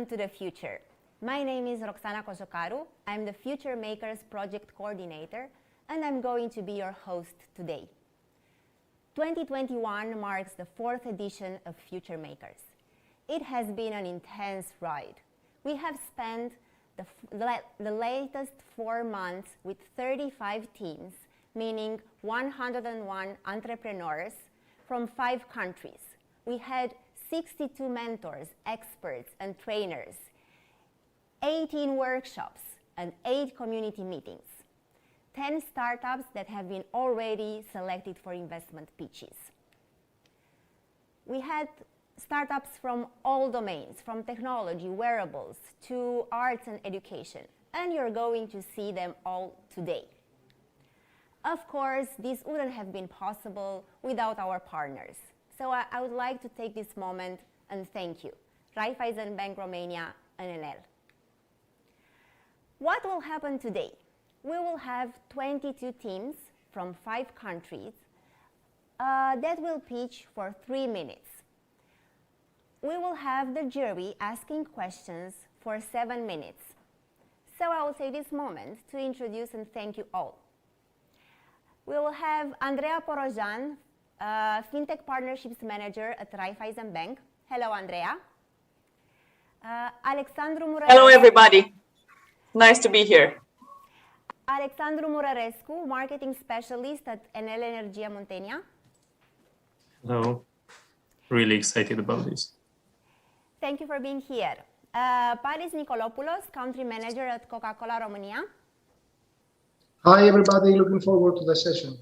to the future. My name is Roxana Cojocaru. I'm the Future Makers Project Coordinator, and I'm going to be your host today. 2021 marks the 4th edition of Future Makers. It has been an intense ride. We have spent the latest 4 months with 35 teams, meaning 101 entrepreneurs from 5 countries. We had 62 mentors, experts, and trainers, 18 workshops, and 8 community meetings, 10 startups that have been already selected for investment pitches. We had startups from all domains, from technology, wearables, to arts and education, and you're going to see them all today. Of course, this wouldn't have been possible without our partners. So I would like to take this moment and thank you, Raiffeisen Bank Romania and Enel. What will happen today? We will have 22 teams from 5 countries that will pitch for 3 minutes. We will have the jury asking questions for 7 minutes. So I will take this moment to introduce and thank you all. We will have Andreea Porojan, FinTech Partnerships Manager at Raiffeisen Bank. Hello, Andreea. Alexandru Murărescu. Hello, everybody. Nice to be here. Alexandru Murărescu, Marketing Specialist at Enel Energia Muntenia. Hello. Really excited about this. Thank you for being here. Paris Nicolopoulos, Country Manager at Coca-Cola Romania. Hi, everybody. Looking forward to the session.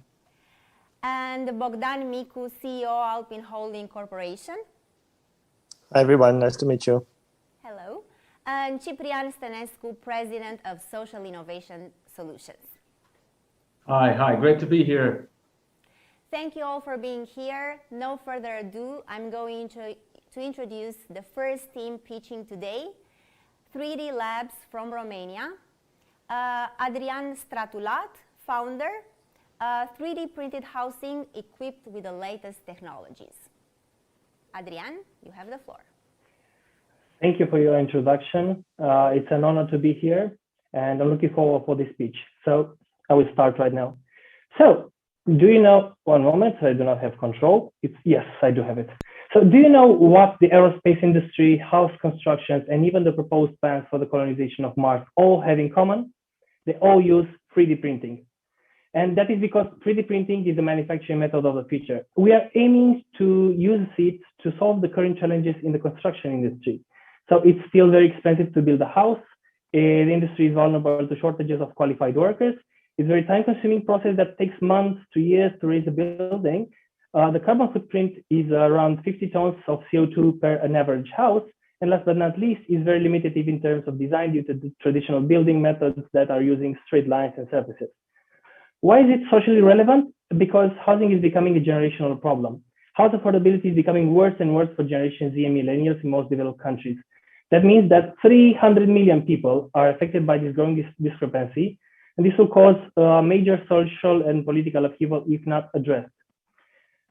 And Bogdan Micu, CEO, Alpine Holding Corporation. Hi, everyone. Nice to meet you. Hello. And Ciprian Stănescu, President of Social Innovation Solutions. Hi. Great to be here. Thank you all for being here. No further ado, I'm going to introduce the first team pitching today, 3D Labs from Romania. Adrian Stratulat, founder, 3D printed housing equipped with the latest technologies. Adrian, you have the floor. Thank you for your introduction. It's an honor to be here, and I'm looking forward for this speech. So I will start right now. So do you know, one moment, I do not have control. Yes, I do have it. So do you know what the aerospace industry, house constructions, and even the proposed plans for the colonization of Mars all have in common? They all use 3D printing. And that is because 3D printing is the manufacturing method of the future. We are aiming to use it to solve the current challenges in the construction industry. So it's still very expensive to build a house. The industry is vulnerable to shortages of qualified workers. It's a very time-consuming process that takes months to years to raise a building. The carbon footprint is around 50 tons of CO2 per an average house. And last but not least, is very limitative in terms of design due to the traditional building methods that are using straight lines and surfaces. Why is it socially relevant? Because housing is becoming a generational problem. House affordability is becoming worse and worse for Generation Z and millennials in most developed countries. That means that 300 million people are affected by this growing discrepancy, and this will cause major social and political upheaval if not addressed.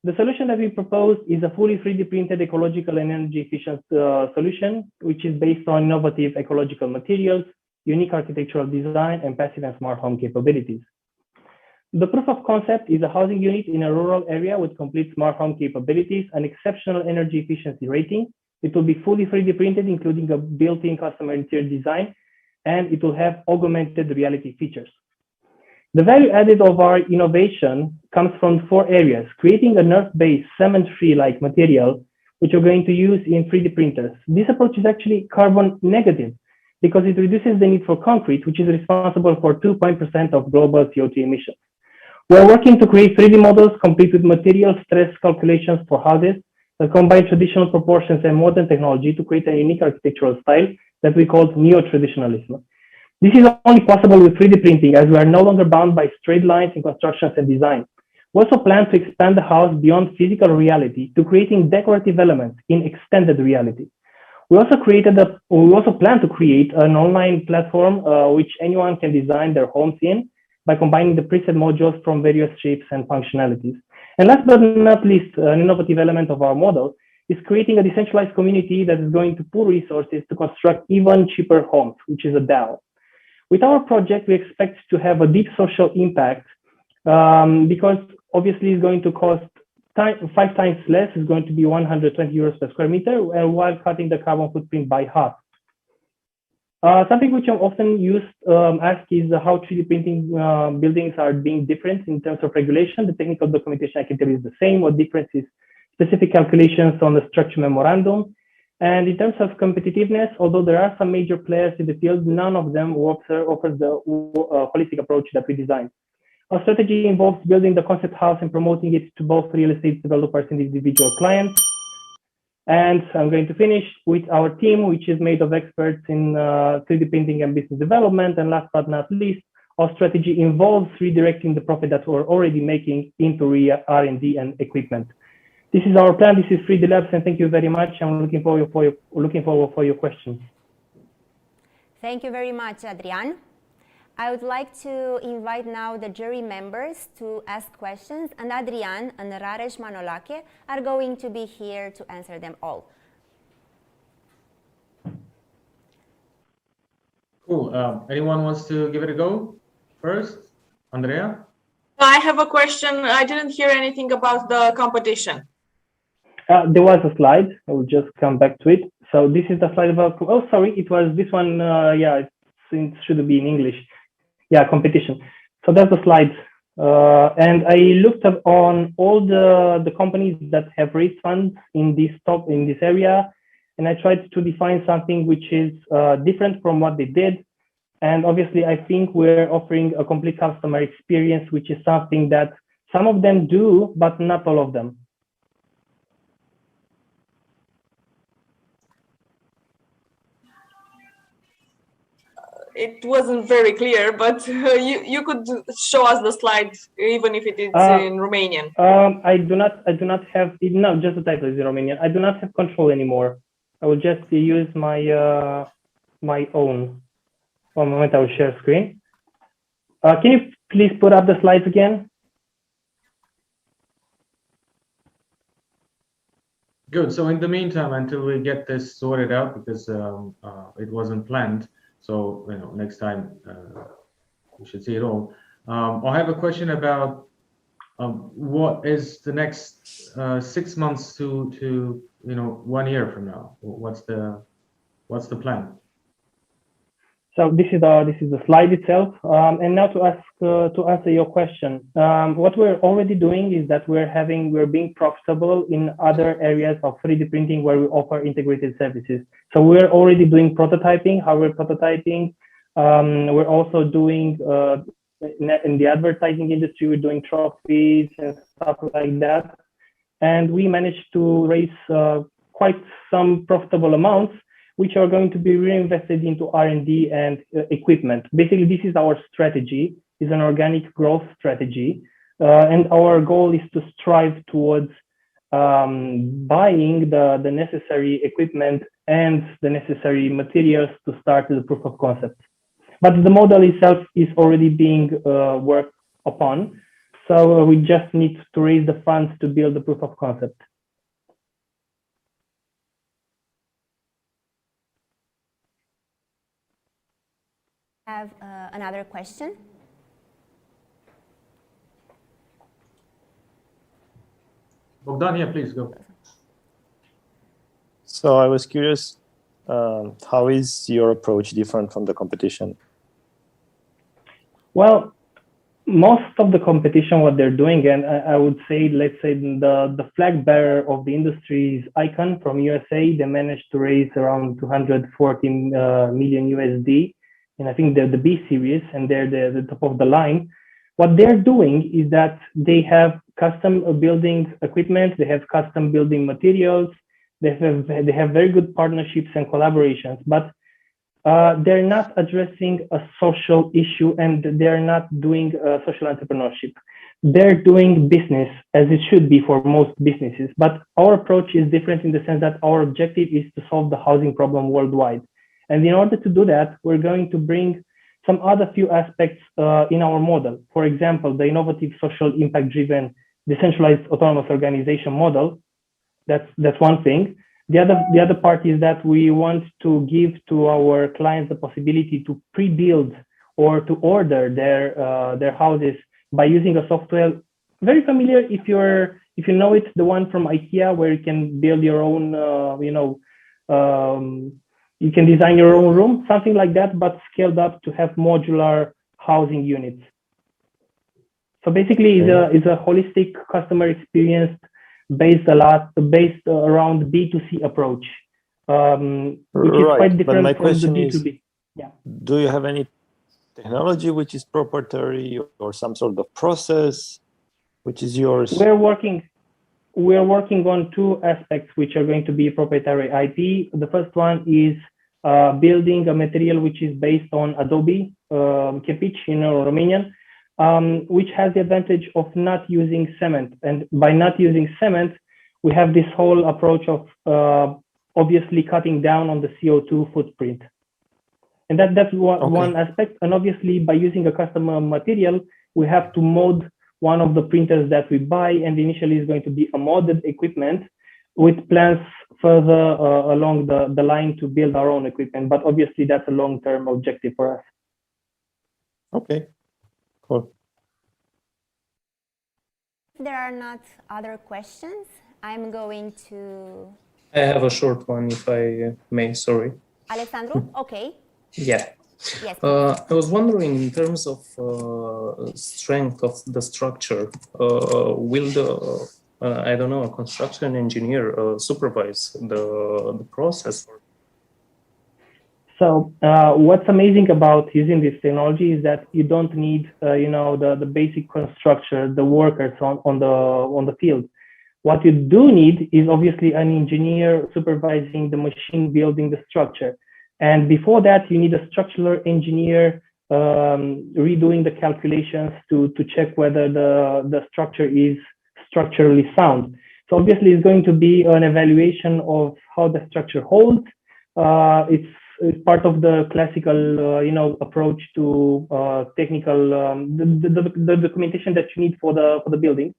The solution that we propose is a fully 3D printed ecological and energy efficient solution, which is based on innovative ecological materials, unique architectural design, and passive and smart home capabilities. The proof of concept is a housing unit in a rural area with complete smart home capabilities and exceptional energy efficiency rating. It will be fully 3D printed, including a built-in customer interior design, and it will have augmented reality features. The value added of our innovation comes from 4 areas: creating an earth-based cement-free like material, which we're going to use in 3D printers. This approach is actually carbon negative because it reduces the need for concrete, which is responsible for 2% of global CO2 emissions. We're working to create 3D models complete with material stress calculations for houses that combine traditional proportions and modern technology to create a unique architectural style that we call neo-traditionalism. This is only possible with 3D printing, as we are no longer bound by straight lines in constructions and design. We also plan to expand the house beyond physical reality to creating decorative elements in extended reality. We also plan to create an online platform which anyone can design their homes in by combining the preset modules from various shapes and functionalities. And last but not least, an innovative element of our model is creating a decentralized community that is going to pool resources to construct even cheaper homes, which is a DAO. With our project, we expect to have a deep social impact because obviously it's going to cost 5 times less. It's going to be 120 euros per square meter, while cutting the carbon footprint by half. Something which I'm often asked is how 3D printing buildings are being different in terms of regulation. The technical documentation I can tell you is the same. What difference is specific calculations on the structure memorandum. And in terms of competitiveness, although there are some major players in the field, none of them offers the holistic approach that we designed. Our strategy involves building the concept house and promoting it to both real estate developers and individual clients. And I'm going to finish with our team, which is made of experts in 3D printing and business development. And last but not least, our strategy involves redirecting the profit that we're already making into R&D and equipment. This is our plan. This is 3D Labs, and thank you very much. I'm looking forward for your questions. Thank you very much, Adrian. I would like to invite now the jury members to ask questions, and Adrian and Raresh Manolake are going to be here to answer them all. Cool. Anyone wants to give it a go first? Andrea? I have a question. I didn't hear anything about the competition. There was a slide. I will just come back to it. So this is the slide about, oh, sorry, it was this one. Yeah, it should be in English. Yeah, competition. So that's the slide. And I looked up on all the companies that have raised funds in this area. And I tried to define something which is different from what they did. And obviously, I think we're offering a complete customer experience, which is something that some of them do, but not all of them. It wasn't very clear, but you could show us the slide, even if it is in Romanian. I do not have, no, just the title is in Romanian. I do not have control anymore. I will just use my my own. One moment, I will share screen. Can you please put up the slides again? Good. So in the meantime, until we get this sorted out, because it wasn't planned, so next time we should see it all. I have a question about what is the next 6 months to 1 year from now. What's the plan? So this is the slide itself. And now to answer your question, what we're already doing is that we're being profitable in other areas of 3D printing where we offer integrated services. So we're already doing prototyping. How we're prototyping, we're also doing in the advertising industry, we're doing trophies and stuff like that. And we managed to raise quite some profitable amounts, which are going to be reinvested into R&D and equipment. Basically, this is our strategy, is an organic growth strategy. And our goal is to strive towards buying the necessary equipment and the necessary materials to start the proof of concept. But the model itself is already being worked upon. So we just need to raise the funds to build the proof of concept. Have another question? Bogdan, yeah, please go. So I was curious, how is your approach different from the competition? Well, most of the competition, what they're doing, and I would say, let's say the flag bearer of the industry is Icon from USA. They managed to raise around 240 million USD. And I think they're the B series and they're the top of the line. What they're doing is that they have custom building equipment, they have custom building materials, they have very good partnerships and collaborations, but they're not addressing a social issue and they're not doing social entrepreneurship. They're doing business as it should be for most businesses, but our approach is different in the sense that our objective is to solve the housing problem worldwide. And in order to do that, we're going to bring some other few aspects in our model. For example, the innovative social impact driven decentralized autonomous organization model, That's one thing. The other part is that we want to give to our clients the possibility to pre-build or to order their houses by using a software very familiar if you know it, the one from IKEA, where you can build your own you can design your own room, something like that, but scaled up to have modular housing units. So basically, it's a holistic customer experience based around B2C approach, which is quite different but my from question the is, B2B. Yeah. do you have any technology which is proprietary or some sort of process which is yours? We're working on two aspects which are going to be proprietary IP. The first one is building a material which is based on Adobe Cappuccino in Romanian, which has the advantage of not using cement. And by not using cement, we have this whole approach of obviously cutting down on the CO2 footprint. And that's one aspect. And obviously, by using a custom material, we have to mold one of the printers that we buy, and initially is going to be a modded equipment with plans further along the line to build our own equipment. But obviously, that's a long-term objective for us. Okay, cool. If there are not other questions, I'm going to... I have a short one, if I may, sorry. Alexandru? Okay. Yeah. Yes. I was wondering, in terms of strength of the structure, will the I don't know, a construction engineer supervise the process? So what's amazing about using this technology is that you don't need the basic construction, the workers on the field. What you do need is obviously an engineer supervising the machine building the structure. And before that, you need a structural engineer redoing the calculations to check whether the structure is structurally sound. So obviously, it's going to be an evaluation of how the structure holds. It's part of the classical, approach to technical the documentation that you need for the building,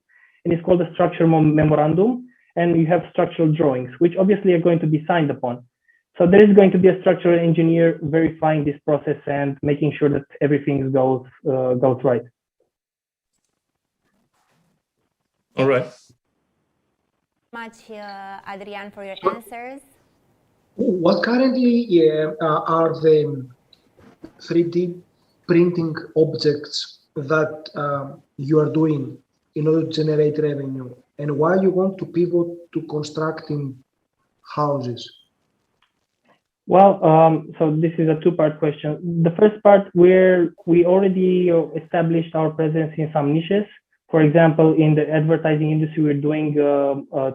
and it's called a structure memorandum. And you have structural drawings, which obviously are going to be signed upon. So there is going to be a structural engineer verifying this process and making sure that everything goes right. All right. Much, Adrian, for your answers. What currently are the 3D printing objects that you are doing in order to generate revenue, and why you want to pivot to constructing houses? Well, so this is a two-part question. The first part, where we already established our presence in some niches. For example, in the advertising industry, we're doing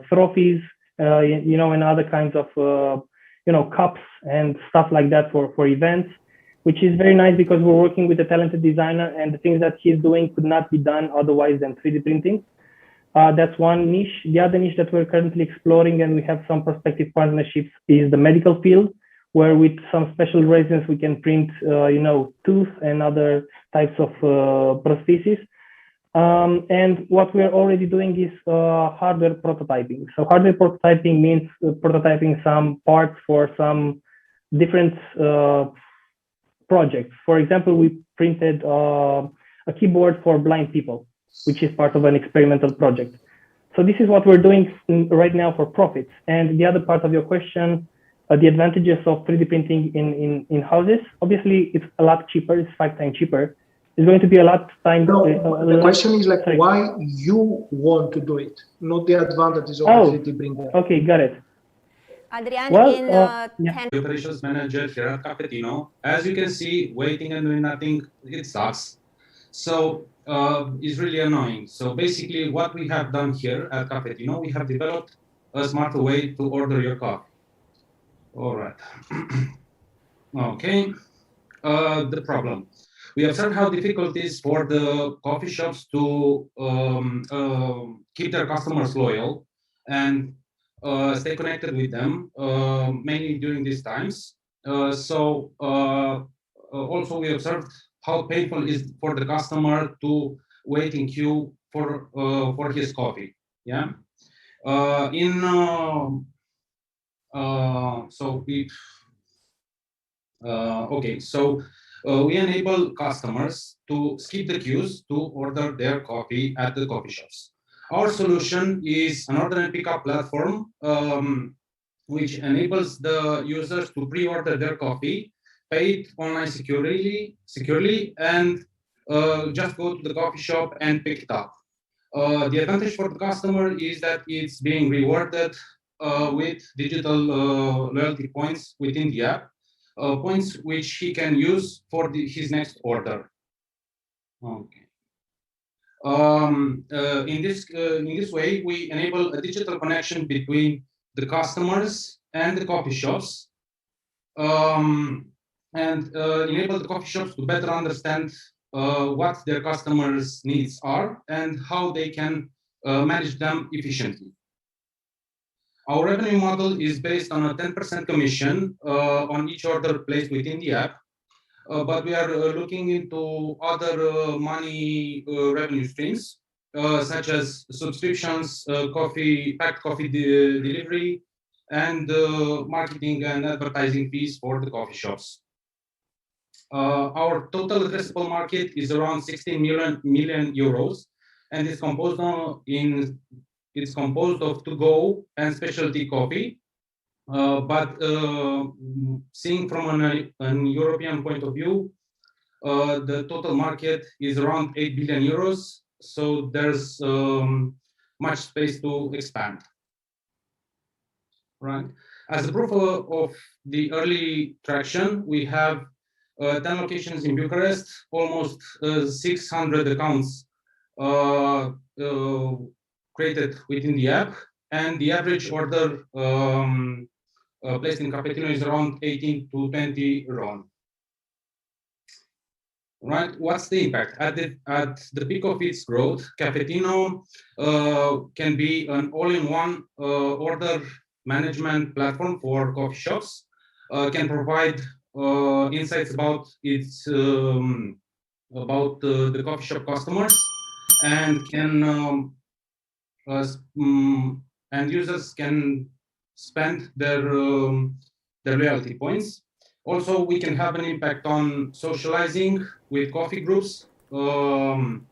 trophies, and other kinds of, cups and stuff like that for events, which is very nice because we're working with a talented designer, and the things that he's doing could not be done otherwise than 3D printing. That's one niche. The other niche that we're currently exploring, and we have some prospective partnerships, is the medical field, where with some special resins we can print, tooth and other types of prostheses. And what we're already doing is hardware prototyping. So hardware prototyping means prototyping some parts for some different projects. For example, we printed a keyboard for blind people, which is part of an experimental project. So this is what we're doing right now for profits. And the other part of your question, the advantages of 3D printing in houses, obviously it's a lot cheaper, it's 5 times cheaper. It's going to be a lot time. No, the question is why you want to do it, not the advantages of 3D printing. Okay, got it. Adrian, well, The operations manager here at Cappuccino. As you can see, waiting and doing nothing, it sucks. So it's really annoying. So basically what we have done here at Cappuccino, we have developed a smarter way to order your coffee. All right. Okay. The problem. We observed how difficult it is for the coffee shops to keep their customers loyal and stay connected with them, mainly during these times. Also, we observed how painful it is for the customer to wait in queue for his coffee. Yeah. We enable customers to skip the queues to order their coffee at the coffee shops. Our solution is an order and pickup platform, which enables the users to pre-order their coffee, pay it online securely, and just go to the coffee shop and pick it up. The advantage for the customer is that it's being rewarded with digital loyalty points within the app, points which he can use for his next order. Okay. In this way, we enable a digital connection between the customers and the coffee shops, and enable the coffee shops to better understand what their customers' needs are and how they can manage them efficiently. Our revenue model is based on a 10% commission on each order placed within the app, but we are looking into other money revenue streams, such as subscriptions, packed coffee delivery, and marketing and advertising fees for the coffee shops. Our total addressable market is around 16 million euros, and is composed of to-go and specialty coffee. But seeing from an European point of view, the total market is around 8 billion euros. So there's much space to expand. Right. As a proof of the early traction, we have 10 locations in Bucharest, almost 600 accounts created within the app, and the average order placed in Cappuccino is around 18 to 20 RON. Right, what's the impact? At the peak of its growth, Cappuccino can be an all-in-one order management platform for coffee shops, can provide insights about the coffee shop customers, and can and users can spend their loyalty points. Also, we can have an impact on socializing with coffee groups, and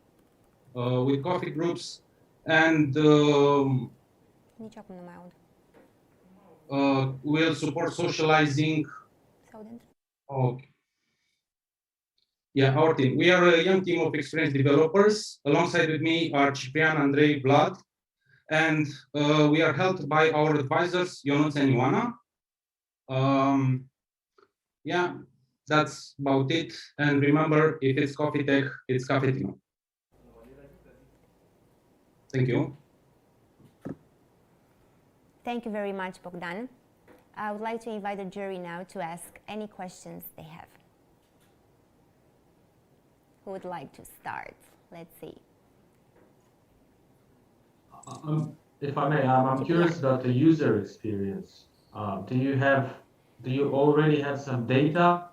we'll support socializing. Okay. Yeah, our team. We are a young team of experienced developers. Alongside with me are Ciprian, Andrei, Vlad, and we are helped by our advisors, Ionuț and Ioana. Yeah, that's about it. And remember, if it's coffee tech, it's Cappuccino. Thank you. Thank you very much, Bogdan. I would like to invite the jury now to ask any questions they have. Who would like to start? Let's see. If I may, I'm curious about the user experience. Do you already have some data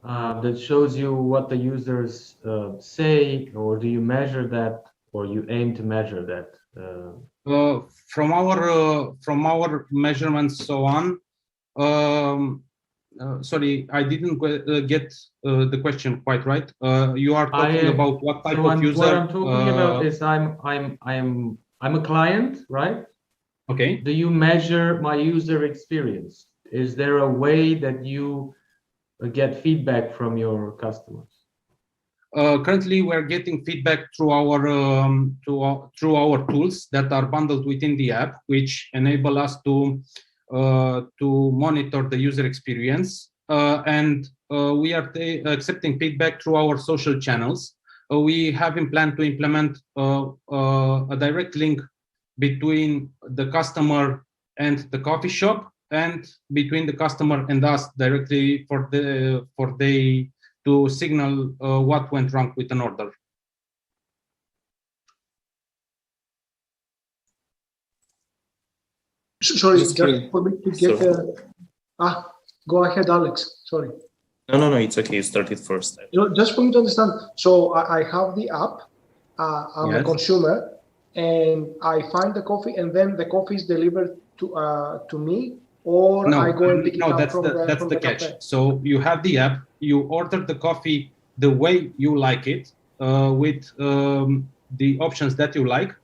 that shows you what the users say, or do you measure that, or you aim to measure that? From our measurements, so on. Sorry, I didn't get the question quite right. You are talking about what type of user? What I'm talking about is I'm a client, right? Okay. Do you measure my user experience? Is there a way that you get feedback from your customers? Currently, we're getting feedback through our tools that are bundled within the app, which enable us to monitor the user experience, and we are accepting feedback through our social channels. We have in plan to implement a direct link between the customer and the coffee shop, and between the customer and us directly for they to signal what went wrong with an order. Sorry, just for me to get go ahead, Alex. Sorry. No, it's okay. You started first. Just for me to understand. So I have the app. I'm a consumer, and I find the coffee, and then the coffee is delivered to me, or No, I go and pick it up that's from the catch. cafe. So you have the app, you order the coffee the way you like it, with the options that you like.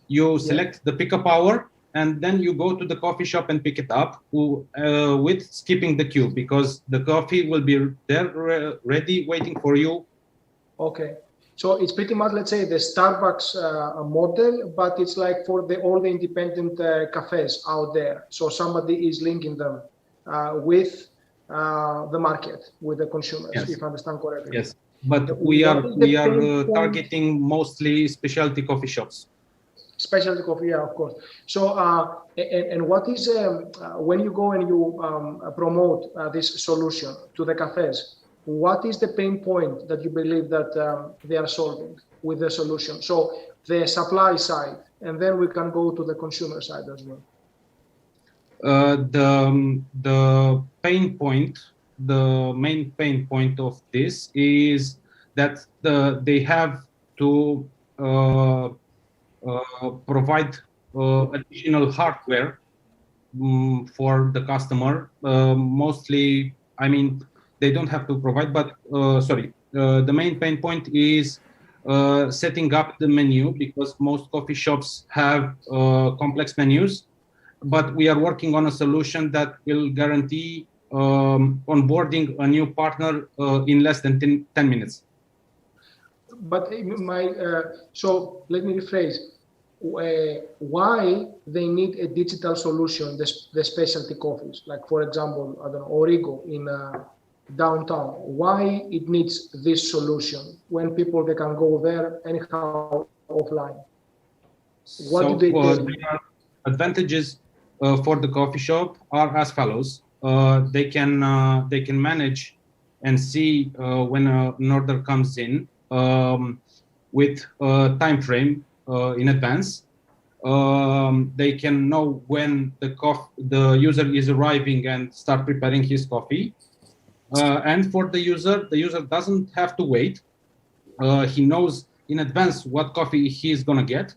You select the pickup hour, and then you go to the coffee shop and pick it up with skipping the queue, because the coffee will be there ready waiting for you. Okay. So it's pretty much, let's say, the Starbucks model, but it's like for all the independent cafes out there. So somebody is linking them with the market, with the consumers, if I understand correctly. Yes, but we are targeting mostly specialty coffee shops. Specialty coffee, yeah, of course. So, and what is, when you go and you promote this solution to the cafes, what is the pain point that you believe that they are solving with the solution? So the supply side, and then we can go to the consumer side as well. The pain point, the main pain point of this is that they have to provide additional hardware for the customer. Mostly, I mean, they don't have to provide, but the main pain point is setting up the menu, because most coffee shops have complex menus, but we are working on a solution that will guarantee onboarding a new partner in less than 10 minutes. But so let me rephrase. Why they need a digital solution, the specialty coffees, like for example, I don't know, Origo in downtown. Why it needs this solution when people they can go there anyhow offline? What do they do? The advantages for the coffee shop are as follows. They can manage and see when an order comes in with a time frame in advance. They can know when the user is arriving and start preparing his coffee. And for the user doesn't have to wait. He knows in advance what coffee he is gonna get.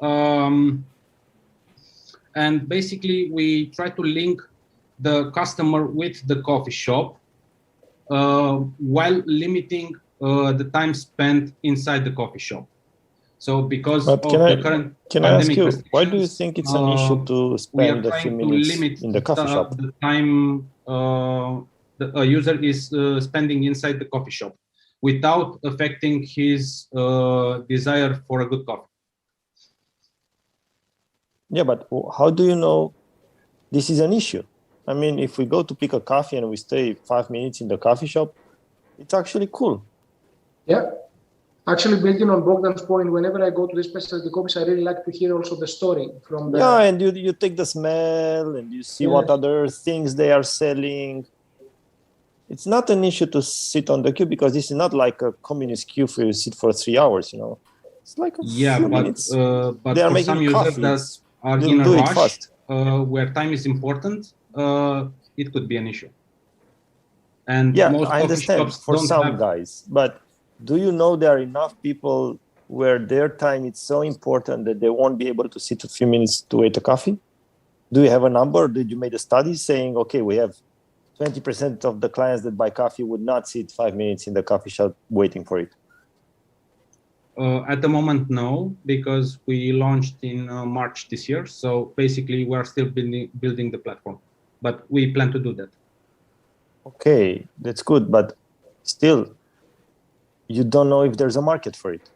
And basically, we try to link the customer with the coffee shop while limiting the time spent inside the coffee shop. So because of the current can I ask you, why do you think it's an issue to spend a few minutes in the coffee shop? The time a user is spending inside the coffee shop without affecting his desire for a good coffee. Yeah, but how do you know this is an issue? I mean, if we go to pick a coffee and we stay 5 minutes in the coffee shop, it's actually cool. Yeah. Actually, building on Bogdan's point, whenever I go to this specialty coffees, I really like to hear also the story from the... Yeah, and you take the smell and you see what other things they are selling. It's not an issue to sit on the queue, because this is not like a communist queue where you sit for 3 hours, you know. It's like a few minutes. But they are for making some users coffee. that are in a rush, where time is important, it could be an issue. And yeah, most I understand for some guys, but do you know there are enough people where their time is so important that they won't be able to sit a few minutes to wait a coffee? Do you have a number? Did you make a study saying, okay, we have 20% of the clients that buy coffee would not sit 5 minutes in the coffee shop waiting for it? At the moment, no, because we launched in March this year. So basically, we're still building the platform, but we plan to do that. Okay, that's good, but still, you don't know if there's a market for it.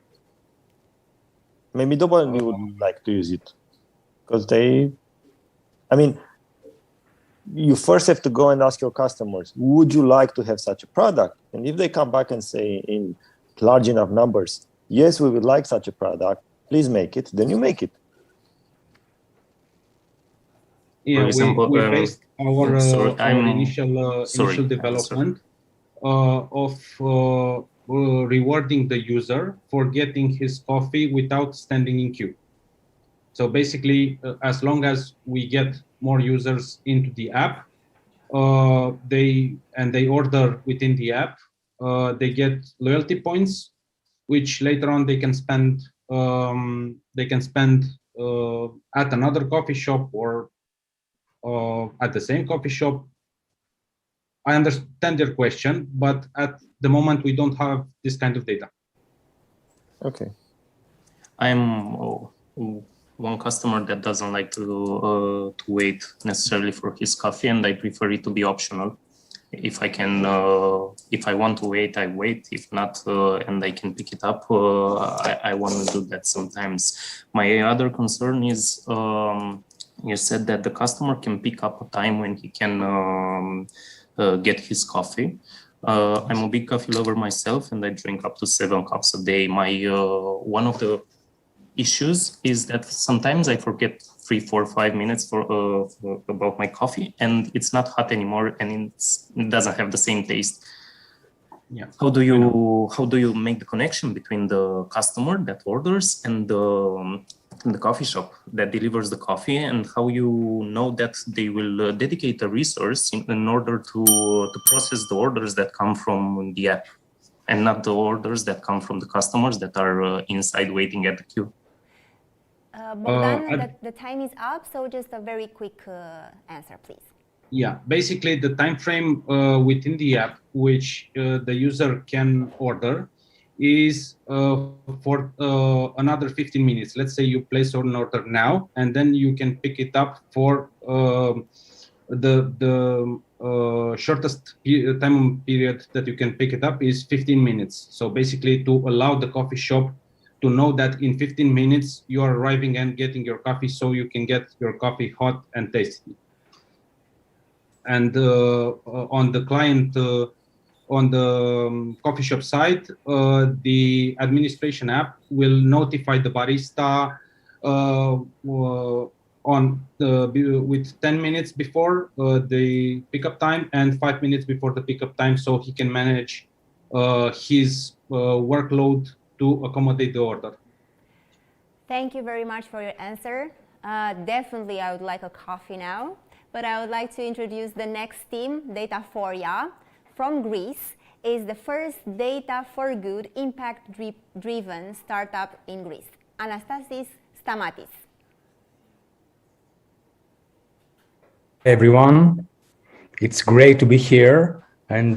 Maybe nobody would like to use it, because you first have to go and ask your customers, would you like to have such a product? And if they come back and say in large enough numbers, yes, we would like such a product, please make it, then you make it. Yeah, we based our initial development of rewarding the user for getting his coffee without standing in queue. So basically, as long as we get more users into the app, they order within the app, they get loyalty points, which later on they can spend they can spend at another coffee shop or at the same coffee shop. I understand your question, but at the moment we don't have this kind of data. Okay. I'm one customer that doesn't like to wait necessarily for his coffee, and I prefer it to be optional. If I can, if I want to wait, I wait. If not, and I can pick it up, I want to do that sometimes. My other concern is you said that the customer can pick up a time when he can get his coffee. I'm a big coffee lover myself, and I drink up to 7 cups a day. My one of the issues is that sometimes I forget 3, 4, 5 minutes for about my coffee, and it's not hot anymore, and it doesn't have the same taste. Yeah. How do you make the connection between the customer that orders and the coffee shop that delivers the coffee, and how you know that they will dedicate a resource in order to process the orders that come from the app, and not the orders that come from the customers that are inside waiting at the queue? Bogdan, the time is up, so just a very quick answer, please. Yeah, basically the time frame within the app which the user can order is for another 15 minutes. Let's say you place an order now, and then you can pick it up for the shortest time period that you can pick it up is 15 minutes. So basically to allow the coffee shop to know that in 15 minutes you are arriving and getting your coffee, so you can get your coffee hot and tasty. And on the client, on the coffee shop side, the administration app will notify the barista with 10 minutes before the pickup time and 5 minutes before the pickup time, so he can manage his workload to accommodate the order. Thank you very much for your answer. Definitely, I would like a coffee now, but I would like to introduce the next team, Dataphoria, from Greece. Is the first data for good, impact-driven startup in Greece. Anastasis Stamatis. Hey everyone, it's great to be here, and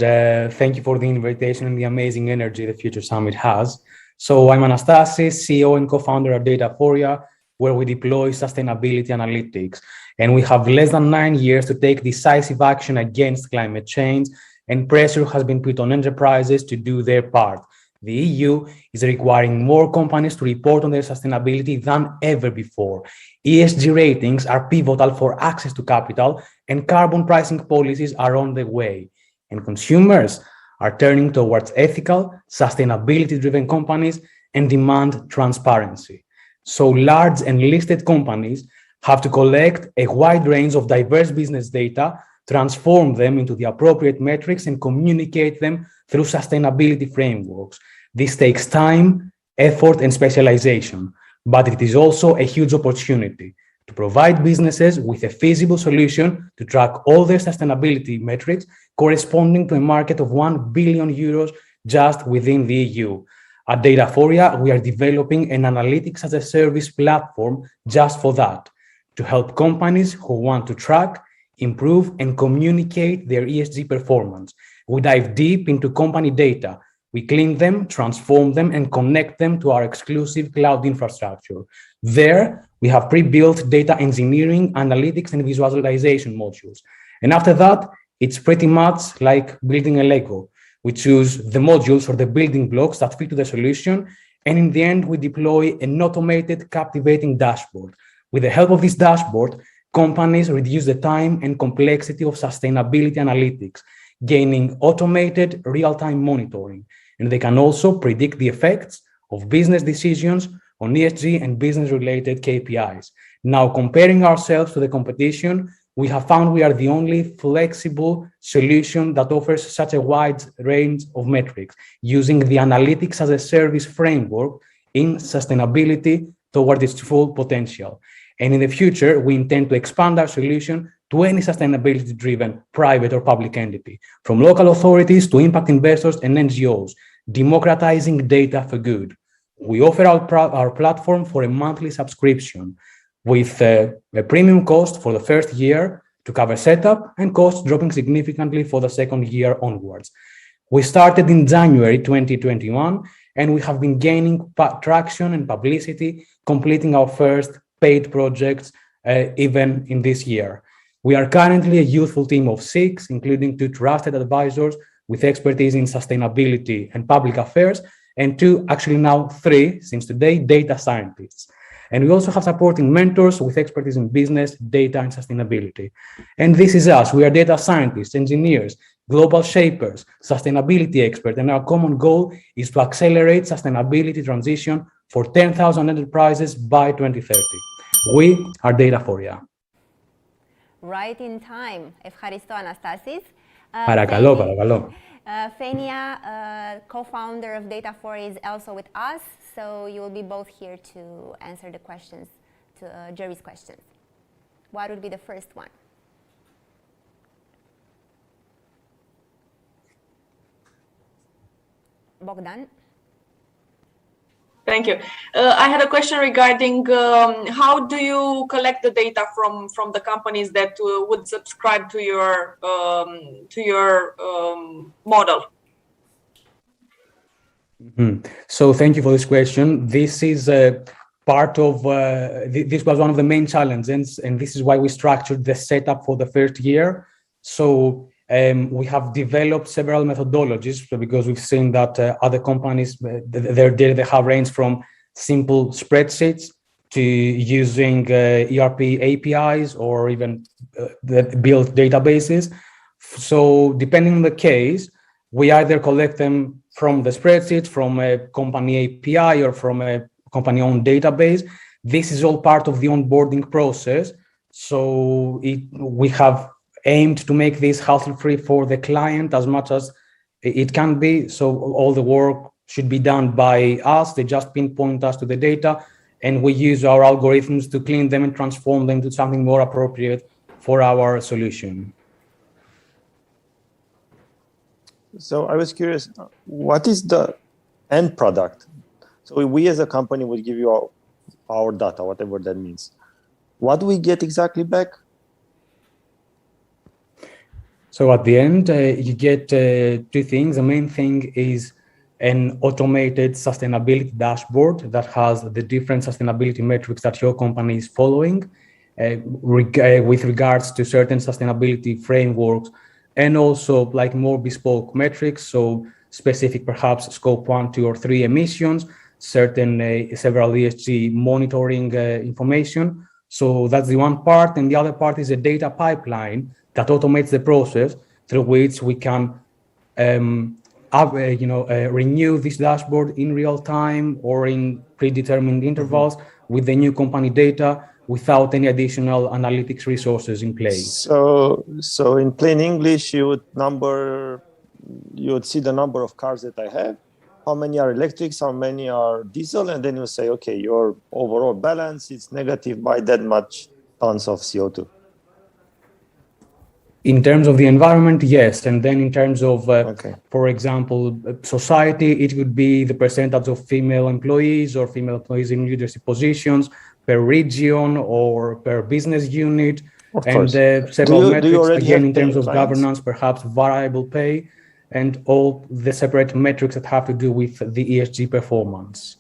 thank you for the invitation and the amazing energy the Future Summit has. So I'm Anastasis, CEO and co-founder of Dataphoria, where we deploy sustainability analytics. And we have less than 9 years to take decisive action against climate change, and pressure has been put on enterprises to do their part. The EU is requiring more companies to report on their sustainability than ever before. ESG ratings are pivotal for access to capital, and carbon pricing policies are on the way. And consumers are turning towards ethical, sustainability-driven companies and demand transparency. So large and listed companies have to collect a wide range of diverse business data, transform them into the appropriate metrics, and communicate them through sustainability frameworks. This takes time, effort, and specialization, but it is also a huge opportunity to provide businesses with a feasible solution to track all their sustainability metrics corresponding to a market of 1 billion euros just within the EU. At Dataphoria, we are developing an analytics as a service platform just for that, to help companies who want to track, improve, and communicate their ESG performance. We dive deep into company data. We clean them, transform them, and connect them to our exclusive cloud infrastructure. There, we have pre-built data engineering, analytics, and visualization modules. And after that, it's pretty much like building a Lego. We choose the modules or the building blocks that fit to the solution, and in the end, we deploy an automated, captivating dashboard. With the help of this dashboard, companies reduce the time and complexity of sustainability analytics, gaining automated real-time monitoring. And they can also predict the effects of business decisions on ESG and business-related KPIs. Now, comparing ourselves to the competition, we have found we are the only flexible solution that offers such a wide range of metrics, using the analytics as a service framework in sustainability toward its full potential. And in the future, we intend to expand our solution to any sustainability-driven private or public entity, from local authorities to impact investors and NGOs, democratizing data for good. We offer our platform for a monthly subscription with a premium cost for the first year to cover setup and costs dropping significantly for the second year onwards. We started in January 2021, and we have been gaining traction and publicity, completing our first paid projects even in this year. We are currently a youthful team of 6, including 2 trusted advisors with expertise in sustainability and public affairs, and 2, actually now 3, since today, data scientists. And we also have supporting mentors with expertise in business, data, and sustainability. And this is us. We are data scientists, engineers, global shapers, sustainability experts, and our common goal is to accelerate sustainability transition for 10,000 enterprises by 2030. We are Data4ya. Right in time. Ευχαριστώ, Anastasis. Παρακαλώ. Fenia, co-founder of Data4ya, is also with us, so you will be both here to answer the questions, to Jerry's questions. What would be the first one? Bogdan? Thank you. I had a question regarding how do you collect the data from the companies that would subscribe to your model? So thank you for this question. This is part of, this was one of the main challenges, and this is why we structured the setup for the first year. So we have developed several methodologies because we've seen that other companies, their data, they have ranged from simple spreadsheets to using ERP APIs or even built databases. So depending on the case, we either collect them from the spreadsheet, from a company API, or from a company-owned database. This is all part of the onboarding process. So we have aimed to make this hassle-free for the client as much as it can be. So all the work should be done by us. They just pinpoint us to the data, and we use our algorithms to clean them and transform them to something more appropriate for our solution. So I was curious, what is the end product? So we as a company would give you our data, whatever that means. What do we get exactly back? So at the end, you get 2 things. The main thing is an automated sustainability dashboard that has the different sustainability metrics that your company is following with regards to certain sustainability frameworks, and also like more bespoke metrics, so specific perhaps scope 1, 2, or 3 emissions, certain several ESG monitoring information. So that's the one part, and the other part is a data pipeline that automates the process through which we can renew this dashboard in real time or in predetermined intervals with the new company data without any additional analytics resources in place. So in plain English, you would see the number of cars that I have, how many are electrics, how many are diesel, and then you say, okay, your overall balance is negative by that much tons of CO2. In terms of the environment, yes. And then in terms of, for example, society, it would be the percentage of female employees or female employees in leadership positions per region or per business unit. And several metrics, again, in terms of governance, perhaps variable pay, and all the separate metrics that have to do with the ESG performance.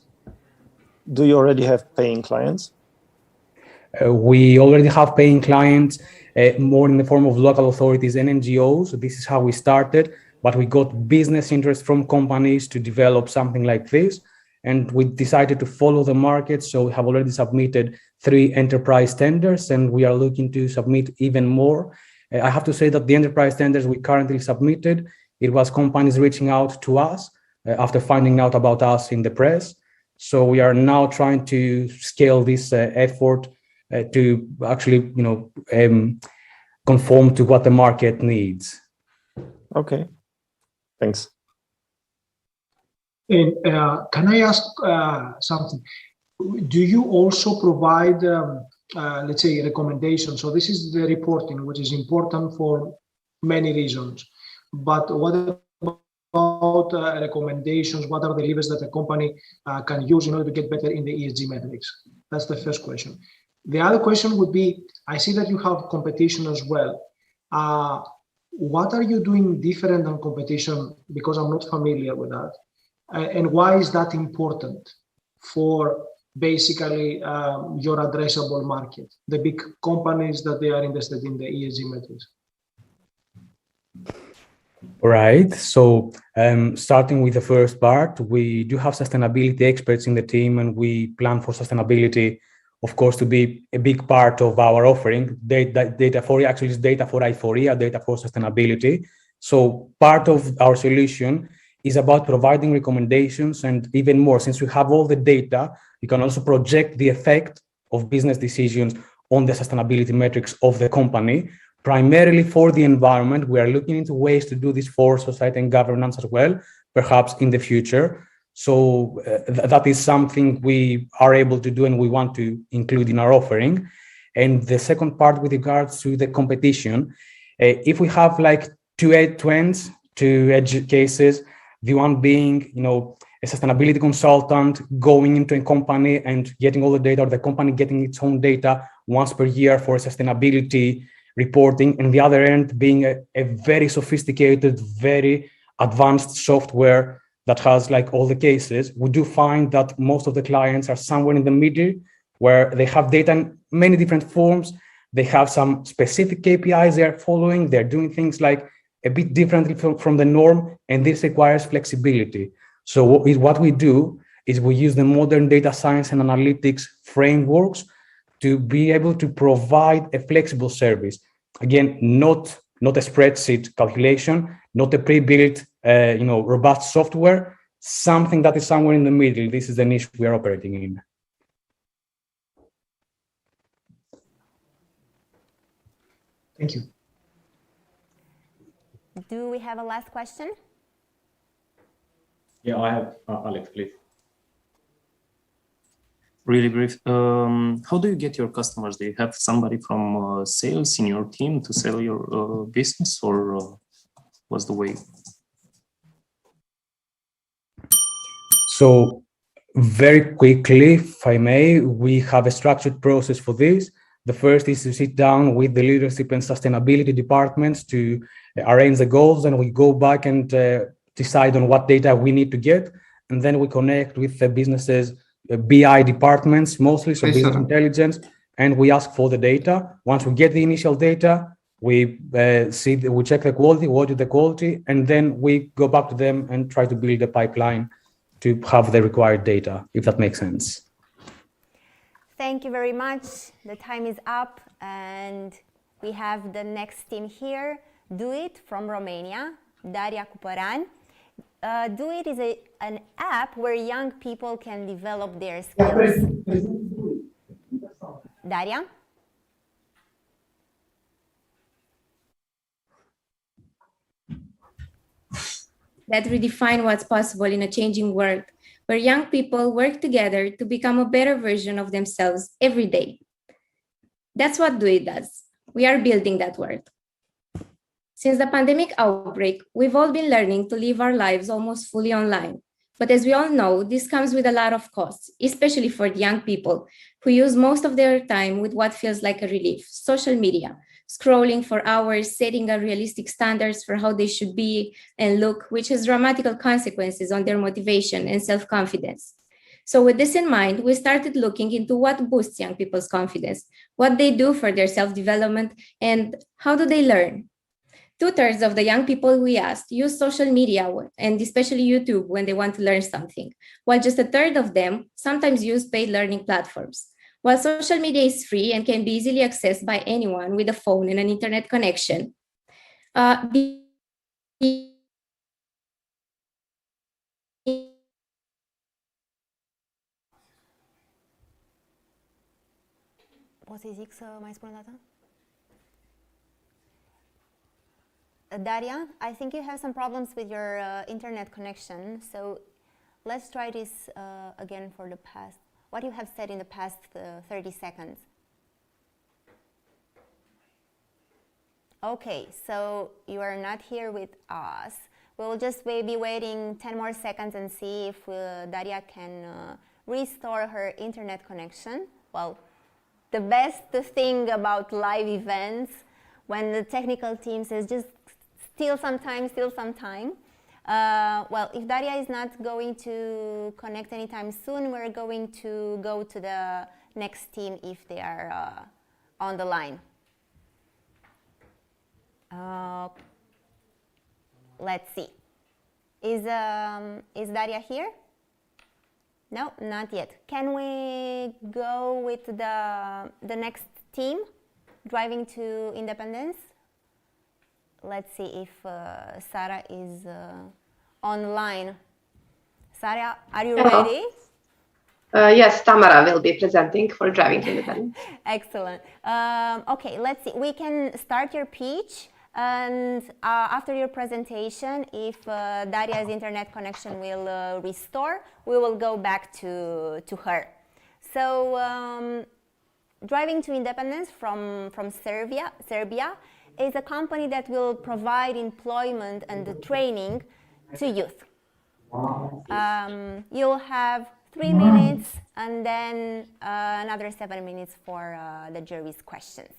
Do you already have paying clients? We already have paying clients, more in the form of local authorities and NGOs. This is how we started, but we got business interest from companies to develop something like this. And we decided to follow the market. So we have already submitted 3 enterprise tenders, and we are looking to submit even more. I have to say that the enterprise tenders we currently submitted, it was companies reaching out to us after finding out about us in the press. So we are now trying to scale this effort to actually, conform to what the market needs. Okay, thanks. And can I ask something? Do you also provide, let's say, recommendations? So this is the reporting, which is important for many reasons. But what about about recommendations. What are the levers that a company can use in order to get better in the ESG metrics? That's the first question. The other question would be, I see that you have competition as well. What are you doing different than competition? Because I'm not familiar with that. And why is that important for basically your addressable market, the big companies that they are interested in the ESG metrics? Right. So starting with the first part, we do have sustainability experts in the team, and we plan for sustainability, of course, to be a big part of our offering. Data for actually is data for Fourier, data for sustainability. So part of our solution is about providing recommendations, and even more, since we have all the data, you can also project the effect of business decisions on the sustainability metrics of the company. Primarily for the environment, we are looking into ways to do this for society and governance as well, perhaps in the future. So that is something we are able to do and we want to include in our offering. And the second part with regards to the competition, if we have like two ends, two edge cases, the one being, a sustainability consultant going into a company and getting all the data, or the company getting its own data once per year for sustainability reporting, and the other end being a very sophisticated, very advanced software that has like all the cases. We do find that most of the clients are somewhere in the middle, where they have data in many different forms. They have some specific KPIs they're following. They're doing things like a bit differently from the norm, and this requires flexibility. So what we do is we use the modern data science and analytics frameworks to be able to provide a flexible service. Again, not a spreadsheet calculation, not a pre-built, robust software, something that is somewhere in the middle. This is the niche we are operating in. Thank you. Do we have a last question? Yeah, I have Alex, please. Really brief. How do you get your customers? Do you have somebody from sales in your team to sell your business, or what's the way? So very quickly, if I may, we have a structured process for this. The first is to sit down with the leadership and sustainability departments to arrange the goals, and we go back and decide on what data we need to get. And then we connect with the businesses, BI departments, mostly, so business intelligence, and we ask for the data. Once we get the initial data, we we check the quality, what is the quality, and then we go back to them and try to build a pipeline to have the required data, if that makes sense. Thank you very much. The time is up, and we have the next team here. Do It from Romania, Daria Cuparan. Do It is an app where young people can develop their skills. Daria? That redefine what's possible in a changing world, where young people work together to become a better version of themselves every day. That's what Do It does. We are building that world. Since the pandemic outbreak, we've all been learning to live our lives almost fully online. But as we all know, this comes with a lot of costs, especially for the young people who use most of their time with what feels like a relief, social media, scrolling for hours, setting unrealistic standards for how they should be and look, which has dramatical consequences on their motivation and self-confidence. So with this in mind, we started looking into what boosts young people's confidence, what they do for their self-development, and how do they learn. 2/3 of the young people we asked use social media, and especially YouTube, when they want to learn something, while just 1/3 of them sometimes use paid learning platforms. While social media is free and can be easily accessed by anyone with a phone and an internet connection, Poți să-i zic să mai spun o dată? Daria, I think you have some problems with your internet connection, so let's try this again for the past, what you have said in the past 30 seconds. Okay, so you are not here with us. We'll just be waiting 10 more seconds and see if Daria can restore her internet connection. Well, the best thing about live events, when the technical team says just still some time. Well, if Daria is not going to connect anytime soon, we're going to go to the next team if they are on the line. Let's see. Is Daria here? No, not yet. Can we go with the next team, Driving to Independence? Let's see if Sarah is online. Sarah, are you ready? Yes, Tamara will be presenting for Driving to Independence. Excellent. Okay, let's see. We can start your pitch, and after your presentation, if Daria's internet connection will restore, we will go back to her. So, Driving to Independence from Serbia is a company that will provide employment and training to youth. You'll have 3 minutes and then another 7 minutes for the jury's questions.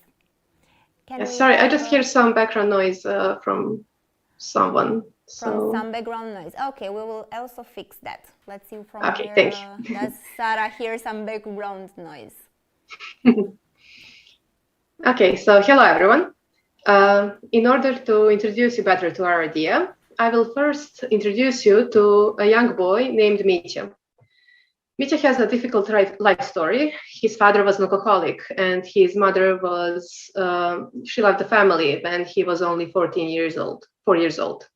Sorry, I just hear some background noise from someone. From some background noise. Okay, we will also fix that. Let's see from okay, where thank you. does Sarah hear some background noise. Okay, so hello everyone. In order to introduce you better to our idea, I will first introduce you to a young boy named Mitya. Mitya has a difficult life story. His father was an alcoholic and his mother was, she left the family when he was only 4 years old.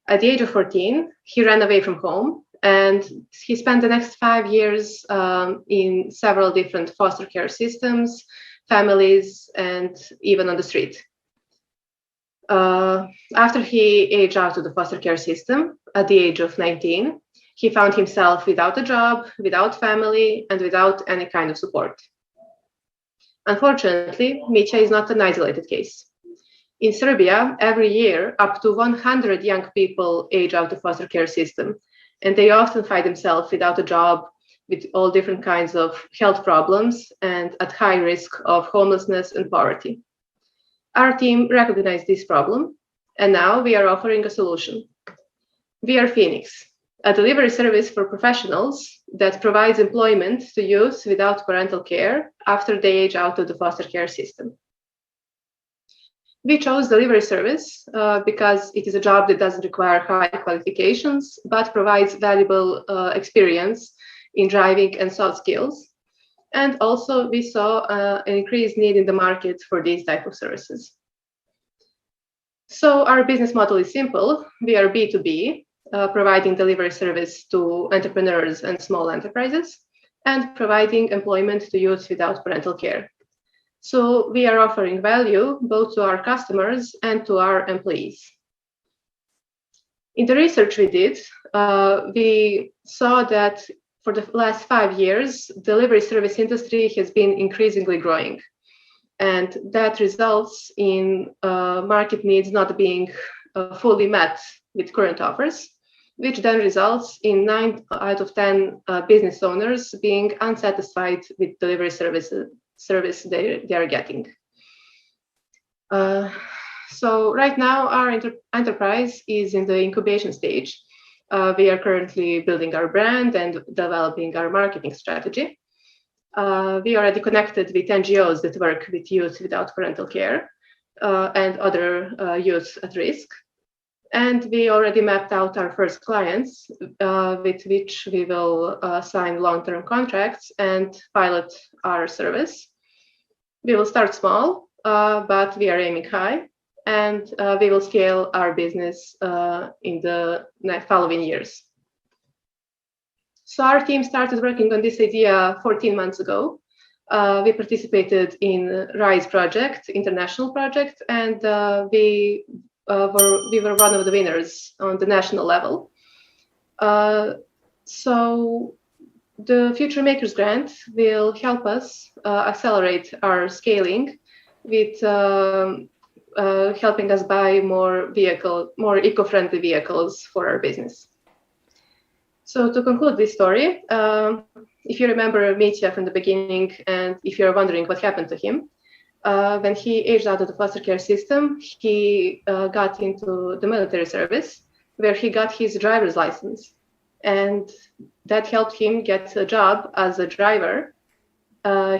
At the age of 14, he ran away from home and he spent the next 5 years in several different foster care systems, families, and even on the street. After he aged out of the foster care system at the age of 19, he found himself without a job, without family, and without any kind of support. Unfortunately, Mitya is not an isolated case. In Serbia, every year, up to 100 young people age out of the foster care system, and they often find themselves without a job, with all different kinds of health problems, and at high risk of homelessness and poverty. Our team recognized this problem, and now we are offering a solution. We are Phoenix, a delivery service for professionals that provides employment to youth without parental care after they age out of the foster care system. We chose delivery service because it is a job that doesn't require high qualifications, but provides valuable experience in driving and soft skills. And also we saw an increased need in the market for these type of services. So our business model is simple. We are B2B, providing delivery service to entrepreneurs and small enterprises, and providing employment to youth without parental care. So we are offering value both to our customers and to our employees. In the research we did, we saw that for the last 5 years, delivery service industry has been increasingly growing. And that results in market needs not being fully met with current offers, which then results in 9 out of 10 business owners being unsatisfied with delivery service they are getting. So right now, our enterprise is in the incubation stage. We are currently building our brand and developing our marketing strategy. We already connected with NGOs that work with youth without parental care and other youth at risk. And we already mapped out our first clients with which we will sign long-term contracts and pilot our service. We will start small, but we are aiming high, and we will scale our business in the following years. So our team started working on this idea 14 months ago. We participated in RISE project, international project, and we were one of the winners on the national level. So the Future Makers Grant will help us accelerate our scaling with helping us buy more eco-friendly vehicles for our business. So to conclude this story, if you remember Mitya from the beginning, and if you're wondering what happened to him, when he aged out of the foster care system, he got into the military service, where he got his driver's license. And that helped him get a job as a driver.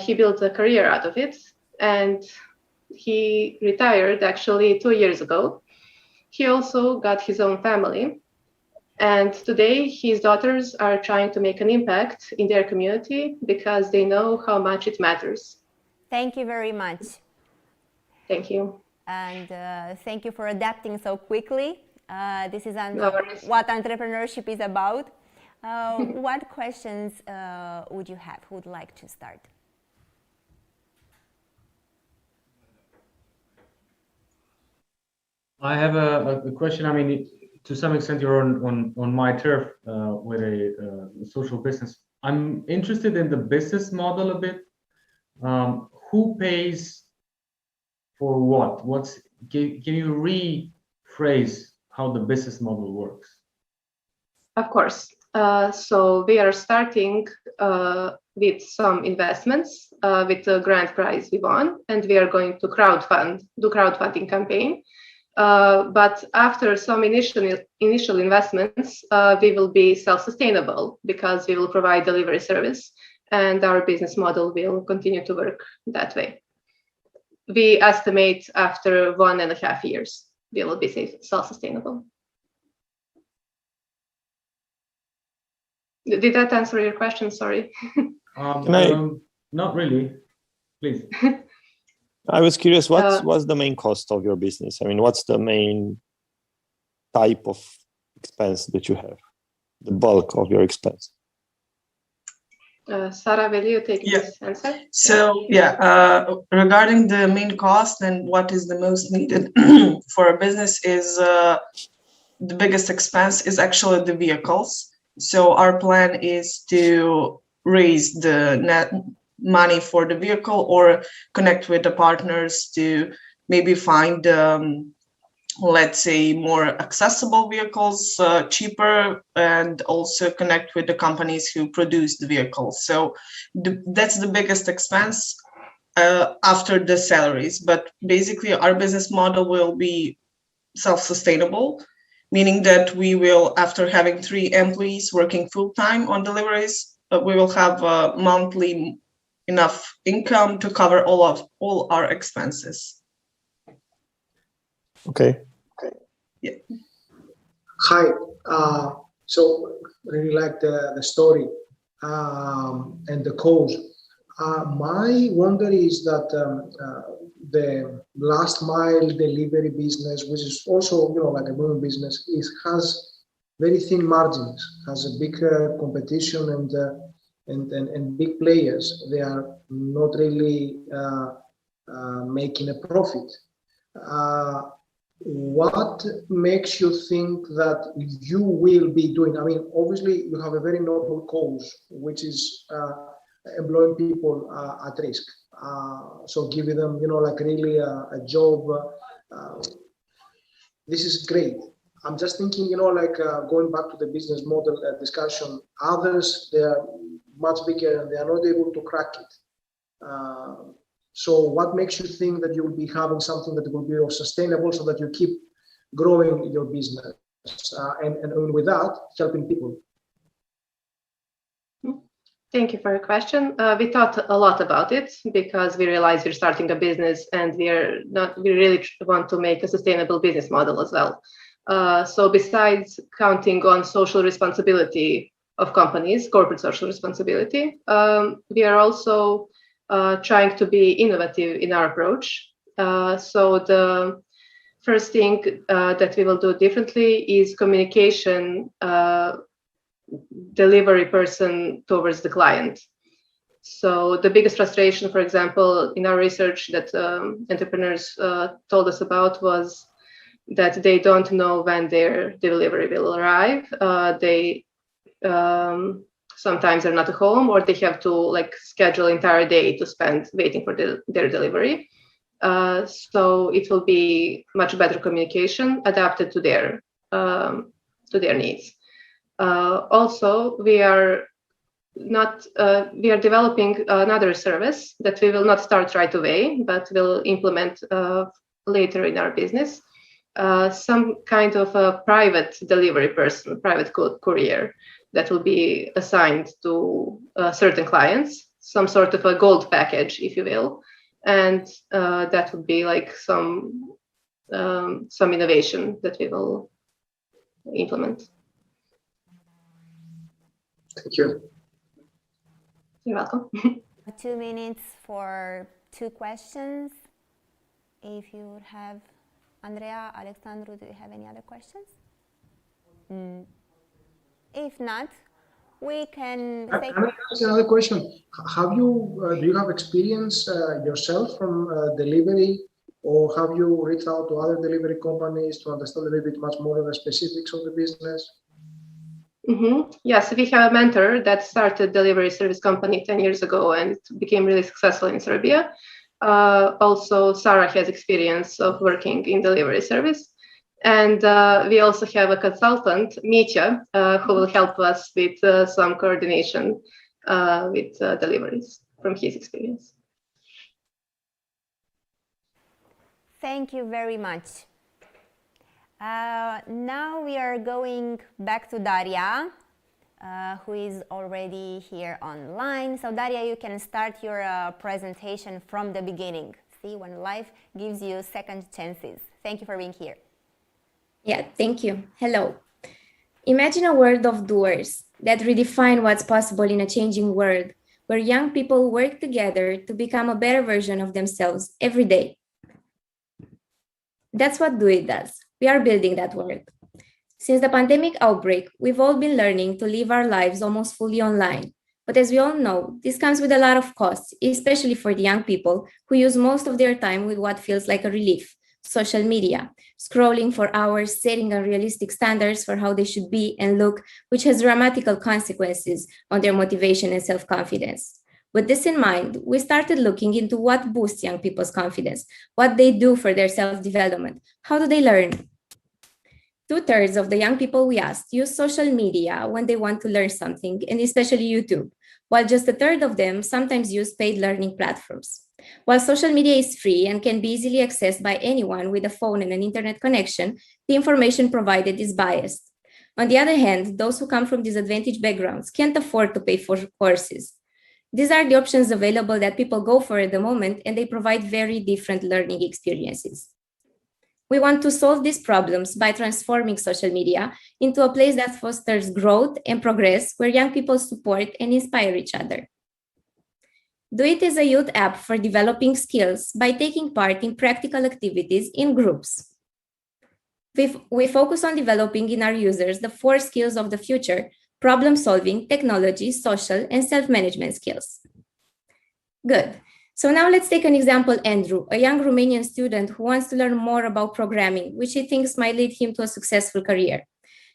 He built a career out of it, and he retired actually 2 years ago. He also got his own family. And today, his daughters are trying to make an impact in their community because they know how much it matters. Thank you very much. Thank you. And thank you for adapting so quickly. This is No worries. what entrepreneurship is about. What questions would you have? Who would like to start? I have a question. I mean, to some extent, you're on my turf with a social business. I'm interested in the business model a bit. Who pays for what? Can you rephrase how the business model works? Of course. So we are starting with some investments with the grant prize we won, and we are going to do crowdfunding campaign. But after some initial investments, we will be self-sustainable because we will provide delivery service, and our business model will continue to work that way. We estimate after 1.5 years, we will be self-sustainable. Did that answer your question? Sorry. Not really. Please. I was curious, what's the main cost of your business? I mean, what's the main type of expense that you have, the bulk of your expense? Sarah, will you take this answer? So regarding the main cost and what is the most needed for a business is the biggest expense is actually the vehicles. So our plan is to raise the net money for the vehicle or connect with the partners to maybe find let's say more accessible vehicles, cheaper, and also connect with the companies who produce the vehicles. So that's the biggest expense after the salaries. But basically our business model will be self-sustainable, meaning that we will, after having 3 employees working full-time on deliveries, we will have a monthly enough income to cover all our expenses. Okay. Yeah. Hi. So really like the story and the cause. My wonder is that the last mile delivery business, which is also like a booming business, has very thin margins, has a big competition and big players. They are not really making a profit. What makes you think that you will be doing? I mean, obviously you have a very noble cause, which is employing people at risk. So giving them, like really a job. This is great. I'm just thinking, like going back to the business model discussion, others, they are much bigger and they are not able to crack it. So what makes you think that you will be having something that will be sustainable so that you keep growing your business and with that, helping people? Thank you for your question. We thought a lot about it because we realized we're starting a business and we really want to make a sustainable business model as well. So besides counting on social responsibility of companies, corporate social responsibility, we are also trying to be innovative in our approach. So the first thing that we will do differently is communication delivery person towards the client. So the biggest frustration, for example, in our research that entrepreneurs told us about was that they don't know when their delivery will arrive. They sometimes are not at home, or they have to schedule entire day to spend waiting for their delivery. So it will be much better communication adapted to their needs. Also, we are developing another service that we will not start right away, but will implement later in our business. Some kind of a private delivery person, private courier that will be assigned to certain clients, some sort of a gold package, if you will, and that would be like some innovation that we will implement. Thank you. You're welcome. 2 minutes for 2 questions. If you would have, Andrea, Alexandru, do you have any other questions? If not, we can take... Can I ask another question? Do you have experience yourself from delivery, or have you reached out to other delivery companies to understand a little bit much more of the specifics of the business? Yes, we have a mentor that started delivery service company 10 years ago and became really successful in Serbia. Also, Sarah has experience of working in delivery service. And we also have a consultant, Mitya, who will help us with some coordination with deliveries from his experience. Thank you very much. Now we are going back to Daria, who is already here online. So Daria, you can start your presentation from the beginning. See, when life gives you second chances. Thank you for being here. Yeah, thank you. Hello. Imagine a world of doers that redefine what's possible in a changing world, where young people work together to become a better version of themselves every day. That's what Do It does. We are building that world. Since the pandemic outbreak, we've all been learning to live our lives almost fully online. But as we all know, this comes with a lot of costs, especially for the young people who use most of their time with what feels like a relief: social media, scrolling for hours, setting unrealistic standards for how they should be and look, which has dramatical consequences on their motivation and self-confidence. With this in mind, we started looking into what boosts young people's confidence, what they do for their self-development, how do they learn. 2/3 of the young people we asked use social media when they want to learn something, and especially YouTube, while just 1/3 of them sometimes use paid learning platforms. While social media is free and can be easily accessed by anyone with a phone and an internet connection, the information provided is biased. On the other hand, those who come from disadvantaged backgrounds can't afford to pay for courses. These are the options available that people go for at the moment, and they provide very different learning experiences. We want to solve these problems by transforming social media into a place that fosters growth and progress, where young people support and inspire each other. Do It is a youth app for developing skills by taking part in practical activities in groups. We focus on developing in our users the 4 skills of the future: problem solving, technology, social, and self-management skills. Good. So now let's take an example, Andrew, a young Romanian student who wants to learn more about programming, which he thinks might lead him to a successful career.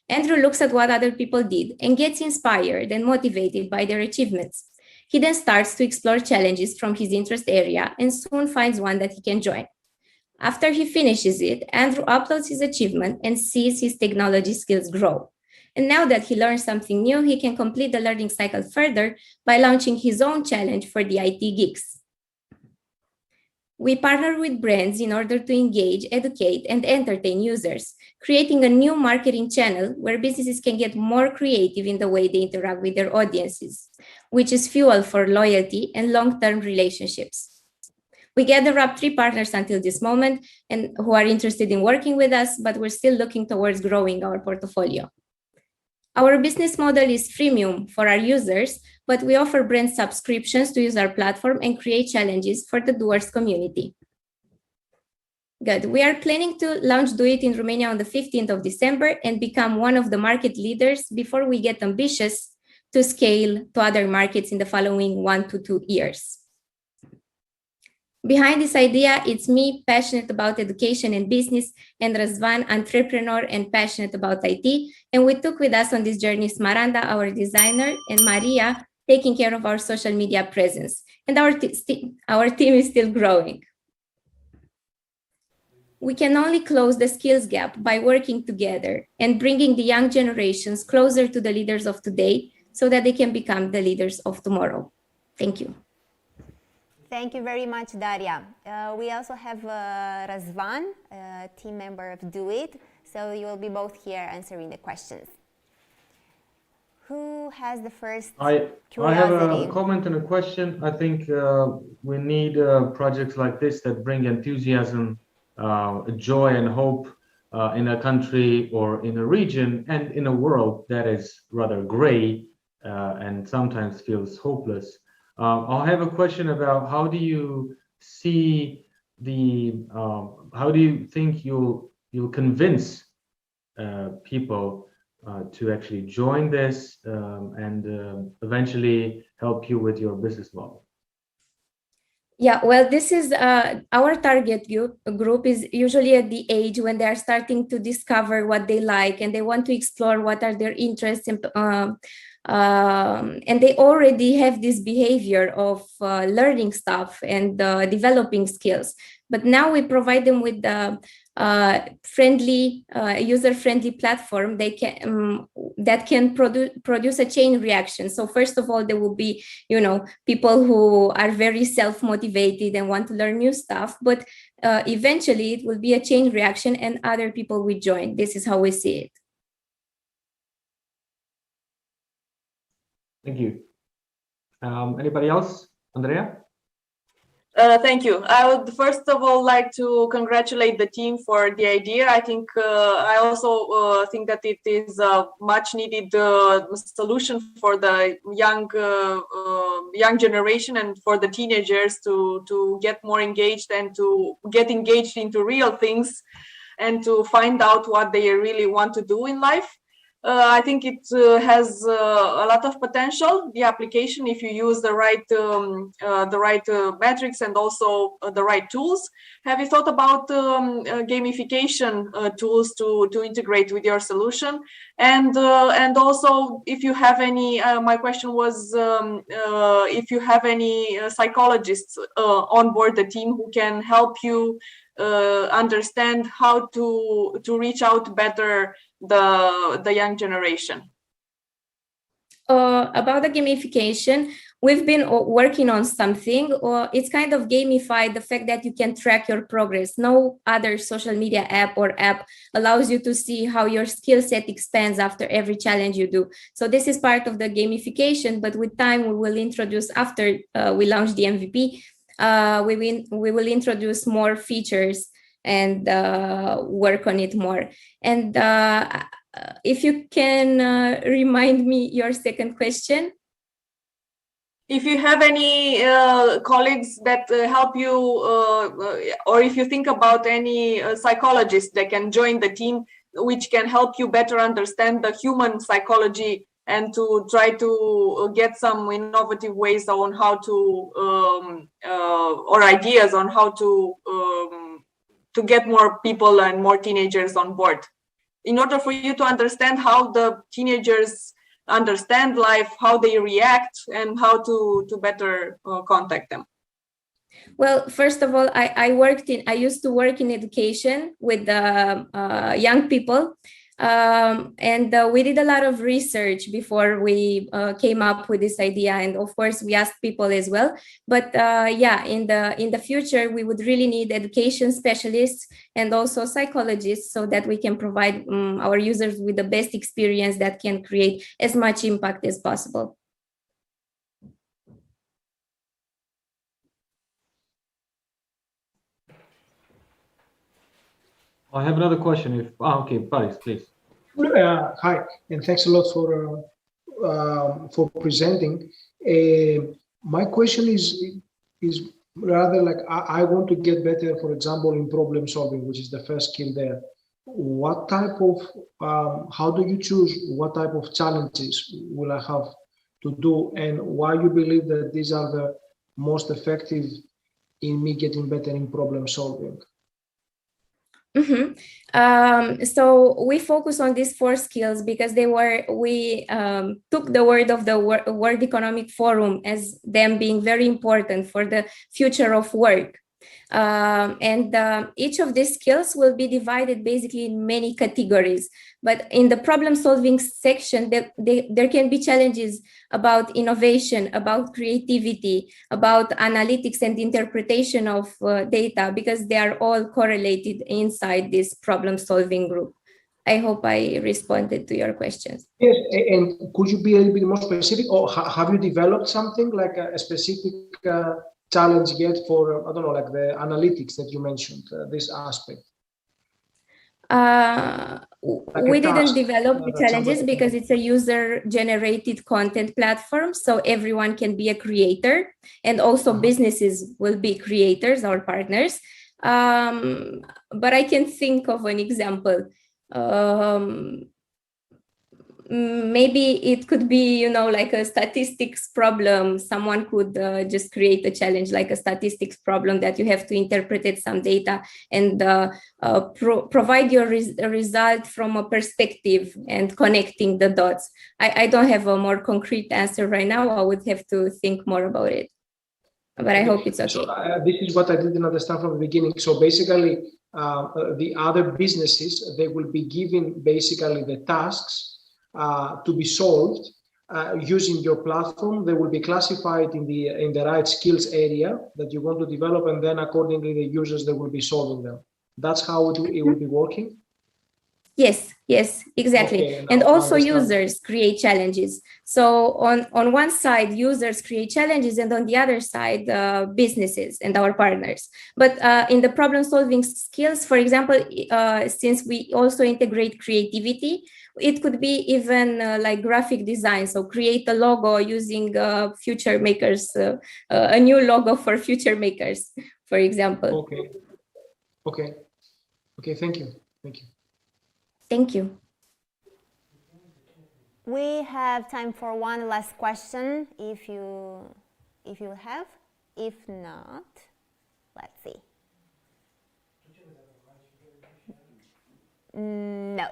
Andrew looks at what other people did and gets inspired and motivated by their achievements. He then starts to explore challenges from his interest area and soon finds one that he can join. After he finishes it, Andrew uploads his achievement and sees his technology skills grow. And now that he learns something new, he can complete the learning cycle further by launching his own challenge for the IT geeks. We partner with brands in order to engage, educate, and entertain users, creating a new marketing channel where businesses can get more creative in the way they interact with their audiences, which is fuel for loyalty and long-term relationships. We gathered up 3 partners until this moment and who are interested in working with us, but we're still looking towards growing our portfolio. Our business model is freemium for our users, but we offer brand subscriptions to use our platform and create challenges for the doers community. Good. We are planning to launch Do It in Romania on the 15th of December and become one of the market leaders before we get ambitious to scale to other markets in the following 1 to 2 years. Behind this idea, it's me, passionate about education and business, and Răzvan, entrepreneur and passionate about IT. And we took with us on this journey Smaranda, our designer, and Maria, taking care of our social media presence. And our team is still growing. We can only close the skills gap by working together and bringing the young generations closer to the leaders of today so that they can become the leaders of tomorrow. Thank you. Thank you very much, Daria. We also have Razvan, a team member of Do It, so you will be both here answering the questions. Who has the first curiosity? I have a comment and a question. I think we need projects like this that bring enthusiasm, joy and hope in a country or in a region and in a world that is rather gray and sometimes feels hopeless. I have a question about how do you see how do you think you'll convince people to actually join this and eventually help you with your business model? Yeah, well, this is our target group is usually at the age when they are starting to discover what they like and they want to explore what are their interests and they already have this behavior of learning stuff and developing skills. But now we provide them with the friendly, user-friendly platform they can that can produce a chain reaction. So first of all, there will be, people who are very self-motivated and want to learn new stuff. But eventually, it will be a chain reaction, and other people will join. This is how we see it. Thank you. Anybody else? Andrea? Thank you. I would first of all like to congratulate the team for the idea. I think I also think that it is a much needed solution for the young generation and for the teenagers to get more engaged and to get engaged into real things and to find out what they really want to do in life. I think it has a lot of potential. The application, if you use the right metrics and also the right tools. Have you thought about gamification tools to integrate with your solution? And also, if you have any, my question was if you have any psychologists on board the team who can help you understand how to reach out better the young generation. About the gamification, we've been working on something, or it's kind of gamified the fact that you can track your progress. No other social media app allows you to see how your skill set expands after every challenge you do. So this is part of the gamification, but with time we will introduce, after we launch the MVP, we will introduce more features and work on it more. And if you can remind me your second question. If you have any colleagues that help you, or if you think about any psychologists that can join the team, which can help you better understand the human psychology and to try to get some innovative ways on how to, or ideas on how to get more people and more teenagers on board. In order for you to understand how the teenagers understand life, how they react, and how to better contact them. Well, first of all, I used to work in education with young people. And we did a lot of research before we came up with this idea, and of course we asked people as well. But yeah, in the future we would really need education specialists and also psychologists so that we can provide our users with the best experience that can create as much impact as possible. I have another question. Okay, Paris, please. Hi, and thanks a lot for presenting. My question is rather like I want to get better, for example, in problem solving, which is the first skill there. What type of how do you choose what type of challenges will I have to do, and why you believe that these are the most effective in me getting better in problem solving? Mm-hmm. So we focus on these 4 skills because we took the word of the World Economic Forum as them being very important for the future of work. Each of these skills will be divided basically in many categories. But in the problem-solving section, there can be challenges about innovation, about creativity, about analytics and interpretation of data, because they are all correlated inside this problem-solving group. I hope I responded to your questions. Yes, and could you be a little bit more specific, or have you developed something like a specific challenge yet for, I don't know, like the analytics that you mentioned, this aspect? We didn't develop the challenges because it's a user-generated content platform, so everyone can be a creator, and also businesses will be creators, our partners. But I can think of an example. Maybe it could be, you know, like a statistics problem. Someone could just create a challenge like a statistics problem that you have to interpret some data and provide your result from a perspective and connecting the dots. I don't have a more concrete answer right now. I would have to think more about it, but I hope it's okay. So this is what I didn't understand from the beginning. So basically, the other businesses, they will be given basically the tasks to be solved using your platform. They will be classified in the right skills area that you want to develop, and then accordingly the users, they will be solving them. That's how it will be working? Yes, exactly. Okay, and also users create challenges. So on one side, users create challenges, and on the other side, businesses and our partners. But in the problem-solving skills, for example, since we also integrate creativity, it could be even like graphic design. So create a logo using future makers, a new logo for future makers, for example. Okay. Thank you. Thank you. We have time for one last question, if you have. If not, let's see. No.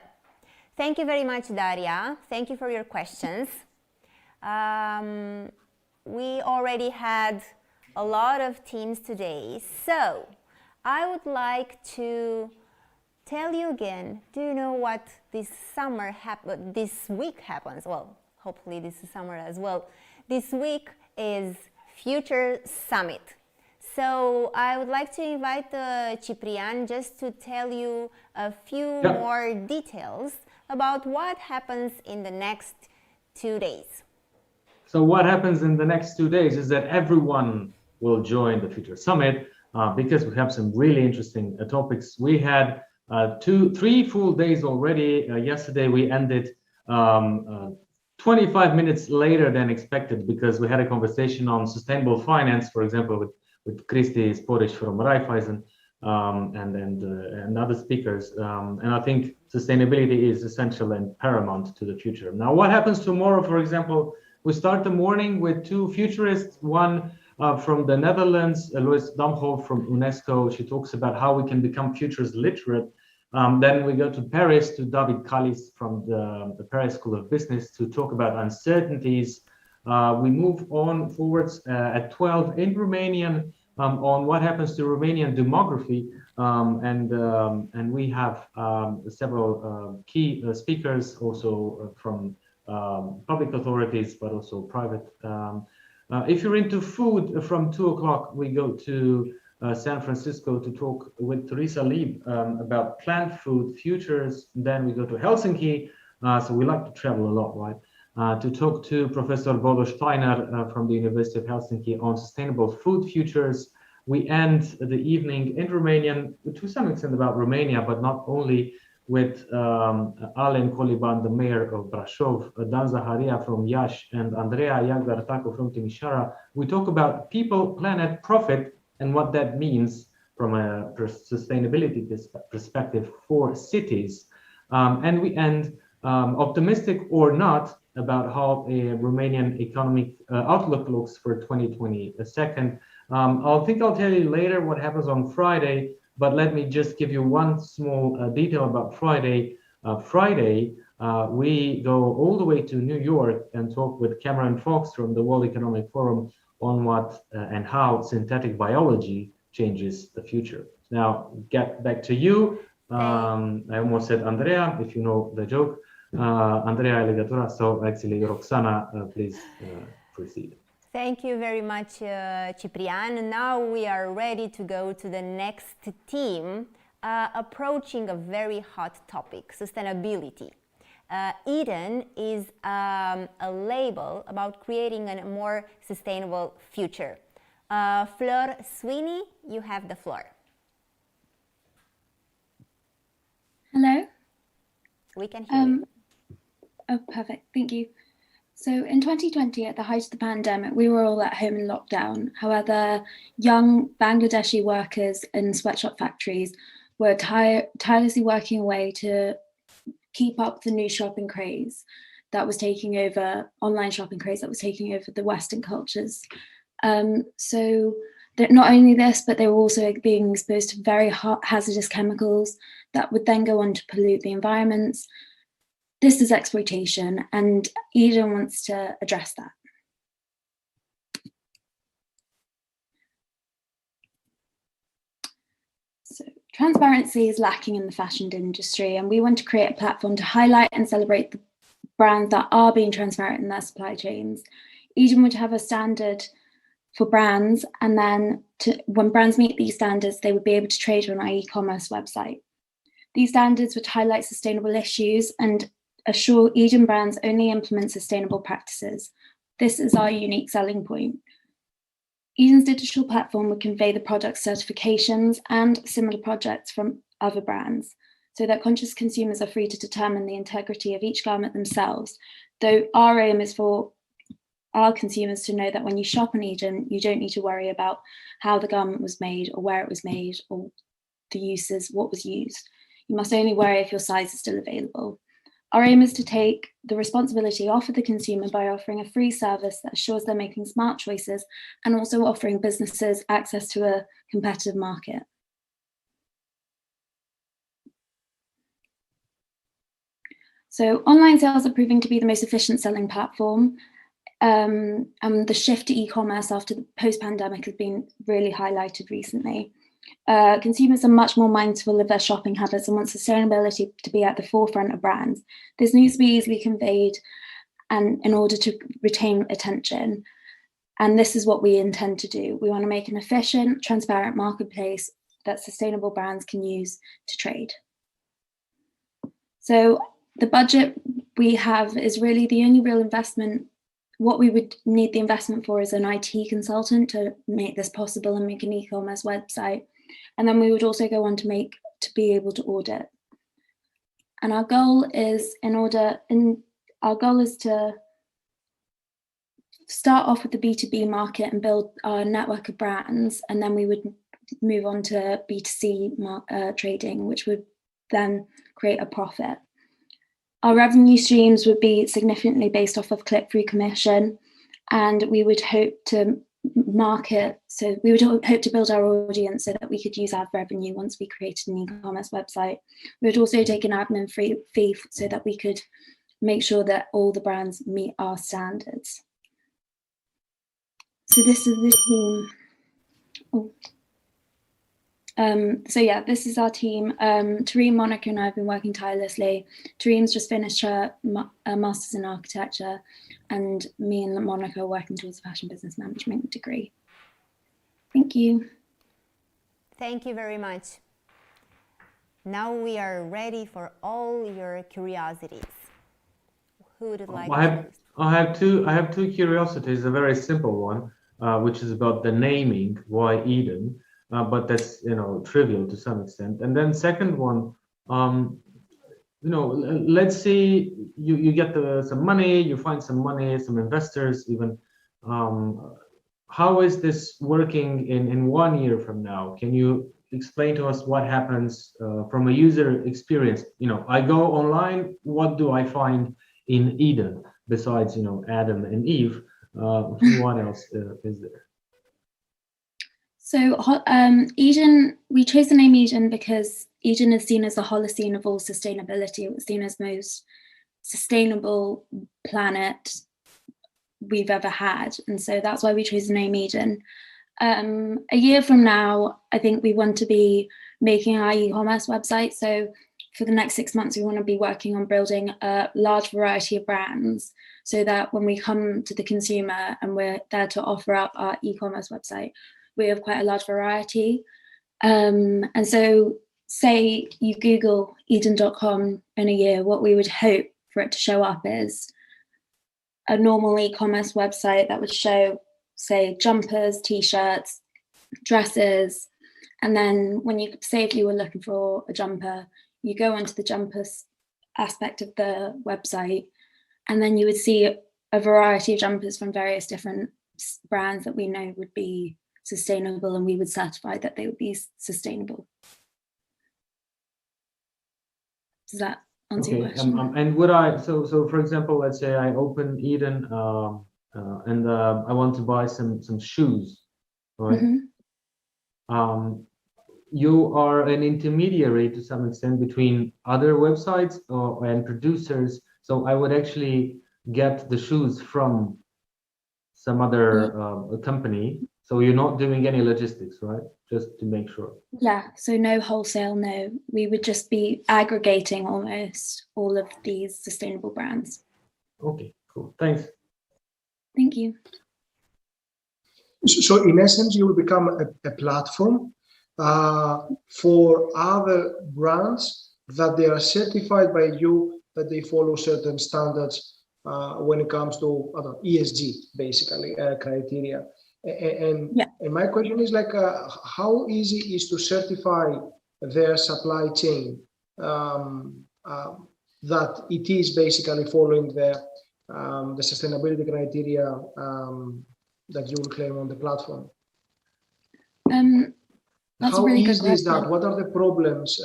Thank you very much, Daria. Thank you for your questions. We already had a lot of teams today, so I would like to tell you again, do you know what this week happens? Well, hopefully this is summer as well. This week is Future Summit. So I would like to invite Ciprian just to tell you a few more details about what happens in the next 2 days. So what happens in the next 2 days is that everyone will join the Future Summit because we have some really interesting topics. We had 3 full days already. Yesterday we ended 25 minutes later than expected because we had a conversation on sustainable finance, for example, with Kristi Sporic from Raiffeisen and other speakers. And I think sustainability is essential and paramount to the future. Now, what happens tomorrow, for example, we start the morning with 2 futurists, one from the Netherlands, Lois Damhoff from UNESCO. She talks about how we can become futures literate. Then we go to Paris to David Kallis from the Paris School of Business to talk about uncertainties. We move on forwards at 12 in Romanian on what happens to Romanian demography. And we have several key speakers also from public authorities, but also private. If you're into food, from 2 o'clock, we go to San Francisco to talk with Teresa Lieb about plant food futures. Then we go to Helsinki. So we like to travel a lot, right? To talk to Professor Bodo Steiner from the University of Helsinki on sustainable food futures. We end the evening in Romanian, to some extent about Romania, but not only, with Alen Coliban, the mayor of Brașov, Dan Zaharia from Iași, and Andreea Iagdartacu from Timișoara. We talk about people, planet, profit, and what that means from a sustainability perspective for cities. And we end, optimistic or not, about how a Romanian economic outlook looks for 2022. I'll tell you later what happens on Friday, but let me just give you one small detail about Friday. Friday, we go all the way to New York and talk with Cameron Fox from the World Economic Forum on what and how synthetic biology changes the future. Now, get back to you. I almost said Andrea, if you know the joke. Andrea Alligatura. So actually, Roxana, please proceed. Thank you very much, Ciprian. Now we are ready to go to the next team, approaching a very hot topic, sustainability. Eden is a label about creating a more sustainable future. Fleur Sweeney, you have the floor. Hello. We can hear you. Oh, perfect. Thank you. So in 2020, at the height of the pandemic, we were all at home in lockdown. However, young Bangladeshi workers in sweatshop factories were tirelessly working away to keep up the new shopping craze that was taking over, online shopping craze that was taking over the Western cultures. So that not only this, but they were also being exposed to very hazardous chemicals that would then go on to pollute the environments. This is exploitation, and Eden wants to address that. So transparency is lacking in the fashion industry, and we want to create a platform to highlight and celebrate the brands that are being transparent in their supply chains. Eden would have a standard for brands, and then when brands meet these standards, they would be able to trade on our e-commerce website. These standards would highlight sustainable issues and assure Eden brands only implement sustainable practices. This is our unique selling point. Eden's digital platform would convey the product certifications and similar projects from other brands, so that conscious consumers are free to determine the integrity of each garment themselves, though our aim is for our consumers to know that when you shop on Eden, you don't need to worry about how the garment was made or where it was made or the uses, what was used. You must only worry if your size is still available. Our aim is to take the responsibility off of the consumer by offering a free service that assures they're making smart choices and also offering businesses access to a competitive market. So online sales are proving to be the most efficient selling platform. And the shift to e-commerce after the post-pandemic has been really highlighted recently. Consumers are much more mindful of their shopping habits and want sustainability to be at the forefront of brands. This needs to be easily conveyed and in order to retain attention. And this is what we intend to do. We want to make an efficient, transparent marketplace that sustainable brands can use to trade. So the budget we have is really the only real investment. What we would need the investment for is an IT consultant to make this possible and make an e-commerce website. And then we would also go on to be able to audit. And our goal is to start off with the B2B market and build our network of brands, and then we would move on to B2C trading, which would then create a profit. Our revenue streams would be significantly based off of click-through commission, and we would hope to build our audience so that we could use ad revenue once we created an e-commerce website. We would also take an admin fee so that we could make sure that all the brands meet our standards. So this is the team. This is our team. Tareen, Monica, and I have been working tirelessly. Tareen's just finished her master's in architecture, and me and Monica are working towards a fashion business management degree. Thank you. Thank you very much. Now we are ready for all your curiosities. Who would like to first? I have two curiosities. A very simple one, which is about the naming. Why Eden? But that's trivial to some extent. And then second one, let's say you get some money, you find some money, some investors even. How is this working in 1 year from now? Can you explain to us what happens from a user experience? I go online, what do I find in Eden besides Adam and Eve? What else is there? So Eden, we chose the name Eden because Eden is seen as the Holocene of all sustainability. It was seen as the most sustainable planet we've ever had. And so that's why we chose the name Eden. A year from now, I think we want to be making our e-commerce website. So for the next 6 months, we want to be working on building a large variety of brands so that when we come to the consumer and we're there to offer up our e-commerce website, we have quite a large variety. And so say you Google eden.com in a year, what we would hope for it to show up is a normal e-commerce website that would show, say, jumpers, t-shirts, dresses. And then when you say if you were looking for a jumper, you go onto the jumpers aspect of the website, and then you would see a variety of jumpers from various different brands that we know would be sustainable, and we would certify that they would be sustainable. Does that answer your question? And would I, so for example, let's say I open Eden and I want to buy some shoes, right? Mm-hmm. You are an intermediary to some extent between other websites and producers. So I would actually get the shoes from some other company. So you're not doing any logistics, right? Just to make sure. Yeah, so no wholesale, no. We would just be aggregating almost all of these sustainable brands. Okay, cool. Thanks. Thank you. So in essence, you will become a platform for other brands that they are certified by you, that they follow certain standards when it comes to ESG, basically, criteria. And my question is like, how easy is to certify their supply chain that it is basically following the sustainability criteria that you will claim on the platform? That's how a really good easy is question. that? What are the problems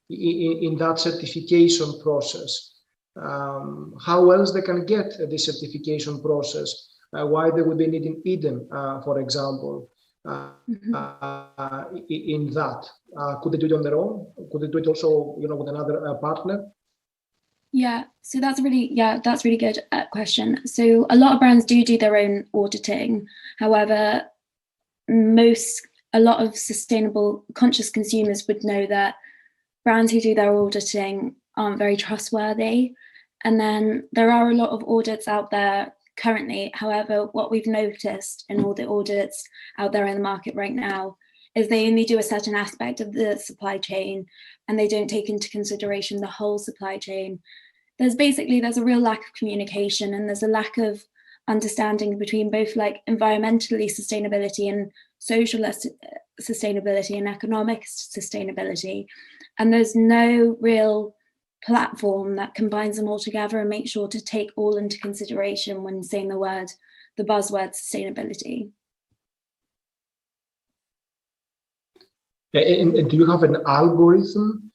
in that certification process? How else they can get the certification process? Why they would be needing Eden, for example, in that? Could they do it on their own? Could they do it also, with another partner? Yeah, so that's really good question. So a lot of brands do their own auditing. However, a lot of sustainable conscious consumers would know that brands who do their auditing aren't very trustworthy. And then there are a lot of audits out there currently. However, what we've noticed in all the audits out there in the market right now is they only do a certain aspect of the supply chain and they don't take into consideration the whole supply chain. There's a real lack of communication, and there's a lack of understanding between both like environmentally sustainability and social sustainability and economic sustainability. And there's no real platform that combines them all together and makes sure to take all into consideration when saying the buzzword sustainability. And do you have an algorithm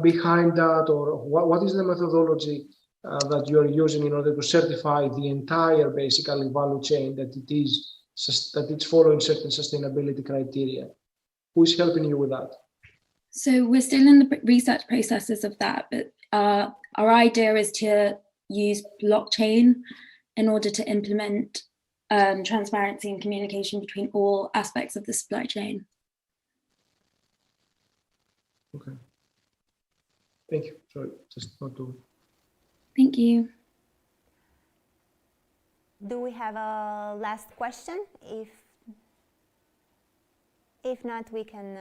behind that, or what is the methodology that you are using in order to certify the entire basically value chain that it's following certain sustainability criteria? Who is helping you with that? So we're still in the research processes of that, but our idea is to use blockchain in order to implement transparency and communication between all aspects of the supply chain. Okay. Thank you. Sorry, just not to. Thank you. Do we have a last question? If not, we can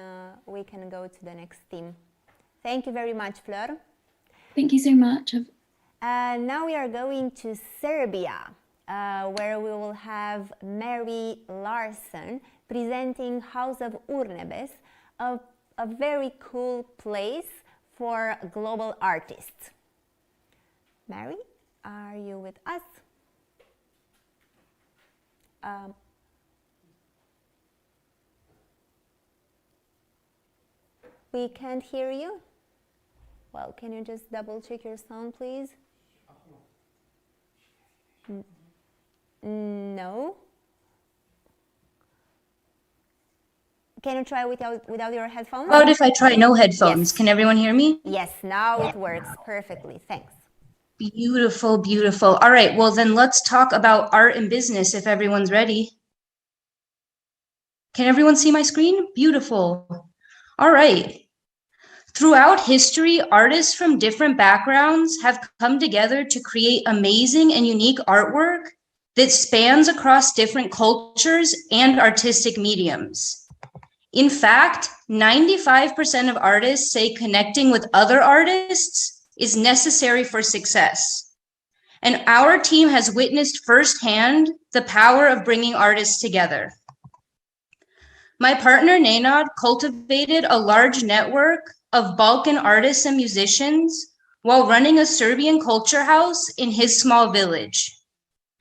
go to the next theme. Thank you very much, Fleur. Thank you so much. Now we are going to Serbia, where we will have Mary Larson presenting House of Urnebes, a very cool place for global artists. Mary, are you with us? We can't hear you. Well, can you just double check your sound, please? No. Can you try without your headphones? How about if I try no headphones? Yes. Can everyone hear me? Yes, now it works perfectly. Thanks. Beautiful, beautiful. All right, well then let's talk about art and business if everyone's ready. Can everyone see my screen? Beautiful. All right. Throughout history, artists from different backgrounds have come together to create amazing and unique artwork that spans across different cultures and artistic mediums. In fact, 95% of artists say connecting with other artists is necessary for success. And our team has witnessed firsthand the power of bringing artists together. My partner Nenad cultivated a large network of Balkan artists and musicians while running a Serbian culture house in his small village.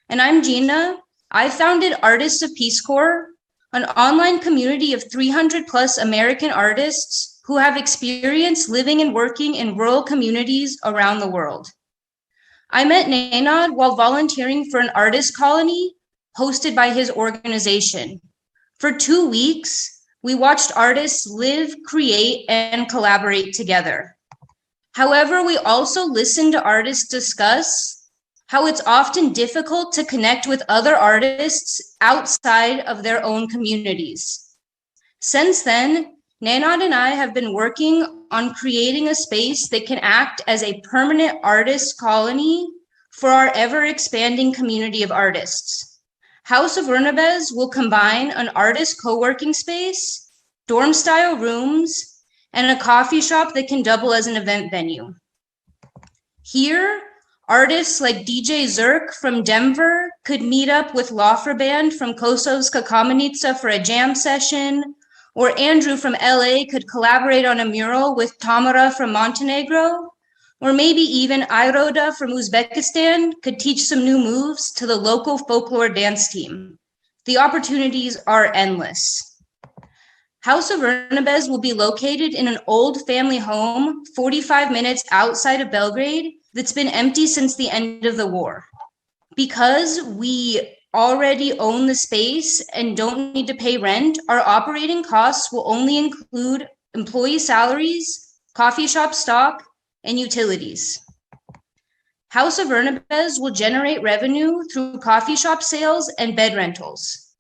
And I'm Gina. I founded Artists of Peace Corps, an online community of 300 plus American artists who have experience living and working in rural communities around the world. I met Nenad while volunteering for an artist colony hosted by his organization. For 2 weeks, we watched artists live, create, and collaborate together. However, we also listened to artists discuss how it's often difficult to connect with other artists outside of their own communities. Since then, Nenad and I have been working on creating a space that can act as a permanent artist colony for our ever-expanding community of artists. House of Urnebes will combine an artist co-working space, dorm-style rooms, and a coffee shop that can double as an event venue. Here, artists like DJ Zirk from Denver could meet up with Loffer Band from Kosovska Kamenica for a jam session, or Andrew from LA could collaborate on a mural with Tamara from Montenegro, or maybe even Iroda from Uzbekistan could teach some new moves to the local folklore dance team. The opportunities are endless. House of Urnebes will be located in an old family home 45 minutes outside of Belgrade that's been empty since the end of the war. Because we already own the space and don't need to pay rent, our operating costs will only include employee salaries, coffee shop stock, and utilities. House of Urnebes will generate revenue through coffee shop sales and bed rentals.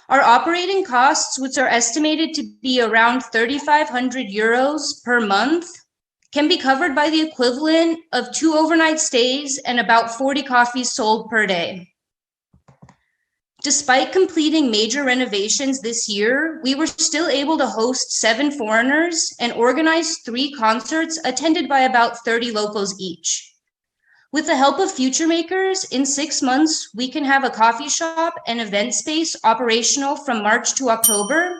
Our operating costs, which are estimated to be around 3,500 euros per month, can be covered by the equivalent of 2 overnight stays and about 40 coffees sold per day. Despite completing major renovations this year, we were still able to host 7 foreigners and organize 3 concerts attended by about 30 locals each. With the help of future makers, in 6 months, we can have a coffee shop and event space operational from March to October.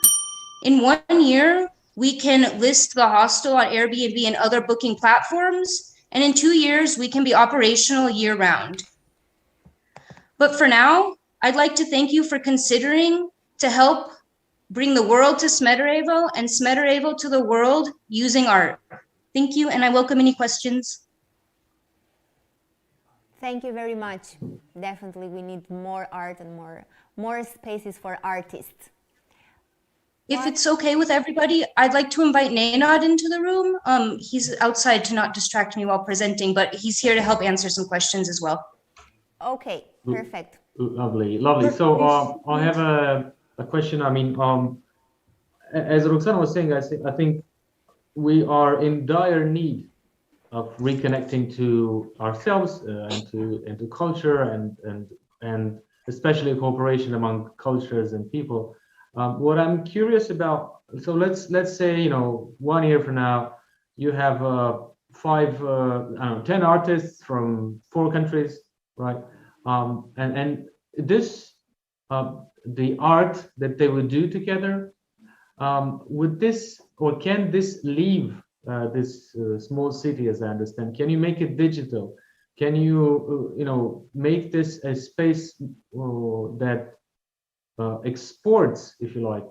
In 1 year, we can list the hostel on Airbnb and other booking platforms. And in 2 years, we can be operational year-round. But for now, I'd like to thank you for considering to help bring the world to Smederevo and Smederevo to the world using art. Thank you, and I welcome any questions. Thank you very much. Definitely, we need more art and more spaces for artists. If it's okay with everybody, I'd like to invite Nenad into the room. He's outside to not distract me while presenting, but he's here to help answer some questions as well. Okay, perfect. Lovely. So I have a question. I mean, as Roxana was saying, I think we are in dire need of reconnecting to ourselves and to culture and especially cooperation among cultures and people. What I'm curious about, so let's say 1 year from now, you have 10 artists from 4 countries, right? And this, the art that they would do together, would this, or can this leave this small city, as I understand? Can you make it digital? Can you, make this a space that exports, if you like,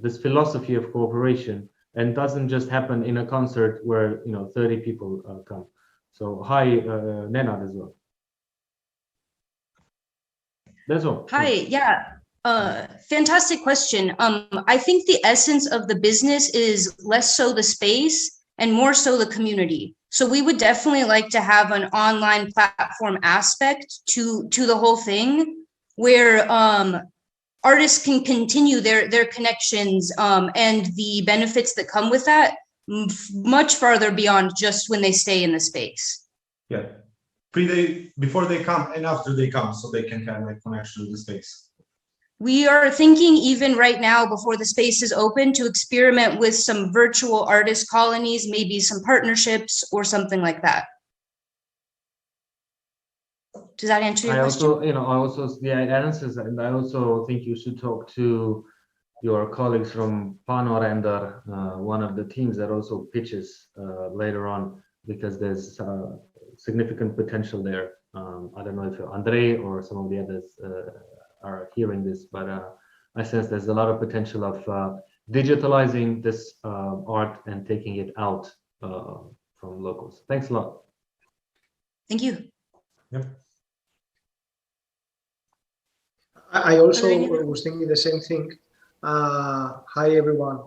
this philosophy of cooperation and doesn't just happen in a concert where 30 people come? So hi, Nenad as well. That's all. Hi, yeah. Fantastic question. I think the essence of the business is less so the space and more so the community. So we would definitely like to have an online platform aspect to the whole thing, where artists can continue their connections and the benefits that come with that much farther beyond just when they stay in the space. Yeah. Before they come and after they come, so they can have a connection with the space. We are thinking even right now, before the space is open, to experiment with some virtual artist colonies, maybe some partnerships or something like that. Does that answer your question? Yeah, it answers, and I also think you should talk to your colleagues from Panorander, one of the teams that also pitches later on, because there's significant potential there. I don't know if Andre or some of the others are hearing this, but I sense there's a lot of potential of digitalizing this art and taking it out from locals. Thanks a lot. Thank you. Yep. I also was thinking the same thing. Hi everyone.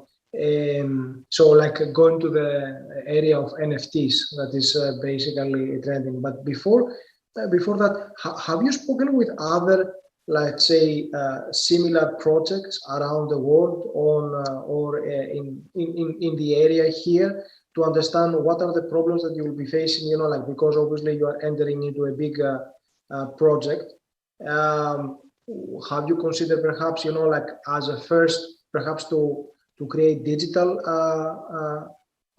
So like going to the area of NFTs, that is basically trending. But before that, have you spoken with other, let's say, similar projects around the world or in the area here to understand what are the problems that you will be facing? You know, like because obviously you are entering into a big project. Have you considered perhaps, you know, like as a first, perhaps to create digital,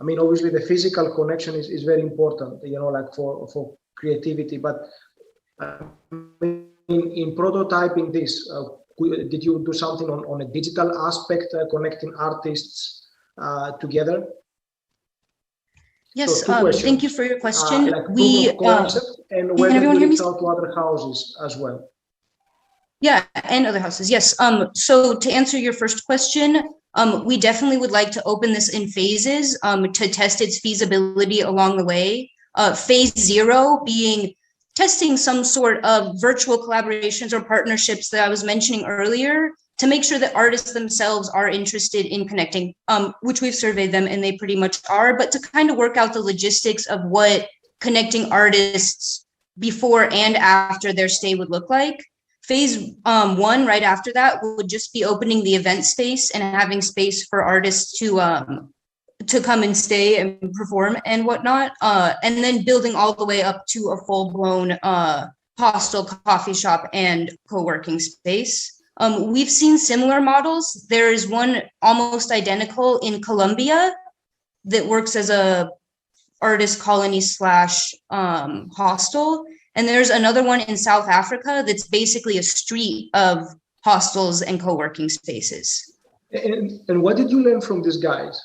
I mean, obviously the physical connection is very important, you know, like for creativity, but in prototyping this, did you do something on a digital aspect, connecting artists together? Yes, so thank you for your question. Like proof of concept, and whether you reach out to other houses as well. Yeah, and other houses, yes. So to answer your first question, we definitely would like to open this in phases to test its feasibility along the way. Phase 0 being testing some sort of virtual collaborations or partnerships that I was mentioning earlier to make sure that artists themselves are interested in connecting, which we've surveyed them and they pretty much are, but to kind of work out the logistics of what connecting artists before and after their stay would look like. Phase 1, right after that, would just be opening the event space and having space for artists to come and stay and perform and whatnot, and then building all the way up to a full-blown hostel, coffee shop, and co-working space. We've seen similar models. There is one almost identical in Colombia that works as a artist colony / hostel. And there's another one in South Africa that's basically a street of hostels and co-working spaces. And what did you learn from these guys?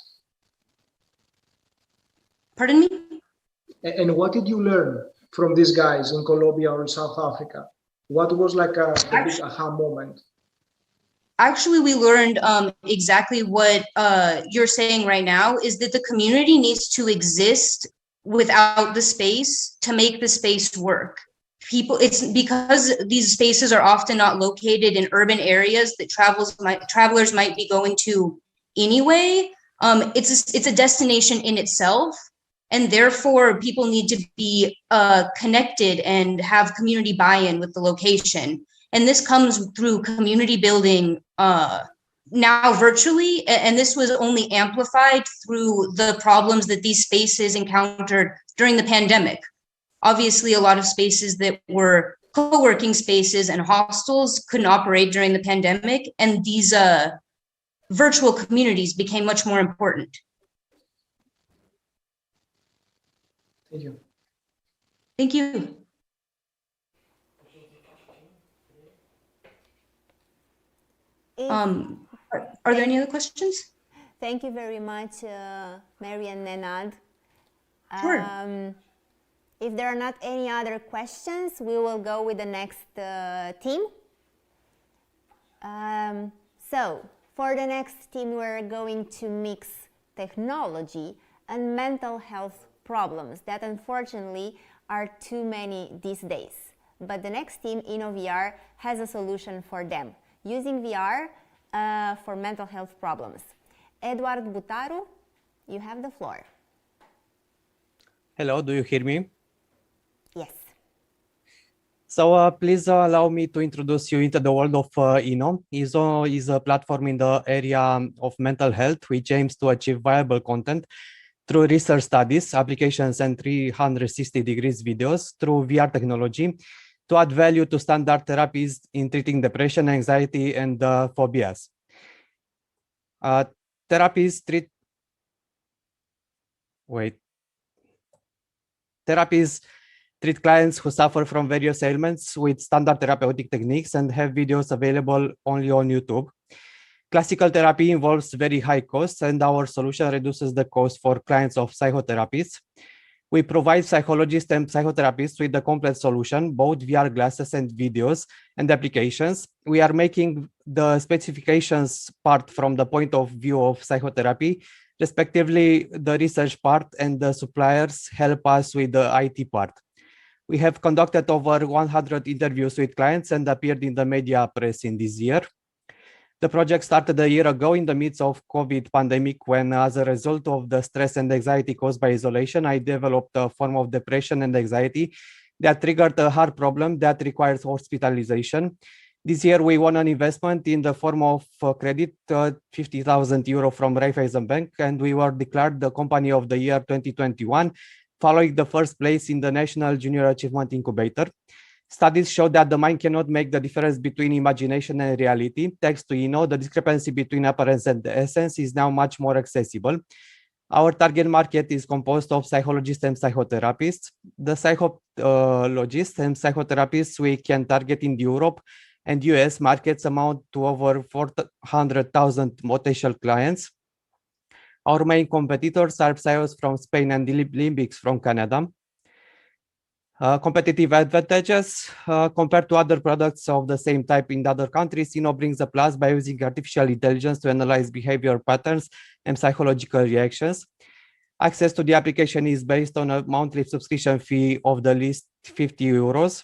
Pardon me? And what did you learn from these guys in Colombia or in South Africa? What was like a big aha moment? Actually, we learned exactly what you're saying right now, is that the community needs to exist without the space to make the space work. It's because these spaces are often not located in urban areas that travelers might be going to anyway. It's a destination in itself, and therefore people need to be connected and have community buy-in with the location. And this comes through community building now virtually, and this was only amplified through the problems that these spaces encountered during the pandemic. Obviously, a lot of spaces that were co-working spaces and hostels couldn't operate during the pandemic, and these virtual communities became much more important. Thank you. Thank you. Are there any other questions? Thank you very much, Mary and Nenad. Sure. If there are not any other questions, we will go with the next team. So, for the next team, we're going to mix technology and mental health problems that unfortunately are too many these days. But the next team, Inno-VR, has a solution for them, using VR for mental health problems. Eduard Butaru, you have the floor. Hello, do you hear me? Yes. So please allow me to introduce you into the world of Inno. Inno is a platform in the area of mental health, which aims to achieve viable content through research studies, applications, and 360 degrees videos through VR technology to add value to standard therapies in treating depression, anxiety, and phobias. Therapies treat clients who suffer from various ailments with standard therapeutic techniques and have videos available only on YouTube. Classical therapy involves very high costs, and our solution reduces the cost for clients of psychotherapies. We provide psychologists and psychotherapists with the complete solution, both VR glasses and videos and applications. We are making the specifications part from the point of view of psychotherapy, respectively, the research part, and the suppliers help us with the IT part. We have conducted over 100 interviews with clients and appeared in the media press in this year. The project started a year ago in the midst of COVID pandemic when, as a result of the stress and anxiety caused by isolation, I developed a form of depression and anxiety that triggered a heart problem that requires hospitalization. This year, we won an investment in the form of credit, 50,000 euro from Raiffeisen Bank, and we were declared the Company of the Year 2021, following the first place in the National Junior Achievement Incubator. Studies show that the mind cannot make the difference between imagination and reality. Thanks to Inno, the discrepancy between appearance and the essence is now much more accessible. Our target market is composed of psychologists and psychotherapists. The psychologists and psychotherapists we can target in Europe and US markets amount to over 400,000 potential clients. Our main competitors are Psyos from Spain and Limbics from Canada. Competitive advantages compared to other products of the same type in other countries. Inno brings a plus by using artificial intelligence to analyze behavior patterns and psychological reactions. Access to the application is based on a monthly subscription fee of the least 50 euros.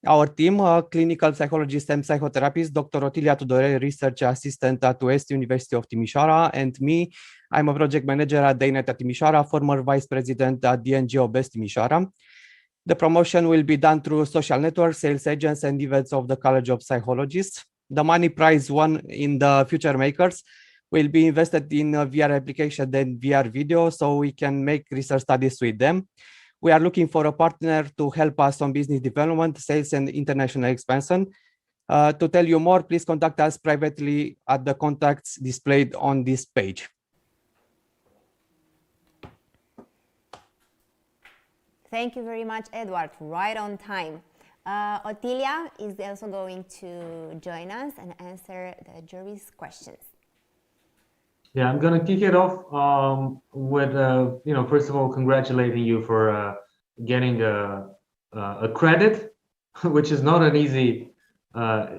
Our team, clinical psychologist and psychotherapist, Dr. Otilia Tudore, research assistant at West University of Timișoara, and me, I'm a project manager at DayNet at Timișoara, former vice president at the NGO Best Timișoara. The promotion will be done through social networks, sales agents, and events of the College of Psychologists. The money prize won in the Future Makers will be invested in a VR application and VR video, so we can make research studies with them. We are looking for a partner to help us on business development, sales, and international expansion. To tell you more, please contact us privately at the contacts displayed on this page. Thank you very much, Edward. Right on time. Otilia is also going to join us and answer the jury's questions. Yeah, I'm going to kick it off with, first of all, congratulating you for getting a credit, which is not an easy,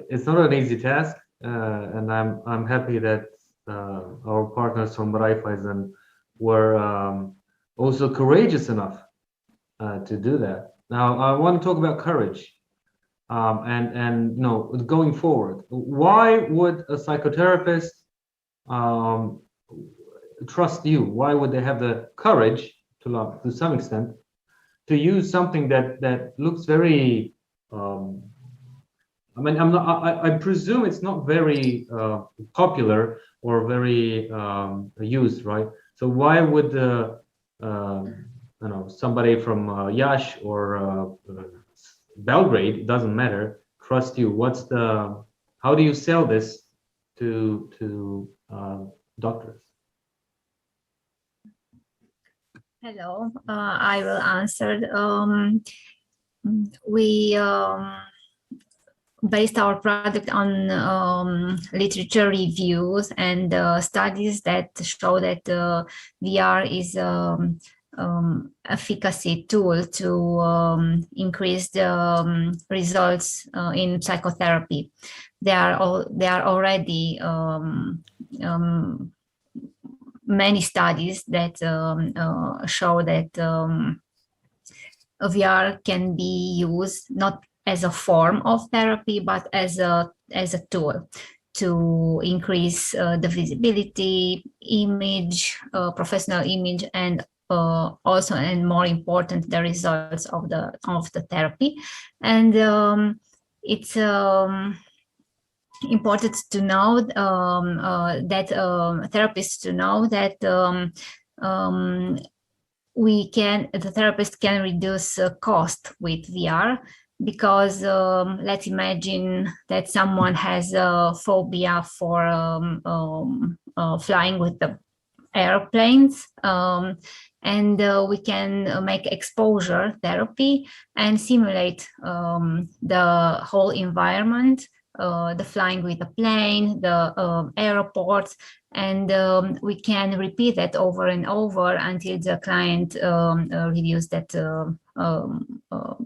it's not an easy task, and I'm happy that our partners from Raiffeisen were also courageous enough to do that. Now, I want to talk about courage and going forward. Why would a psychotherapist trust you? Why would they have the courage, to some extent, to use something that looks very? I presume it's not very popular or very used, right? So why would somebody from Yash or Belgrade, it doesn't matter, trust you? How do you sell this to doctors? Hello, I will answer. We based our product on literature reviews and studies that show that VR is efficacy tool to increase the results in psychotherapy. There are already many studies that show that VR can be used not as a form of therapy, but as a tool to increase the visibility, image, professional image, and also and more important, the results of the therapy. And it's important to know that therapists to know that the therapist can reduce cost with VR, because let's imagine that someone has a phobia for flying with the airplanes, and we can make exposure therapy and simulate the whole environment, the flying with a plane, the airports, and we can repeat that over and over until the client reduces that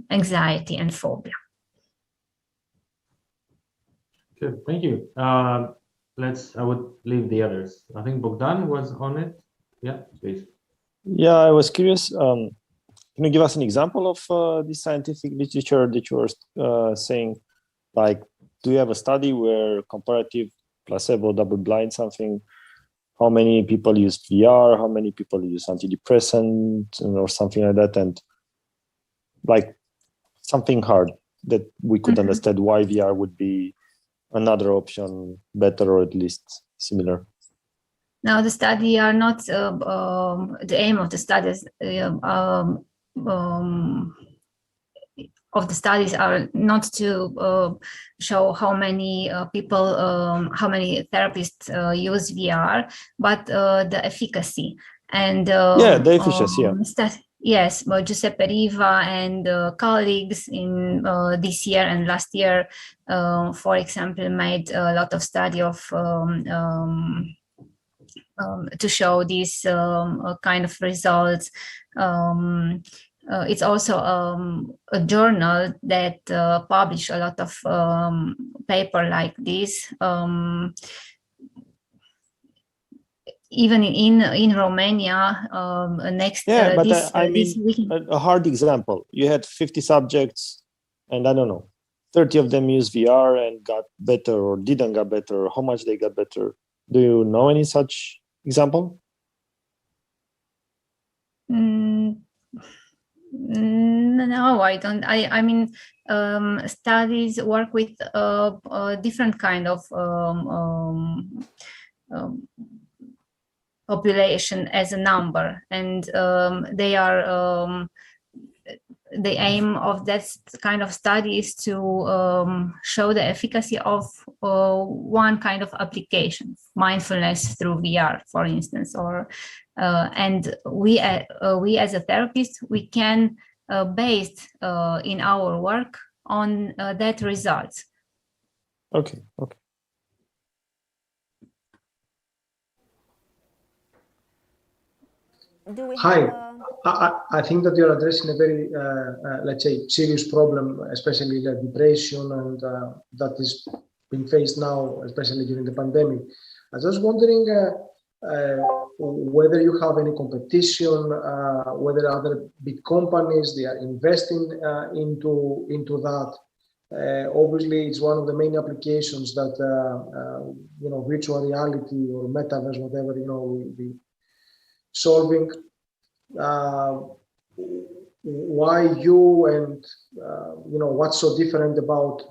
anxiety and phobia. Good, thank you. I would leave the others. I think Bogdan was on it. Yeah, please. Yeah, I was curious. Can you give us an example of this scientific literature that you were saying? Like, do you have a study where comparative, placebo, double-blind, something? How many people use VR? How many people use antidepressant or something like that? And like something hard that we could understand why VR would be another option, better or at least similar. Now, the study are not the aim of the studies are not to show how many people, how many therapists use VR, but the efficacy. And yeah, the efficacy. Yes, Giuseppe Riva and colleagues in this year and last year, for example, made a lot of study of to show these kind of results. It's also a journal that publish a lot of paper like this. Even in Romania, next but this week. A hard example. You had 50 subjects, and I don't know, 30 of them used VR and got better or didn't get better. How much they got better? Do you know any such example? No, I don't. I mean, studies work with different kind of population as a number, and they are the aim of that kind of study is to show the efficacy of one kind of application, mindfulness through VR, for instance, or and we as a therapist, we can base in our work on that result. Okay. Hi, I think that you're addressing a very, let's say, serious problem, especially like depression, and that is being faced now, especially during the pandemic. I was just wondering whether you have any competition, whether other big companies, they are investing into that. Obviously, it's one of the main applications that, virtual reality or metaverse, whatever, will be solving. Why you, and what's so different about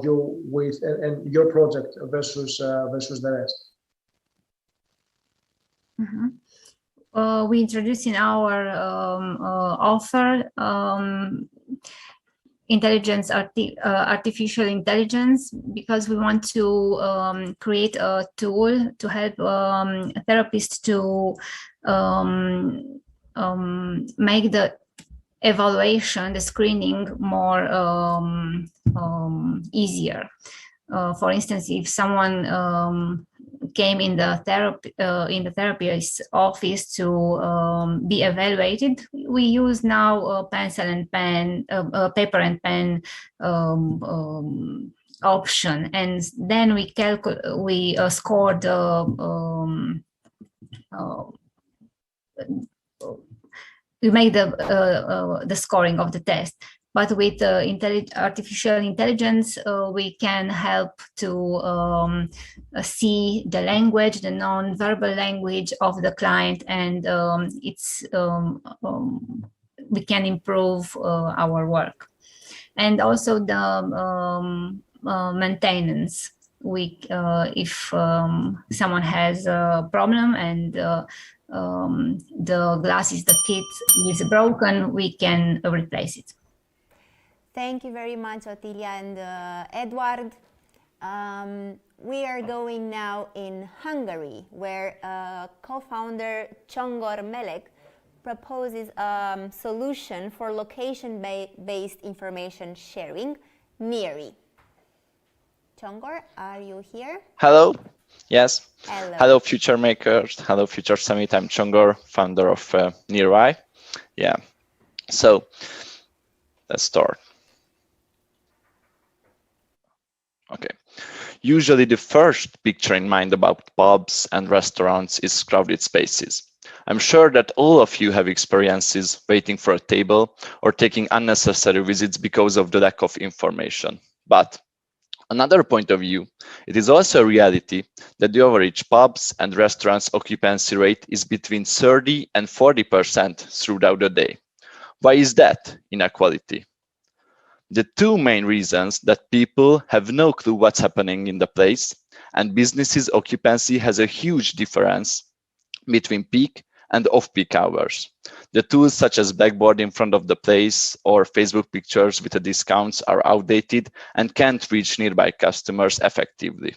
you with and your project versus the rest? We introduced in our offer artificial intelligence, because we want to create a tool to help therapists to make the evaluation, the screening more easier. For instance, if someone came in the therapist's office to be evaluated, we use now pencil and pen, paper and pen option, and then we score we make the scoring of the test. But with artificial intelligence, we can help to see the language, the non-verbal language of the client, and we can improve our work. And also the maintenance. If someone has a problem and the glasses, the kit is broken, we can replace it. Thank you very much, Ottilia and Edward. We are going now in Hungary, where co-founder Csongor Melek proposes a solution for location-based information sharing, NIRI. Csongor, are you here? Hello. Yes. Hello. Hello, future makers. Hello, Future Summit. I'm Csongor, founder of NIRI. Yeah. So let's start. Okay. Usually the first picture in mind about pubs and restaurants is crowded spaces. I'm sure that all of you have experiences waiting for a table or taking unnecessary visits because of the lack of information. But another point of view, it is also a reality that the average pubs and restaurants occupancy rate is between 30 and 40% throughout the day. Why is that inequality? The two main reasons that people have no clue what's happening in the place, and businesses' occupancy has a huge difference between peak and off-peak hours. The tools such as Blackboard in front of the place or Facebook pictures with the discounts are outdated and can't reach nearby customers effectively.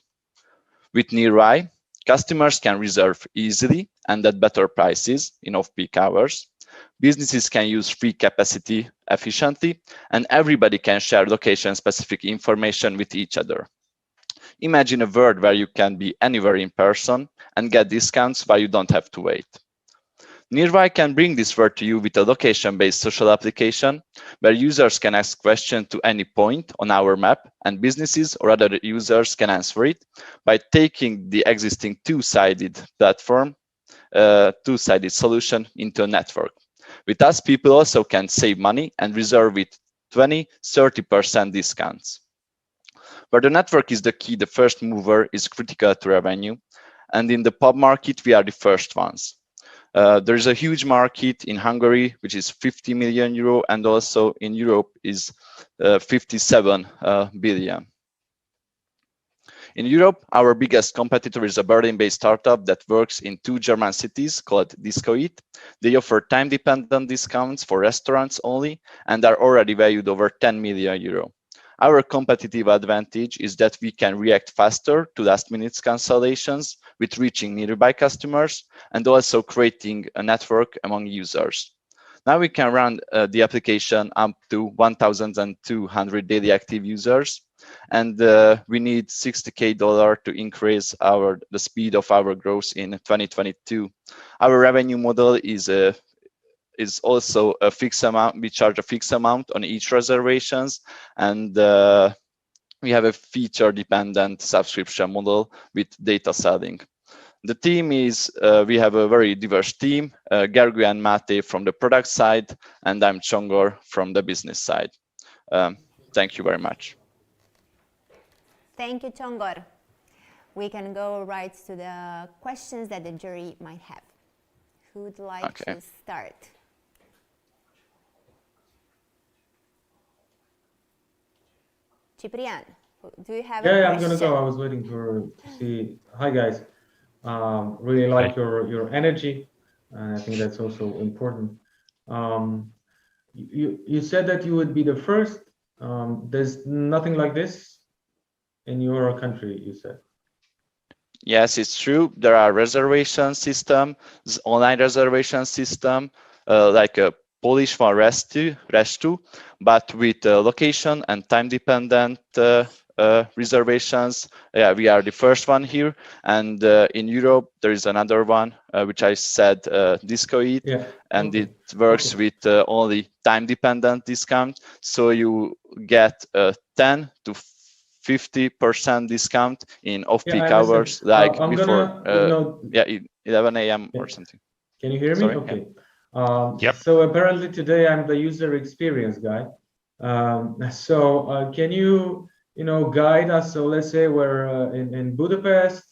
With NIRI, customers can reserve easily and at better prices in off-peak hours. Businesses can use free capacity efficiently, and everybody can share location-specific information with each other. Imagine a world where you can be anywhere in person and get discounts while you don't have to wait. NIRI can bring this world to you with a location-based social application where users can ask questions to any point on our map, and businesses or other users can answer it by taking the existing two-sided platform, two-sided solution into a network. With us, people also can save money and reserve with 20–30% discounts. Where the network is the key, the first mover is critical to revenue, and in the pub market, we are the first ones. There is a huge market in Hungary, which is 50 million euro, and also in Europe is 57 billion. In Europe, our biggest competitor is a Berlin-based startup that works in 2 German cities called Discoit. They offer time-dependent discounts for restaurants only and are already valued over 10 million euro. Our competitive advantage is that we can react faster to last-minute cancellations with reaching nearby customers and also creating a network among users. Now we can run the application up to 1,200 daily active users, and we need $60K to increase the speed of our growth in 2022. Our revenue model is also a fixed amount. We charge a fixed amount on each reservations, and we have a feature-dependent subscription model with data selling. The team is, we have a very diverse team, Gergő and Máté from the product side, and I'm Csongor from the business side. Thank you very much. Thank you, Csongor. We can go right to the questions that the jury might have. Who would like to start? Ciprian, do you have a question? Yeah, I'm gonna go. I was waiting to see. Hi, guys. Really like your energy, and I think that's also important. You said that you would be the first. There's nothing like this in your country, you said. Yes, it's true. There are reservation systems, online reservation system, like a Polish one, Restu, but with location and time-dependent reservations. Yeah, we are the first one here, and in Europe there is another one, which I said, Discoit, and it works with only time-dependent discount. So you get 10 to 50% discount in off-peak hours, like before 11 a.m. or something. Can you hear me? Sorry? Okay. So apparently today I'm the user experience guy. Can you, guide us? So let's say we're in Budapest,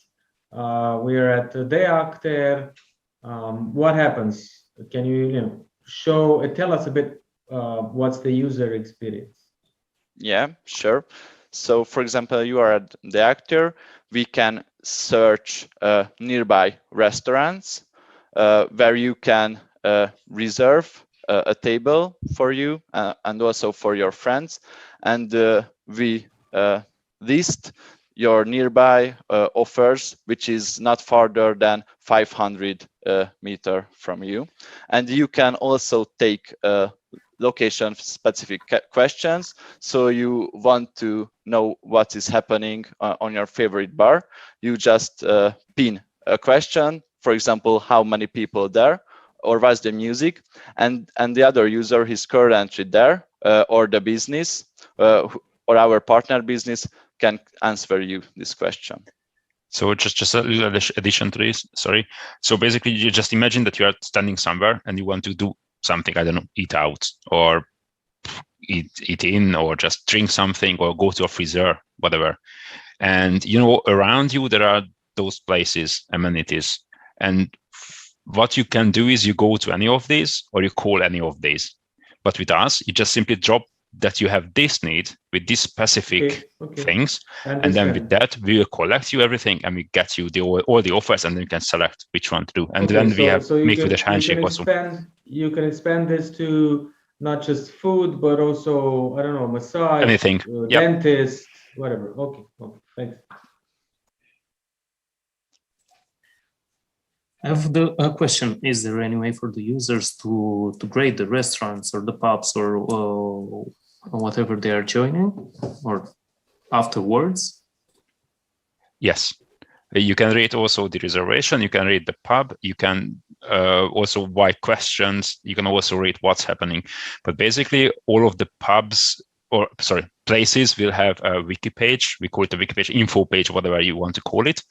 we're at the Deakter. What happens? Can you, tell us a bit what's the user experience? Yeah, sure. So, for example, you are at the actor. We can search nearby restaurants where you can reserve a table for you and also for your friends. And we list your nearby offers, which is not farther than 500 meter from you. And you can also take location specific questions. So you want to know what is happening on your favorite bar. You just pin a question, for example, how many people there, or what's the music, and the other user is currently there, or the business or our partner business can answer you this question. So just a little addition to this, sorry. So basically you just imagine that you are standing somewhere and you want to do something, I don't know, eat out or eat in or just drink something or go to a freezer, whatever. And around you there are those places, amenities. And what you can do is you go to any of these or you call any of these. But with us, you just simply drop that you have this need with these specific things. And then with that, we will collect you everything and we get you all the offers, and then you can select which one to do. And then we have make with a handshake also. You can expand this to not just food, but also, I don't know, massage, anything, dentist, whatever. Okay, thanks. I have a question. Is there any way for the users to grade the restaurants or the pubs or whatever they are joining, or afterwards? Yes. You can rate also the reservation, you can rate the pub, you can also why questions, you can also rate what's happening. But basically all of the places will have a wiki page. We call it a wiki page, info page, whatever you want to call it.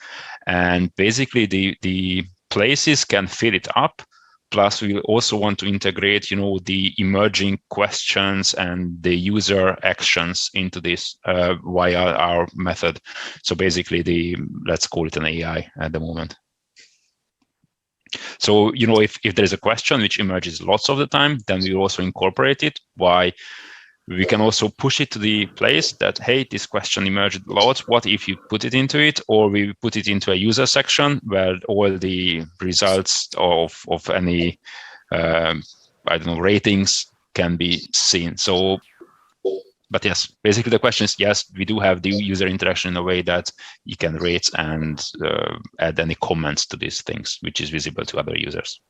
And basically the places can fill it up. Plus, we also want to integrate, the emerging questions and the user actions into this via our method. So basically, let's call it an AI at the moment. So, if there is a question which emerges lots of the time, then we will also incorporate it. Why? We can also push it to the place that, hey, this question emerged a lot. What if you put it into it, or we put it into a user section where all the results of any, I don't know, ratings can be seen. So, but yes, basically the question is, yes, we do have the user interaction in a way that you can rate and add any comments to these things, which is visible to other users.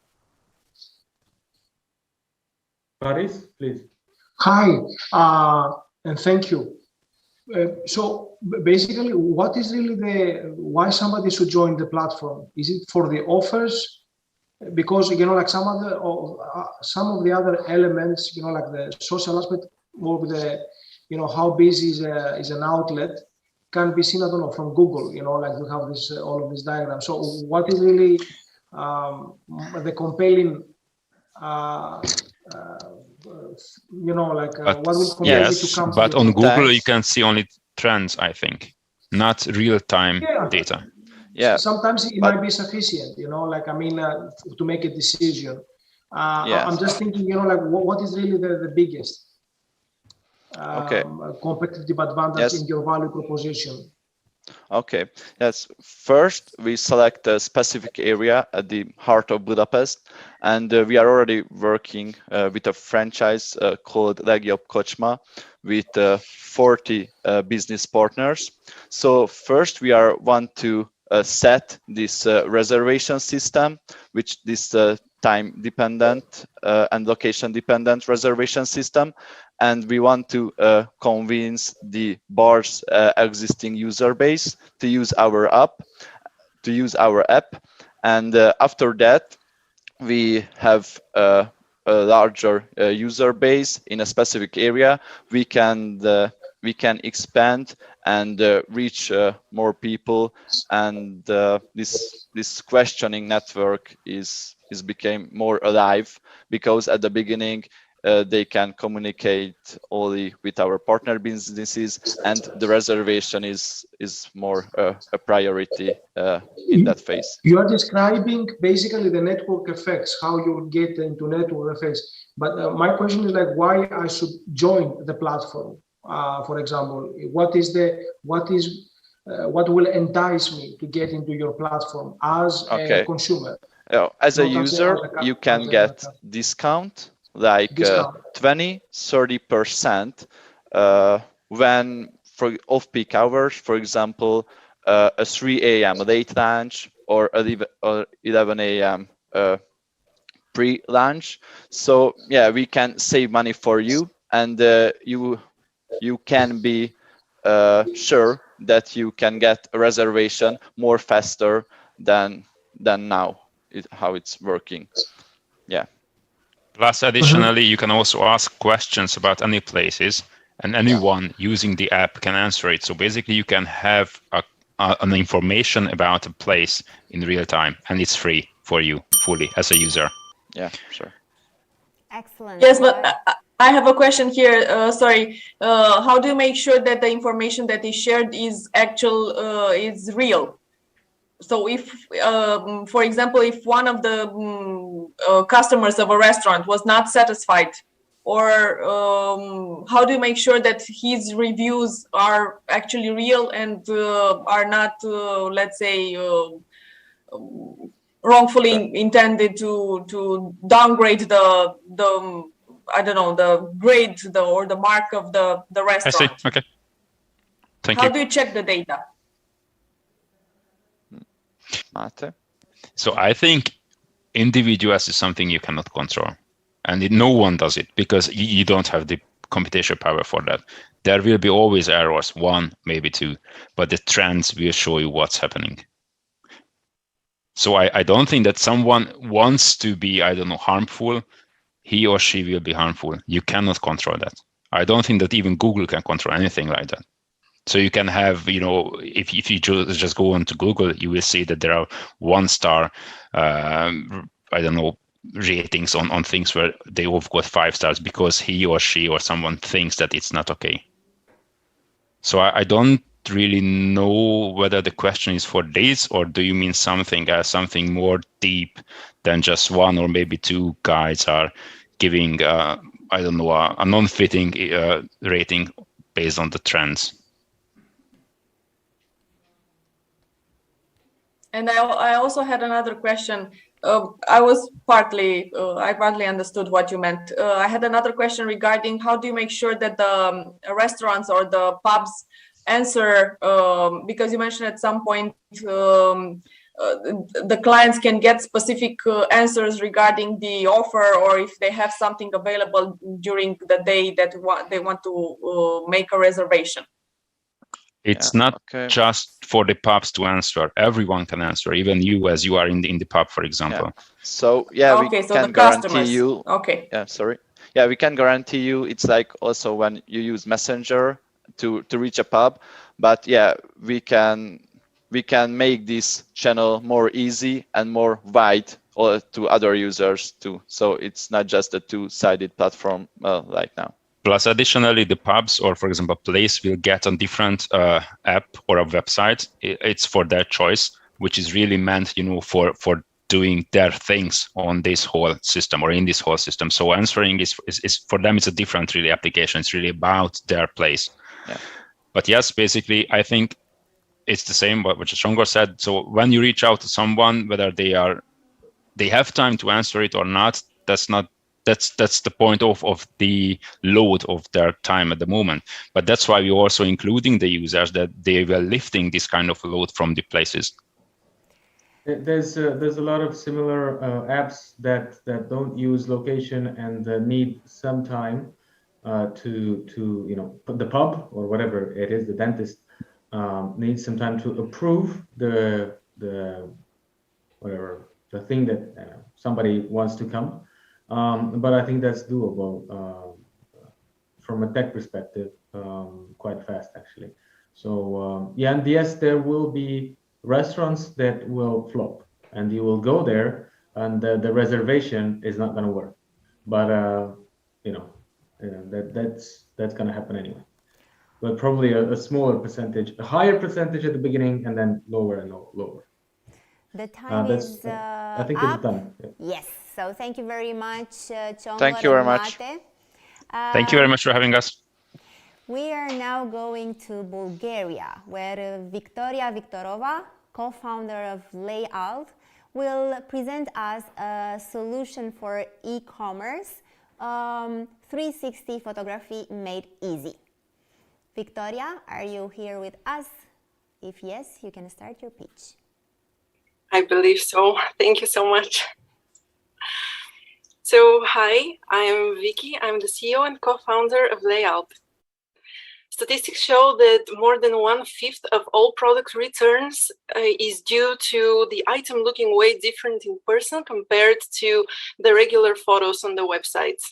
Paris, please. Hi, and thank you. So basically, what is really why somebody should join the platform? Is it for the offers? Because like some of the other elements, like the social aspect, or the how busy is an outlet, can be seen, I don't know, from Google. Like you have this all of these diagrams. So what is really the compelling? What will compel you to come? But on Google, you can see only trends, I think, not real-time data. Yeah. Sometimes it might be sufficient, to make a decision. I'm just thinking, what is really the biggest competitive advantage in your value proposition? Okay, yes. First, we select a specific area at the heart of Budapest, and we are already working with a franchise called Legjobb Kocsma with 40 business partners. So first, we want to set this reservation system, which this time-dependent and location-dependent reservation system. And we want to convince the bar's existing user base to use our app. And after that, we have a larger user base in a specific area. We can expand and reach more people, and this questioning network is became more alive, because at the beginning they can communicate only with our partner businesses, and the reservation is more a priority in that phase. You are describing basically the network effects, how you get into network effects. But my question is like, why I should join the platform? For example, what will entice me to get into your platform as a consumer? As a user, you can get discount like 20-30% when for off-peak hours, for example, a 3 a.m. late lunch or 11 a.m. pre-lunch. So yeah, we can save money for you, and you can be sure that you can get a reservation more faster than now. How it's working. Yeah. Plus, additionally, you can also ask questions about any places, and anyone using the app can answer it. So basically, you can have an information about a place in real time, and it's free for you fully as a user. Yeah, sure. Excellent. Yes, but I have a question here. Sorry. How do you make sure that the information that is shared is is real? So if, for example, if one of the customers of a restaurant was not satisfied, or how do you make sure that his reviews are actually real and are not, let's say, wrongfully intended to downgrade the I don't know, the grade or the mark of the restaurant? I see. Okay. Thank you. How do you check the data? So I think individuals is something you cannot control, and no one does it because you don't have the computational power for that. There will be always errors, one, maybe two, but the trends will show you what's happening. So I don't think that someone wants to be, I don't know, harmful. He or she will be harmful. You cannot control that. I don't think that even Google can control anything like that. So you can have, you know, if you just go onto Google, you will see that there are 1-star, I don't know, ratings on things where they have got 5 stars because he or she or someone thinks that it's not okay. So I don't really know whether the question is for this, or do you mean something more deep than just 1 or maybe 2 guides are giving, I don't know, a non-fitting rating based on the trends. And I also had another question. I partly understood what you meant. I had another question regarding how do you make sure that the restaurants or the pubs answer, because you mentioned at some point the clients can get specific answers regarding the offer, or if they have something available during the day that they want to make a reservation. It's not just for the pubs to answer. Everyone can answer, even you, as you are in the pub, for example. Yeah. So yeah, we can guarantee you. Okay. Yeah, sorry. Yeah, we can guarantee you. It's like also when you use Messenger to reach a pub, but yeah, we can make this channel more easy and more wide to other users too. So it's not just a two-sided platform like now. Plus, additionally, the pubs or, for example, place will get a different app or a website. It's for their choice, which is really meant, you know, for doing their things on this whole system or in this whole system. So answering is for them, it's a different really application. It's really about their place. Yeah. But yes, basically, I think it's the same what Shongor said. So when you reach out to someone, whether they have time to answer it or not, that's the point of the load of their time at the moment. But that's why we're also including the users, that they were lifting this kind of load from the places. There's a lot of similar apps that don't use location and need some time to you know, put the pub or whatever it is, the dentist needs some time to approve the whatever the thing that somebody wants to come. But I think that's doable from a tech perspective, quite fast actually. So yeah, and yes, there will be restaurants that will flop, and you will go there, and the reservation is not going to work. But that's going to happen anyway. But probably a smaller percentage, a higher percentage at the beginning, and then lower and lower. The time is I think up. it's done. Yeah. Yes. So thank you very much, Csongor. Thank you very much. Thank you very much for having us. We are now going to Bulgaria, where Victoria Viktorova, co-founder of Layout, will present us a solution for e-commerce, 360 photography made easy. Victoria, are you here with us? If yes, you can start your pitch. I believe so. Thank you so much. So, hi, I'm Vicky. I'm the CEO and co-founder of Layout. Statistics show that more than 1/5 of all product returns is due to the item looking way different in person compared to the regular photos on the websites.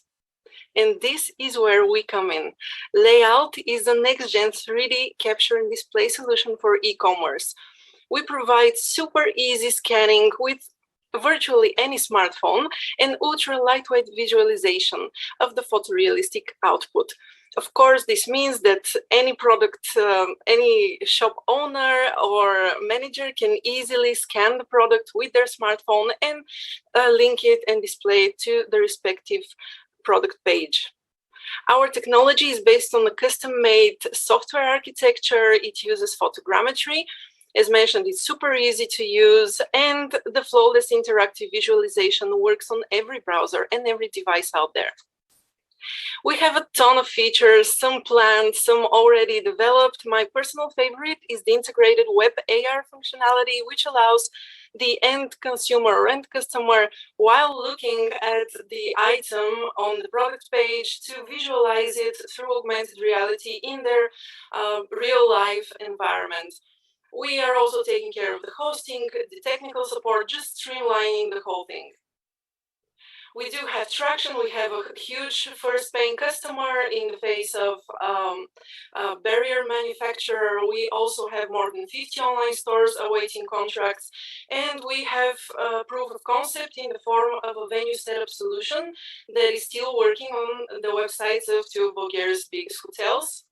And this is where we come in. Layout is the next-gen 3D capture and display solution for e-commerce. We provide super easy scanning with virtually any smartphone and ultra lightweight visualization of the photorealistic output. Of course, this means that any product, any shop owner or manager can easily scan the product with their smartphone and link it and display it to the respective product page. Our technology is based on a custom-made software architecture. It uses photogrammetry. As mentioned, it's super easy to use, and the flawless interactive visualization works on every browser and every device out there. We have a ton of features, some planned, some already developed. My personal favorite is the integrated web AR functionality, which allows the end consumer or end customer, while looking at the item on the product page, to visualize it through augmented reality in their real life environment. We are also taking care of the hosting, the technical support, just streamlining the whole thing. We do have traction. We have a huge first paying customer in the face of a barrier manufacturer. We also have more than 50 online stores awaiting contracts. And we have proof of concept in the form of a venue setup solution that is still working on the websites of two of Bulgaria's biggest hotels.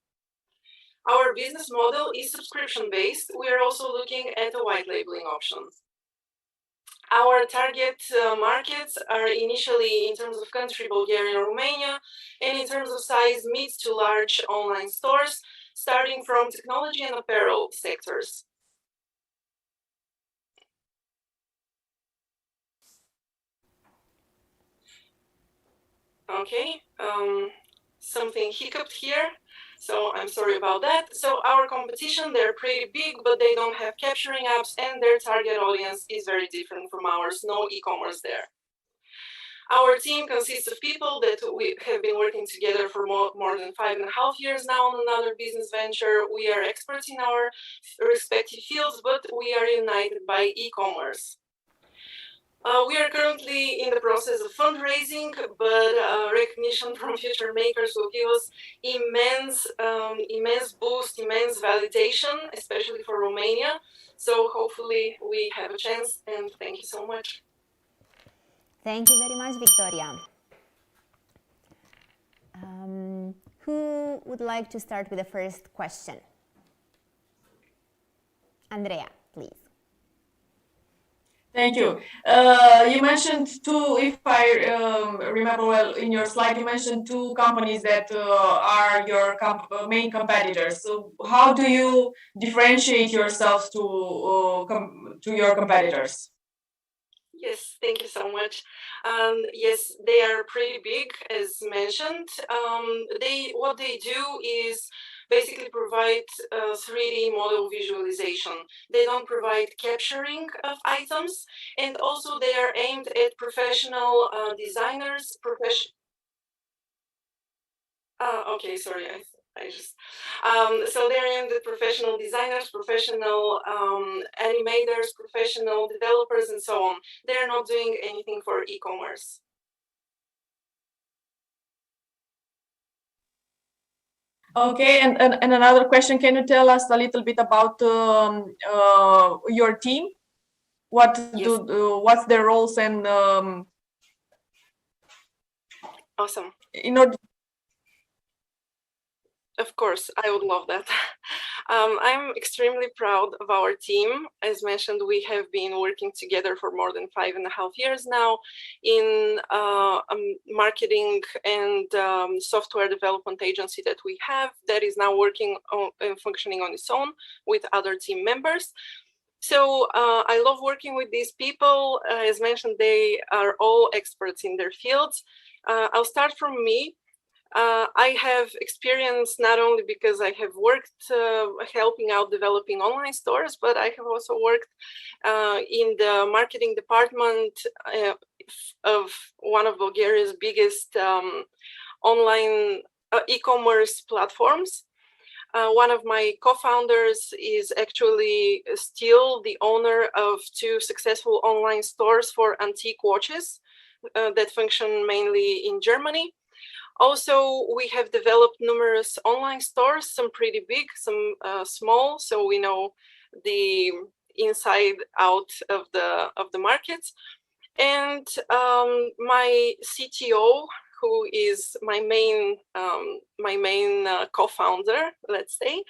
Our business model is subscription-based. We are also looking at a white labeling option. Our target markets are initially, in terms of country, Bulgaria and Romania, and in terms of size, mid to large online stores, starting from technology and apparel sectors. Okay, something hiccuped here. So I'm sorry about that. So our competition, they're pretty big, but they don't have capturing apps, and their target audience is very different from ours. No e-commerce there. Our team consists of people that we have been working together for more than 5.5 years now on another business venture. We are experts in our respective fields, but we are united by e-commerce. We are currently in the process of fundraising, but recognition from future makers will give us immense boost, immense validation, especially for Romania. So hopefully we have a chance, and thank you so much. Thank you very much, Victoria. Who would like to start with the first question? Andrea, please. Thank you. You mentioned two, if I remember well, in your slide, you mentioned two companies that are your main competitors. So how do you differentiate yourself to your competitors? Yes, thank you so much. Yes, they are pretty big, as mentioned. What they do is basically provide 3D model visualization. They don't provide capturing of items, and also they are aimed at professional designers. Okay, sorry. So they're aimed at professional designers, professional animators, professional developers, and so on. They're not doing anything for e-commerce. Okay, and another question, can you tell us a little bit about your team? What's their roles and Awesome. In order Of course, I would love that. I'm extremely proud of our team. As mentioned, we have been working together for more than 5.5 years now in marketing and software development agency that we have that is now working on, and functioning on its own with other team members. So I love working with these people. As mentioned, they are all experts in their fields. I'll start from me. I have experience not only because I have worked helping out developing online stores, but I have also worked in the marketing department of one of Bulgaria's biggest online e-commerce platforms. One of my co-founders is actually still the owner of 2 successful online stores for antique watches that function mainly in Germany. Also, we have developed numerous online stores, some pretty big, some small, so we know the inside out of the markets. And my CTO, who is my main co-founder, let's say,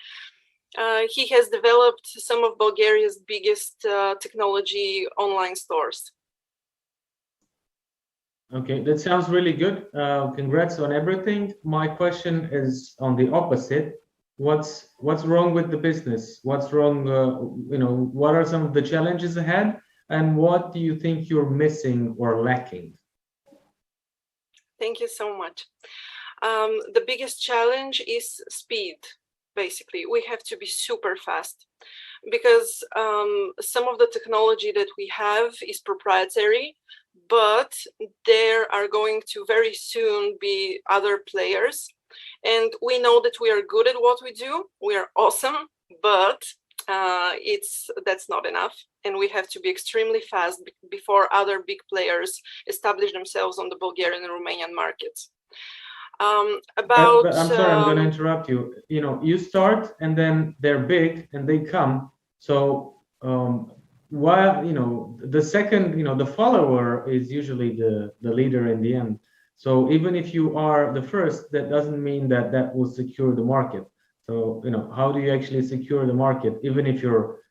he has developed some of Bulgaria's biggest technology online stores. Okay, that sounds really good. Congrats on everything. My question is on the opposite. What's wrong with the business? What's wrong? What are some of the challenges ahead, and what do you think you're missing or lacking? Thank you so much. The biggest challenge is speed. Basically, we have to be super fast because some of the technology that we have is proprietary, but there are going to very soon be other players. And we know that we are good at what we do. We are awesome, but that's not enough. And we have to be extremely fast before other big players establish themselves on the Bulgarian and Romanian markets. But I'm sorry, I'm going to interrupt you. You start and then they're big and they come. So while the second, the follower is usually the leader in the end. So even if you are the first, that doesn't mean that will secure the market. So how do you actually secure the market even if you're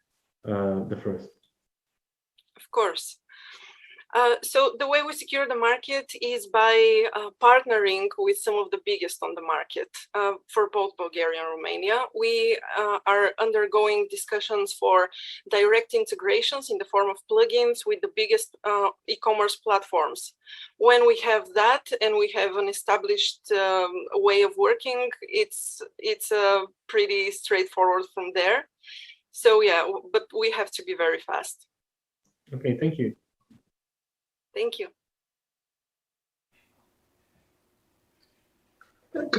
the first? Of course. So the way we secure the market is by partnering with some of the biggest on the market for both Bulgaria and Romania. We are undergoing discussions for direct integrations in the form of plugins with the biggest e-commerce platforms. When we have that and we have an established way of working, it's pretty straightforward from there. So yeah, but we have to be very fast. Okay, thank you. Thank you.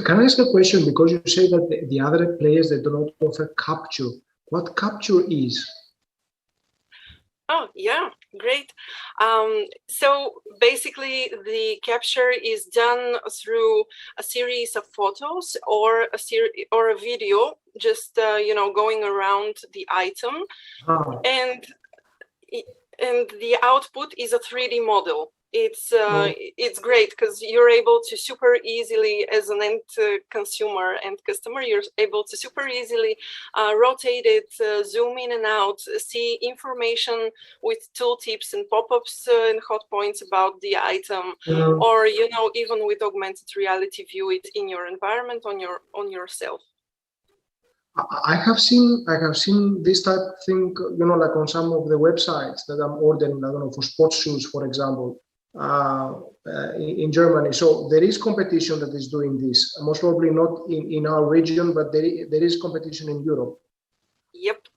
Can I ask a question? Because you say that the other players, they do not offer capture. What capture is? Oh, yeah, great. So basically, the capture is done through a series of photos or a video, just going around the item, and the output is a 3D model. It's great because you're able to super easily, as an end consumer and customer, you're able to super easily rotate it, zoom in and out, see information with tooltips and pop-ups and hot points about the item, or even with augmented reality, view it in your environment on yourself. I have seen this type of thing, like on some of the websites that I'm ordering, I don't know, for sports shoes, for example, in Germany. So there is competition that is doing this. Most probably not in our region, but there is competition in Europe. Yep.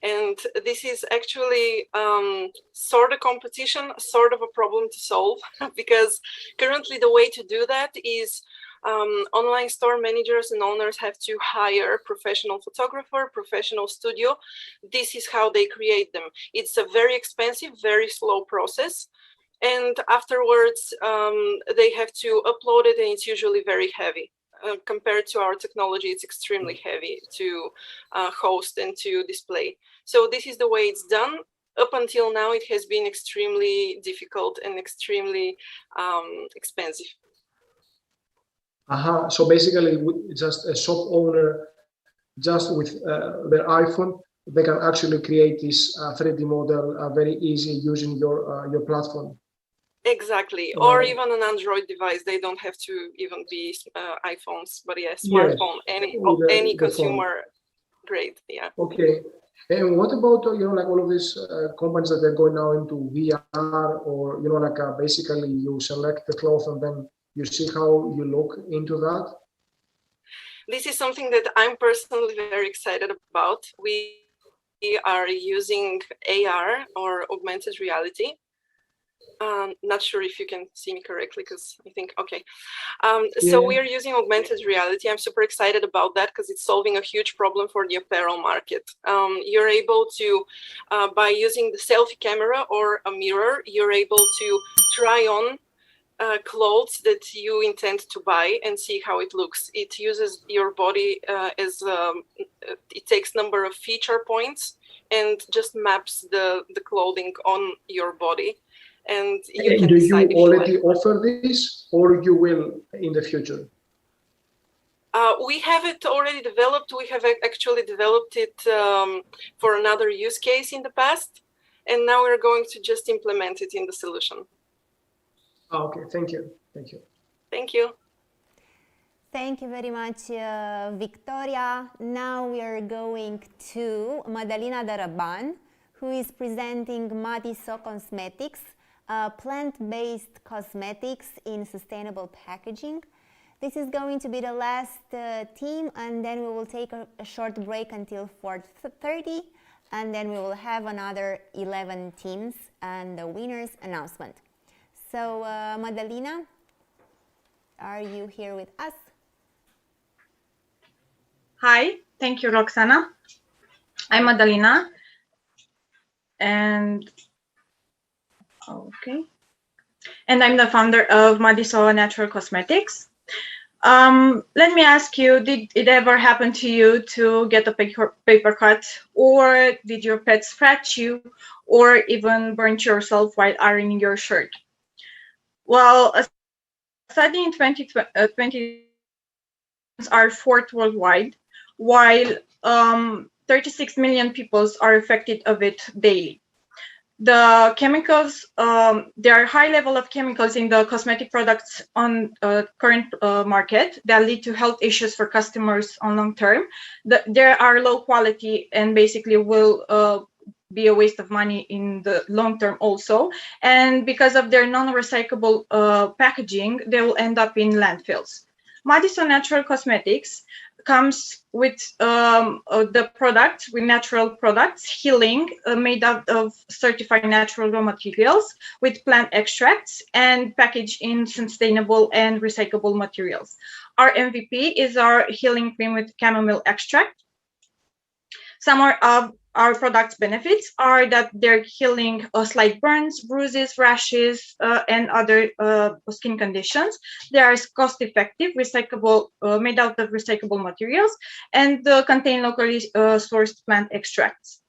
And this is actually sort of competition, sort of a problem to solve, because currently the way to do that is online store managers and owners have to hire professional photographer, professional studio. This is how they create them. It's a very expensive, very slow process. And afterwards, they have to upload it, and it's usually very heavy. Compared to our technology, it's extremely heavy to host and to display. So this is the way it's done. Up until now, it has been extremely difficult and extremely expensive. So basically, just a shop owner, just with their iPhone, they can actually create this 3D model very easy using your platform. Exactly, or even an Android device. They don't have to even be iPhones, but yeah, smartphone, any consumer grade. Yeah. Okay. And what about like all of these companies that are going now into VR, or like basically you select the cloth and then you see how you look into that? This is something that I'm personally very excited about. We are using AR or augmented reality. Not sure if you can see me correctly because I think, okay. So we are using augmented reality. I'm super excited about that because it's solving a huge problem for the apparel market. You're able to, by using the selfie camera or a mirror, you're able to try on clothes that you intend to buy and see how it looks. It uses your body as, it takes number of feature points and just maps the clothing on your body. And you can do decide you already offer this, or you will in the future? We have it already developed. We have actually developed it for another use case in the past, and now we're going to just implement it in the solution. Okay, thank you. Thank you. Thank you. Thank you very much, Victoria. Now we are going to Madalina Daraban, who is presenting Inno-iso Cosmetics, plant-based cosmetics in sustainable packaging. This is going to be the last team, and then we will take a short break until 4:30, and then we will have another 11 teams and the winners announcement. So, Madalina, are you here with us? Hi, thank you, Roxana. I'm Madalina, and I'm the founder of Inno-iso Natural Cosmetics. Let me ask you, did it ever happen to you to get a paper cut, or did your pet scratch you, or even burnt yourself while ironing your shirt? Well, a study in 2020 are fourth worldwide, while 36 million people are affected of it daily. The chemicals, there are high level of chemicals in the cosmetic products on current market that lead to health issues for customers on long term. There are low quality and basically will be a waste of money in the long term also. And because of their non-recyclable packaging, they will end up in landfills. Inno-iso Natural Cosmetics comes with the products, with natural products, healing, made out of certified natural raw materials with plant extracts and packaged in sustainable and recyclable materials. Our MVP is our healing cream with chamomile extract. Some of our products' benefits are that they're healing slight burns, bruises, rashes, and other skin conditions. They are cost-effective, recyclable, made out of recyclable materials, and contain locally sourced plant extracts.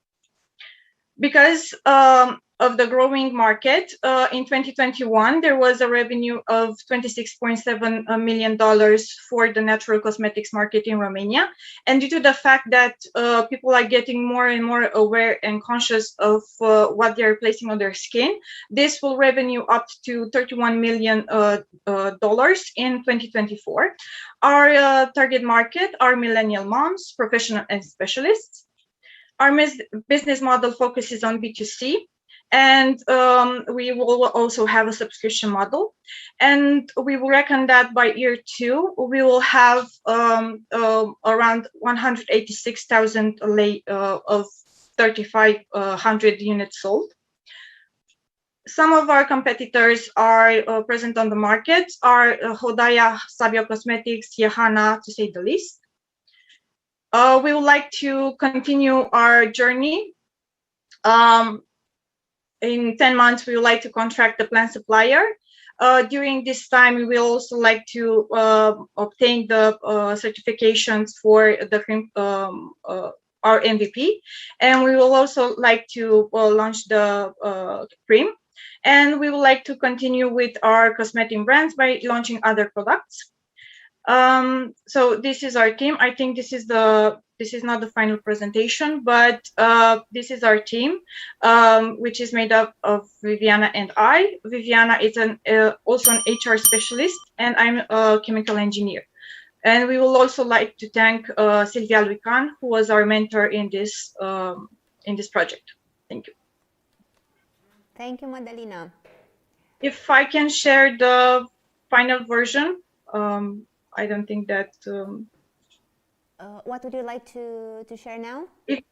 Because of the growing market, in 2021, there was a revenue of $26.7 million for the natural cosmetics market in Romania. And due to the fact that people are getting more and more aware and conscious of what they're placing on their skin, this will revenue up to $31 million in 2024. Our target market are millennial moms, professional and specialists. Our business model focuses on B2C, and we will also have a subscription model. And we will reckon that by year 2, we will have around 186,000 of 3,500 units sold. Some of our competitors are present on the market, are Hodaya, Sabio Cosmetics, Yahana, to say the least. We would like to continue our journey. In 10 months, we would like to contract the plant supplier. During this time, we will also like to obtain the certifications for the our MVP. And we will also like to launch the cream. And we would like to continue with our cosmetic brands by launching other products. So this is our team. I think this is not the final presentation, but this is our team, which is made up of Viviana and I. Viviana is also an HR specialist, and I'm a chemical engineer. And we will also like to thank Sylvia Luican, who was our mentor in this project. Thank you. Thank you, Madalina. If I can share the final version, I don't think that. What would you like to share now? If,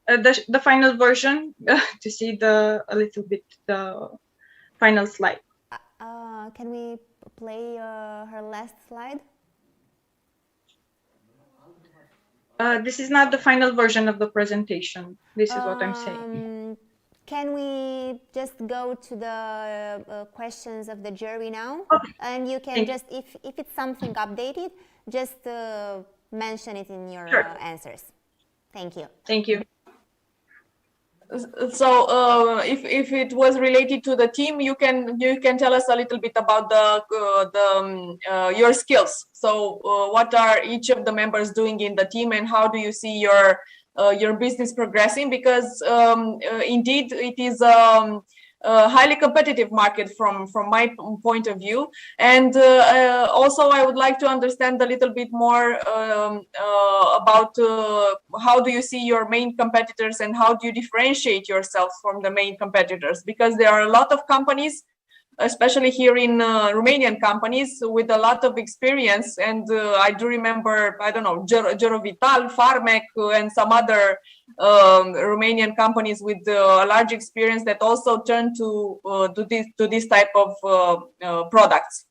the final version to see a little bit the final slide. Can we play her last slide? This is not the final version of the presentation. This is what I'm saying. Can we just go to the questions of the jury now? Okay. And you can just, if it's something updated, just mention it in your answers. Thank you. Thank you. So if it was related to the team, you can tell us a little bit about your skills. So what are each of the members doing in the team, and how do you see your business progressing? Because indeed it is a highly competitive market from my point of view, and also I would like to understand a little bit more about how do you see your main competitors, and how do you differentiate yourself from the main competitors, because there are a lot of companies, especially here in Romanian companies, with a lot of experience, and I do remember, I don't know, Gerovital, Farmec, and some other Romanian companies with a large experience that also turn to this type of products.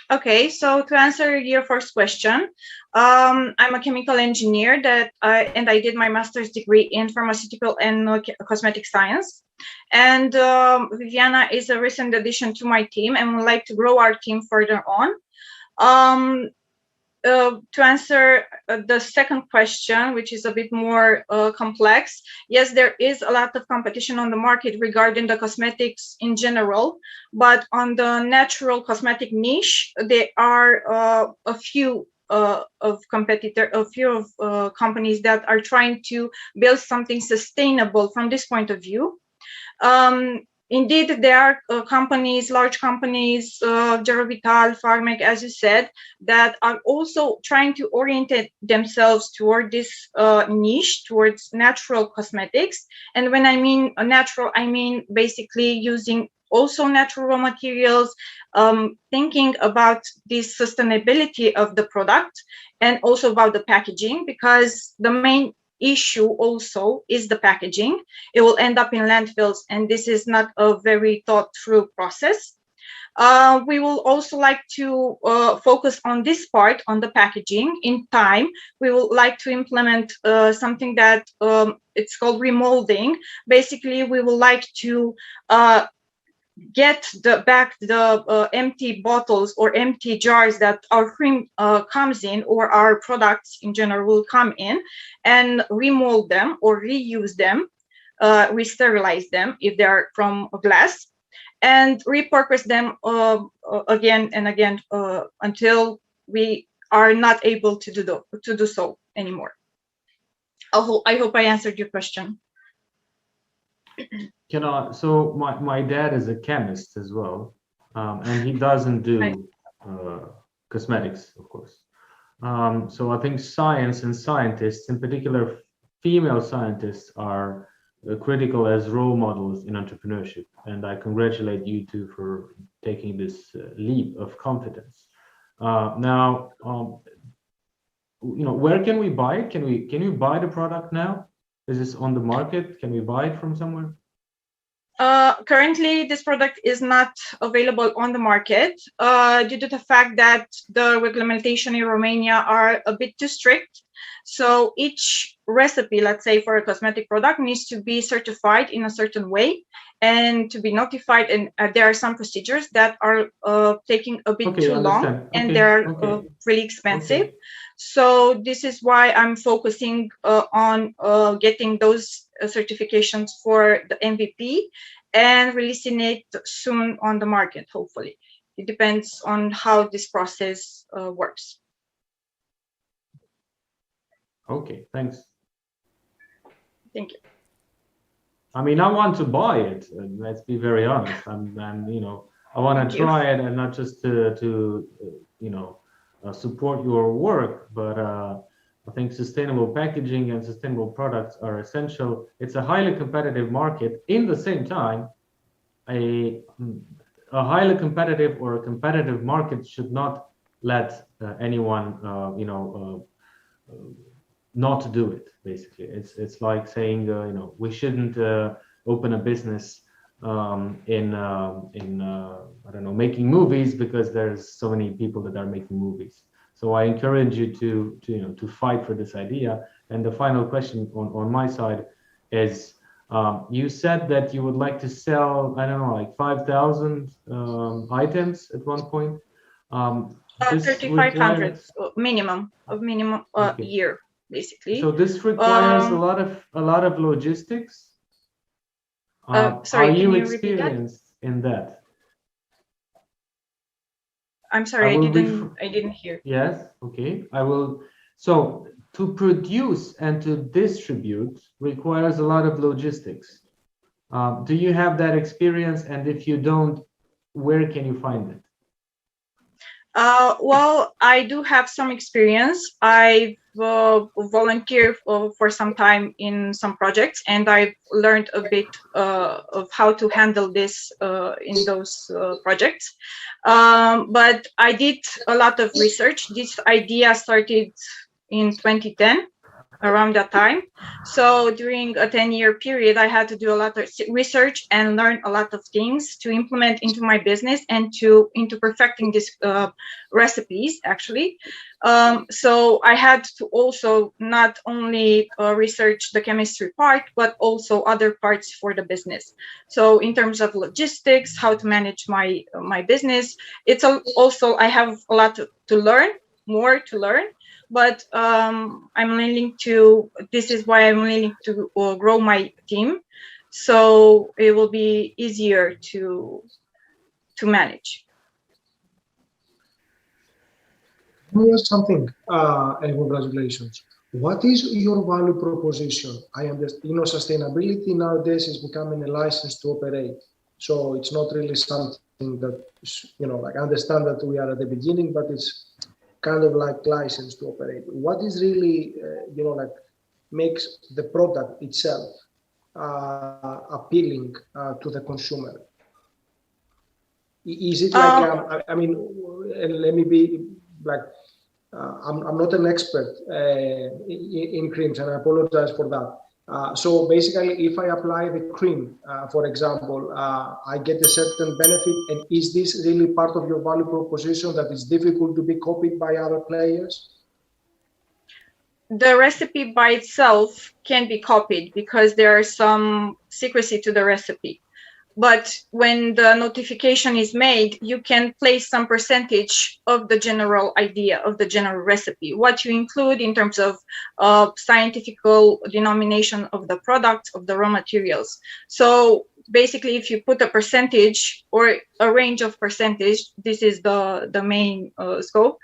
Okay, so to answer your first question, I'm a chemical engineer and I did my master's degree in pharmaceutical and cosmetic science. And Viviana is a recent addition to my team, and would like to grow our team further on. To answer the second question, which is a bit more complex, yes, there is a lot of competition on the market regarding the cosmetics in general, but on the natural cosmetic niche, there are a few companies that are trying to build something sustainable from this point of view. Indeed, there are companies, large companies, Gerovital, Farmec, as you said, that are also trying to orientate themselves toward this niche, towards natural cosmetics. And when I mean natural, I mean basically using also natural raw materials, thinking about the sustainability of the product, and also about the packaging, because the main issue also is the packaging. It will end up in landfills, and this is not a very thought through process. We will also like to focus on this part, on the packaging. In time, we would like to implement something that it's called remolding. Basically, we would like to get back the empty bottles or empty jars that our cream comes in, or our products in general will come in, and remold them or reuse them, re-sterilize them if they are from glass, and repurpose them again and again until we are not able to do so anymore. I hope I answered your question. So my dad is a chemist as well, and he doesn't do cosmetics, of course. So I think science and scientists, in particular female scientists, are critical as role models in entrepreneurship, and I congratulate you two for taking this leap of confidence. Now, where can we buy it? Can you buy the product now? Is this on the market? Can we buy it from somewhere? Currently, this product is not available on the market due to the fact that the regulation in Romania are a bit too strict. So each recipe, let's say for a cosmetic product, needs to be certified in a certain way and to be notified. And there are some procedures that are taking a bit too long, and they're really expensive. So this is why I'm focusing on getting those certifications for the MVP and releasing it soon on the market, hopefully. It depends on how this process works. Okay, thanks. Thank you. I mean, I want to buy it. Let's be very honest. And you know, I want Thank to you. try it, and not just to you know, support your work, but I think sustainable packaging and sustainable products are essential. It's a highly competitive market. In the same time, a highly competitive or a competitive market should not let anyone you know not do it. Basically, it's like saying you know, we shouldn't open a business in I don't know, making movies, because there's so many people that are making movies. So I encourage you to you know, to fight for this idea. And the final question on my side is, you said that you would like to sell, I don't know, like 5,000 items at one point. 3,500 minimum a Okay. year, basically. So this requires a lot of logistics. Sorry, are can you you repeat that? experienced in that? I'm sorry, I didn't hear. Yes, okay. I will. So to produce and to distribute requires a lot of logistics. Do you have that experience? And if you don't, where can you find it? Well, I do have some experience. I've volunteered for some time in some projects, and I've learned a bit of how to handle this in those projects. But I did a lot of research. This idea started in 2010, around that time. So during a 10-year period, I had to do a lot of research and learn a lot of things to implement into my business and into perfecting these recipes, actually. So I had to also not only research the chemistry part, but also other parts for the business. So in terms of logistics, how to manage my business, it's also, I have a lot to learn, more to learn. But I'm willing to, this is why I'm willing to grow my team, so it will be easier to manage. Here's something, and congratulations. What is your value proposition? I understand, you know, sustainability nowadays is becoming a license to operate. So it's not really something that, you know, like, I understand that we are at the beginning, but it's kind of like license to operate. What is really, you know, like, makes the product itself appealing to the consumer? Is it like, I mean, let me be like, I'm not an expert in creams, and I apologize for that. So basically, if I apply the cream, for example, I get a certain benefit. And is this really part of your value proposition that is difficult to be copied by other players? The recipe by itself can be copied because there is some secrecy to the recipe. But when the notification is made, you can place some percentage of the general idea, of the general recipe, what you include in terms of scientific denomination of the product, of the raw materials. So basically, if you put a percentage or a range of percentage, this is the main scope,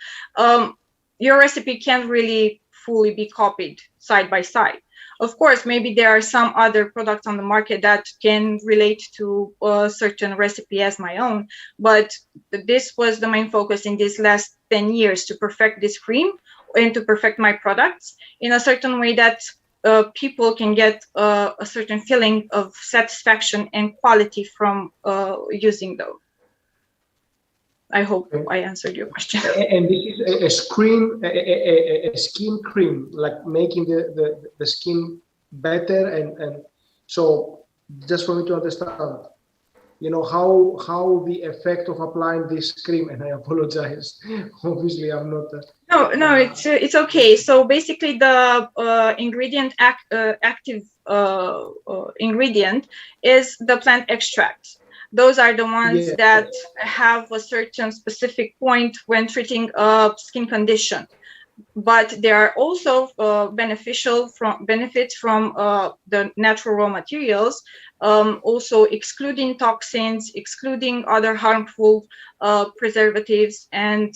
your recipe can't really fully be copied side by side. Of course, maybe there are some other products on the market that can relate to a certain recipe as my own, but this was the main focus in these last 10 years, to perfect this cream and to perfect my products in a certain way that people can get a certain feeling of satisfaction and quality from using those. I hope I answered your question. And this is a skin cream, like making the skin better, and so just for me to understand, you know, how the effect of applying this cream. And I apologize, obviously I'm not. No, it's okay. So basically, the ingredient active ingredient is the plant extract. Those are the ones that have a certain specific point when treating a skin condition. but there are also benefits from the natural raw materials, also excluding toxins, excluding other harmful preservatives and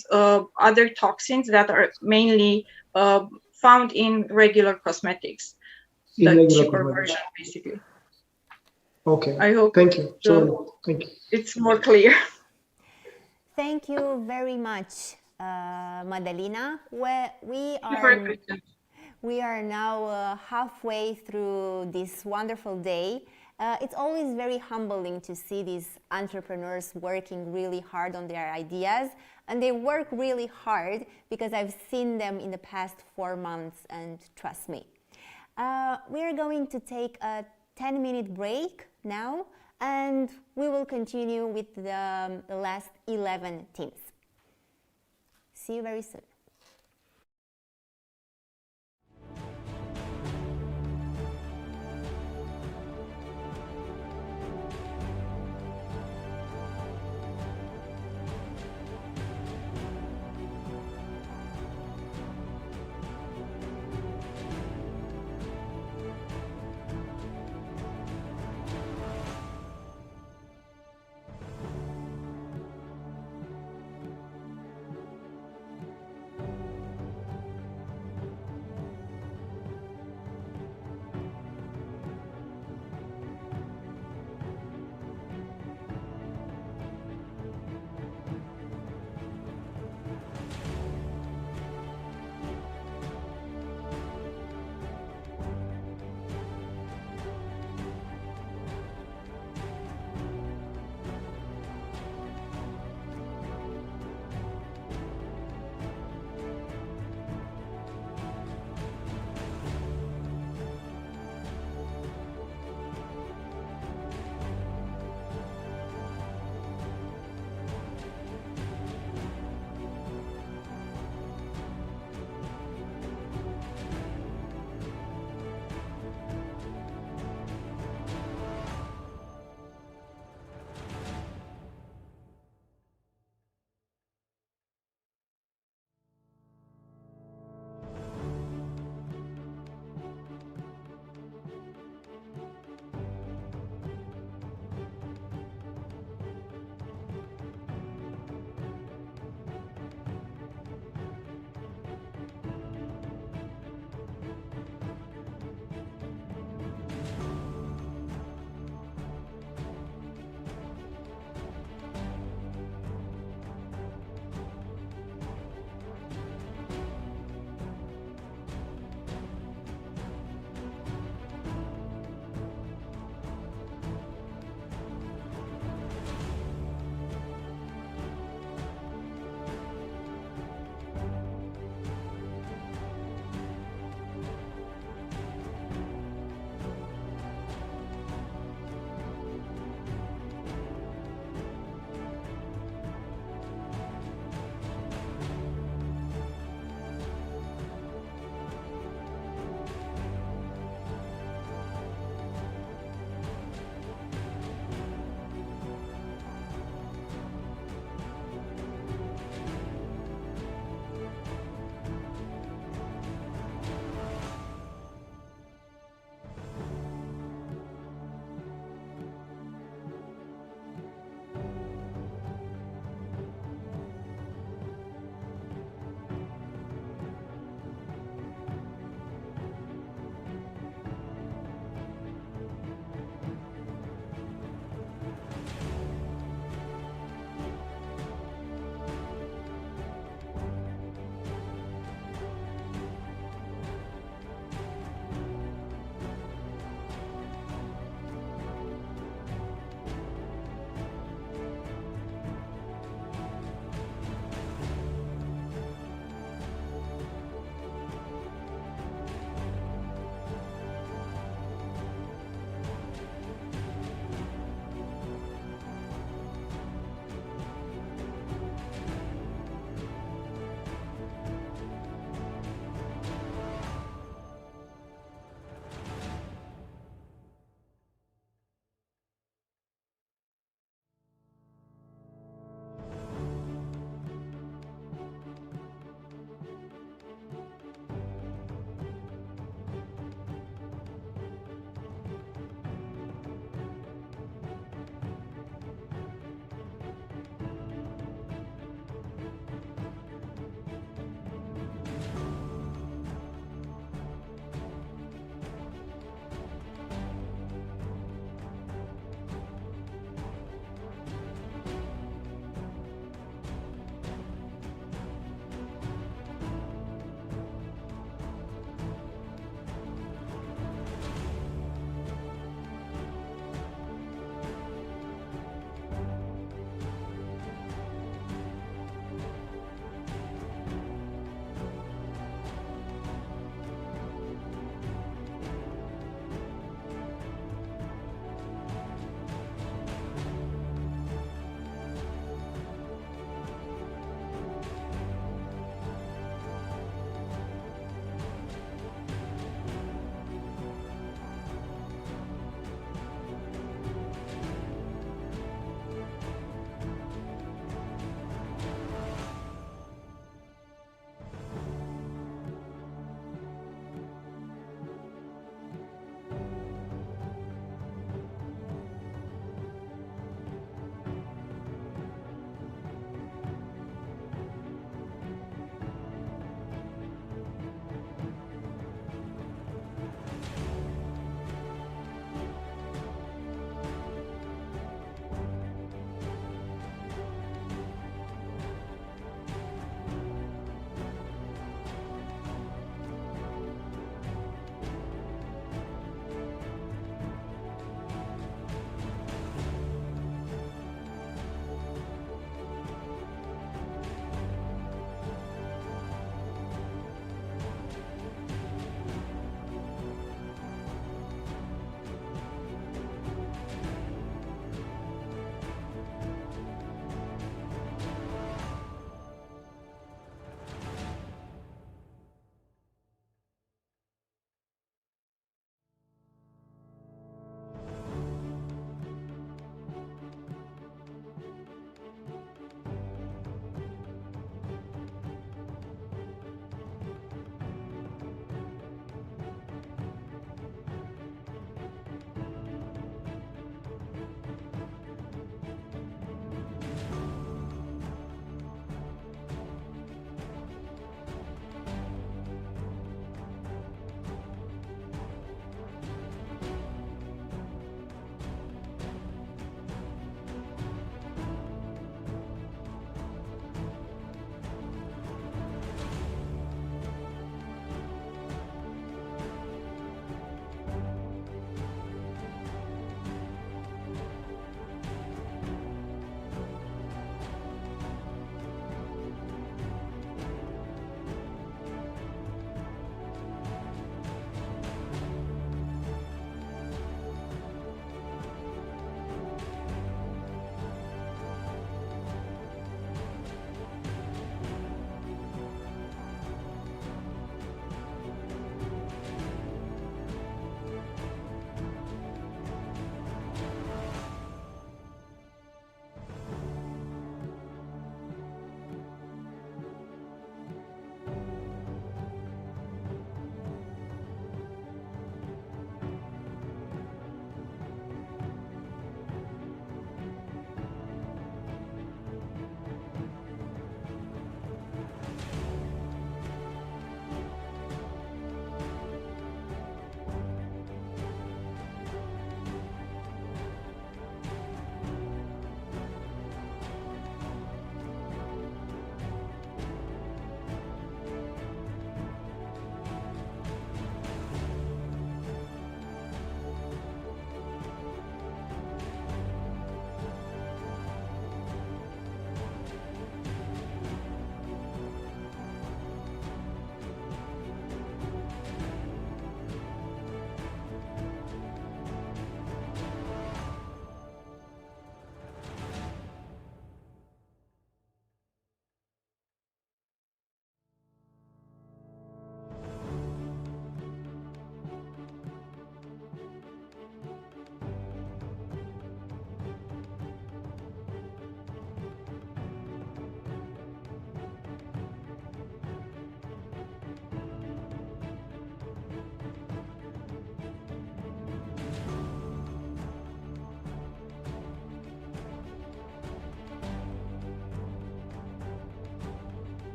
other toxins that are mainly found in regular cosmetics, the cheaper version, basically. Okay. I hope Thank you. So, thank you. It's more clear. Thank you very much, Madalina. We are now halfway through this wonderful day. It's always very humbling to see these entrepreneurs working really hard on their ideas, and they work really hard because I've seen them in the past 4 months, and trust me. We are going to take a 10-minute break now, and we will continue with the last 11 teams. See you very soon.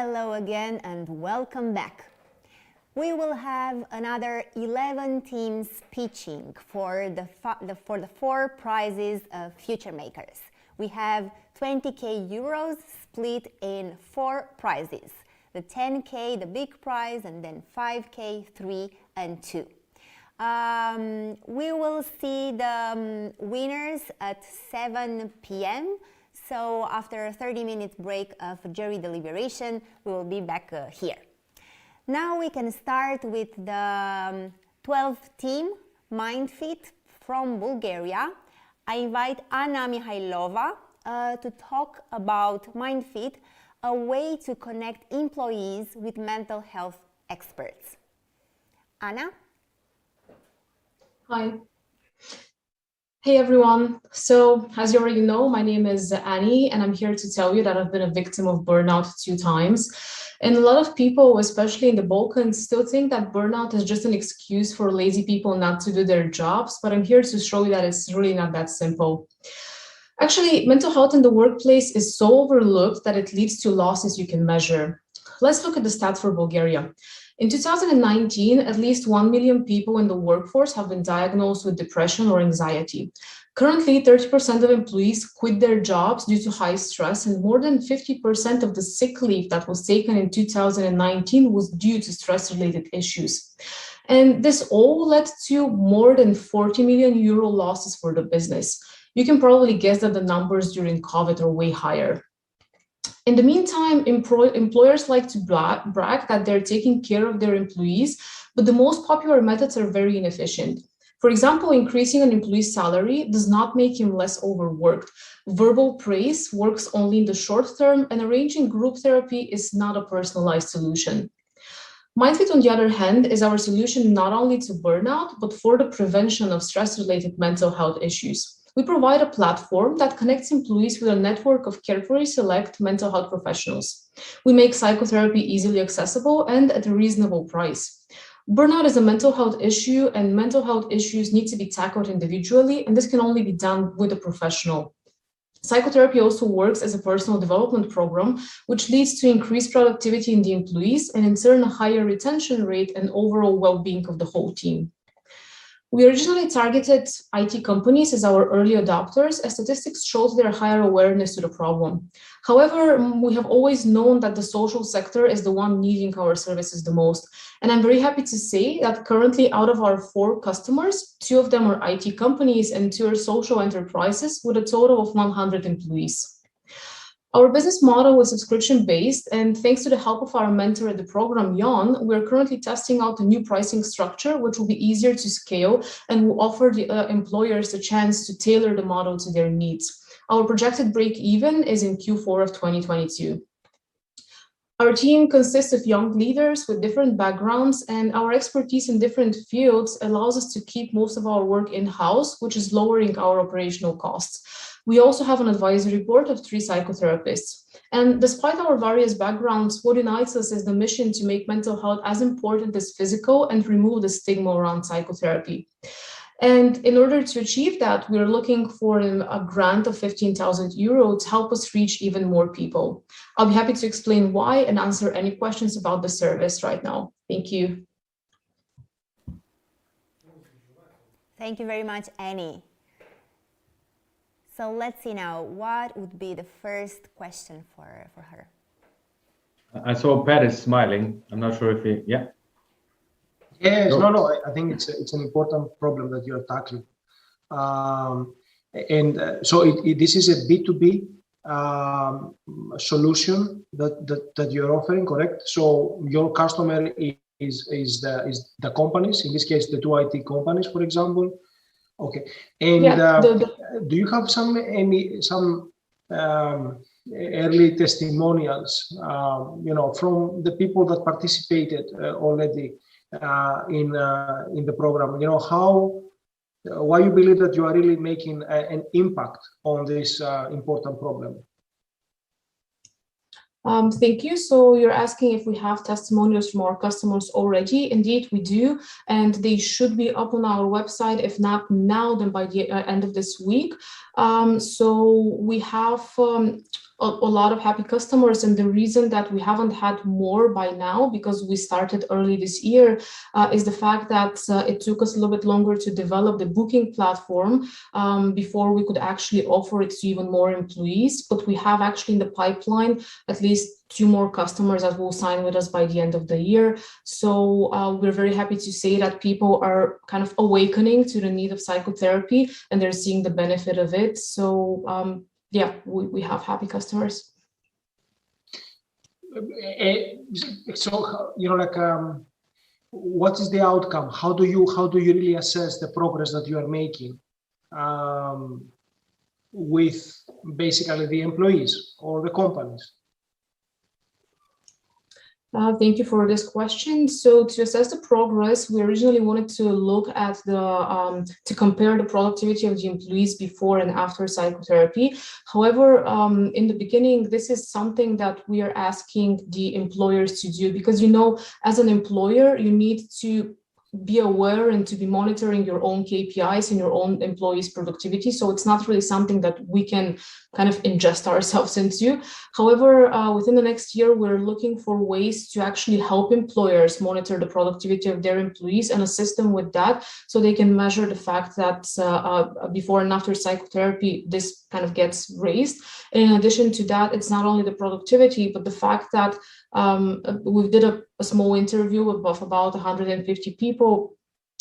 Hello again and welcome back. We will have another 11 teams pitching for the 4 prizes of Future Makers. We have 20k euros split in 4 prizes. The 10k, the big prize, and then 5k, 3 and 2. We will see the winners at 7 p.m. So after a 30-minute break of jury deliberation, we will be back here. Now we can start with the 12th team, Mindfit from Bulgaria. I invite Anna Mihailova to talk about Mindfit, a way to connect employees with mental health experts. Anna? Hi. Hey everyone. So, as you already know, my name is Annie, and I'm here to tell you that I've been a victim of burnout 2 times. And a lot of people, especially in the Balkans, still think that burnout is just an excuse for lazy people not to do their jobs, but I'm here to show you that it's really not that simple. Actually, mental health in the workplace is so overlooked that it leads to losses you can measure. Let's look at the stats for Bulgaria. In 2019, at least 1 million people in the workforce have been diagnosed with depression or anxiety. Currently, 30% of employees quit their jobs due to high stress, and more than 50% of the sick leave that was taken in 2019 was due to stress-related issues. And this all led to more than 40 million euro losses for the business. You can probably guess that the numbers during COVID are way higher. In the meantime, employers like to brag that they're taking care of their employees, but the most popular methods are very inefficient. For example, increasing an employee's salary does not make him less overworked. Verbal praise works only in the short term, and arranging group therapy is not a personalized solution. Mindfit, on the other hand, is our solution not only to burnout, but for the prevention of stress-related mental health issues. We provide a platform that connects employees with a network of carefully selected mental health professionals. We make psychotherapy easily accessible and at a reasonable price. Burnout is a mental health issue, and mental health issues need to be tackled individually, and this can only be done with a professional. Psychotherapy also works as a personal development program, which leads to increased productivity in the employees and in turn a higher retention rate and overall well-being of the whole team. We originally targeted IT companies as our early adopters, as statistics showed their higher awareness to the problem. However, we have always known that the social sector is the one needing our services the most. And I'm very happy to say that currently out of our 4 customers, 2 of them are IT companies and 2 are social enterprises with a total of 100 employees. Our business model is subscription-based, and thanks to the help of our mentor at the program, Jan, we're currently testing out a new pricing structure, which will be easier to scale and will offer the employers a chance to tailor the model to their needs. Our projected break-even is in Q4 of 2022. Our team consists of young leaders with different backgrounds, and our expertise in different fields allows us to keep most of our work in-house, which is lowering our operational costs. We also have an advisory board of 3 psychotherapists. And despite our various backgrounds, what unites us is the mission to make mental health as important as physical and remove the stigma around psychotherapy. And in order to achieve that, we're looking for a grant of 15,000 euro to help us reach even more people. I'll be happy to explain why and answer any questions about the service right now. Thank you. Thank you very much, Annie. So let's see now, what would be the first question for her? I saw Pat is smiling. I'm not sure if he, yeah. Yes, no, I think it's an important problem that you're tackling. So this is a B2B solution that you're offering, correct? So your customer is the companies, in this case, the 2 IT companies, for example. Okay, and yeah, do you have some early testimonials, from the people that participated already in the program? Why you believe that you are really making an impact on this important problem? Thank you. So you're asking if we have testimonials from our customers already. Indeed, we do, and they should be up on our website. If not now, then by the end of this week. So we have a lot of happy customers, and the reason that we haven't had more by now, because we started early this year, is the fact that it took us a little bit longer to develop the booking platform before we could actually offer it to even more employees. But we have actually in the pipeline at least 2 more customers that will sign with us by the end of the year. So we're very happy to say that people are kind of awakening to the need of psychotherapy and they're seeing the benefit of it. So yeah, we have happy customers. So, you know, like, what is the outcome? How do you really assess the progress that you are making with basically the employees or the companies? Thank you for this question. So to assess the progress, we originally wanted to look at the to compare the productivity of the employees before and after psychotherapy. However, in the beginning, this is something that we are asking the employers to do, because, you know, as an employer, you need to be aware and to be monitoring your own KPIs and your own employees' productivity. So it's not really something that we can kind of ingest ourselves into. However, within the next year, we're looking for ways to actually help employers monitor the productivity of their employees and assist them with that, so they can measure the fact that before and after psychotherapy, this kind of gets raised. And in addition to that, it's not only the productivity, but the fact that we did a small interview with about 150 people,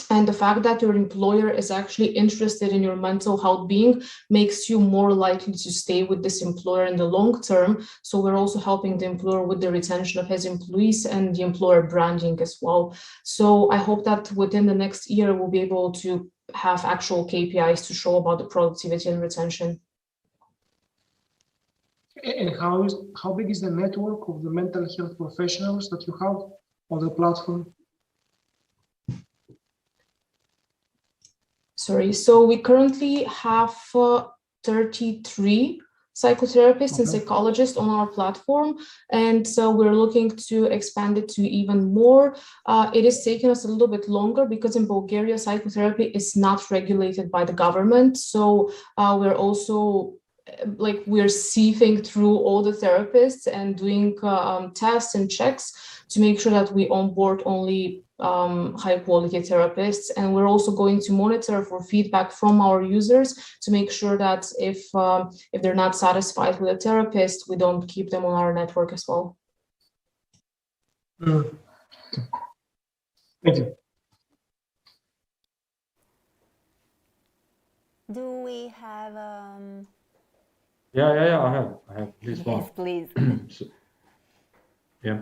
and the fact that your employer is actually interested in your mental health being makes you more likely to stay with this employer in the long term. So we're also helping the employer with the retention of his employees and the employer branding as well. So I hope that within the next year, we'll be able to have actual KPIs to show about the productivity and retention. And how big is the network of the mental health professionals that you have on the platform? Sorry, so we currently have 33 psychotherapists and psychologists on our platform, and so we're looking to expand it to even more. It is taking us a little bit longer because in Bulgaria, psychotherapy is not regulated by the government. So we're also we're sieving through all the therapists and doing tests and checks to make sure that we onboard only high quality therapists. And we're also going to monitor for feedback from our users to make sure that if they're not satisfied with a therapist, we don't keep them on our network as well. Thank you. Do we have Yeah, I have this one. Yes, please. Yeah.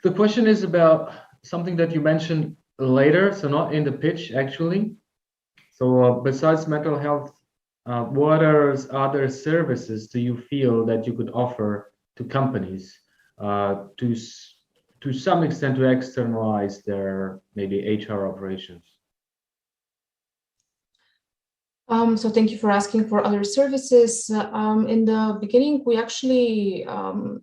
The question is about something that you mentioned later, so not in the pitch actually. So besides mental health, what other services do you feel that you could offer to companies to some extent to externalize their maybe HR operations? So thank you for asking for other services. In the beginning, we actually, when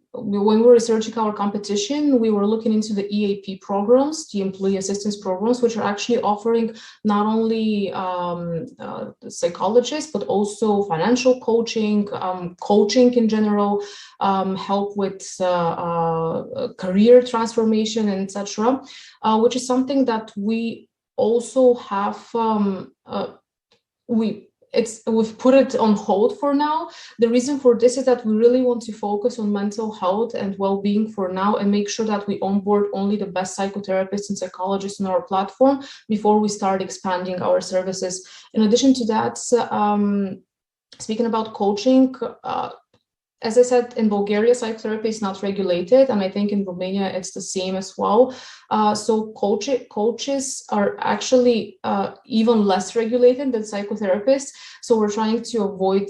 we were researching our competition, we were looking into the EAP programs, the employee assistance programs, which are actually offering not only psychologists, but also financial coaching, coaching in general, help with career transformation, etc., which is something that we also have we've put it on hold for now. The reason for this is that we really want to focus on mental health and well-being for now and make sure that we onboard only the best psychotherapists and psychologists on our platform before we start expanding our services. In addition to that, speaking about coaching, as I said, in Bulgaria, psychotherapy is not regulated, and I think in Romania it's the same as well. So coaches are actually even less regulated than psychotherapists. So we're trying to avoid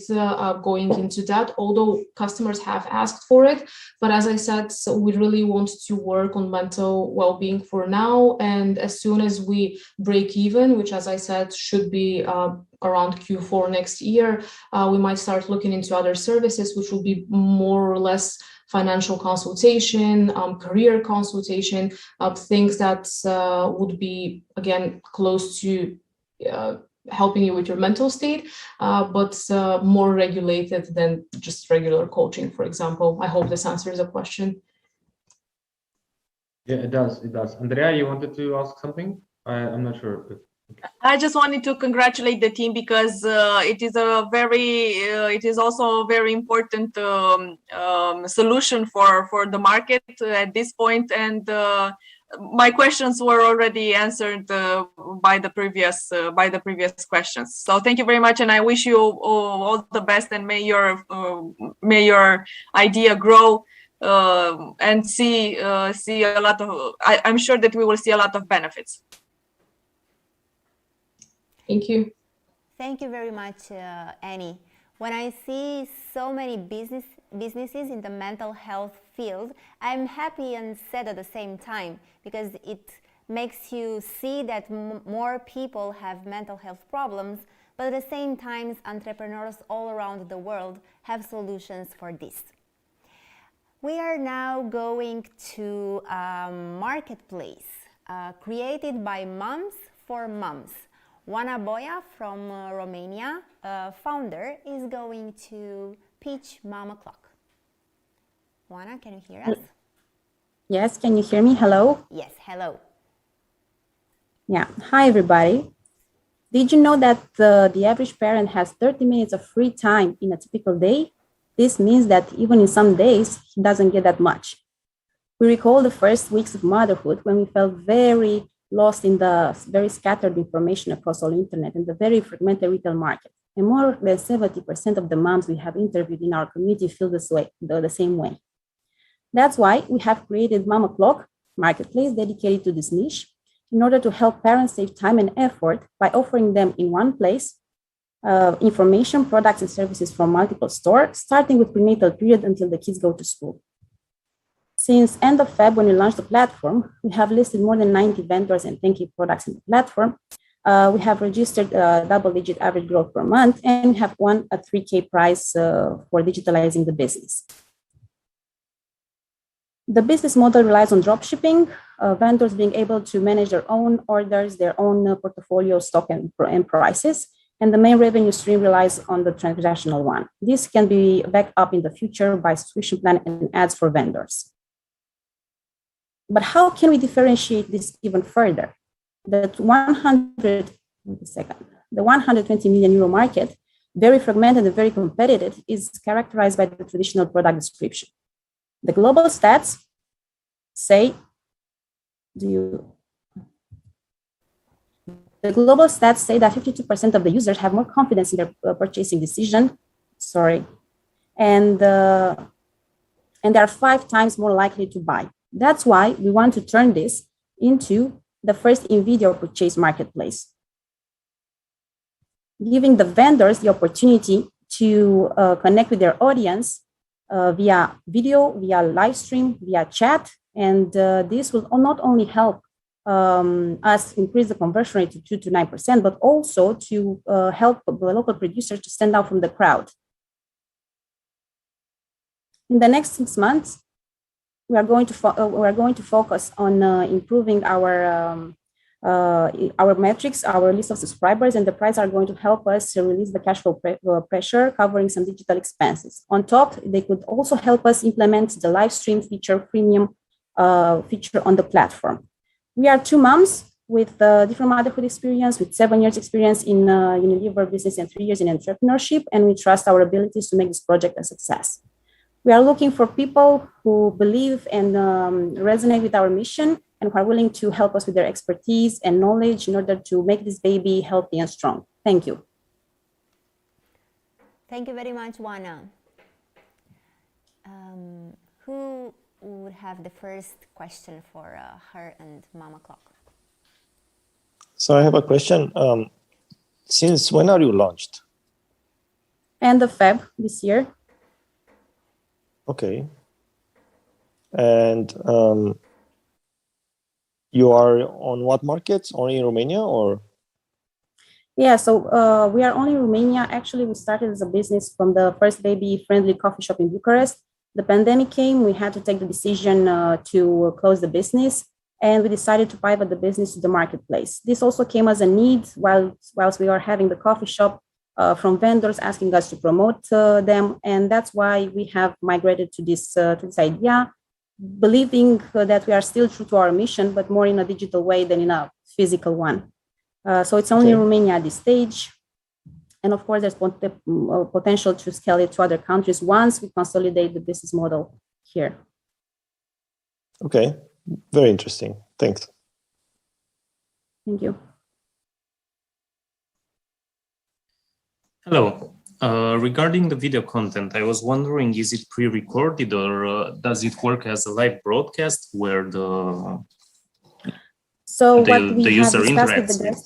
going into that, although customers have asked for it. But as I said, so we really want to work on mental well-being for now. And as soon as we break even, which, as I said, should be around Q4 next year, we might start looking into other services, which will be more or less financial consultation, career consultation, things that would be, again, close to helping you with your mental state, but more regulated than just regular coaching, for example. I hope this answers the question. Yeah, it does. It does. Andrea, you wanted to ask something? I'm not sure. I just wanted to congratulate the team because it is also a very important solution for the market at this point, and my questions were already answered by the previous questions. So thank you very much, and I wish you all the best, and may your idea grow and see a lot of. I'm sure that we will see a lot of benefits. Thank you. Thank you very much, Annie. When I see so many businesses in the mental health field, I'm happy and sad at the same time, because it makes you see that more people have mental health problems, but at the same time, entrepreneurs all around the world have solutions for this. We are now going to a marketplace created by moms for moms. Oana Boia from Romania, founder, is going to pitch Mama Clock. Oana, can you hear us? Yes, can you hear me? Hello? Yes, hello. Yeah, hi everybody. Did you know that the average parent has 30 minutes of free time in a typical day? This means that even in some days, he doesn't get that much. We recall the first weeks of motherhood when we felt very lost in the very scattered information across all internet and the very fragmented retail market. And more than 70% of the moms we have interviewed in our community feel the same way. That's why we have created Mama Clock marketplace dedicated to this niche in order to help parents save time and effort by offering them in one place information, products, and services from multiple stores, starting with prenatal period until the kids go to school. Since end of Feb, when we launched the platform, we have listed more than 90 vendors and 10K products in the platform. We have registered double-digit average growth per month, and we have won a 3K prize for digitalizing the business. The business model relies on drop shipping, vendors being able to manage their own orders, their own portfolio, stock, and prices. And the main revenue stream relies on the transactional one. This can be backed up in the future by subscription plan and ads for vendors. But how can we differentiate this even further? The 120 million euro market, very fragmented and very competitive, is characterized by the traditional product description. The global stats say, that 52% of the users have more confidence in their purchasing decision. And they are 5 times more likely to buy. That's why we want to turn this into the first in-video purchase marketplace, giving the vendors the opportunity to connect with their audience via video, via live stream, via chat. And this will not only help us increase the conversion rate to 2 to 9%, but also to help the local producers to stand out from the crowd. In the next 6 months, we are going to focus on improving our metrics, our list of subscribers, and the price are going to help us release the cash flow pressure, covering some digital expenses. On top, they could also help us implement the live stream feature, premium feature on the platform. We are 2 moms with different motherhood experience, with 7 years experience in Unilever business and 3 years in entrepreneurship, and we trust our abilities to make this project a success. We are looking for people who believe and resonate with our mission and who are willing to help us with their expertise and knowledge in order to make this baby healthy and strong. Thank you. Thank you very much, Oana. Who would have the first question for her and Mama Clock? So I have a question. Since when are you launched? End of Feb this year. Okay. And you are on what markets? Only in Romania or? Yeah, so we are only in Romania. Actually, we started as a business from the first baby-friendly coffee shop in Bucharest. The pandemic came, we had to take the decision to close the business. and we decided to pivot the business to the marketplace. This also came as a need whilst we are having the coffee shop from vendors asking us to promote them, and that's why we have migrated to this idea, believing that we are still true to our mission, but more in a digital way than in a physical one. So it's only in Romania at this stage. And of course, there's potential to scale it to other countries once we consolidate the business model here. Okay, very interesting. Thanks. Thank you. Hello. Regarding the video content, I was wondering, is it pre-recorded or does it work as a live broadcast where the user interacts with?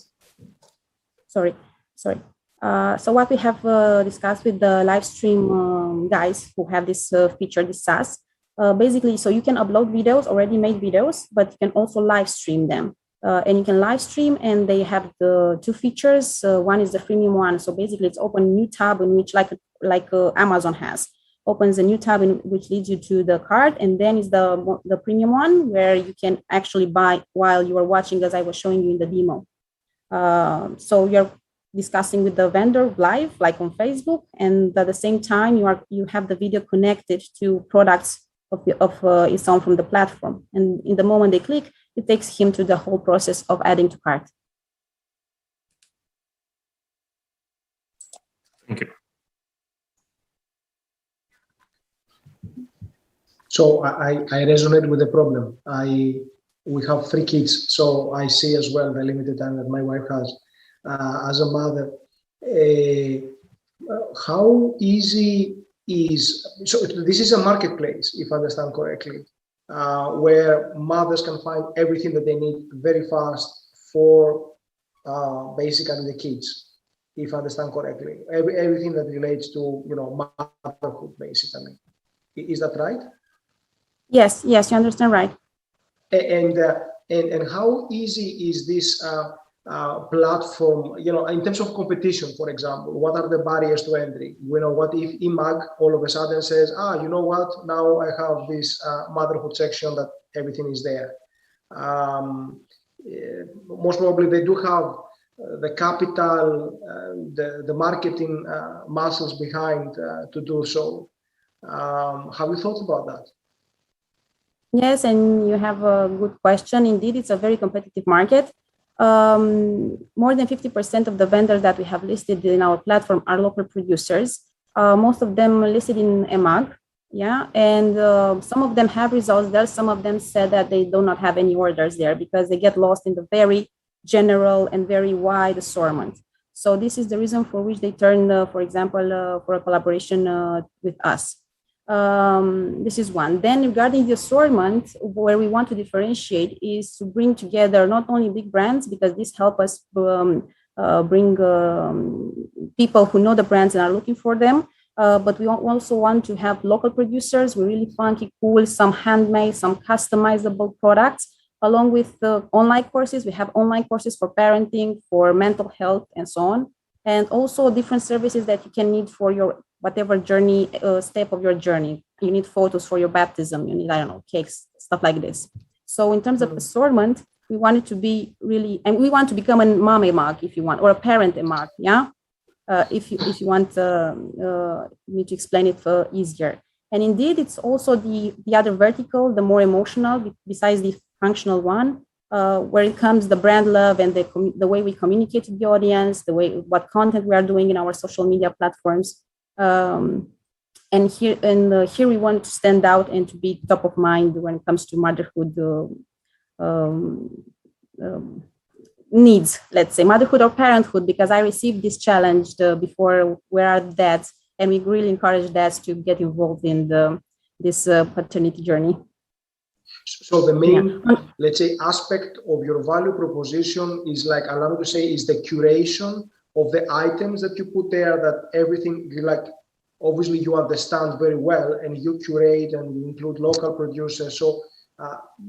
Sorry. So what we have discussed with the live stream guys who have this feature, this SaaS, basically, so you can upload videos, already made videos, but you can also live stream them. And you can live stream, and they have the two features. One is the freemium one. So basically, it's open a new tab in which, like Amazon has, opens a new tab in which leads you to the cart, and then is the premium one where you can actually buy while you are watching, as I was showing you in the demo. So you're discussing with the vendor live, like on Facebook, and at the same time you have the video connected to products of his own from the platform, and in the moment they click, it takes him to the whole process of adding to cart. Thank you. So I resonate with the problem. We have 3 kids, so I see as well the limited time that my wife has. As a mother, how easy is, so this is a marketplace, if I understand correctly, where mothers can find everything that they need very fast for basically the kids, if I understand correctly. Everything that relates to, motherhood, basically. Is that right? Yes, you understand right. And how easy is this platform, in terms of competition, for example? What are the barriers to entry? What if eMag all of a sudden says, you know what, now I have this motherhood section that everything is there. Most probably they do have the capital, the marketing muscles behind to do so. Have you thought about that? Yes, and you have a good question. Indeed, it's a very competitive market. More than 50% of the vendors that we have listed in our platform are local producers. Most of them listed in eMag, and some of them have results there. Some of them said that they do not have any orders there because they get lost in the very general and very wide assortment. So this is the reason for which they turn, for example, for a collaboration with us. This is one. Then regarding the assortment, where we want to differentiate is to bring together not only big brands, because this helps us bring people who know the brands and are looking for them, but we also want to have local producers with really funky, cool, some handmade, some customizable products, along with the online courses. We have online courses for parenting, for mental health, and so on, and also different services that you can need for your whatever journey, step of your journey. You need photos for your baptism, you need, I don't know, cakes, stuff like this. So in terms of assortment, we want it to be really, and we want to become a mom eMag if you want, or a parent eMag, if you want me to explain it easier. And indeed, it's also the other vertical, the more emotional, besides the functional one, where it comes the brand love and the way we communicate to the audience, what content we are doing in our social media platforms. And here we want to stand out and to be top of mind when it comes to motherhood needs, let's say, motherhood or parenthood, because I received this challenge before, where are dads? And we really encourage dads to get involved in this paternity journey. So the main, let's say, aspect of your value proposition is, like, allow me to say, is the curation of the items that you put there, that everything, like, obviously you understand very well and you curate and you include local producers. So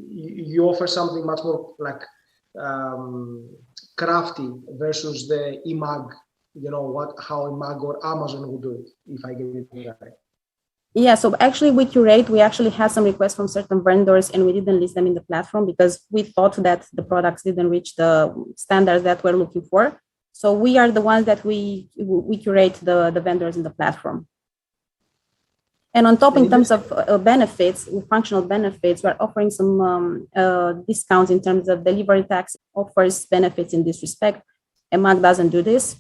you offer something much more like crafty versus the eMag, how eMag or Amazon would do it, if I get it right. Yeah, so actually we curate, we actually had some requests from certain vendors and we didn't list them in the platform because we thought that the products didn't reach the standards that we're looking for. So we are the ones that we curate the vendors in the platform. And on top, in terms of benefits, functional benefits, we're offering some discounts in terms of delivery tax, offers benefits in this respect. EMAG doesn't do this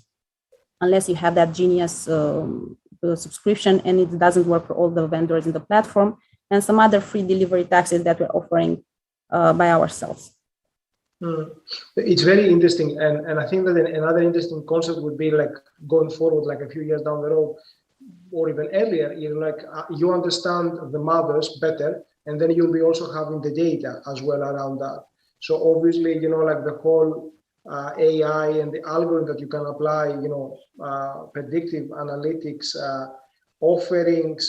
unless you have that genius subscription, and it doesn't work for all the vendors in the platform, and some other free delivery taxes that we're offering by ourselves. It's very interesting, and I think that another interesting concept would be like going forward, like a few years down the road, or even earlier, you understand the mothers better, and then you'll be also having the data as well around that. So obviously, like the whole AI and the algorithm that you can apply, predictive analytics offerings,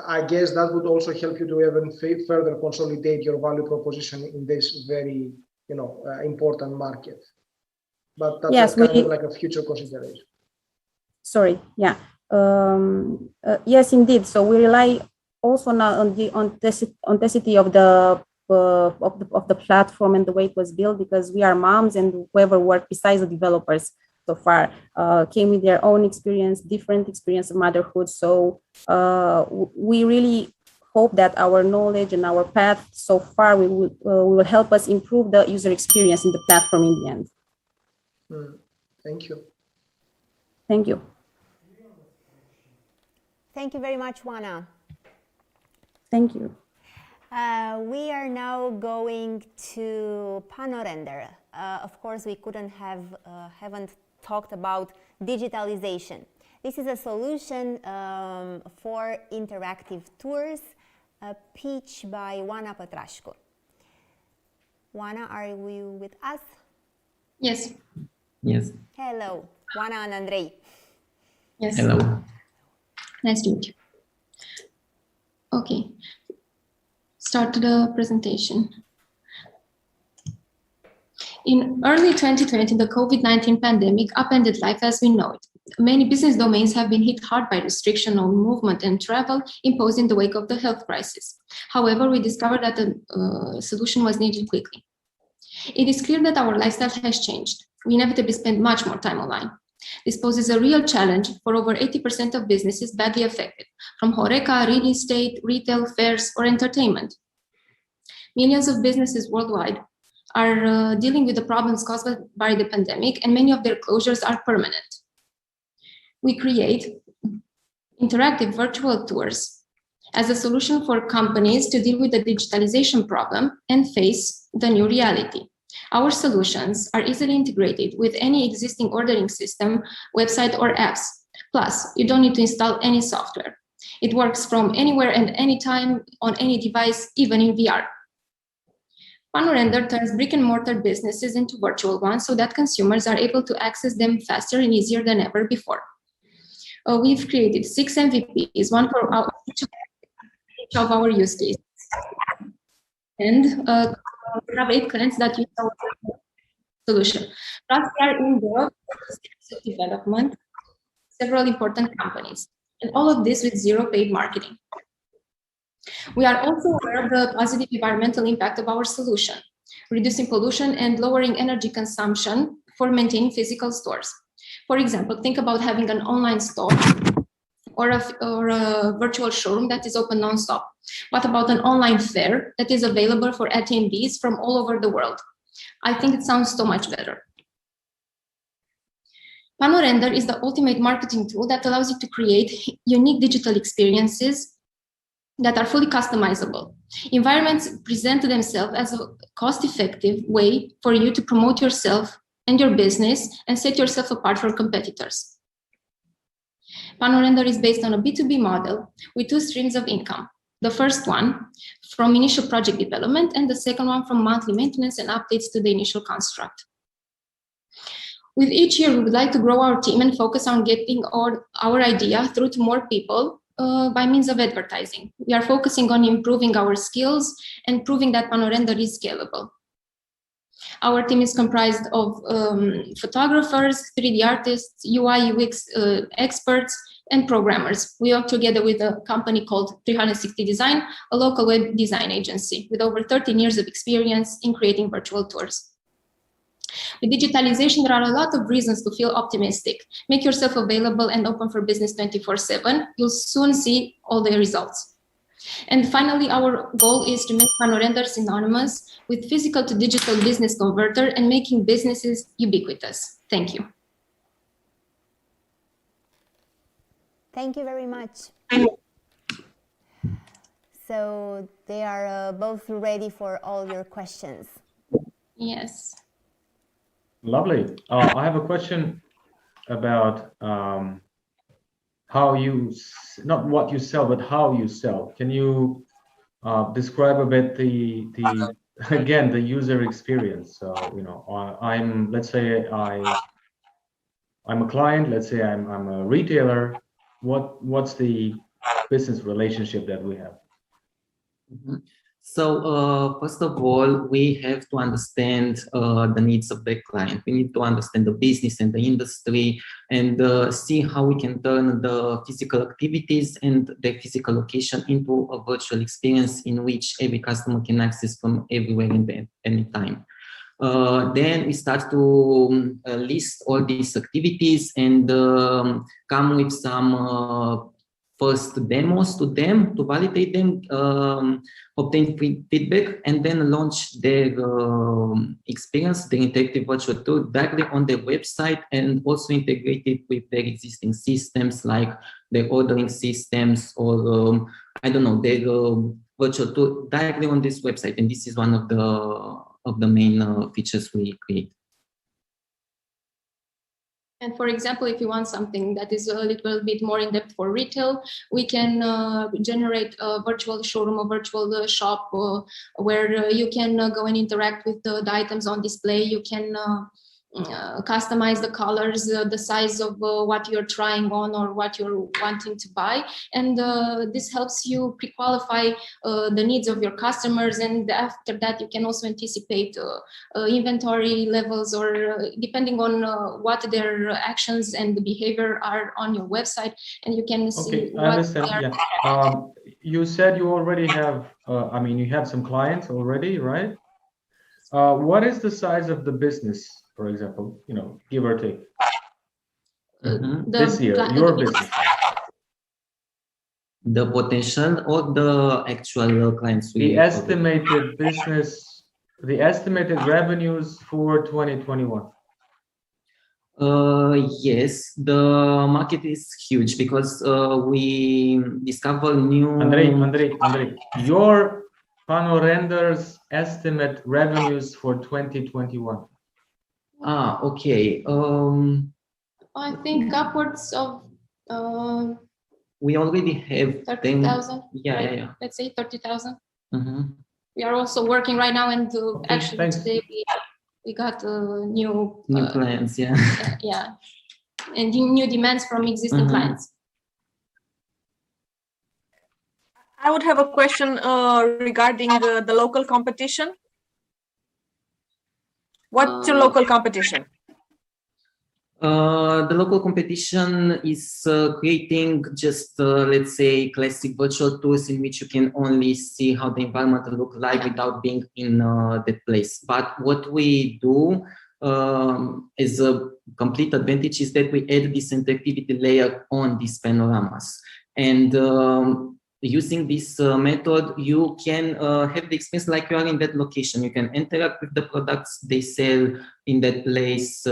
I guess that would also help you to even further consolidate your value proposition in this very, important market. But that's yes, kind of like a future consideration. Sorry, yeah. Yes, indeed. So we rely also now on the authenticity of the platform and the way it was built, because we are moms, and whoever worked besides the developers so far came with their own experience, different experience of motherhood. So we really hope that our knowledge and our path so far will help us improve the user experience in the platform in the end. Thank you. Thank you. Thank you very much, Juana. Thank you. We are now going to Panorander. Of course, we haven't talked about digitalization. This is a solution for interactive tours pitched by Oana Pătrașcu. Oana, are you with us? Yes. Yes. Hello, Oana and Andrei. Yes. Hello. Nice to meet you. Okay. Start the presentation. In early 2020, the COVID-19 pandemic upended life as we know it. Many business domains have been hit hard by restriction on movement and travel imposed in the wake of the health crisis. However, we discovered that a solution was needed quickly. It is clear that our lifestyle has changed. We inevitably spend much more time online. This poses a real challenge for over 80% of businesses badly affected, from HoReCa, real estate, retail, fairs, or entertainment. Millions of businesses worldwide are dealing with the problems caused by the pandemic, and many of their closures are permanent. We create interactive virtual tours as a solution for companies to deal with the digitalization problem and face the new reality. Our solutions are easily integrated with any existing ordering system, website, or apps. Plus, you don't need to install any software. It works from anywhere and anytime on any device, even in VR. Panorander turns brick-and-mortar businesses into virtual ones so that consumers are able to access them faster and easier than ever before. We've created 6 MVPs, one for each of our use cases. And we have 8 clients that use our solution. Plus, we are in the process of development, several important companies, and all of this with zero paid marketing. We are also aware of the positive environmental impact of our solution, reducing pollution and lowering energy consumption for maintaining physical stores. For example, think about having an online store or a virtual showroom that is open non-stop. What about an online fair that is available for attendees from all over the world? I think it sounds so much better. Panorander is the ultimate marketing tool that allows you to create unique digital experiences that are fully customizable. Environments present themselves as a cost-effective way for you to promote yourself and your business and set yourself apart from competitors. Panorander is based on a B2B model with 2 streams of income. The first one from initial project development, and the second one from monthly maintenance and updates to the initial construct. With each year, we would like to grow our team and focus on getting our idea through to more people by means of advertising. We are focusing on improving our skills and proving that Panorander is scalable. Our team is comprised of photographers, 3D artists, UI, UX experts, and programmers. We work together with a company called 360 Design, a local web design agency with over 13 years of experience in creating virtual tours. With digitalization, there are a lot of reasons to feel optimistic. Make yourself available and open for business 24/7. You'll soon see all the results. And finally, our goal is to make Panorander synonymous with physical to digital business converter and making businesses ubiquitous. Thank you. Thank you very much. So they are both ready for all your questions. Yes. Lovely. I have a question about how you, not what you sell, but how you sell. Can you describe a bit the again, the user experience? So, you know, let's say I'm a client, let's say I'm a retailer. What's the business relationship that we have? So first of all, we have to understand the needs of the client. We need to understand the business and the industry and see how we can turn the physical activities and the physical location into a virtual experience in which every customer can access from everywhere and any time. Then we start to list all these activities and come with some first demos to them, to validate them, obtain feedback, and then launch their experience, the interactive virtual tour, directly on their website, and also integrate it with their existing systems like their ordering systems or, I don't know, their virtual tour directly on this website. And this is one of the main features we create. And for example, if you want something that is a little bit more in depth for retail, we can generate a virtual showroom, a virtual shop where you can go and interact with the items on display. You can customize the colors, the size of what you're trying on or what you're wanting to buy. And this helps you pre-qualify the needs of your customers. And after that, you can also anticipate inventory levels or depending on what their actions and the behavior are on your website. And you can see I understand. Yeah. You said you already have, you have some clients already, right? What is the size of the business, for example, you know, give or take? This year, your business. The potential or the actual clients? The estimated business, the estimated revenues for 2021. Yes, the market is huge because we discover new... Andrei, your Panorander's estimate revenues for 2021. Okay. I think upwards of we already have 30,000. Yeah. Let's say 30,000. Mm-hmm. We are also working right now, and actually today we got new clients. Yeah. Yeah, and new demands from existing clients. I would have a question regarding the local competition. What's your local competition? The local competition is creating just, let's say, classic virtual tours in which you can only see how the environment looks like without being in that place. But what we do as a complete advantage is that we add this interactivity layer on these panoramas. And using this method, you can have the experience like you are in that location. You can interact with the products they sell in that place,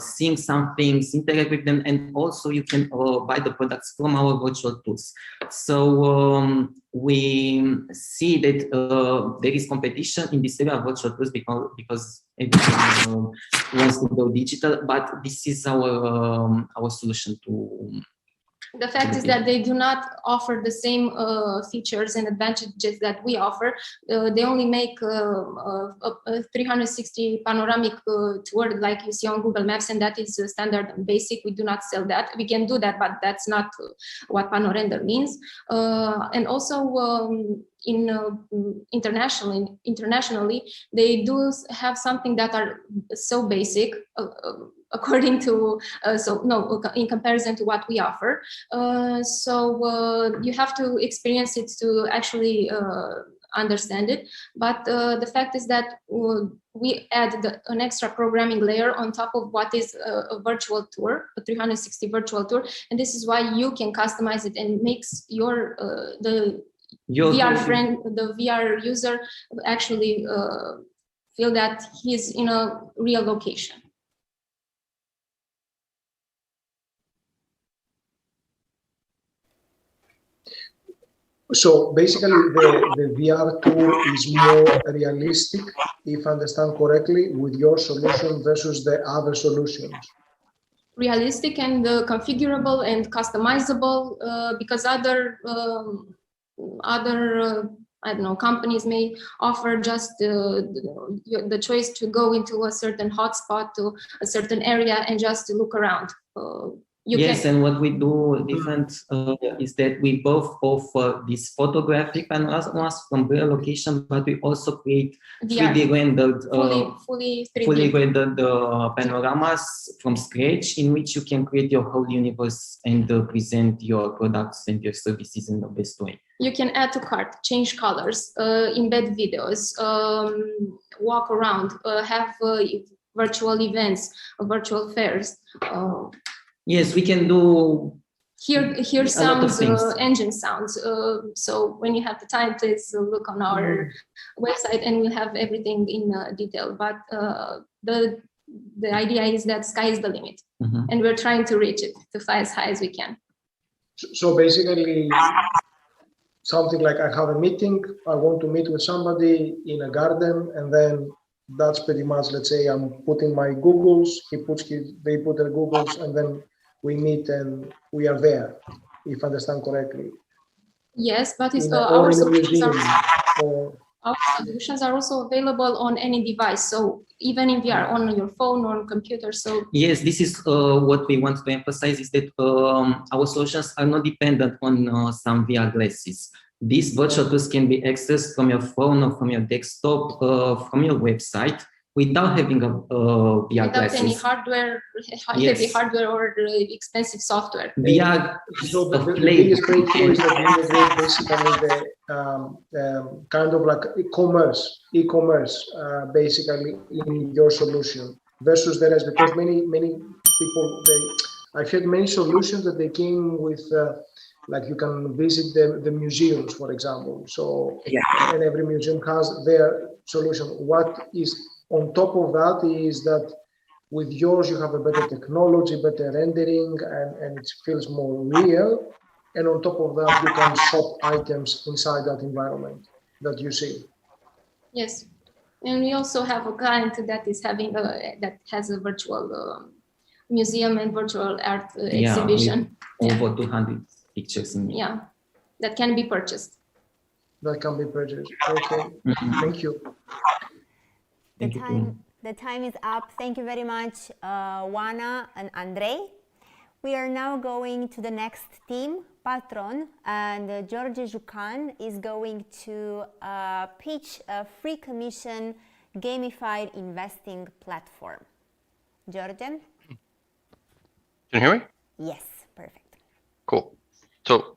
seeing some things, interact with them, and also you can buy the products from our virtual tools. So we see that there is competition in this area of virtual tools because everyone wants to go digital, but this is our solution to... The fact is that they do not offer the same features and advantages that we offer. They only make a 360 panoramic tour like you see on Google Maps, and that is standard and basic. We do not sell that. We can do that, but that's not what Panorander means. And also internationally, they do have something that are so basic, according to in comparison to what we offer. You have to experience it to actually understand it. But the fact is that we add an extra programming layer on top of what is a virtual tour, a 360 virtual tour, and this is why you can customize it and makes your the VR user actually feel that he's in a real location. So basically, the VR tour is more realistic, if I understand correctly, with your solution versus the other solutions. Realistic and configurable and customizable, because other I don't know, companies may offer just the choice to go into a certain hotspot, to a certain area, and just to look around. And what we do different is that we both offer this photographic panoramas from real location, but we also create 3D rendered, fully 3D. fully rendered panoramas from scratch, in which you can create your whole universe and present your products and your services in the best way. You can add to cart, change colors, embed videos, walk around, have virtual events, virtual fairs. Yes, we can do. Hear sounds, engine sounds. So when you have the time, please look on our website, and we'll have everything in detail. But the idea is that sky is the limit, and we're trying to reach it, to fly as high as we can. So basically, something like I have a meeting, I want to meet with somebody in a garden, and then that's pretty much, let's say I'm putting my Googles, they put their Googles, and then we meet and we are there, if I understand correctly. Yes, but it's, our solutions are also available on any device. So even if you are on your phone or computer. So yes, this is what we want to emphasize, is that our solutions are not dependent on some VR glasses. These virtual tools can be accessed from your phone or from your desktop, from your website, without having a VR glasses. Any hardware, heavy hardware or expensive software. VR so the biggest breakthrough is that you integrate basically the kind of like e-commerce, basically in your solution versus the rest, because many people, I've had many solutions that they came with, like you can visit the museums, for example. So, and every museum has their solution. What is on top of that is that with yours, you have a better technology, better rendering, and it feels more real. And on top of that, you can shop items inside that environment that you see. Yes, and we also have a client that is having that has a virtual museum and virtual art exhibition. Over 200 pictures in that can be purchased. That can be purchased. Okay, thank you. The time is up. Thank you very much, Juana and Andrei. We are now going to the next team, Patron, and George Jucan is going to pitch a free commission gamified investing platform. Georgian? Can you hear me? Yes, perfect. Cool. So,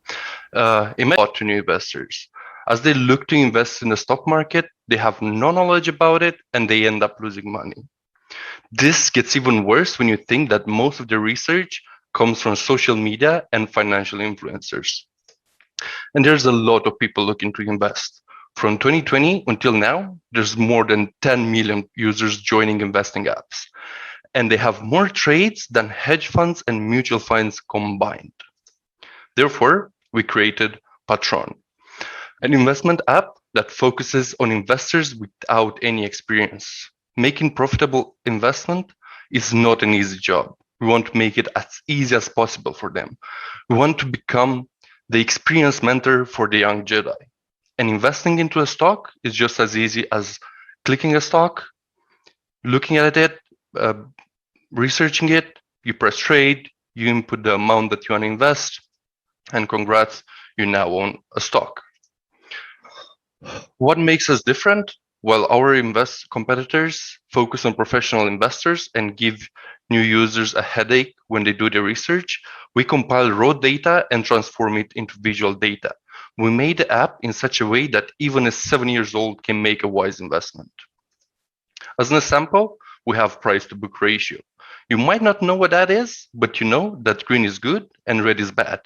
imagine to new investors. As they look to invest in the stock market, they have no knowledge about it and they end up losing money. This gets even worse when you think that most of the research comes from social media and financial influencers. And there's a lot of people looking to invest. From 2020 until now, there's more than 10 million users joining investing apps. And they have more trades than hedge funds and mutual funds combined. Therefore, we created Patron, an investment app that focuses on investors without any experience. Making profitable investment is not an easy job. We want to make it as easy as possible for them. We want to become the experienced mentor for the young Jedi. And investing into a stock is just as easy as clicking a stock, looking at it, researching it, you press trade, you input the amount that you want to invest, and congrats, you now own a stock. What makes us different? Well, our competitors focus on professional investors and give new users a headache when they do their research. We compile raw data and transform it into visual data. We made the app in such a way that even a 7 years old can make a wise investment. As an example, we have price to book ratio. You might not know what that is, but you know that green is good and red is bad.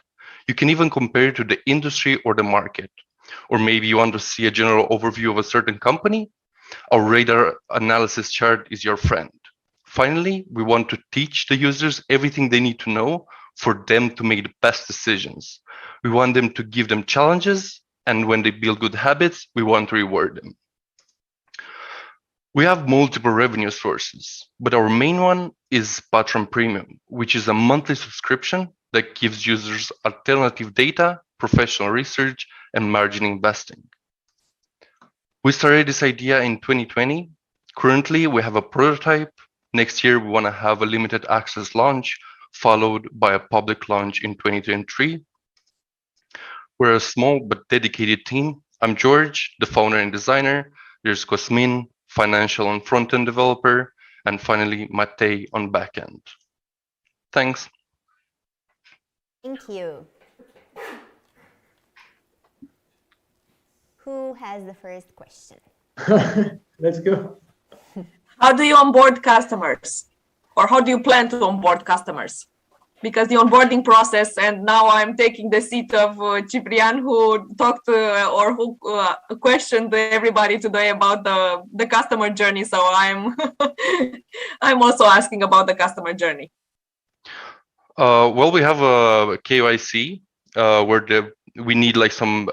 You can even compare it to the industry or the market. Or maybe you want to see a general overview of a certain company. Our radar analysis chart is your friend. Finally, we want to teach the users everything they need to know for them to make the best decisions. We want them to give them challenges, and when they build good habits, we want to reward them. We have multiple revenue sources, but our main one is Patron Premium, which is a monthly subscription that gives users alternative data, professional research, and margin investing. We started this idea in 2020. Currently, we have a prototype. Next year, we want to have a limited access launch, followed by a public launch in 2023. We're a small but dedicated team. I'm George, the founder and designer. There's Cosmin, financial and front-end developer, and finally, Matej on backend. Thanks. Thank you. Who has the first question? Let's go. How do you onboard customers? Or how do you plan to onboard customers? Because the onboarding process, and now I'm taking the seat of Ciprian, who talked or who questioned everybody today about the customer journey. So I'm I'm also asking about the customer journey. Well, we have a KYC where we need like some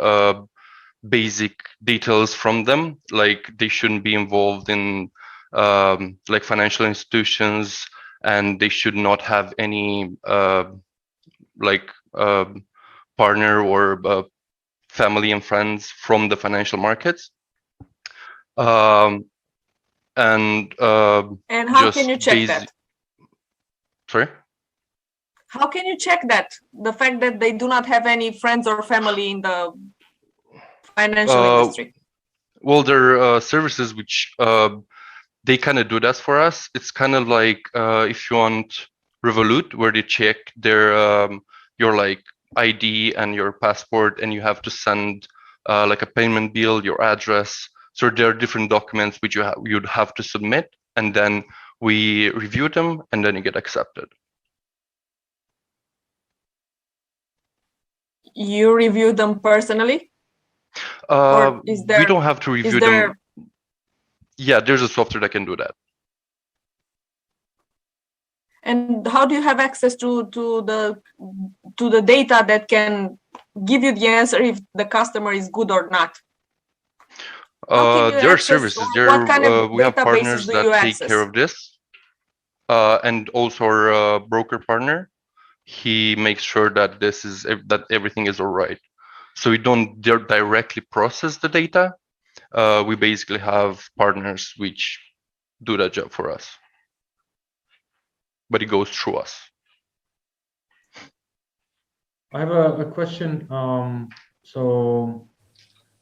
basic details from them, like they shouldn't be involved in like financial institutions, and they should not have any partner or family and friends from the financial markets. And how can you check that? Sorry? How can you check that? The fact that they do not have any friends or family in the financial industry? Well, there are services which they kind of do that for us. It's kind of like if you want Revolut, where they check their your like ID and your passport, and you have to send like a payment bill, your address. So there are different documents which you'd have to submit, and then we review them, and then you get accepted. You review them personally? We don't have to review them. Yeah, there's a software that can do that. And how do you have access to the data that can give you the answer if the customer is good or not? There are services. We have partners that take care of this, and also our broker partner. He makes sure that that everything is all right. So we don't directly process the data. We basically have partners which do that job for us, but it goes through us. I have a question.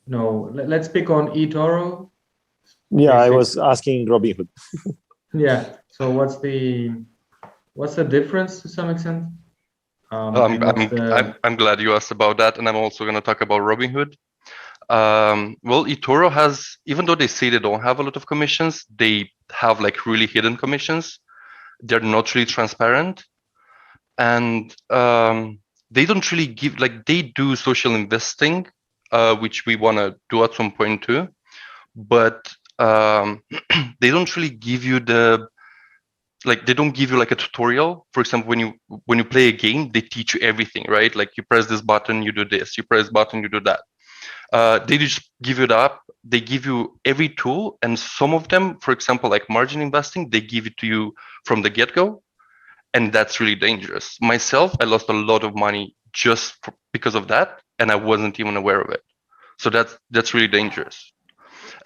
Let's pick on eToro. Yeah, I was asking Robinhood. Yeah. So what's the difference to some extent? I'm glad you asked about that, and I'm also going to talk about Robinhood. Well, eToro has, even though they say they don't have a lot of commissions, they have like really hidden commissions. They're not really transparent, and they don't really give, like, they do social investing, which we want to do at some point too, but they don't really give you they don't give you like a tutorial. For example, when you play a game, they teach you everything, right? Like you press this button, you do this, you press button, you do that. They just give you the app, they give you every tool, and some of them, for example, like margin investing, they give it to you from the get-go, and that's really dangerous. Myself, I lost a lot of money just because of that, and I wasn't even aware of it. So that's really dangerous.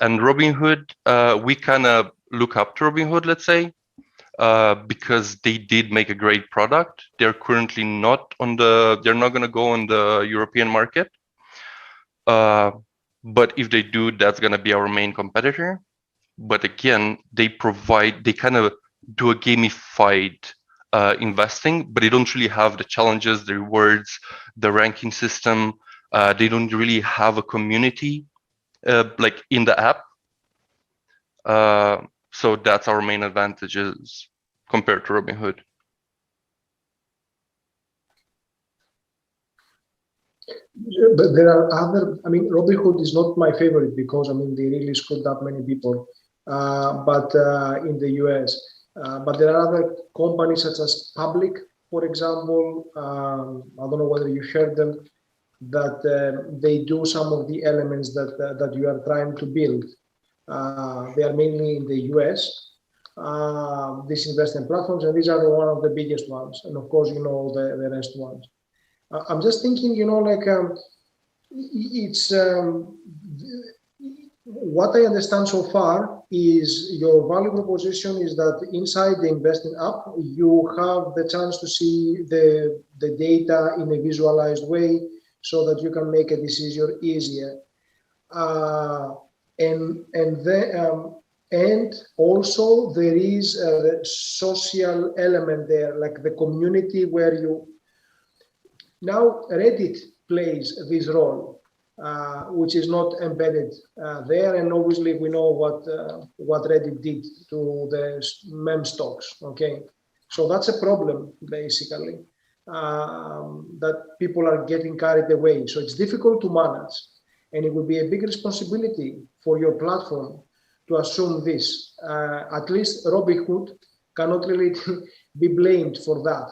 And Robinhood, we kind of look up to Robinhood, let's say, because they did make a great product. They're currently not on they're not going to go on the European market. But if they do, that's going to be our main competitor. But again, they kind of do a gamified investing, but they don't really have the challenges, the rewards, the ranking system. They don't really have a community like in the app. So that's our main advantages compared to Robinhood. But there are other, I mean, Robinhood is not my favorite because, I mean, they really screwed up many people, in the US. But there are other companies such as Public, for example. I don't know whether you heard them, that they do some of the elements that you are trying to build. They are mainly in the US, these investment platforms, and these are one of the biggest ones. And of course, you know, the rest ones. I'm just thinking, you know, like it's what I understand so far is your value proposition is that inside the investing app, you have the chance to see the data in a visualized way so that you can make a decision easier. And also there is a social element there, like the community where you. Now Reddit plays this role, which is not embedded there, and obviously we know what Reddit did to the meme stocks. Okay, so that's a problem basically, that people are getting carried away. So it's difficult to manage, and it will be a big responsibility for your platform to assume this. At least Robinhood cannot really be blamed for that.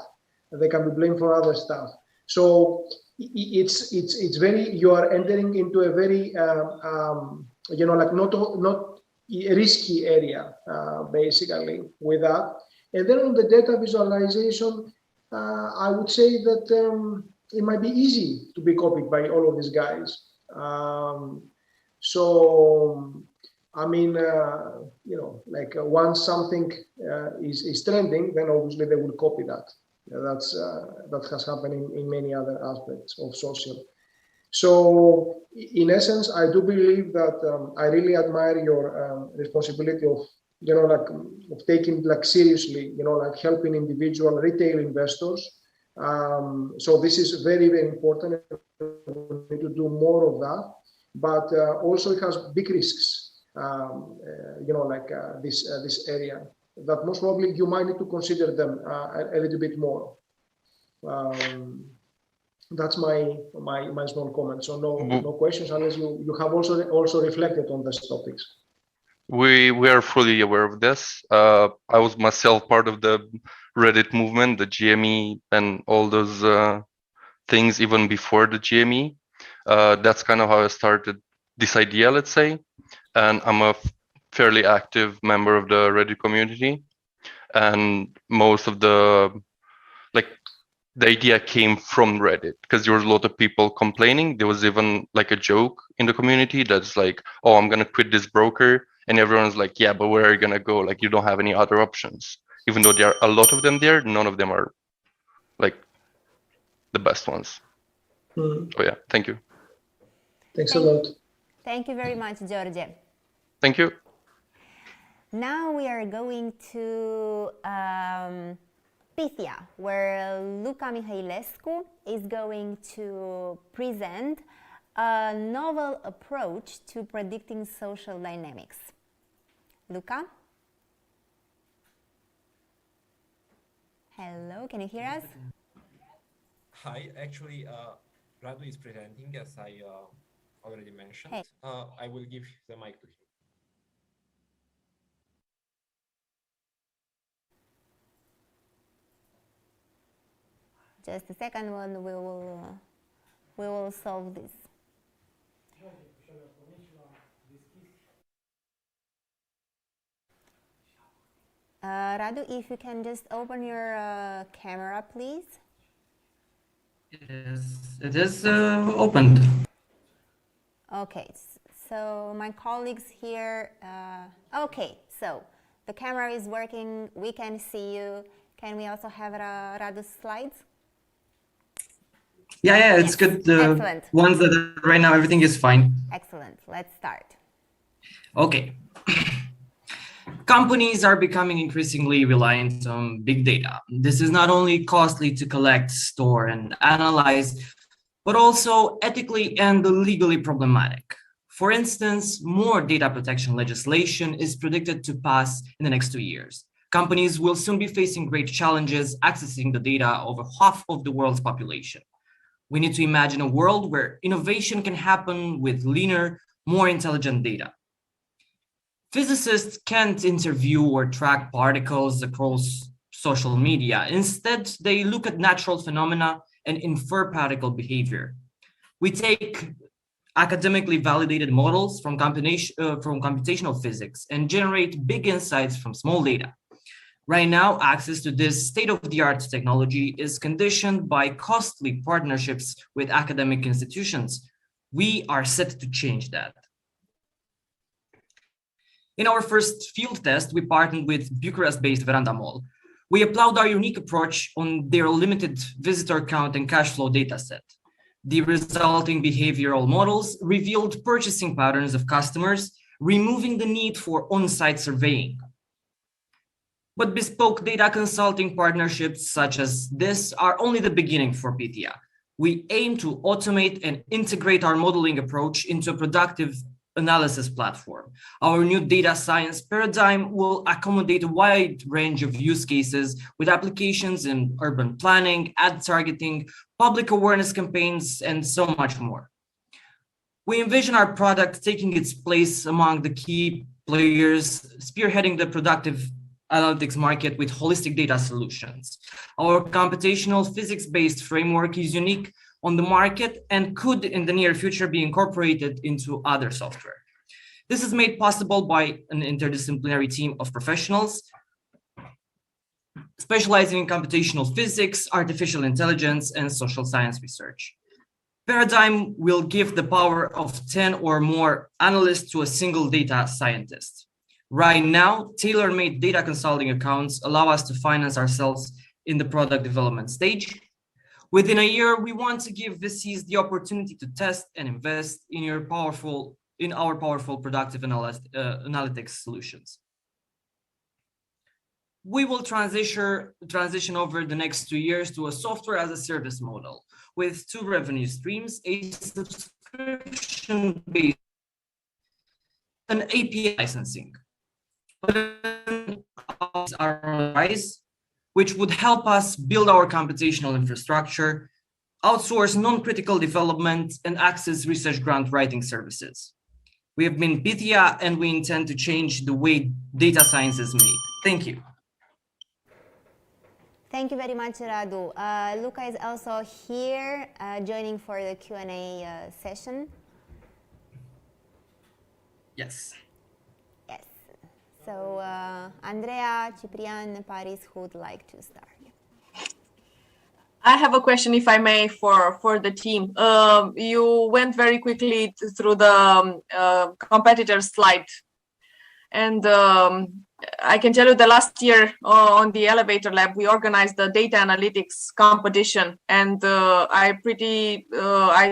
They can be blamed for other stuff. So it's very, you are entering into a very you know, like not risky area basically with that. And then on the data visualization, I would say that it might be easy to be copied by all of these guys. So I mean, you know, like once something is trending, then obviously they will copy that. That has happened in many other aspects of social. So in essence, I do believe that I really admire your responsibility of, you know, like of taking like seriously, you know, like helping individual retail investors. So this is very, very important. We need to do more of that, but also it has big risks, you know, like this area, that most probably you might need to consider them a little bit more. That's my small comment. So no questions unless you have also reflected on these topics. We are fully aware of this. I was myself part of the Reddit movement, the GME, and all those things even before the GME. That's kind of how I started this idea, let's say. And I'm a fairly active member of the Reddit community. And most of the idea came from Reddit because there was a lot of people complaining. There was even like a joke in the community that's like, oh, I'm going to quit this broker. And everyone's like, yeah, but where are you going to go? Like, you don't have any other options. Even though there are a lot of them there, none of them are like the best ones. Oh yeah, thank you. Thanks a lot. Thank you very much, George. Thank you. Now we are going to Pithia, where Luca Mihailescu is going to present a novel approach to predicting social dynamics. Luca? Hello, can you hear us? Hi, actually, Radu is presenting, as I already mentioned. Hey. I will give the mic to him. Just a second, when we will solve this. Radu, if you can just open your camera, please. Yes, it is opened. Okay, so my colleagues here, okay, so the camera is working, we can see you. Can we also have Radu's slides? Yeah, it's good. The Excellent. ones that right now everything is fine. Excellent. Let's start. Okay. Companies are becoming increasingly reliant on big data. This is not only costly to collect, store, and analyze, but also ethically and legally problematic. For instance, more data protection legislation is predicted to pass in the next 2 years. Companies will soon be facing great challenges accessing the data of half of the world's population. We need to imagine a world where innovation can happen with leaner, more intelligent data. Physicists can't interview or track particles across social media. Instead, they look at natural phenomena and infer particle behavior. We take academically validated models from computational physics and generate big insights from small data. Right now, access to this state-of-the-art technology is conditioned by costly partnerships with academic institutions. We are set to change that. In our first field test, we partnered with Bucharest-based Veranda Mall. We applied our unique approach on their limited visitor count and cash flow dataset. The resulting behavioral models revealed purchasing patterns of customers, removing the need for on-site surveying. But bespoke data consulting partnerships such as this are only the beginning for Pithia. We aim to automate and integrate our modeling approach into a productive analysis platform. Our new data science paradigm will accommodate a wide range of use cases with applications in urban planning, ad targeting, public awareness campaigns, and so much more. We envision our product taking its place among the key players, spearheading the productive analytics market with holistic data solutions. Our computational physics-based framework is unique on the market and could in the near future be incorporated into other software. This is made possible by an interdisciplinary team of professionals specializing in computational physics, artificial intelligence, and social science research. Paradigm will give the power of 10 or more analysts to a single data scientist. Right now, tailor-made data consulting accounts allow us to finance ourselves in the product development stage. Within a year, we want to give VCs the opportunity to test and invest in our powerful productive analytics solutions. We will transition over the next 2 years to a software as a service model with 2 revenue streams, a subscription-based and API licensing. Which would help us build our computational infrastructure, outsource non-critical development, and access research grant writing services. We have been Pithia, and we intend to change the way data science is made. Thank you. Thank you very much, Radu. Luca is also here, joining for the Q&A session. Yes. Yes. So, Andrea, Ciprian, Paris, who would like to start? I have a question, if I may, for the team. You went very quickly through the competitor slide. And I can tell you the last year on the Elevator Lab, we organized the data analytics competition. And I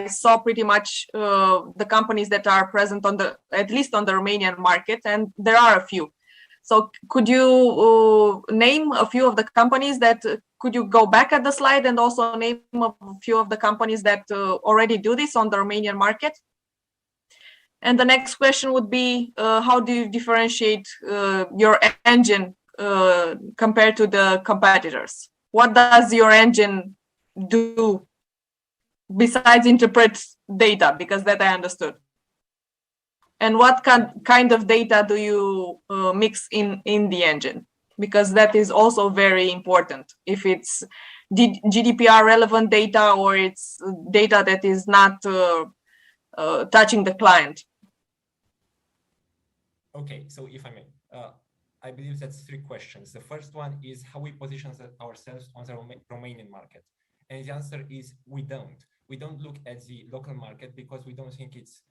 saw pretty much the companies that are present at least on the Romanian market, and there are a few. So could you name a few of the companies could you go back at the slide and also name a few of the companies that already do this on the Romanian market? And the next question would be, how do you differentiate your engine compared to the competitors? What does your engine do besides interpret data? Because that I understood. And what kind of data do you mix in the engine? Because that is also very important. If it's GDPR relevant data or it's data that is not touching the client. Okay, so if I may, I believe that's 3 questions. The first one is how we position ourselves on the Romanian market. And the answer is we don't. We don't look at the local market because we don't think it's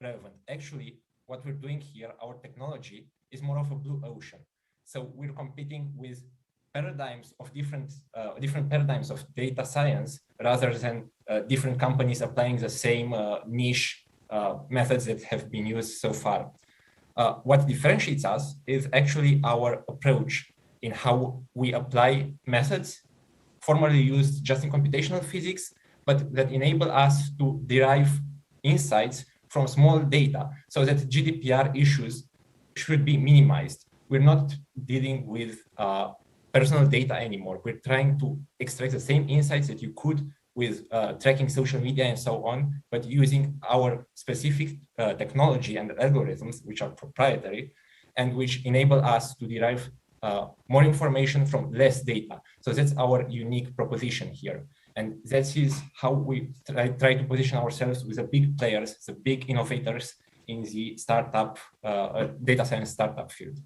relevant. Actually, what we're doing here, our technology is more of a blue ocean. So we're competing with paradigms of different paradigms of data science rather than different companies applying the same niche methods that have been used so far. What differentiates us is actually our approach in how we apply methods formerly used just in computational physics, but that enable us to derive insights from small data so that GDPR issues should be minimized. We're not dealing with personal data anymore. We're trying to extract the same insights that you could with tracking social media and so on, but using our specific technology and algorithms, which are proprietary, and which enable us to derive more information from less data. So that's our unique proposition here. And that is how we try to position ourselves with the big players, the big innovators in the startup, data science startup field.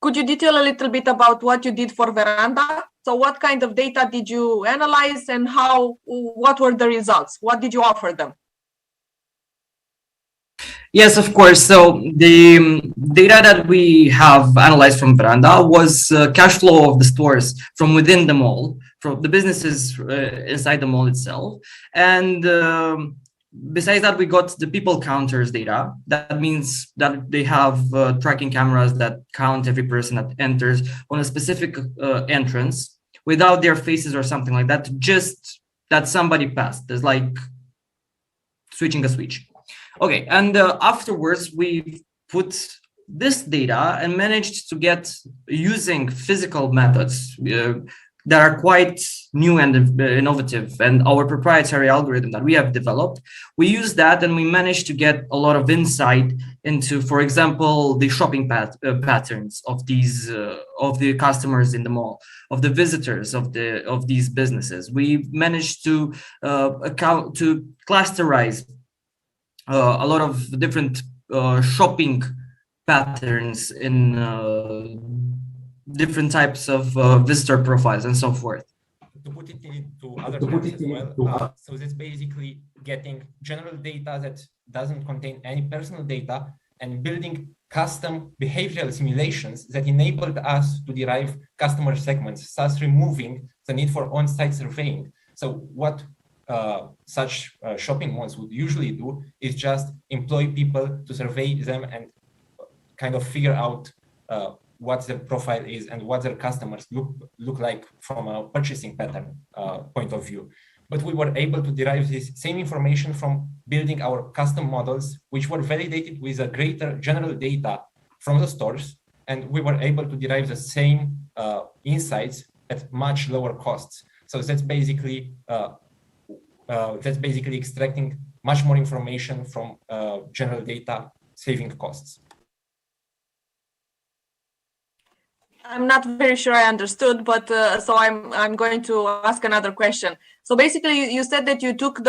Could you detail a little bit about what you did for Veranda? So what kind of data did you analyze and what were the results? What did you offer them? Yes, of course. So the data that we have analyzed from Veranda was cash flow of the stores from within the mall, from the businesses inside the mall itself. And besides that, we got the people counters data. That means that they have tracking cameras that count every person that enters on a specific entrance without their faces or something like that, just that somebody passed. There's like switching a switch. Okay, and afterwards we put this data and managed to get, using physical methods that are quite new and innovative, and our proprietary algorithm that we have developed, we use that and we managed to get a lot of insight into, for example, the shopping patterns of these of the customers in the mall, of the visitors of these businesses. We managed to clusterize a lot of different shopping patterns in different types of visitor profiles and so forth. To put it into other terms as well, so that's basically getting general data that doesn't contain any personal data and building custom behavioral simulations that enabled us to derive customer segments, thus removing the need for on-site surveying. So what such shopping malls would usually do is just employ people to survey them and kind of figure out what their profile is and what their customers look like from a purchasing pattern point of view. But we were able to derive this same information from building our custom models, which were validated with a greater general data from the stores, and we were able to derive the same insights at much lower costs. So that's basically extracting much more information from general data, saving costs. I'm not very sure I understood, but so I'm going to ask another question. So basically, you said that you took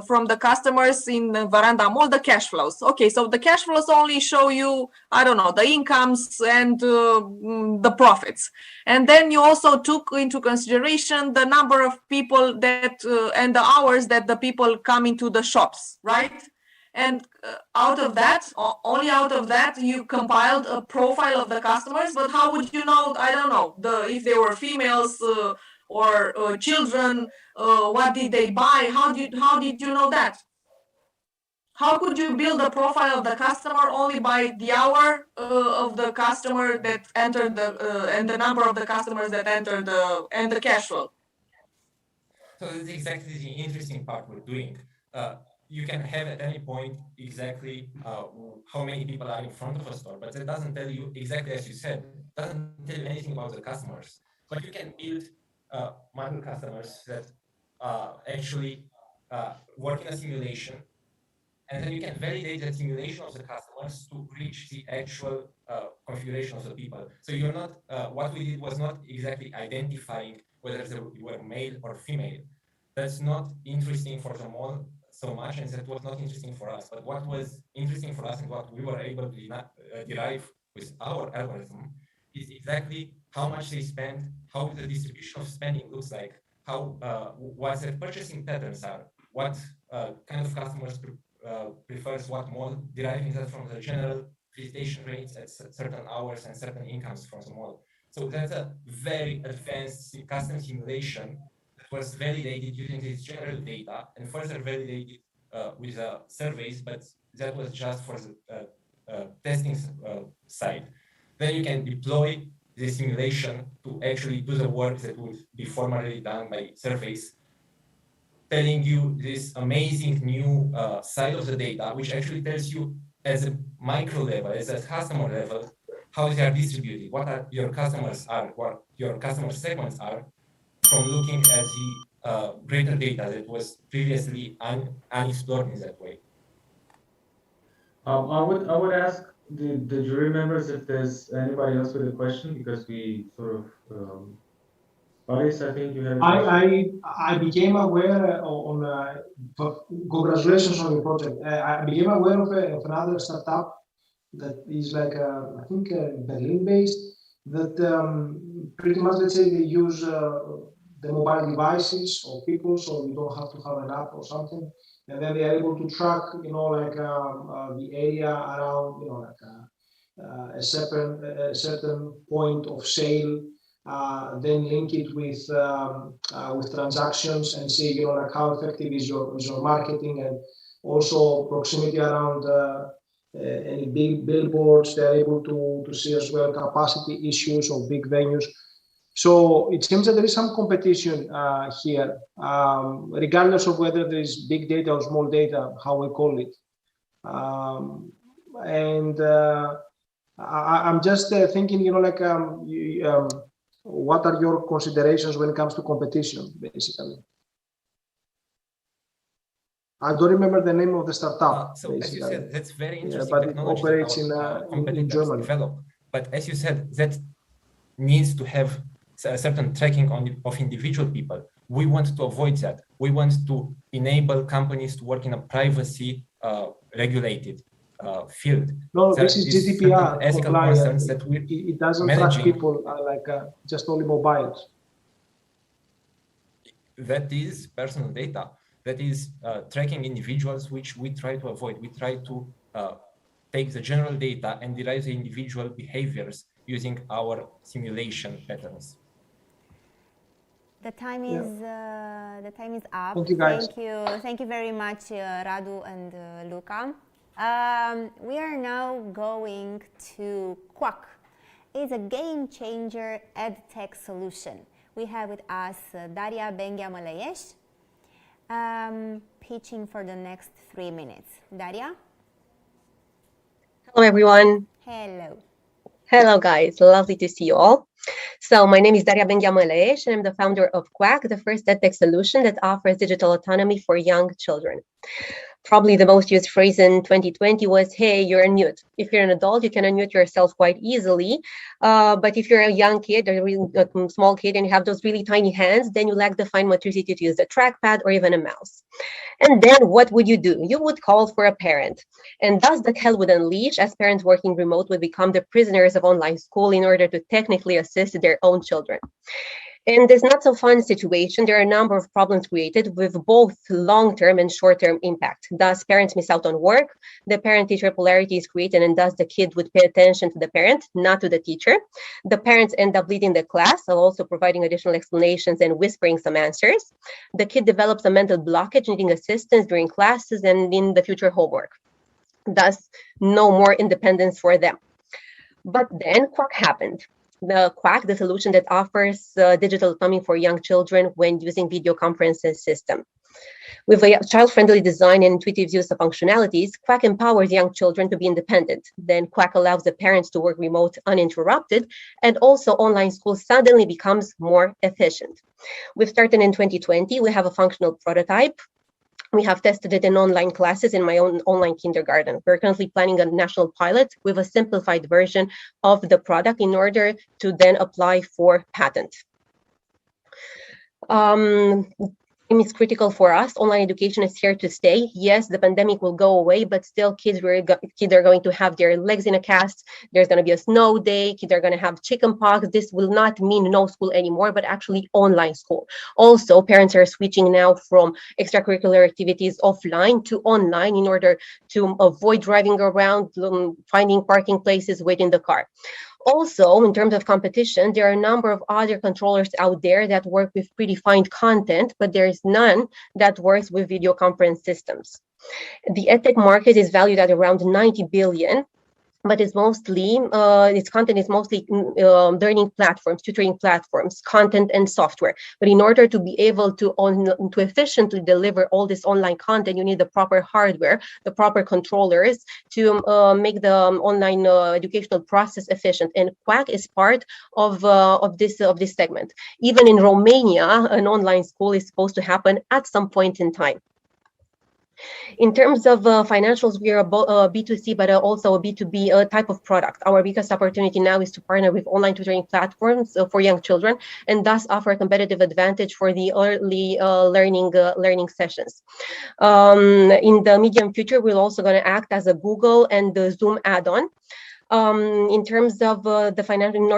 from the customers in the Veranda Mall the cash flows. Okay, so the cash flows only show you, I don't know, the incomes and the profits, and then you also took into consideration the number of people that and the hours that the people come into the shops, right? And out of that, only out of that, you compiled a profile of the customers. But how would you know? I don't know if they were females or children. What did they buy? How did you know that? How could you build a profile of the customer only by the hour of the customer that entered and the number of the customers that entered and the cash flow? So that's exactly the interesting part we're doing. You can have at any point exactly how many people are in front of a store, but that doesn't tell you exactly, as you said, doesn't tell you anything about the customers. But you can build micro customers that actually work in a simulation, and then you can validate that simulation of the customers to reach the actual configuration of the people. So you're not, what we did was not exactly identifying whether you were male or female. That's not interesting for the mall so much, and that was not interesting for us. But what was interesting for us and what we were able to derive with our algorithm is exactly how much they spend, how the distribution of spending looks like, how what their purchasing patterns are, what kind of customers prefers what mall, deriving that from the general visitation rates at certain hours and certain incomes from the model. So that's a very advanced custom simulation that was validated using this general data and further validated with surveys, but that was just for the testing side. Then you can deploy the simulation to actually do the work that would be formerly done by surveys, telling you this amazing new side of the data, which actually tells you as a micro level, as a customer level, how they are distributed, what are your customers are, what your customer segments are, from looking at the greater data that was previously unexplored in that way. I would ask the jury members if there's anybody else with a question, because we sort of Boris, I think you had a question. I became aware congratulations on the project. I became aware of another startup that is like I think Berlin based, that pretty much, let's say, they use the mobile devices of people, so you don't have to have an app or something, and then they are able to track, like the area around, like a certain point of sale. Then link it with transactions and see, like how effective is your marketing, and also proximity around any big billboards. They're able to see as well capacity issues of big venues. So it seems that there is some competition here, regardless of whether there is big data or small data, how we call it. I'm just thinking, like, what are your considerations when it comes to competition, basically? I don't remember the name of the startup. So as you said, that's very interesting but it technology operates that our in Germany. Develop. But as you said, that needs to have a certain tracking of individual people. We want to avoid that. We want to enable companies to work in a privacy regulated field. No, this is GDPR ethical concerns that it doesn't track people just only mobiles. That is personal data. That is tracking individuals, which we try to avoid. We try to take the general data and derive the individual behaviors using our simulation patterns. The time is up. Thank you, guys. Thank you very much, Radu and Luca. We are now going to Quack. It's a game changer edtech solution. We have with us Daria Benghia-Mălăieș, pitching for the next 3 minutes. Daria? Hello, everyone. Hello. Hello, guys. Lovely to see you all. So my name is Daria Benghia-Mălăieș, and I'm the founder of Quack, the first edtech solution that offers digital autonomy for young children. Probably the most used phrase in 2020 was, hey, you're on mute. If you're an adult, you can unmute yourself quite easily. But if you're a young kid or a really small kid and you have those really tiny hands, then you lack the fine motricity to use a trackpad or even a mouse. And then what would you do? You would call for a parent. And thus the hell would unleash, as parents working remote would become the prisoners of online school in order to technically assist their own children. In this not so fun situation, there are a number of problems created with both long-term and short-term impact. Thus, parents miss out on work, the parent-teacher polarity is created, and thus the kid would pay attention to the parent, not to the teacher. The parents end up leading the class, while also providing additional explanations and whispering some answers. The kid develops a mental blockage, needing assistance during classes and in the future homework. Thus, no more independence for them. But then Quack happened. The Quack, the solution that offers digital autonomy for young children when using video conferencing system. With a child-friendly design and intuitive use of functionalities, Quack empowers young children to be independent. Then Quack allows the parents to work remote uninterrupted, and also online school suddenly becomes more efficient. We've started in 2020. We have a functional prototype. We have tested it in online classes in my own online kindergarten. We're currently planning a national pilot with a simplified version of the product in order to then apply for patent. It's critical for us. Online education is here to stay. Yes, the pandemic will go away, but still kids are going to have their legs in a cast. There's going to be a snow day. Kids are going to have chicken pox. This will not mean no school anymore, but actually online school. Also, parents are switching now from extracurricular activities offline to online in order to avoid driving around, finding parking places, waiting in the car. Also, in terms of competition, there are a number of other controllers out there that work with predefined content, but there is none that works with video conference systems. The edtech market is valued at around 90 billion, but it's mostly, its content is mostly learning platforms, tutoring platforms, content and software. But in order to be able to efficiently deliver all this online content, you need the proper hardware, the proper controllers to make the online educational process efficient. And Quack is part of this segment. Even in Romania, an online school is supposed to happen at some point in time. In terms of financials, we are a B2C, but also a B2B type of product. Our biggest opportunity now is to partner with online tutoring platforms for young children, and thus offer a competitive advantage for the early learning sessions. In the medium future, we're also going to act as a Google and the Zoom add-on. In terms of the financial, in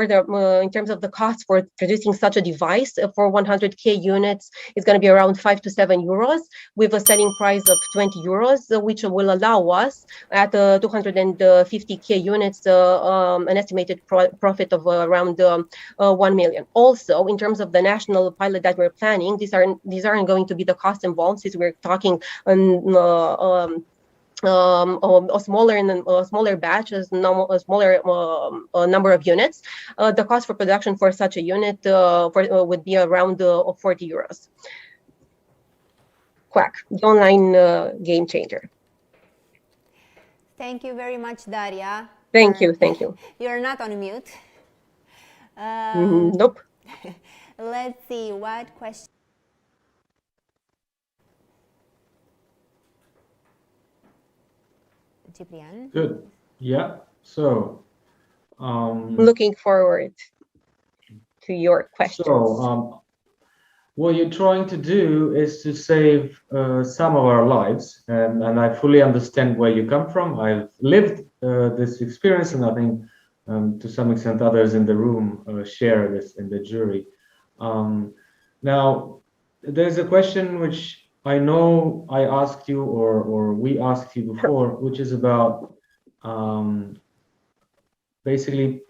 terms of the cost for producing such a device for 100K units is going to be around 5 to 7 euros, with a selling price of 20 euros, which will allow us at 250K units an estimated profit of around 1 million. Also, in terms of the national pilot that we're planning, these aren't going to be the cost involved, since we're talking a smaller batch, a smaller number of units. The cost for production for such a unit would be around 40 euros. Quack, the online game changer. Thank you very much, Daria. Thank you. You're not on mute. Nope. Let's see, what question? Ciprian? Good. Yeah. So, looking forward to your questions. So, what you're trying to do is to save some of our lives, and I fully understand where you come from. I've lived this experience, and I think to some extent others in the room share this in the jury. Now, there's a question which I know I asked you, or we asked you before, which is about basically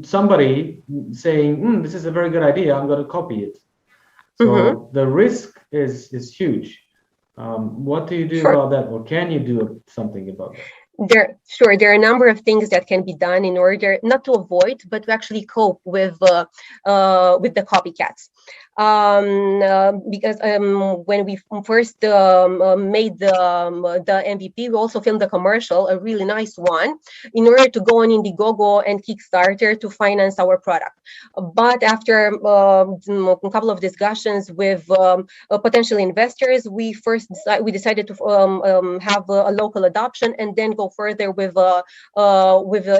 somebody saying, this is a very good idea, I'm going to copy it. So the risk is huge. What do you do about that, or can you do something about that? There are a number of things that can be done in order not to avoid, but to actually cope with the copycats. Because when we first made the MVP, we also filmed a commercial, a really nice one, in order to go on Indiegogo and Kickstarter to finance our product. But after a couple of discussions with potential investors, we decided to have a local adoption and then go further with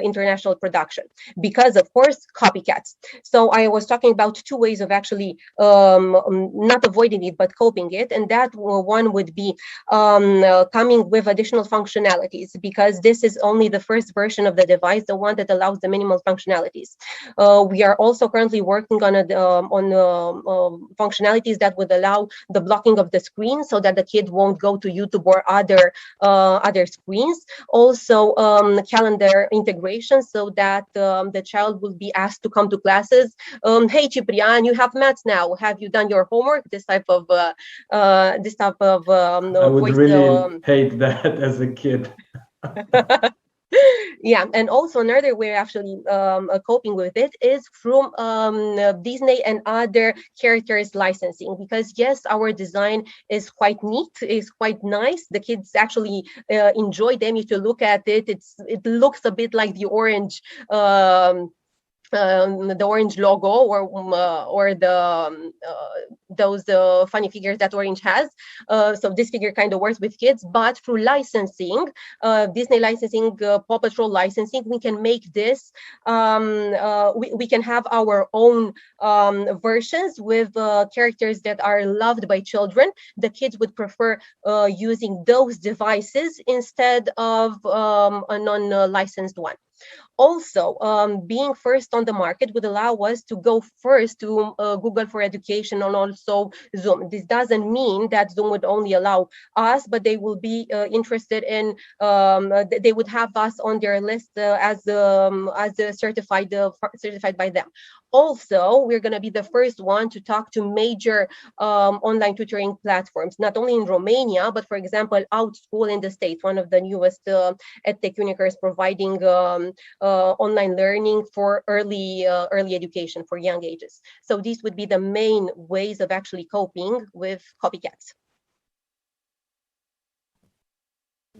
international production, because of course copycats. So I was talking about two ways of actually not avoiding it but coping it, and that one would be coming with additional functionalities, because this is only the first version of the device, the one that allows the minimal functionalities. We are also currently working on functionalities that would allow the blocking of the screen so that the kid won't go to YouTube or other screens. Also, calendar integration, so that the child will be asked to come to classes. Hey, Ciprian, you have maths now. Have you done your homework? This type of I would really hate that as a kid. Yeah, and also another way actually coping with it is from Disney and other characters licensing, because yes, our design is quite neat, is quite nice. The kids actually enjoy them. If you look at it, it looks a bit like the orange the orange logo or the those funny figures that orange has. So this figure kind of works with kids, but through licensing, Disney licensing, Paw Patrol licensing, we can make this. We can have our own versions with characters that are loved by children. The kids would prefer using those devices instead of a non-licensed one. Also, being first on the market would allow us to go first to Google for Education and also Zoom. This doesn't mean that Zoom would only allow us, but they will be interested in, they would have us on their list as certified by them. Also, we're going to be the first one to talk to major online tutoring platforms, not only in Romania, but for example, OutSchool in the States, one of the newest edtech unicorns providing online learning for early education for young ages. So these would be the main ways of actually coping with copycats.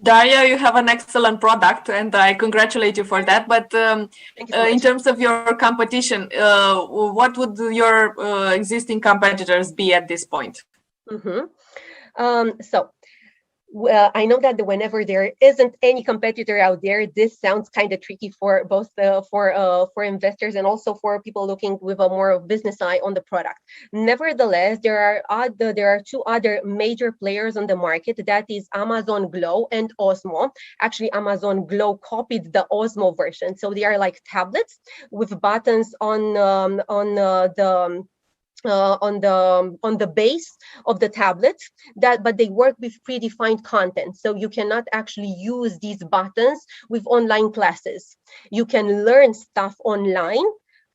Daria, you have an excellent product, and I congratulate you for that. But in terms of your competition, what would your existing competitors be at this point? So I know that whenever there isn't any competitor out there, this sounds kind of tricky for both for investors and also for people looking with a more business eye on the product. Nevertheless, there are two other major players on the market. That is Amazon Glow and Osmo. Actually, Amazon Glow copied the Osmo version, so they are like tablets with buttons on the base of the tablet, but they work with predefined content. So you cannot actually use these buttons with online classes. You can learn stuff online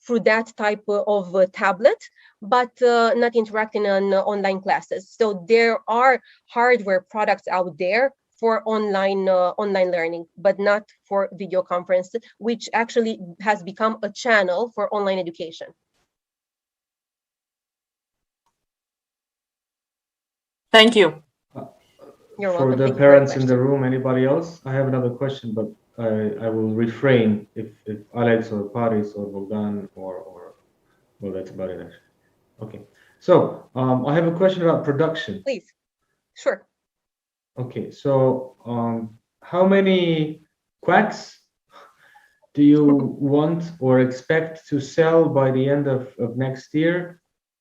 through that type of tablet, but not interacting on online classes. So there are hardware products out there for online learning, but not for video conference, which actually has become a channel for online education. Thank you. You're for welcome. the Thank you parents for in the room, anybody else? I have another question, but I will refrain if Alex or Paris or Bogdan or well, that's about it actually. Okay, so I have a question about production. Please, sure. Okay, so how many quacks do you want or expect to sell by the end of next year?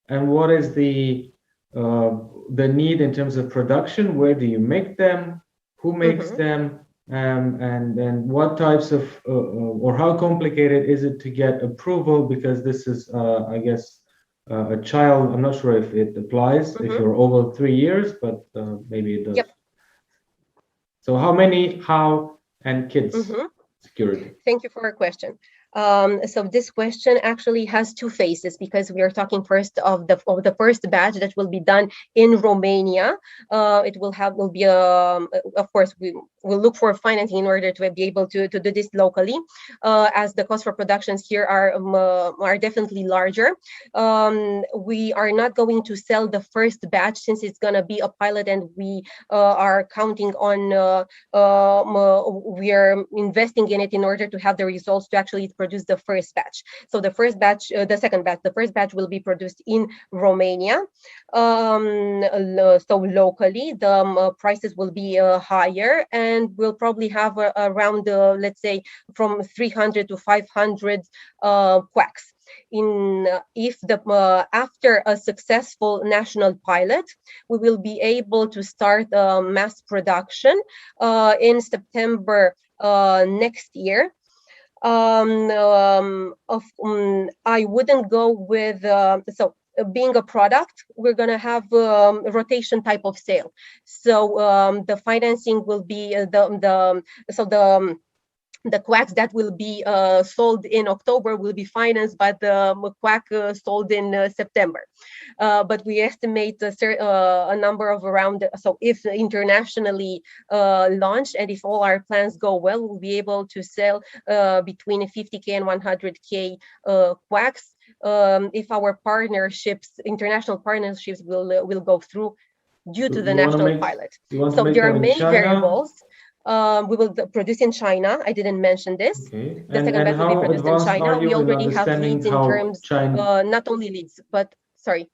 And what is the need in terms of production? Where do you make them? Who makes them? And what types of or how complicated is it to get approval? Because this is, I guess, a child. I'm not sure if it applies if you're over 3 years, but maybe it does. Yep. So how many, how, and kids security? Thank you for your question. So this question actually has two phases, because we are talking first of the first batch that will be done in Romania. It will be of course we will look for financing in order to be able to do this locally, as the cost for productions here are definitely larger. We are not going to sell the first batch since it's going to be a pilot, and we are counting on we are investing in it in order to have the results to actually produce the first batch. So the first batch, the first batch will be produced in Romania. So locally, the prices will be higher, and we'll probably have around, let's say, from 300 to 500 quacks. After a successful national pilot, we will be able to start mass production in September next year. I wouldn't go with being a product, we're going to have a rotation type of sale. So the financing will be the quacks that will be sold in October will be financed by the quack sold in September. But we estimate a number of around, so if internationally launched and if all our plans go well, we'll be able to sell between 50K and 100K quacks if our international partnerships will go through due to the national pilot. So there are many variables. We will produce in China. I didn't mention this. Okay. The second batch will be How produced in advanced China. are We you in already have understanding leads in how terms, China? not only leads, but sorry.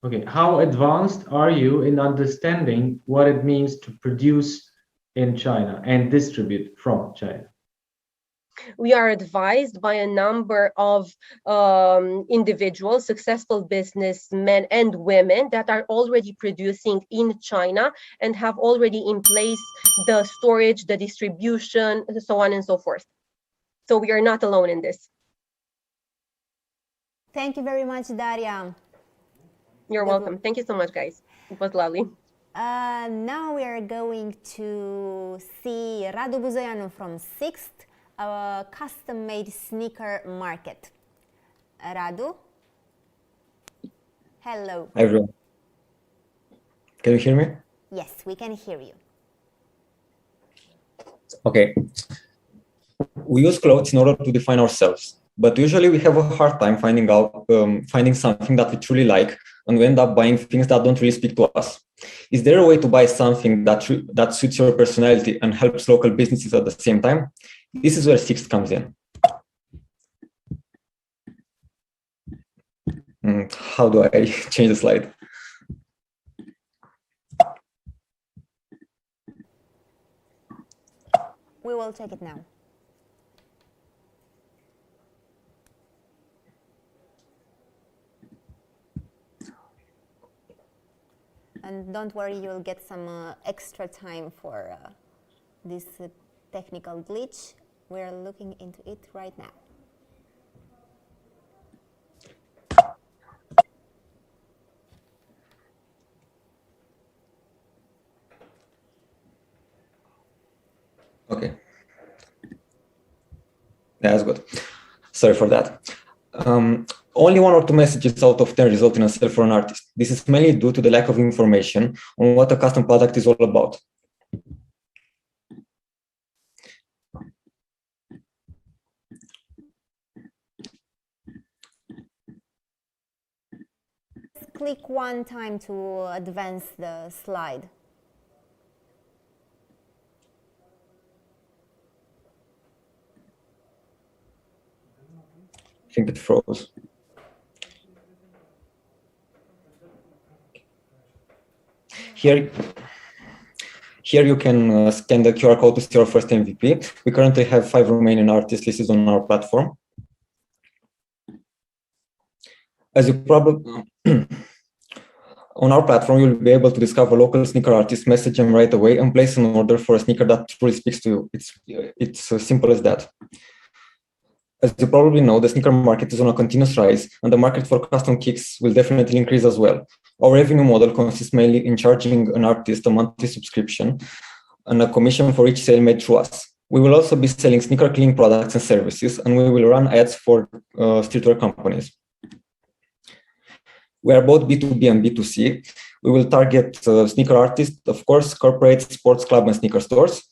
Okay, how advanced are you in understanding what it means to produce in China and distribute from China? We are advised by a number of individuals, successful businessmen and women that are already producing in China and have already in place the storage, the distribution, so on and so forth. So we are not alone in this. Thank you very much, Daria. You're welcome. Thank you so much, guys. It was lovely. Now we are going to see Radu Buzoianu from 6th, a custom-made sneaker market. Radu? Hello. Hi, everyone. Can you hear me? Yes, we can hear you. Okay. We use clothes in order to define ourselves, but usually we have a hard time finding something that we truly like, and we end up buying things that don't really speak to us. Is there a way to buy something that suits your personality and helps local businesses at the same time? This is where 6th comes in. How do I change the slide? We will check it now. And don't worry, you'll get some extra time for this technical glitch. We're looking into it right now. Okay. That's good. Sorry for that. Only 1 or 2 messages out of 10 result in a sale for an artist. This is mainly due to the lack of information on what a custom product is all about. Click 1 time to advance the slide. I think it froze. Here you can scan the QR code to see our first MVP. We currently have 5 Romanian artists listed on our platform. As you probably on our platform, you'll be able to discover local sneaker artists, message them right away, and place an order for a sneaker that truly speaks to you. It's as simple as that. As you probably know, the sneaker market is on a continuous rise, and the market for custom kicks will definitely increase as well. Our revenue model consists mainly in charging an artist a monthly subscription and a commission for each sale made through us. We will also be selling sneaker cleaning products and services, and we will run ads for streetwear companies. We are both B2B and B2C. We will target sneaker artists, of course, corporate, sports club, and sneaker stores.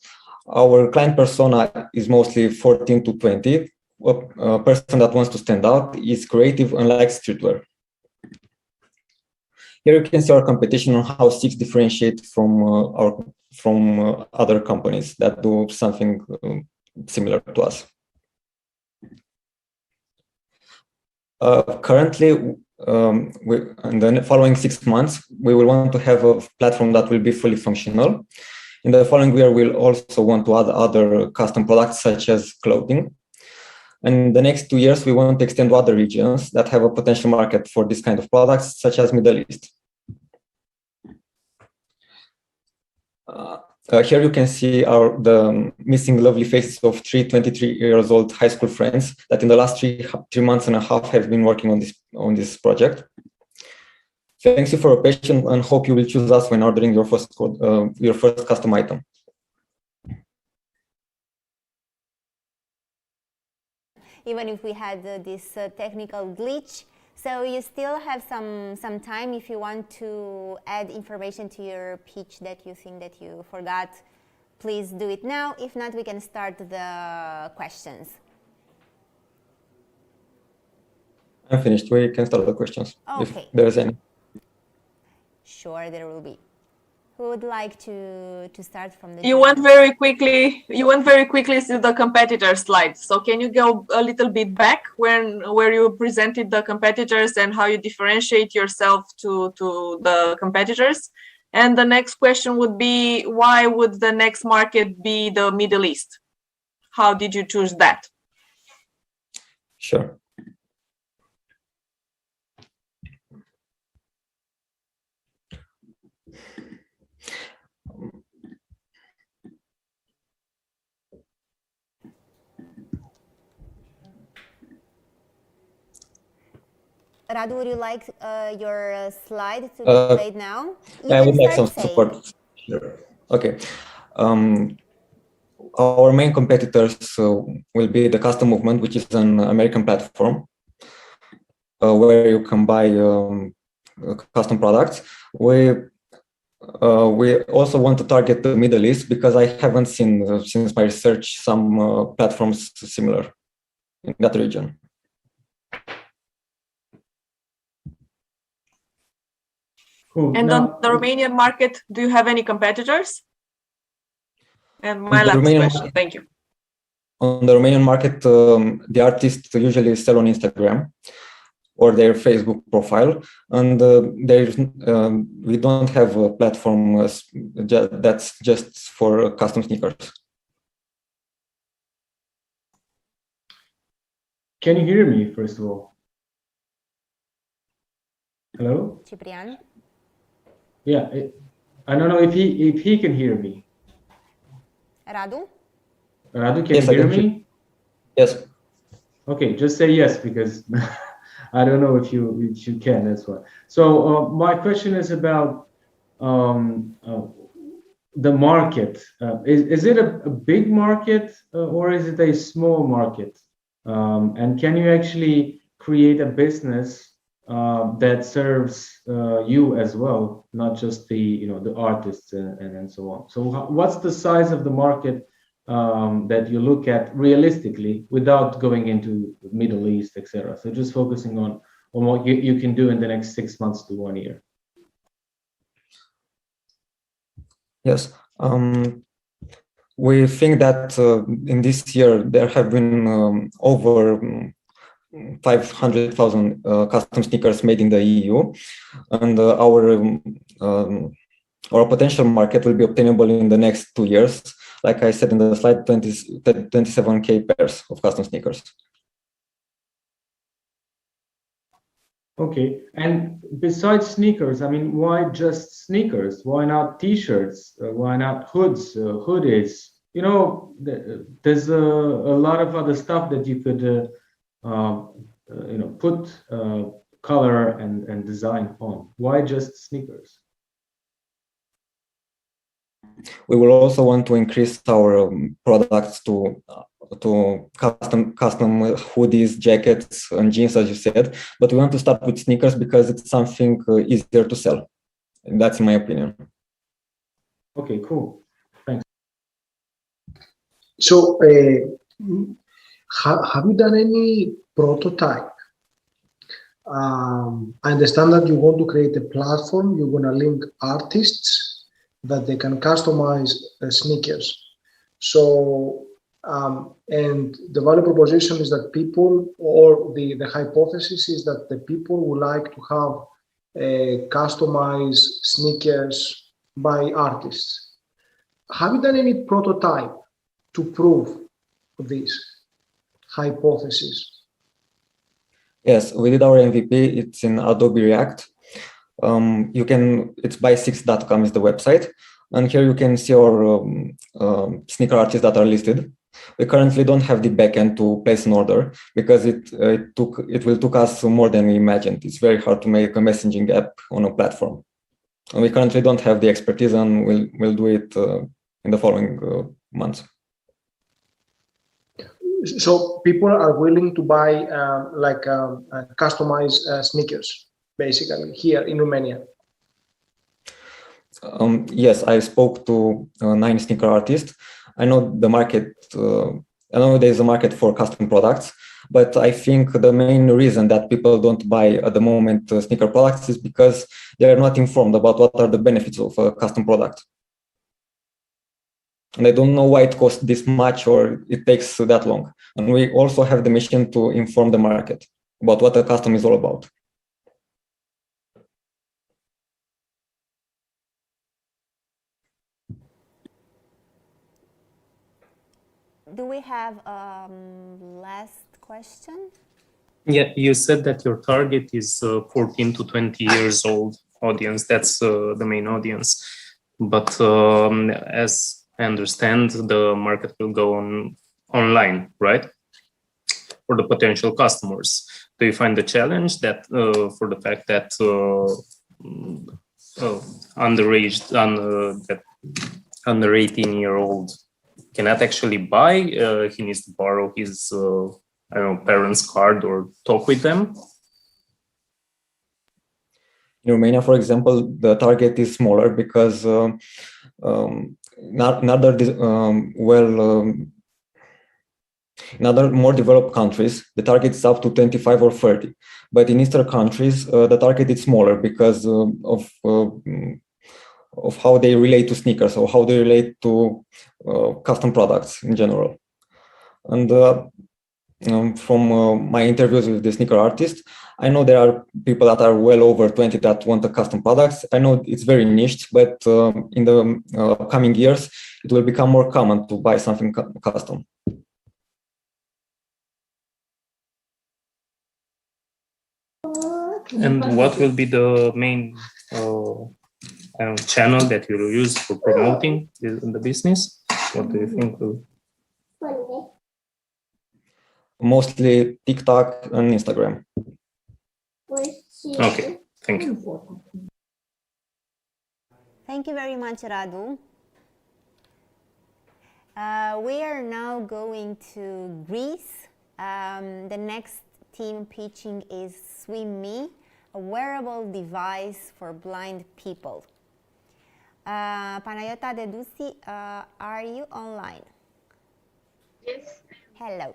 Our client persona is mostly 14 to 20. A person that wants to stand out, is creative and likes streetwear. Here you can see our competition on how 6 differentiate from other companies that do something similar to us. Currently, in the following 6 months, we will want to have a platform that will be fully functional. In the following year, we'll also want to add other custom products such as clothing. And in the next 2 years, we want to extend to other regions that have a potential market for this kind of products, such as Middle East. Here you can see the missing lovely faces of 3 23-year-old high school friends that in the last 3 months and a half have been working on this project. Thanks you for your patience and hope you will choose us when ordering your first custom item. Even if we had this technical glitch, so you still have some time if you want to add information to your pitch that you think that you forgot. Please do it now. If not, we can start the questions. I'm finished. We can start the questions, okay. if there is any. Sure, there will be. Who would like to start from the? You went very quickly. You went very quickly to the competitor slide. So can you go a little bit back where you presented the competitors and how you differentiate yourself to the competitors? And the next question would be, why would the next market be the Middle East? How did you choose that? Sure. Radu, would you like your slide to be played now? I would like some support. Sure. Okay. Our main competitors will be the Custom Movement, which is an American platform where you can buy custom products. We also want to target the Middle East because I haven't seen, since my research, some platforms similar in that region. Cool. And on the Romanian market, do you have any competitors? And my last question, thank you. On the Romanian market, the artists usually sell on Instagram or their Facebook profile, and we don't have a platform that's just for custom sneakers. Can you hear me, first of all? Hello? Ciprian? Yeah, I don't know if he can hear me. Radu? Radu, can you hear me? Yes. Okay, just say yes, because I don't know if you can, that's why. So my question is about the market. Is it a big market or is it a small market? And can you actually create a business that serves you as well, not just the the artists and so on? So what's the size of the market that you look at realistically without going into the Middle East, etc.? So just focusing on what you can do in the next 6 months to 1 year. Yes. We think that in this year there have been over 500,000 custom sneakers made in the EU, and our potential market will be obtainable in the next 2 years. Like I said in the slide, 27K pairs of custom sneakers. Okay, and besides sneakers, I mean, why just sneakers? Why not t-shirts? Why not hoods, hoodies? You know, there's a lot of other stuff that you could, put color and design on. Why just sneakers? We will also want to increase our products to custom hoodies, jackets, and jeans, as you said. But we want to start with sneakers because it's something easier to sell. And that's in my opinion. Okay, cool. Thanks. So, have you done any prototype? I understand that you want to create a platform. You're going to link artists that they can customize sneakers. So, and the value proposition is that people, or the hypothesis is that the people would like to have customized sneakers by artists. Have you done any prototype to prove this hypothesis? Yes, we did our MVP. It's in Adobe React. It's buy6.com is the website, and here you can see our sneaker artists that are listed. We currently don't have the backend to place an order because it will took us more than we imagined. It's very hard to make a messaging app on a platform, and we currently don't have the expertise, and we'll do it in the following months. So people are willing to buy customized sneakers, basically, here in Romania. Yes, I spoke to 9 sneaker artists. I know the market. I know there's a market for custom products. But I think the main reason that people don't buy at the moment sneaker products is because they are not informed about what are the benefits of a custom product. And I don't know why it costs this much or it takes that long. And we also have the mission to inform the market about what a custom is all about. Do we have last question? Yeah, you said that your target is 14 to 20 years old audience. That's the main audience. But as I understand, the market will go on online, right? For the potential customers. Do you find the challenge that for the fact that underage, that under 18-year-old cannot actually buy, he needs to borrow his I don't know, parents' card or talk with them? In Romania, for example, the target is smaller because in other more developed countries, the target is up to 25 or 30. But in Eastern countries, the target is smaller because of how they relate to sneakers or how they relate to custom products in general. And from my interviews with the sneaker artists, I know there are people that are well over 20 that want the custom products. I know it's very niche, but in the coming years, it will become more common to buy something custom. And what will be the main channel that you will use for promoting the business? What do you think? Mostly TikTok and Instagram. Okay, thank you. Thank you very much, Radu. We are now going to Greece. The next team pitching is Swim Me, a wearable device for blind people. Panayota Dedusi, are you online? Yes. Hello.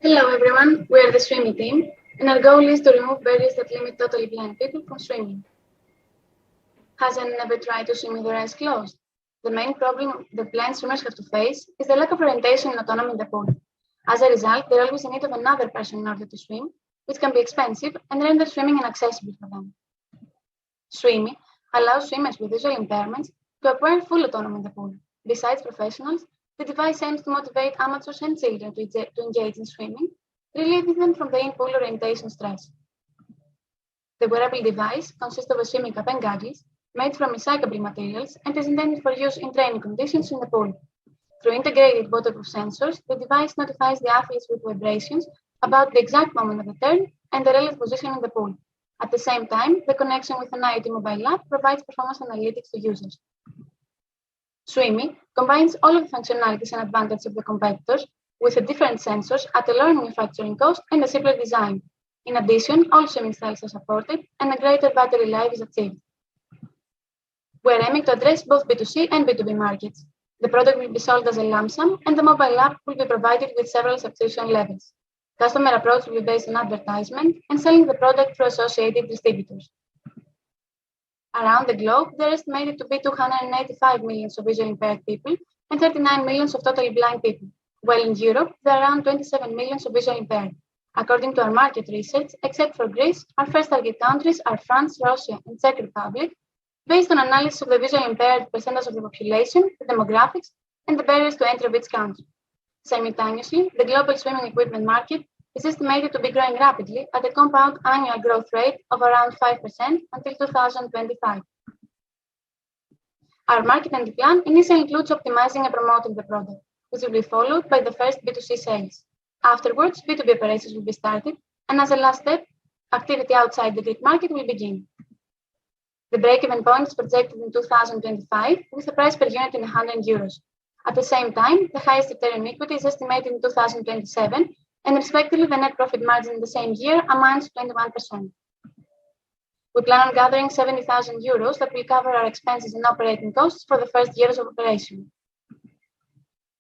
Hello everyone, we are the swimming team, and our goal is to remove barriers that limit totally blind people from swimming. Has anyone ever tried to swim with their eyes closed? The main problem the blind swimmers have to face is the lack of orientation and autonomy in the pool. As a result, they're always in need of another person in order to swim, which can be expensive and render swimming inaccessible for them. Swimmy allows swimmers with visual impairments to acquire full autonomy in the pool. Besides professionals, the device aims to motivate amateurs and children to engage in swimming, relieving them from the in-pool orientation stress. The wearable device consists of a swimming cap and goggles made from recyclable materials and is intended for use in training conditions in the pool. Through integrated waterproof sensors, the device notifies the athletes with vibrations about the exact moment of the turn and the relative position in the pool. At the same time, the connection with an IoT mobile app provides performance analytics to users. Swimmy combines all of the functionalities and advantages of the competitors with the different sensors at a lower manufacturing cost and a simpler design. In addition, all swimming styles are supported and a greater battery life is achieved. We're aiming to address both B2C and B2B markets. The product will be sold as a lump sum and the mobile app will be provided with several subscription levels. Customer approach will be based on advertisement and selling the product through associated distributors. Around the globe, there are estimated to be 285 million of visually impaired people and 39 million of totally blind people, while in Europe, there are around 27 million of visually impaired. According to our market research, except for Greece, our first target countries are France, Russia, and Czech Republic, based on analysis of the visually impaired percentage of the population, the demographics, and the barriers to entry of each country. Simultaneously, the global swimming equipment market is estimated to be growing rapidly at a compound annual growth rate of around 5% until 2025. Our marketing plan initially includes optimizing and promoting the product, which will be followed by the first B2C sales. Afterwards, B2B operations will be started, and as a last step, activity outside the Greek market will begin. The break-even point is projected in 2025 with a price per unit in €100. At the same time, the highest return on equity is estimated in 2027, and respectively, the net profit margin in the same year amounts to 21%. We plan on gathering €70,000 that will cover our expenses and operating costs for the first years of operation.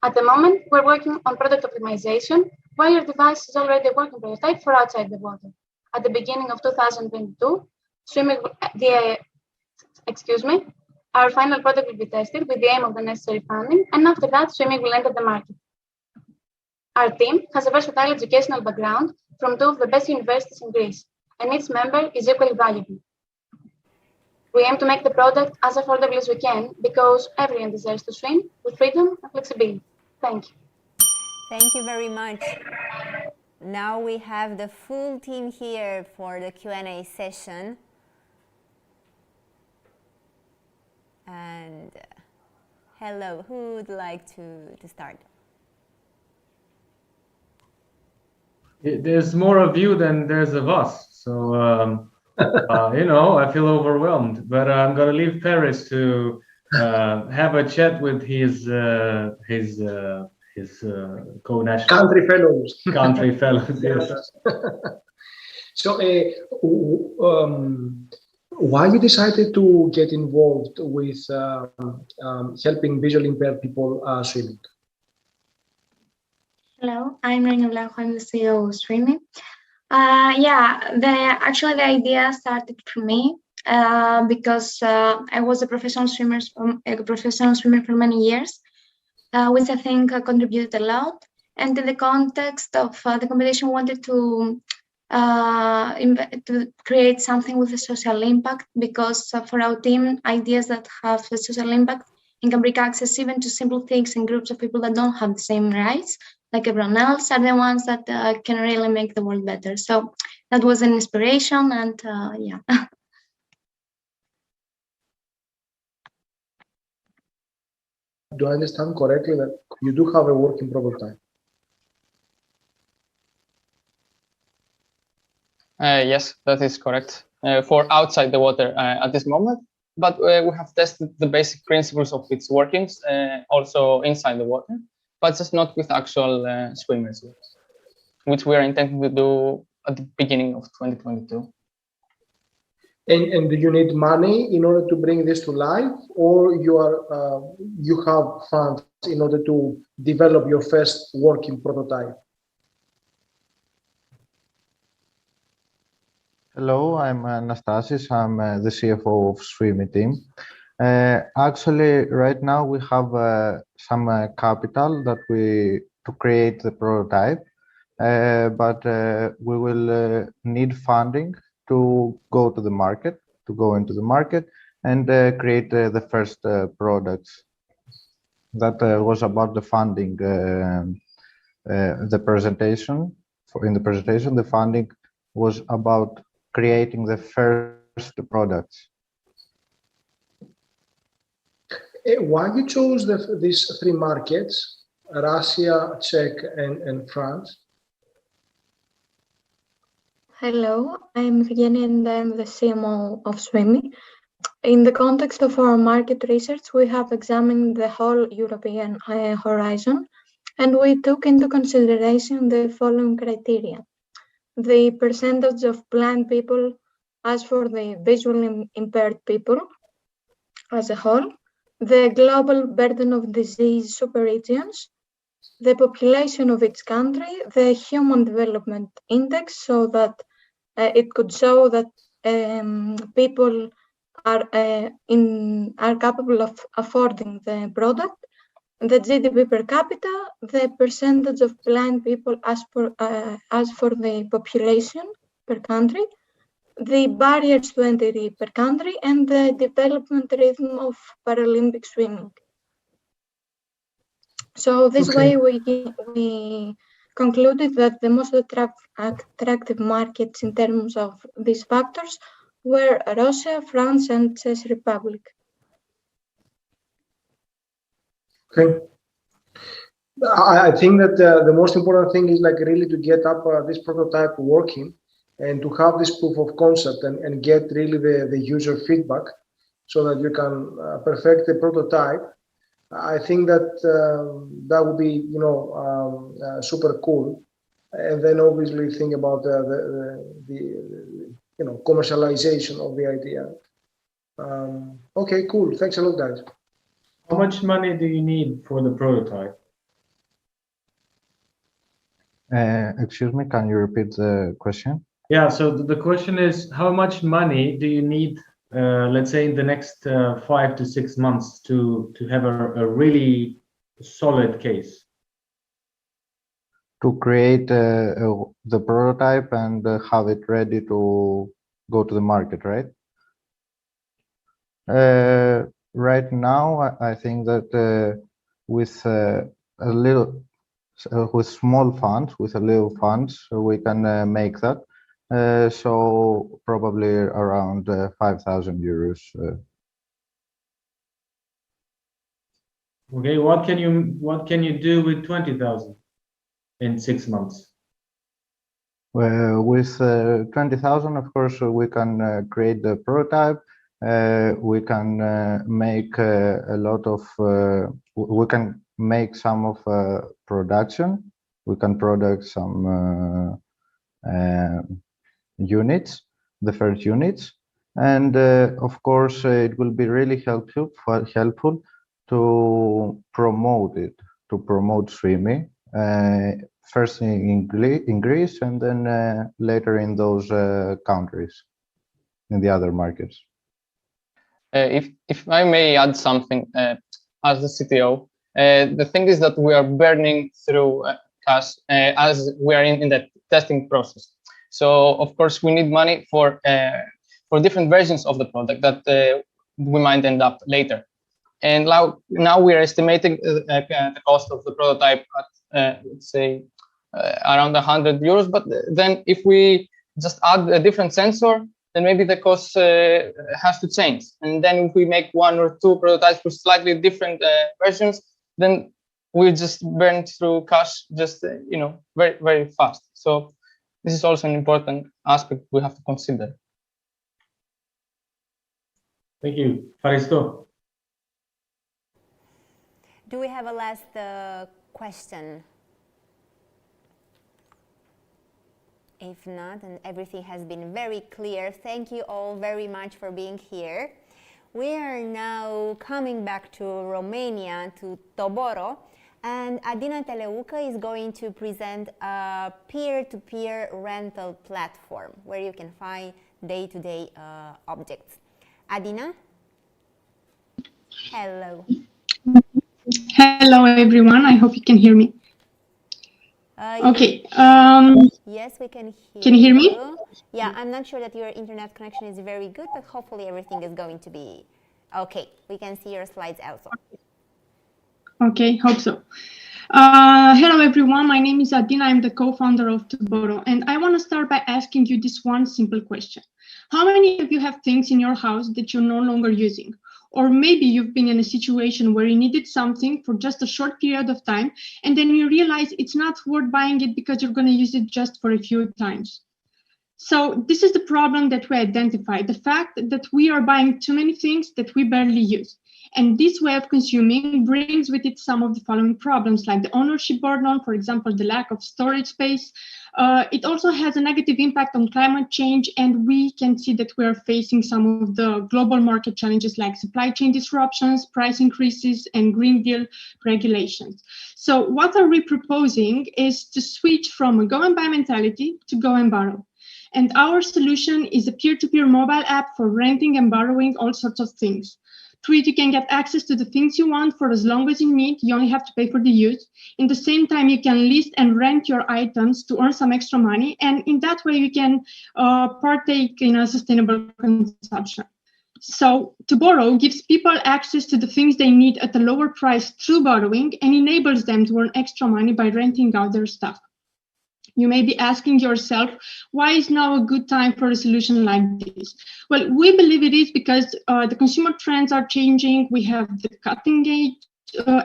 At the moment, we're working on product optimization while your device is already a working prototype for outside the water. At the beginning of 2022, our final product will be tested with the aim of the necessary funding, and after that, swimming will enter the market. Our team has a versatile educational background from two of the best universities in Greece, and each member is equally valuable. We aim to make the product as affordable as we can because everyone deserves to swim with freedom and flexibility. Thank you. Thank you very much. Now we have the full team here for the Q&A session. And hello, who would like to start? There's more of you than there's of us. So, I feel overwhelmed, but I'm going to leave Paris to have a chat with his co-national country fellows. Country fellows, yes. So, why you decided to get involved with helping visually impaired people swimming? Hello, I'm Reina Blanco. I'm the CEO of Streaming. Actually the idea started from me because I was a professional swimmer for many years, which I think contributed a lot. And in the context of the competition, wanted to create something with a social impact, because for our team, ideas that have a social impact and can bring access even to simple things in groups of people that don't have the same rights like everyone else are the ones that can really make the world better. So that was an inspiration, and yeah. Do I understand correctly that you do have a working prototype? Yes, that is correct. For outside the water at this moment, but we have tested the basic principles of its workings also inside the water, but just not with actual swimmers yet, which we are intending to do at the beginning of 2022. And do you need money in order to bring this to life, or you have funds in order to develop your first working prototype? Hello, I'm Anastasis. I'm the CFO of Swimmy team. Actually, right now we have some capital to create the prototype, but we will need funding to go into the market and create the first products. That was about the funding. The presentation. In the presentation, the funding was about creating the first products. Why you chose these three markets, Russia, Czech, and France? Hello, I'm Evgenia and I'm the CMO of Swimmy. In the context of our market research, we have examined the whole European horizon, and we took into consideration the following criteria: the percentage of blind people as for the visually impaired people as a whole, the global burden of disease superregions, the population of each country, the Human Development Index, so that it could show that people are capable of affording the product, the GDP per capita, the percentage of blind people as for the population per country, the barriers to entry per country, and the development rhythm of Paralympic swimming. So this way we concluded that the most attractive markets in terms of these factors were Russia, France, and Czech Republic. Okay. I think that the most important thing is like really to get up this prototype working and to have this proof of concept and get really the user feedback so that you can perfect the prototype. I think that that would be super cool, and then obviously think about the commercialization of the idea. Okay, cool. Thanks a lot, guys. How much money do you need for the prototype? Excuse me, can you repeat the question? Yeah, so the question is, how much money do you need, let's say, in the next 5 to 6 months to have a really solid case? To create the prototype and have it ready to go to the market, right? Right now, I think that with a little, with small funds, with a little funds, we can make that. So probably around 5,000 euros. Okay, what can you do with 20,000 in 6 months? With 20,000, of course, we can create the prototype. We can make a lot of. We can make some of production. We can produce some units, the first units, and of course, it will be really helpful to promote it, to promote Streamy. First in Greece and then later in those countries, in the other markets. If I may add something, as the CTO, the thing is that we are burning through cash as we are in the testing process. So of course we need money for different versions of the product that we might end up later. And now we are estimating the cost of the prototype at let's say around 100 euros. But then if we just add a different sensor, then maybe the cost has to change. And then if we make 1 or 2 prototypes with slightly different versions, then we just burn through cash just very, very fast. So this is also an important aspect we have to consider. Thank you. Faristo. Do we have a last question? If not, then everything has been very clear. Thank you all very much for being here. We are now coming back to Romania, to Toboro, and Adina Teleucă is going to present a peer-to-peer rental platform where you can find day-to-day objects. Adina? Hello. Hello, everyone. I hope you can hear me. Okay. Yes, we can hear. Can you hear me? Yeah, I'm not sure that your internet connection is very good, but hopefully everything is going to be okay. We can see your slides also. Okay, hope so. Hello, everyone. My name is Adina. I'm the co-founder of Toboro, and I want to start by asking you this one simple question. How many of you have things in your house that you're no longer using? Or maybe you've been in a situation where you needed something for just a short period of time, and then you realize it's not worth buying it because you're going to use it just for a few times. So this is the problem that we identified, the fact that we are buying too many things that we barely use. And this way of consuming brings with it some of the following problems, like the ownership burden, for example, the lack of storage space. It also has a negative impact on climate change, and we can see that we are facing some of the global market challenges like supply chain disruptions, price increases, and Green Deal regulations. So what are we proposing is to switch from a go and buy mentality to go and borrow. And our solution is a peer-to-peer mobile app for renting and borrowing all sorts of things. Through it, you can get access to the things you want for as long as you need. You only have to pay for the use. In the same time, you can list and rent your items to earn some extra money. And in that way, you can partake in a sustainable consumption. So Toboro gives people access to the things they need at a lower price through borrowing and enables them to earn extra money by renting out their stuff. You may be asking yourself, why is now a good time for a solution like this? Well, we believe it is because the consumer trends are changing. We have the cutting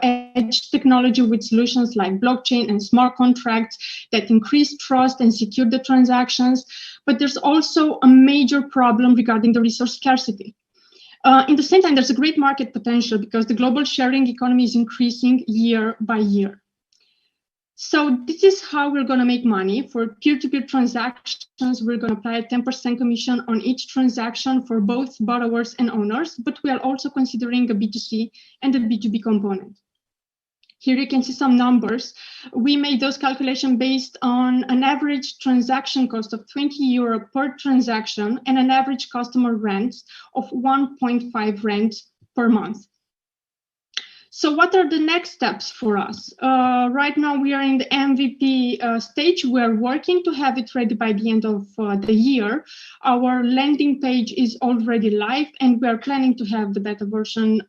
edge technology with solutions like blockchain and smart contracts that increase trust and secure the transactions. But there's also a major problem regarding the resource scarcity. In the same time, there's a great market potential because the global sharing economy is increasing year by year. So this is how we're going to make money. For peer-to-peer transactions, we're going to apply a 10% commission on each transaction for both borrowers and owners, but we are also considering a B2C and a B2B component. Here you can see some numbers. We made those calculations based on an average transaction cost of 20 euro per transaction and an average customer rent of 1.5 rent per month. So what are the next steps for us? Right now we are in the MVP stage. We're working to have it ready by the end of the year. Our landing page is already live and we are planning to have the beta version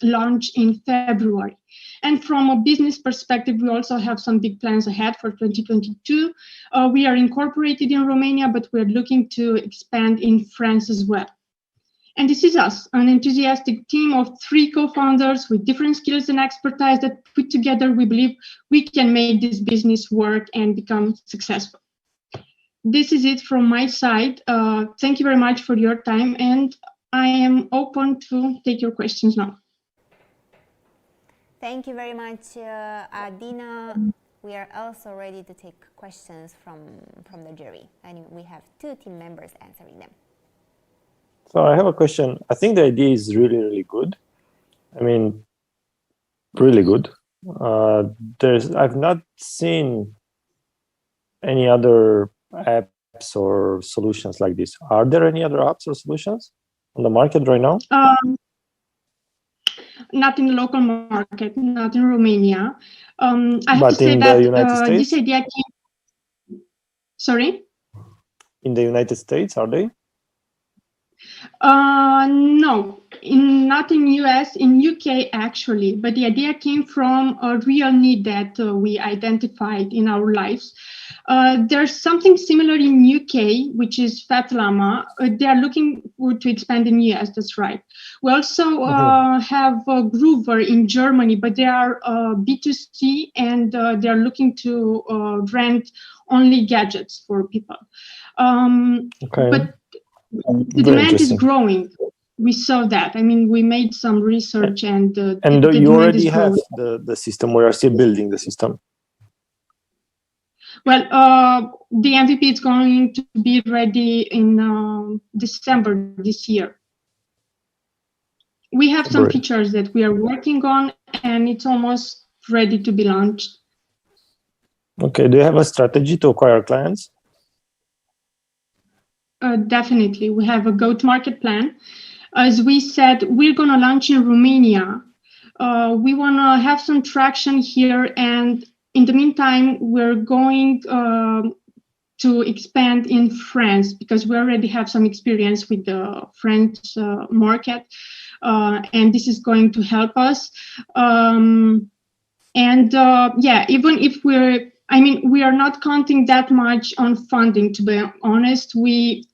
launch in February. And from a business perspective, we also have some big plans ahead for 2022. We are incorporated in Romania, but we're looking to expand in France as well. And this is us, an enthusiastic team of 3 co-founders with different skills and expertise that put together, we believe we can make this business work and become successful. This is it from my side. Thank you very much for your time, and I am open to take your questions now. Thank you very much, Adina. We are also ready to take questions from the jury, and we have 2 team members answering them. So I have a question. I think the idea is really, really good. I mean, really good. I've not seen any other apps or solutions like this. Are there any other apps or solutions on the market right now? Not in the local market, not in Romania. I have But to say in that the United States? this idea came. Sorry? In the United States, are they? No, not in US, in UK actually, but the idea came from a real need that we identified in our lives. There's something similar in UK, which is Fat Llama. They are looking to expand in US, that's right. We also have Groover in Germany, but they are B2C and they are looking to rent only gadgets for people. But the demand is growing. We saw that. I mean, we made some research and the you already have the system. We are still building the system. Well, the MVP is going to be ready in December this year. We have some features that we are working on and it's almost ready to be launched. Okay. Do you have a strategy to acquire clients? Definitely. We have a go-to-market plan. As we said, we're going to launch in Romania. We want to have some traction here. And in the meantime, we're going to expand in France because we already have some experience with the French market. And this is going to help us. Yeah, even if we are not counting that much on funding, to be honest. We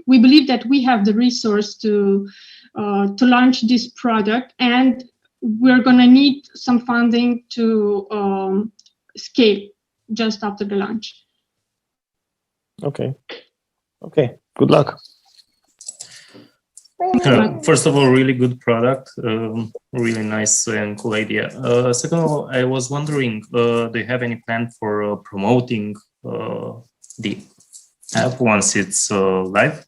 believe that we have the resource to launch this product, and we're going to need some funding to scale just after the launch. Okay. Okay. Good luck. First of all, really good product, really nice and cool idea. Second of all, I was wondering, do you have any plan for promoting the app once it's live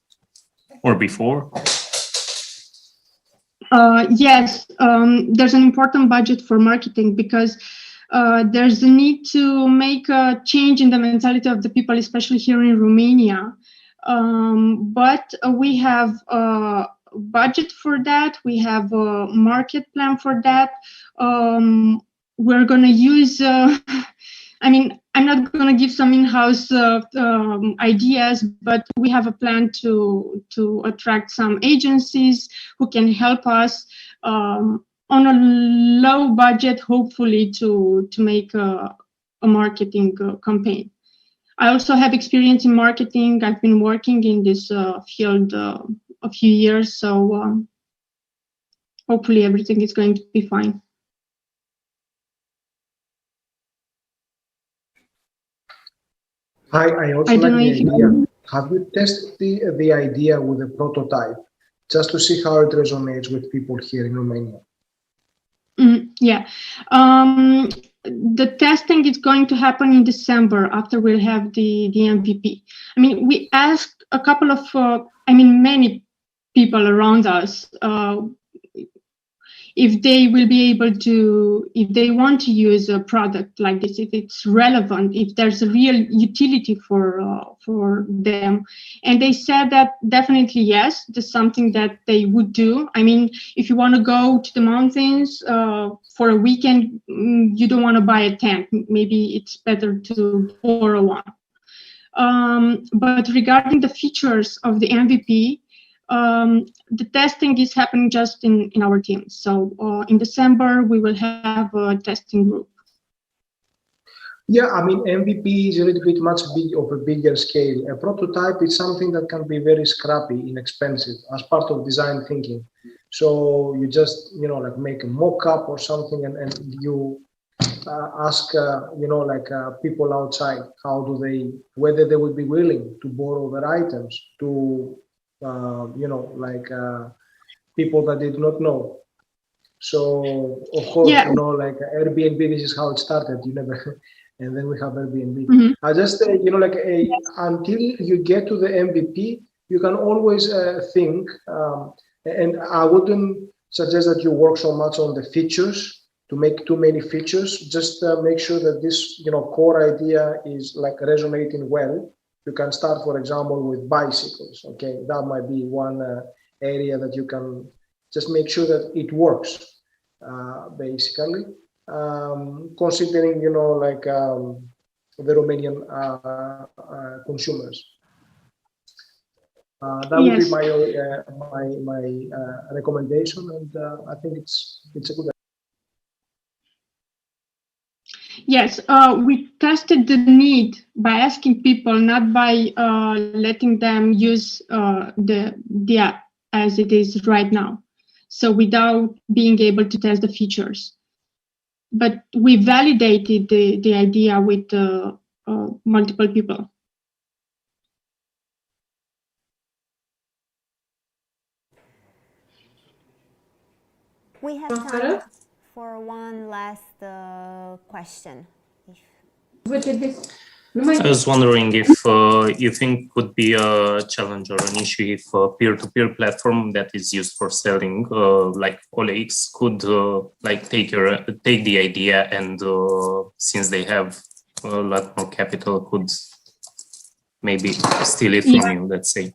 or before? Yes, there's an important budget for marketing because there's a need to make a change in the mentality of the people, especially here in Romania. But we have budget for that. We have a market plan for that. We're going to use, I'm not going to give some in-house ideas, but we have a plan to attract some agencies who can help us on a low budget, hopefully, to make a marketing campaign. I also have experience in marketing. I've been working in this field a few years, so hopefully everything is going to be fine. I also like the idea. Have you tested the idea with a prototype just to see how it resonates with people here in Romania? Yeah. The testing is going to happen in December after we'll have the MVP. I mean, we asked a couple of, many people around us if they will be able to, if they want to use a product like this, if it's relevant, if there's a real utility for them. And they said that definitely yes, that's something that they would do. I mean, if you want to go to the mountains for a weekend, you don't want to buy a tent. Maybe it's better to borrow one. But regarding the features of the MVP, the testing is happening just in our team. So in December, we will have a testing group. Yeah, I mean, MVP is a little bit much of a bigger scale. A prototype is something that can be very scrappy, inexpensive, as part of design thinking. So you just, like make a mock-up or something, and you ask, people outside, whether they would be willing to borrow their items to, people that they do not know. So of course, Yeah. Airbnb, this is how it started. You never, and then we have Airbnb. Mm-hmm. I just, until you get to the MVP, you can always think, and I wouldn't suggest that you work so much on the features to make too many features. Just make sure that this, core idea is resonating well. You can start, for example, with bicycles. Okay, that might be one area that you can just make sure that it works, basically. Considering, the Romanian consumers. That would be my recommendation, and I think it's a good idea. Yes, we tested the need by asking people, not by letting them use the app as it is right now. So without being able to test the features. But we validated the idea with multiple people. We have time for one last question. I was wondering if you think would be a challenge or an issue if a peer-to-peer platform that is used for selling, like OLX, could take the idea and since they have a lot more capital, could maybe steal it from you, let's say.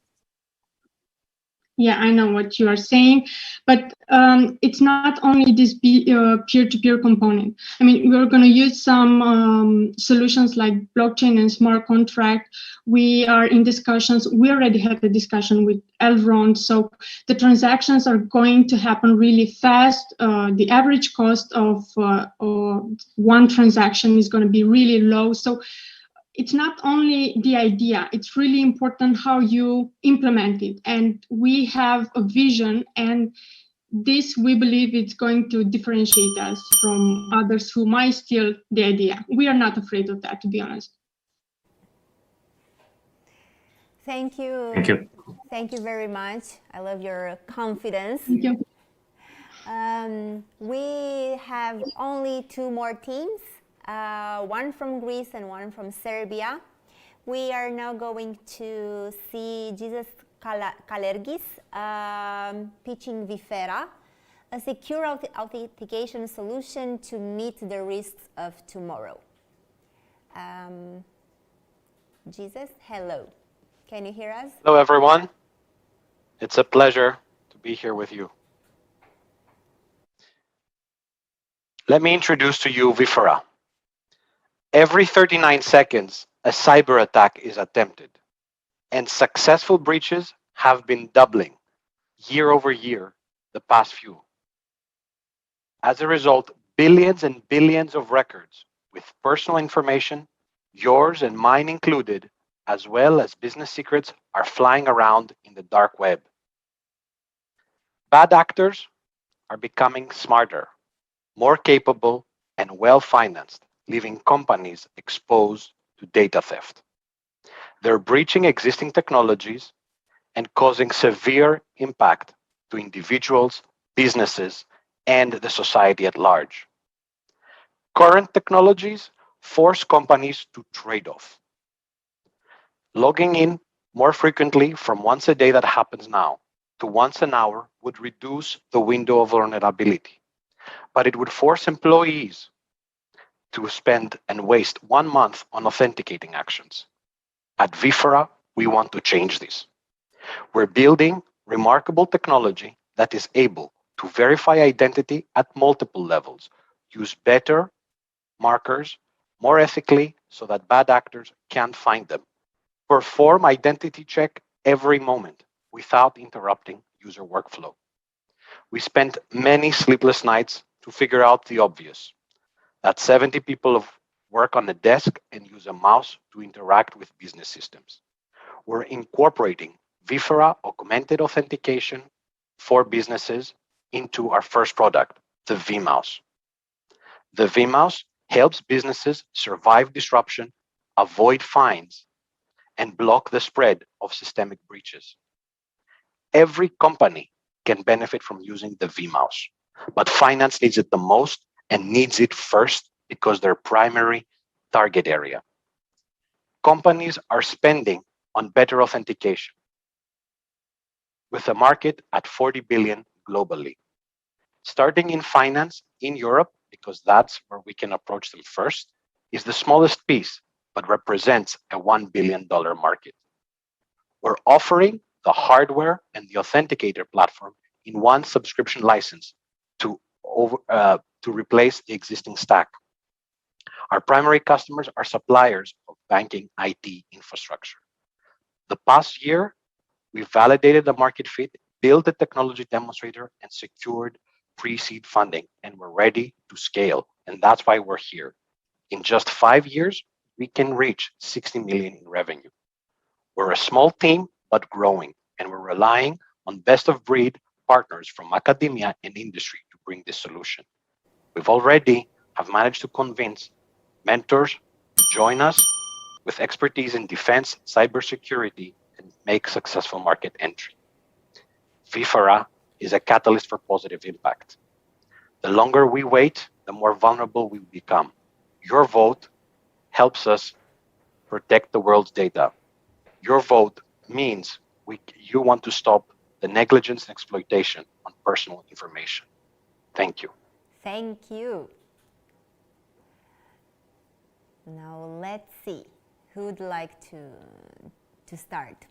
Yeah, I know what you are saying, but it's not only this peer-to-peer component. I mean, we're going to use some solutions like blockchain and smart contract. We are in discussions. We already had a discussion with Elrond, so the transactions are going to happen really fast. The average cost of one transaction is going to be really low. So it's not only the idea, it's really important how you implement it. And we have a vision, and this, we believe, it's going to differentiate us from others who might steal the idea. We are not afraid of that, to be honest. Thank you. Thank you. Thank you very much. I love your confidence. Thank you. We have only two more teams. One from Greece and one from Serbia. We are now going to see Jesus Kalergis pitching Viphera, a secure authentication solution to meet the risks of tomorrow. Jesus, hello. Can you hear us? Hello, everyone. It's a pleasure to be here with you. Let me introduce to you Viphera. Every 39 seconds, a cyber attack is attempted, and successful breaches have been doubling year over year the past few. As a result, billions and billions of records with personal information, yours and mine included, as well as business secrets, are flying around in the dark web. Bad actors are becoming smarter, more capable, and well-financed, leaving companies exposed to data theft. They're breaching existing technologies and causing severe impact to individuals, businesses, and the society at large. Current technologies force companies to trade off. Logging in more frequently from once a day that happens now to once an hour would reduce the window of vulnerability but it would force employees to spend and waste 1 month on authenticating actions. At Viphera, we want to change this. We're building remarkable technology that is able to verify identity at multiple levels, use better markers more ethically so that bad actors can't find them, perform identity check every moment without interrupting user workflow. We spent many sleepless nights to figure out the obvious, that 70 people work on a desk and use a mouse to interact with business systems. We're incorporating Viphera augmented authentication for businesses into our first product, the vMouse. The vMouse helps businesses survive disruption, avoid fines, and block the spread of systemic breaches. Every company can benefit from using the vMouse, but finance needs it the most and needs it first because their primary target area. Companies are spending on better authentication with a market at 40 billion globally. Starting in finance in Europe, because that's where we can approach them first, is the smallest piece, but represents a $1 billion market. We're offering the hardware and the authenticator platform in one subscription license to replace the existing stack. Our primary customers are suppliers of banking IT infrastructure. The past year, we validated the market fit, built a technology demonstrator, and secured pre-seed funding, and we're ready to scale. And that's why we're here. In just 5 years, we can reach 60 million in revenue. We're a small team, but growing, and we're relying on best of breed partners from academia and industry to bring this solution. We've already have managed to convince mentors to join us with expertise in defense, cybersecurity, and make successful market entry. Viphera is a catalyst for positive impact. The longer we wait, the more vulnerable we become. Your vote helps us protect the world's data. Your vote means you want to stop the negligence and exploitation on personal information. Thank you. Thank you. Now let's see who'd like to start.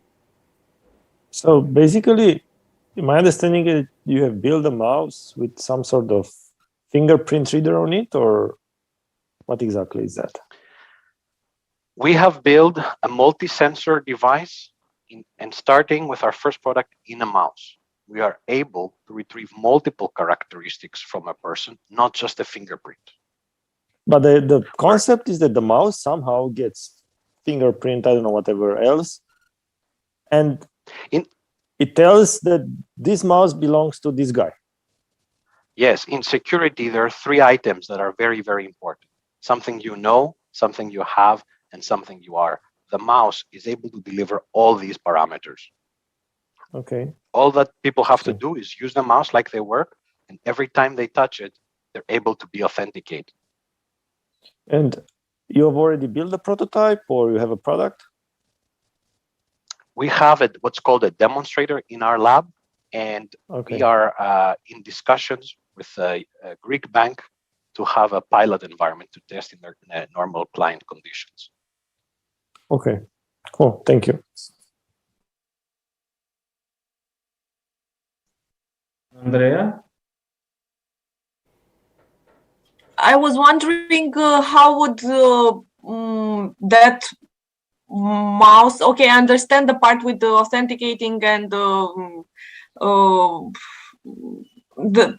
So basically, my understanding is you have built a mouse with some sort of fingerprint reader on it, or what exactly is that? We have built a multi-sensor device and starting with our first product Inno-mouse, we are able to retrieve multiple characteristics from a person, not just a fingerprint. But the concept is that the mouse somehow gets fingerprint, I don't know, whatever else, and it tells that this mouse belongs to this guy. Yes, in security, there are 3 items that are very, very important. Something you know, something you have, and something you are. The mouse is able to deliver all these parameters. Okay. All that people have to do is use the mouse like they work, and every time they touch it, they're able to be authenticated. And you have already built a prototype, or you have a product? We have what's called a demonstrator in our lab, and we are in discussions with a Greek bank to have a pilot environment to test in their normal client conditions. Okay, cool. Thank you. Andrea? I was wondering how would that mouse, okay, I understand the part with the authenticating and the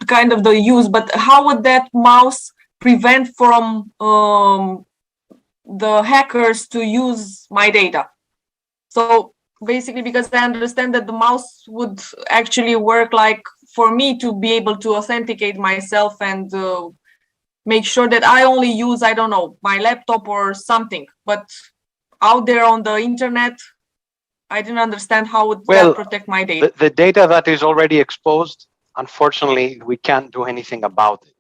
kind of the use, but how would that mouse prevent from the hackers to use my data? So basically, because I understand that the mouse would actually work like for me to be able to authenticate myself and make sure that I only use, I don't know, my laptop or something, but out there on the internet, I didn't understand how would that protect my data. The data that is already exposed, unfortunately, we can't do anything about it.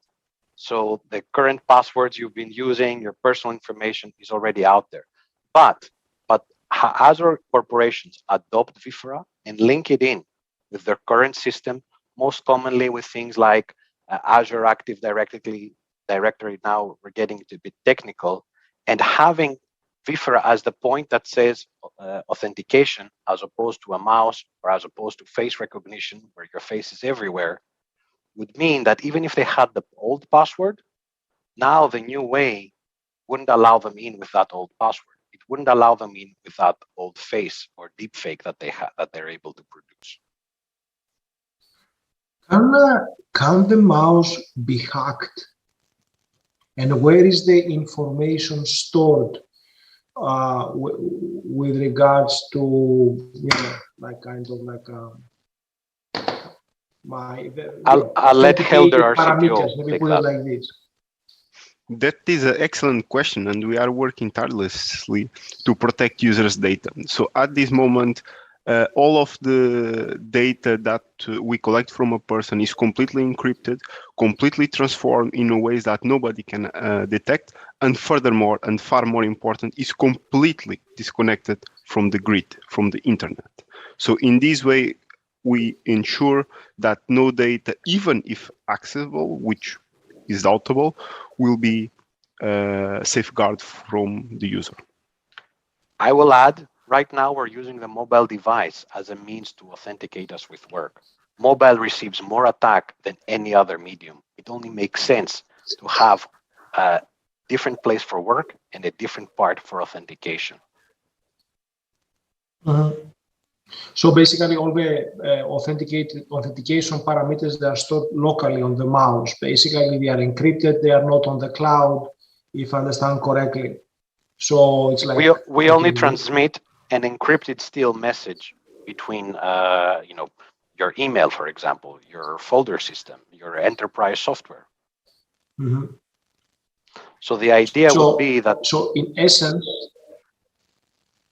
So the current passwords you've been using, your personal information is already out there. But as our corporations adopt Viphera and link it in with their current system, most commonly with things like Azure Active Directory, now we're getting a bit technical, and having Viphera as the point that says authentication as opposed to a mouse or as opposed to face recognition where your face is everywhere would mean that even if they had the old password, now the new way wouldn't allow them in with that old password. It wouldn't allow them in with that old face or deep fake that they're able to produce. Can the mouse be hacked? And where is the information stored with regards to, like kind of like I'll let Helder, our CTO, let me take put that. it like this. That is an excellent question, and we are working tirelessly to protect users' data. So at this moment, all of the data that we collect from a person is completely encrypted, completely transformed in ways that nobody can detect, and furthermore, and far more important, is completely disconnected from the grid, from the internet. So in this way, we ensure that no data, even if accessible, which is doubtable, will be safeguarded from the user. I will add, right now we're using the mobile device as a means to authenticate us with work. Mobile receives more attack than any other medium. It only makes sense to have a different place for work and a different part for authentication. So basically all the authentication parameters, they are stored locally on the mouse. Basically they are encrypted, they are not on the cloud, if I understand correctly. So it's like we only transmit an encrypted still message between your email, for example, your folder system, your enterprise software. So the idea would be that. So in essence,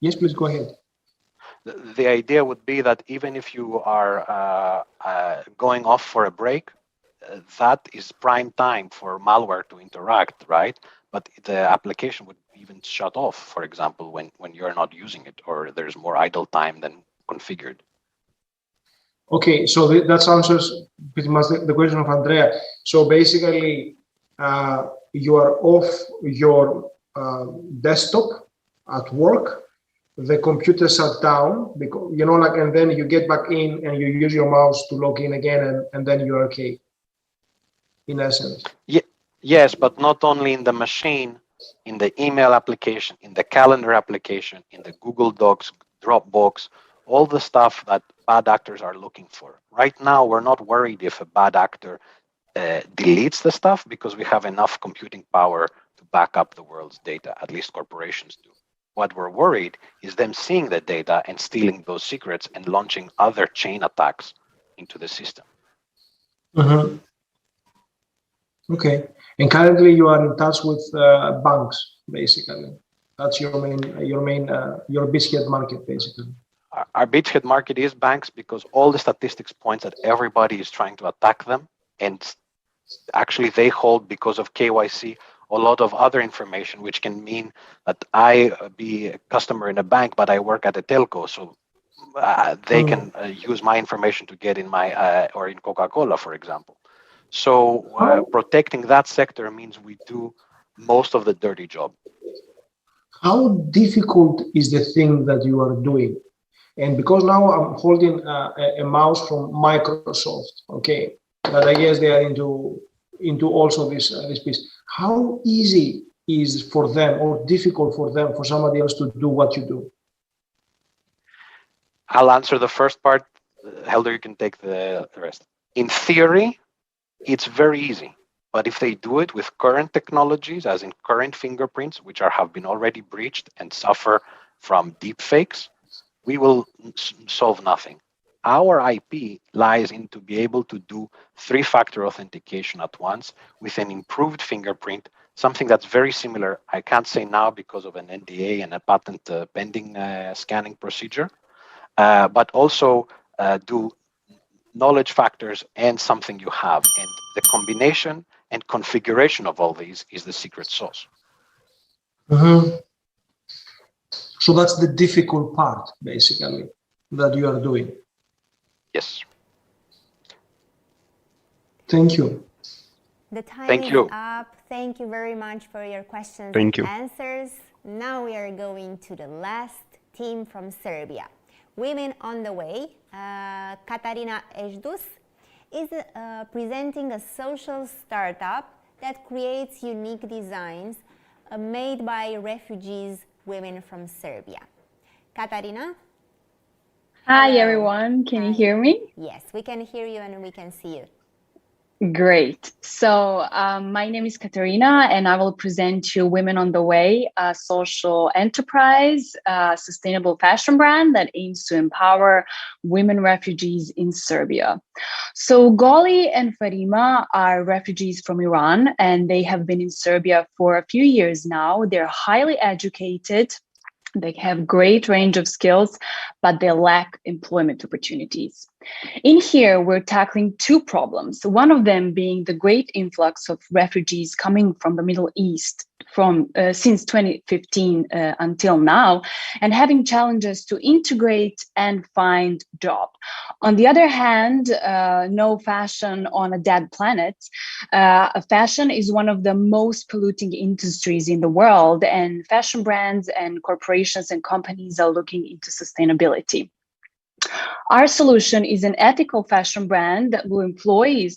yes, please go ahead. The idea would be that even if you are going off for a break, that is prime time for malware to interact, right? But the application would even shut off, for example, when you're not using it or there's more idle time than configured. Okay, so that answers pretty much the question of Andrea. So basically, you are off your desktop at work, the computer shut down, because and then you get back in and you use your mouse to log in again, and then you're okay, in essence. Yes, but not only in the machine, in the email application, in the calendar application, in the Google Docs, Dropbox, all the stuff that bad actors are looking for. Right now, we're not worried if a bad actor deletes the stuff because we have enough computing power to back up the world's data, at least corporations do. What we're worried is them seeing the data and stealing those secrets and launching other chain attacks into the system. Okay, and currently you are in touch with banks, basically. That's your beachhead market, basically. Our beachhead market is banks because all the statistics points that everybody is trying to attack them, and actually they hold, because of KYC, a lot of other information, which can mean that I be a customer in a bank, but I work at a telco, so they can use my information to get in my or in Coca-Cola, for example. So protecting that sector means we do most of the dirty job. How difficult is the thing that you are doing? And because now I'm holding a mouse from Microsoft, okay, but I guess they are into also this piece. How easy is for them or difficult for them, for somebody else to do what you do? I'll answer the first part. Helder, you can take the rest. In theory, it's very easy. But if they do it with current technologies, as in current fingerprints, which have been already breached and suffer from deep fakes, we will solve nothing. Our IP lies in to be able to do 3-factor authentication at once with an improved fingerprint, something that's very similar. I can't say now because of an NDA and a patent pending scanning procedure, but also do knowledge factors and something you have. And the combination and configuration of all these is the secret sauce. So that's the difficult part, basically, that you are doing. Yes. Thank you. The time Thank is you. up. Thank you very much for your questions Thank and you. answers. Now we are going to the last team from Serbia. Women on the Way, Katarina Ejdus, is presenting a social startup that creates unique designs made by refugees women from Serbia. Katarina? Hi Hello. everyone, can you hear me? Yes, we can hear you and we can see you. Great. So my name is Katarina and I will present you Women on the Way, a social enterprise, a sustainable fashion brand that aims to empower women refugees in Serbia. So Goli and Farima are refugees from Iran and they have been in Serbia for a few years now. They're highly educated. They have great range of skills, but they lack employment opportunities. In here, we're tackling two problems. One of them being the great influx of refugees coming from the Middle East from since 2015 until now, and having challenges to integrate and find job. On the other hand, no fashion on a dead planet. Fashion is one of the most polluting industries in the world, and fashion brands and corporations and companies are looking into sustainability. Our solution is an ethical fashion brand that will employ,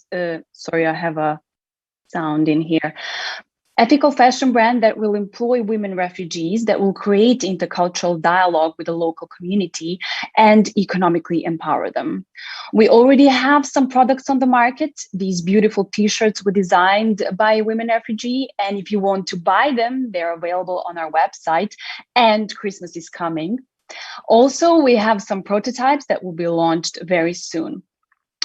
sorry, I have a sound in here. Ethical fashion brand that will employ women refugees, that will create intercultural dialogue with the local community and economically empower them. We already have some products on the market. These beautiful t-shirts were designed by a women refugee, and if you want to buy them, they're available on our website, and Christmas is coming. Also, we have some prototypes that will be launched very soon.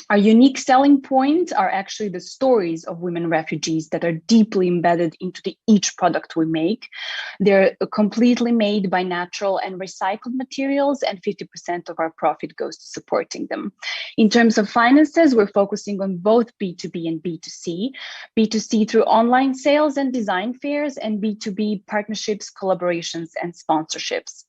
Our unique selling points are actually the stories of women refugees that are deeply embedded into each product we make. They're completely made by natural and recycled materials, and 50% of our profit goes to supporting them. In terms of finances, we're focusing on both B2B and B2C. B2C through online sales and design fairs, and B2B partnerships, collaborations, and sponsorships.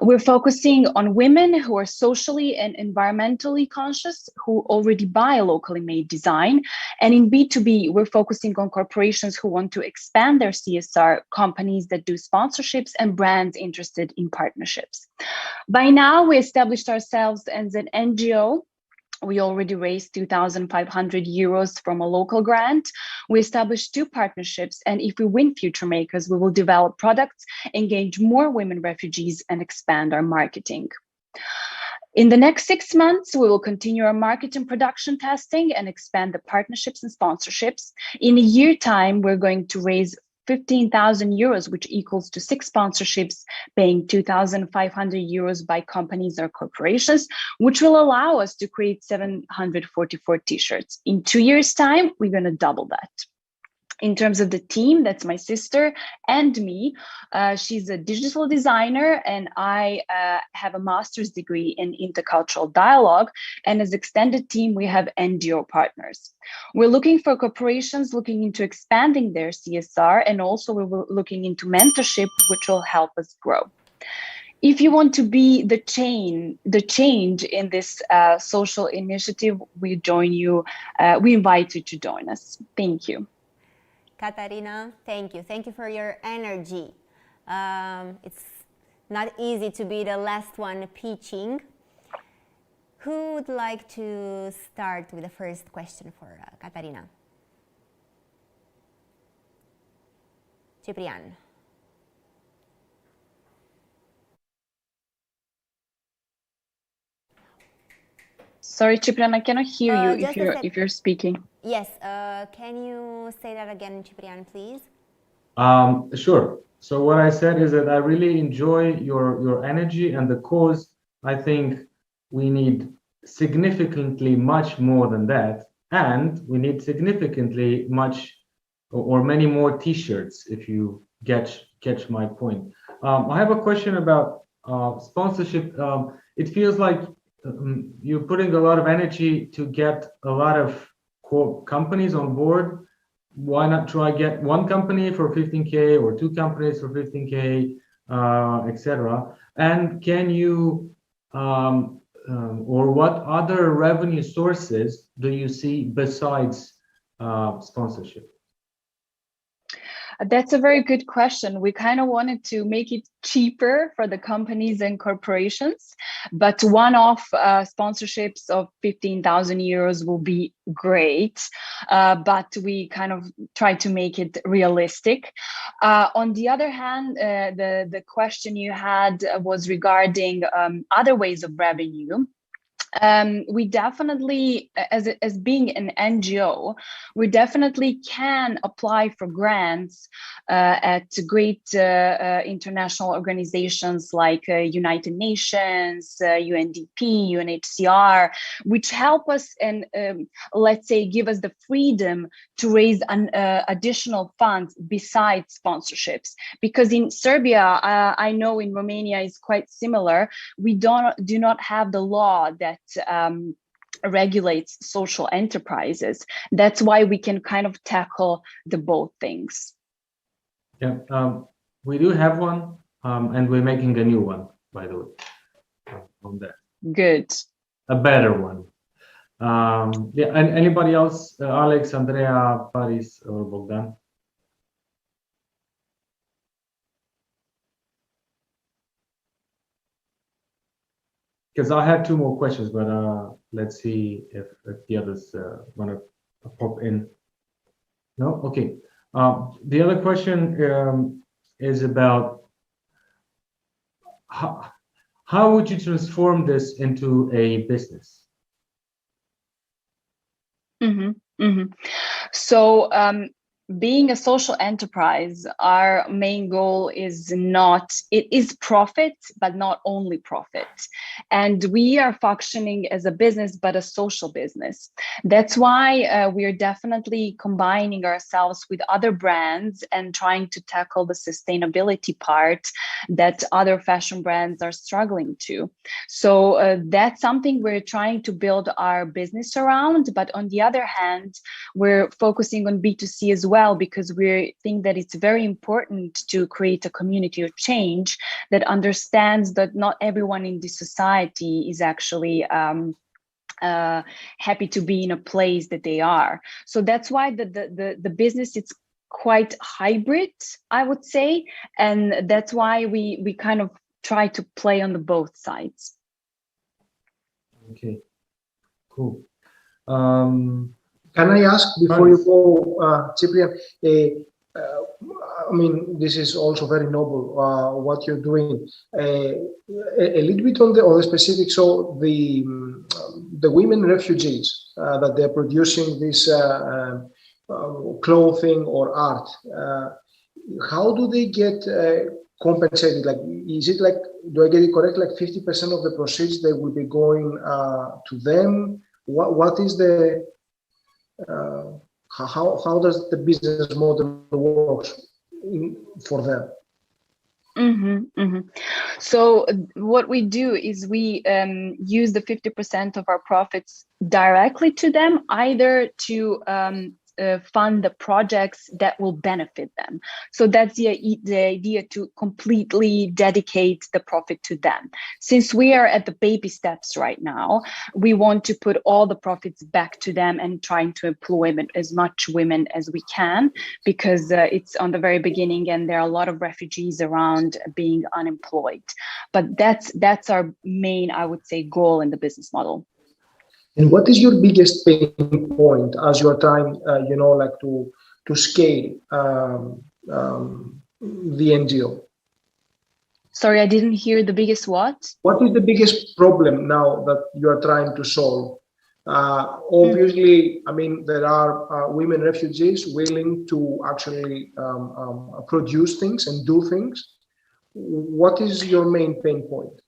We're focusing on women who are socially and environmentally conscious, who already buy locally made design. And in B2B, we're focusing on corporations who want to expand their CSR, companies that do sponsorships, and brands interested in partnerships. By now, we established ourselves as an NGO. We already raised 2,500 euros from a local grant. We established 2 partnerships, and if we win Future Makers, we will develop products, engage more women refugees, and expand our marketing. In the next 6 months, we will continue our market and production testing and expand the partnerships and sponsorships. In a year time, we're going to raise 15,000 euros, which equals to 6 sponsorships, paying 2,500 euros by companies or corporations, which will allow us to create 744 t-shirts. In 2 years' time, we're going to double that. In terms of the team, that's my sister and me. She's a digital designer, and I have a master's degree in intercultural dialogue. And as extended team, we have NGO partners. We're looking for corporations looking into expanding their CSR, and also we're looking into mentorship, which will help us grow. If you want to be the change in this social initiative, we invite you to join us. Thank you. Katarina, thank you. Thank you for your energy. It's not easy to be the last one pitching. Who would like to start with the first question for Katarina? Ciprian. Sorry, Ciprian, I cannot hear you if you're speaking. Yes, can you say that again, Ciprian, please? Sure. So what I said is that I really enjoy your energy and the cause. I think we need significantly much more than that, and we need significantly much or many more t-shirts, if you catch my point. I have a question about sponsorship. It feels like you're putting a lot of energy to get a lot of companies on board. Why not try get one company for 15K or 2 companies for 15K, etc. And can you or what other revenue sources do you see besides sponsorship? That's a very good question. We kind of wanted to make it cheaper for the companies and corporations, but one-off sponsorships of 15,000 euros will be great, but we kind of try to make it realistic. On the other hand, the question you had was regarding other ways of revenue. We definitely, as being an NGO, we definitely can apply for grants at great international organizations like United Nations, UNDP, UNHCR, which help us and let's say give us the freedom to raise additional funds besides sponsorships. Because in Serbia, I know in Romania is quite similar. We do not have the law that regulates social enterprises. That's why we can kind of tackle the both things. Yeah, we do have one, and we're making a new one, by the way, on that. Good. A better one. Yeah, and anybody else? Alex, Andrea, Paris, or Bogdan? Because I have two more questions, but let's see if the others want to pop in. No? Okay. The other question is about how would you transform this into a business? So being a social enterprise, our main goal is it is profit, but not only profit. And we are functioning as a business, but a social business. That's why we are definitely combining ourselves with other brands and trying to tackle the sustainability part that other fashion brands are struggling to. So that's something we're trying to build our business around. But on the other hand, we're focusing on B2C as well, because we think that it's very important to create a community of change that understands that not everyone in this society is actually happy to be in a place that they are. So that's why the business is quite hybrid, I would say, and that's why we kind of try to play on the both sides. Okay, cool. Can I ask before you go, Cyprian? I mean, this is also very noble what you're doing. A little bit on the specifics. So the women refugees that they're producing this clothing or art. How do they get compensated? Like, is it like, do I get it correct? Like 50% of the proceeds they will be going to them. What is the how does the business model work for them? So what we do is we use the 50% of our profits directly to them, either to fund the projects that will benefit them. So that's the idea, to completely dedicate the profit to them. Since we are at the baby steps right now, we want to put all the profits back to them and trying to employ as much women as we can, because it's on the very beginning and there are a lot of refugees around being unemployed. But that's our main, I would say, goal in the business model. And what is your biggest pain point as you are trying, like to scale the NGO? Sorry, I didn't hear the biggest what? What is the biggest problem now that you are trying to solve? Obviously, I mean, there are women refugees willing to actually produce things and do things. What is your main pain point?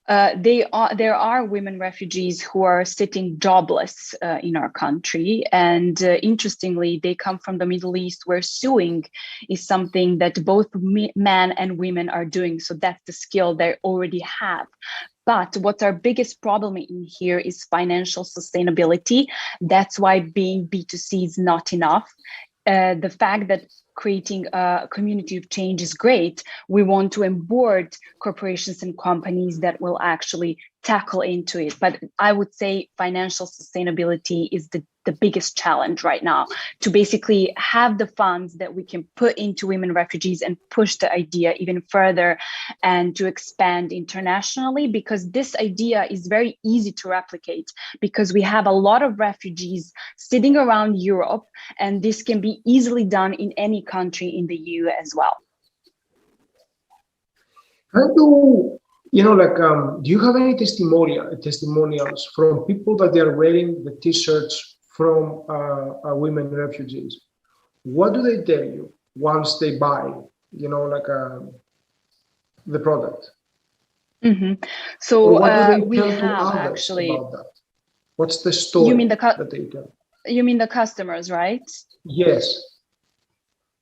There are women refugees who are sitting jobless in our country, and interestingly, they come from the Middle East, where sewing is something that both men and women are doing. So that's the skill they already have. But what's our biggest problem in here is financial sustainability. That's why being B2C is not enough. The fact that creating a community of change is great. We want to onboard corporations and companies that will actually tackle into it. But I would say financial sustainability is the biggest challenge right now, to basically have the funds that we can put into women refugees and push the idea even further and to expand internationally, because this idea is very easy to replicate, because we have a lot of refugees sitting around Europe, and this can be easily done in any country in the EU as well. How do do you have any testimonials from people that they are wearing the T-shirts from women refugees? What do they tell you once they buy, the product? Mm-hmm. So what do they we tell have to others actually. about that? What's the story You mean that they tell? You mean the customers, right? Yes.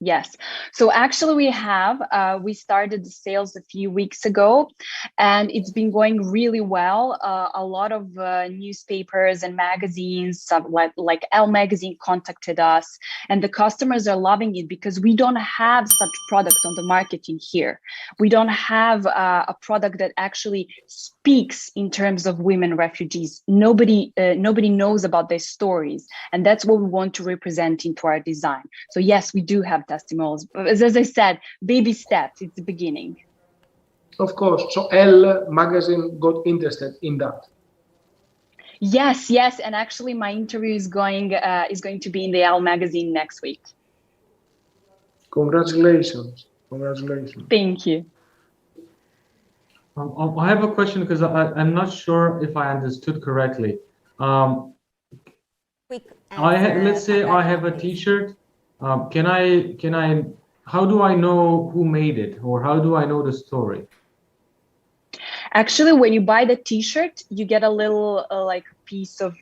Yes. So actually we started the sales a few weeks ago, and it's been going really well. A lot of newspapers and magazines, like Elle Magazine, contacted us, and the customers are loving it because we don't have such product on the market in here. We don't have a product that actually speaks in terms of women refugees. Nobody knows about their stories, and that's what we want to represent into our design. So yes, we do have testimonials, but as I said, baby steps. It's the beginning. Of course. So Elle Magazine got interested in that. Yes, and actually, my interview is going to be in the Elle Magazine next week. Congratulations! Thank you. I have a question because I'm not sure if I understood correctly. Let's say I have a T-shirt. How do I know who made it, or how do I know the story? Actually, when you buy the T-shirt, you get a little like piece of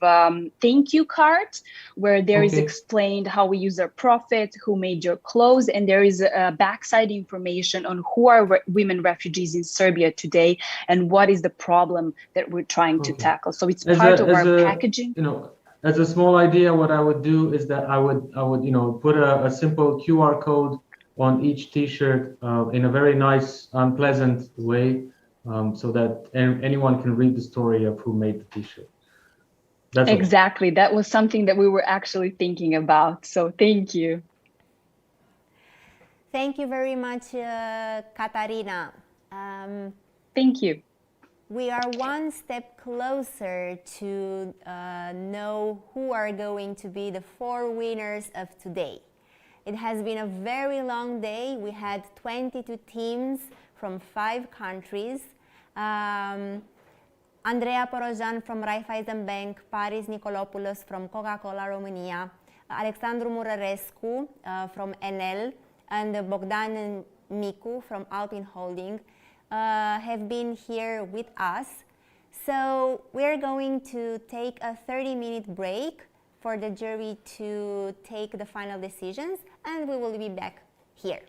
thank you card where there is explained how we use our profit, who made your clothes, and there is backside information on who are women refugees in Serbia today and what is the problem that we're trying to tackle. So it's part of our packaging. As a small idea, what I would do is that I would put a simple QR code on each T-shirt in a very nice, unpleasant way, so that anyone can read the story of who made the T-shirt. That's exactly. That was something that we were actually thinking about. So thank you. Thank you very much, Katarina. Thank you. We are one step closer to know who are going to be the 4 winners of today. It has been a very long day. We had 22 teams from 5 countries. Andreea Porojan from Raiffeisen Bank, Paris Nicolopoulos from Coca-Cola Romania, Alexandru Murărescu from Enel, and Bogdan Micu from Alpine Holding have been here with us. So we're going to take a 30-minute break for the jury to take the final decisions, and we will be back here.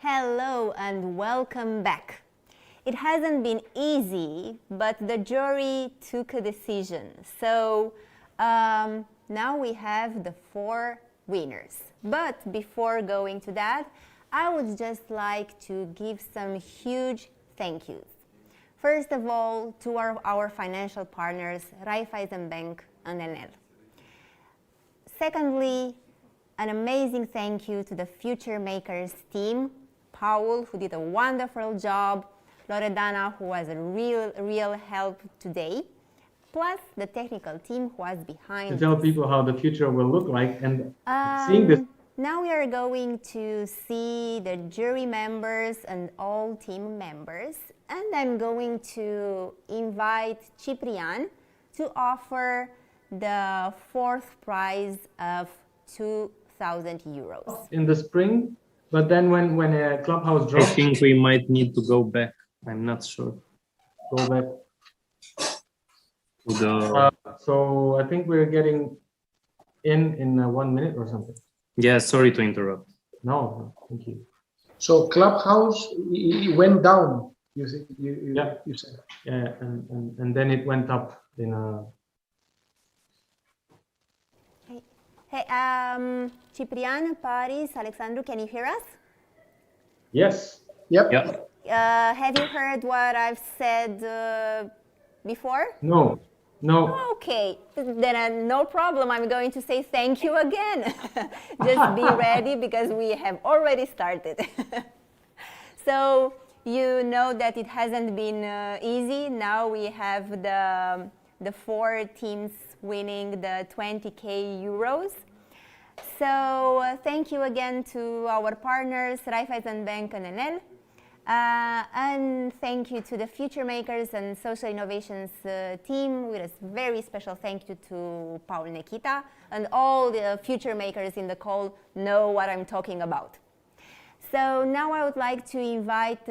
Hello and welcome back. It hasn't been easy, but the jury took a decision. So now we have the 4 winners. But before going to that, I would just like to give some huge thank yous. First of all, to our financial partners, Raiffeisen Bank and Enel. Secondly, an amazing thank you to the Future Makers team, Paul, who did a wonderful job, Loredana, who was a real help today, plus the technical team who was behind. To tell people how the future will look like and seeing this. Now we are going to see the jury members and all team members, and I'm going to invite Ciprian to offer the 4th prize of 2,000 euros. In the spring, but then when a clubhouse I drops, think we might need to go back. I'm not sure. go back. To the So I think we're getting in 1 minute or something. yeah, sorry to interrupt. No, thank you. So Clubhouse it went down. You said. You said. Yeah, and then it went up in a. Hey, Ciprian, Paris, Alexandru, can you hear us? Yes. Yep. Yeah. Have you heard what I've said before? No. No. Okay, then no problem. I'm going to say thank you again. Just be ready because we have already started. So you know that it hasn't been easy. Now we have the 4 teams winning the 20k euros. So thank you again to our partners, Raiffeisen Bank and Enel. And thank you to the Future Makers and Social Innovations team, with a very special thank you to Paul Nekita, and all the Future Makers in the call know what I'm talking about. So now I would like to invite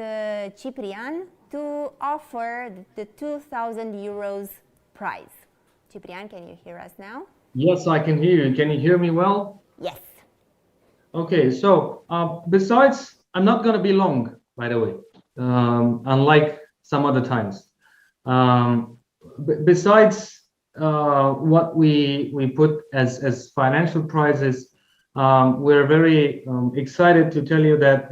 Ciprian to offer the 2,000 euros prize. Ciprian, can you hear us now? Yes, I can hear you. Can you hear me well? Yes. Okay, so besides, I'm not going to be long, by the way, unlike some other times. Besides what we put as financial prizes, we're very excited to tell you that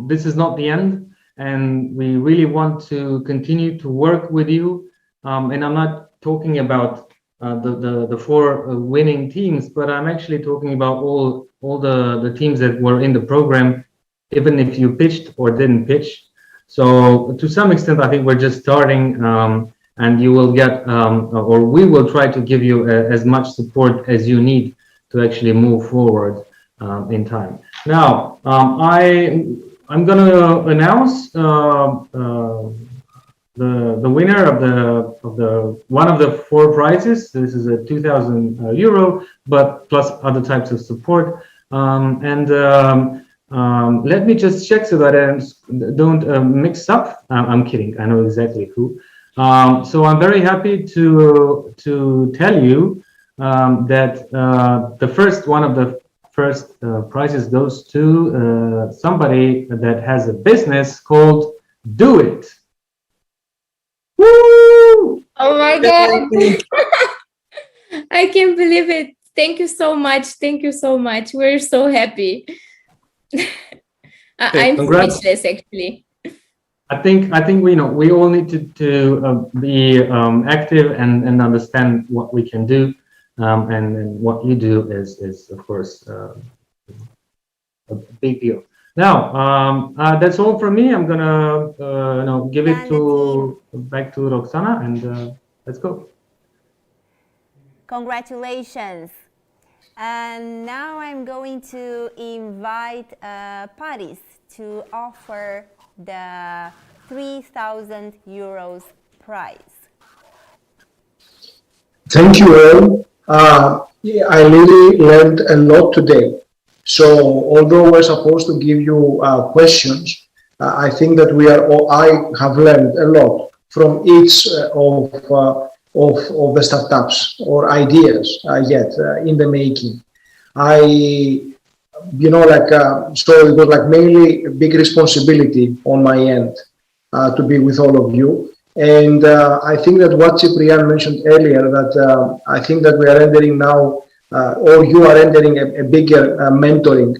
this is not the end, and we really want to continue to work with you. And I'm not talking about the 4 winning teams, but I'm actually talking about all the teams that were in the program, even if you pitched or didn't pitch. So to some extent, I think we're just starting, and you will get, or we will try to give you as much support as you need to actually move forward in time. Now, I'm going to announce the winner of the one of the 4 prizes. This is a 2,000 euro, but plus other types of support. Let me just check so that I don't mix up. I'm kidding. I know exactly who. So I'm very happy to tell you that the first one of the first prizes goes to somebody that has a business called Do It. Woo! Oh my God. I can't believe it. Thank you so much. Thank you so much. We're so happy. I'm speechless, actually. I think we know we all need to be active and understand what we can do, and what you do is of course a big deal. Now that's all from me. I'm gonna give it back to Roxana, and let's go. Congratulations. And now I'm going to invite Paris to offer the 3,000 euros prize. Thank you all. I really learned a lot today. So although we're supposed to give you questions, I think that I have learned a lot from each of the startups or ideas yet in the making. I so it was like mainly a big responsibility on my end to be with all of you. And I think that what Ciprian mentioned earlier, that I think that we are entering now, or you are entering a bigger mentoring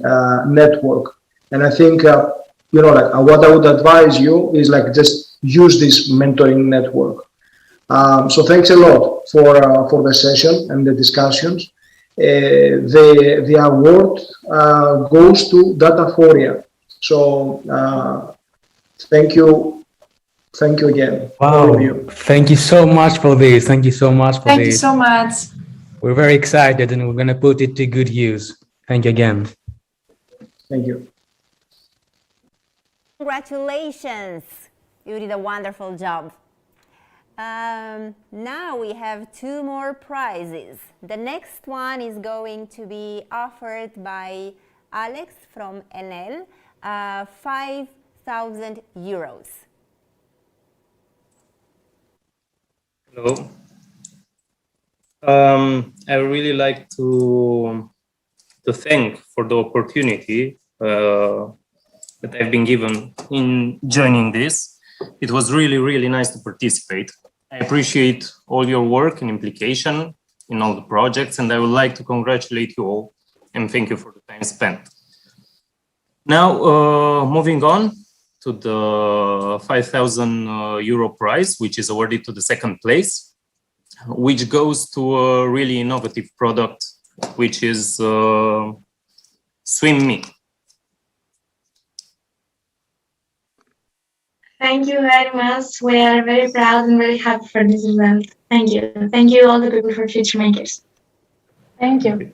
network. And I think, what I would advise you is just use this mentoring network. So thanks a lot for the session and the discussions. The award goes to Fourier. So thank you again. Wow! All of you. Thank you so much for this. Thank you so much for this. Thank you so much. We're very excited, and we're gonna put it to good use. Thank you again. Thank you. Congratulations! You did a wonderful job. Now we have 2 more prizes. The next one is going to be offered by Alex from Enel, 5,000 euros. Hello. I really like to thank for the opportunity that I've been given in joining this. It was really, really nice to participate. I appreciate all your work and implication in all the projects, and I would like to congratulate you all and thank you for the time spent. Now, moving on to the 5,000 euro prize, which is awarded to the second place, which goes to a really innovative product, which is SwimMe. Thank you very much. We are very proud and very happy for this event. Thank you. Thank you all the people for Future Makers. Thank you.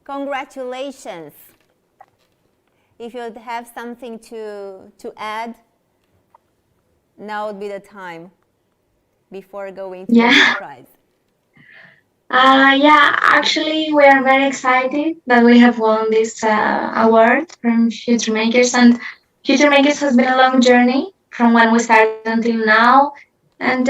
Congratulations. If you have something to add, now would be the time before going to the prize. Actually, we are very excited that we have won this award from Future Makers, and Future Makers has been a long journey from when we started until now. And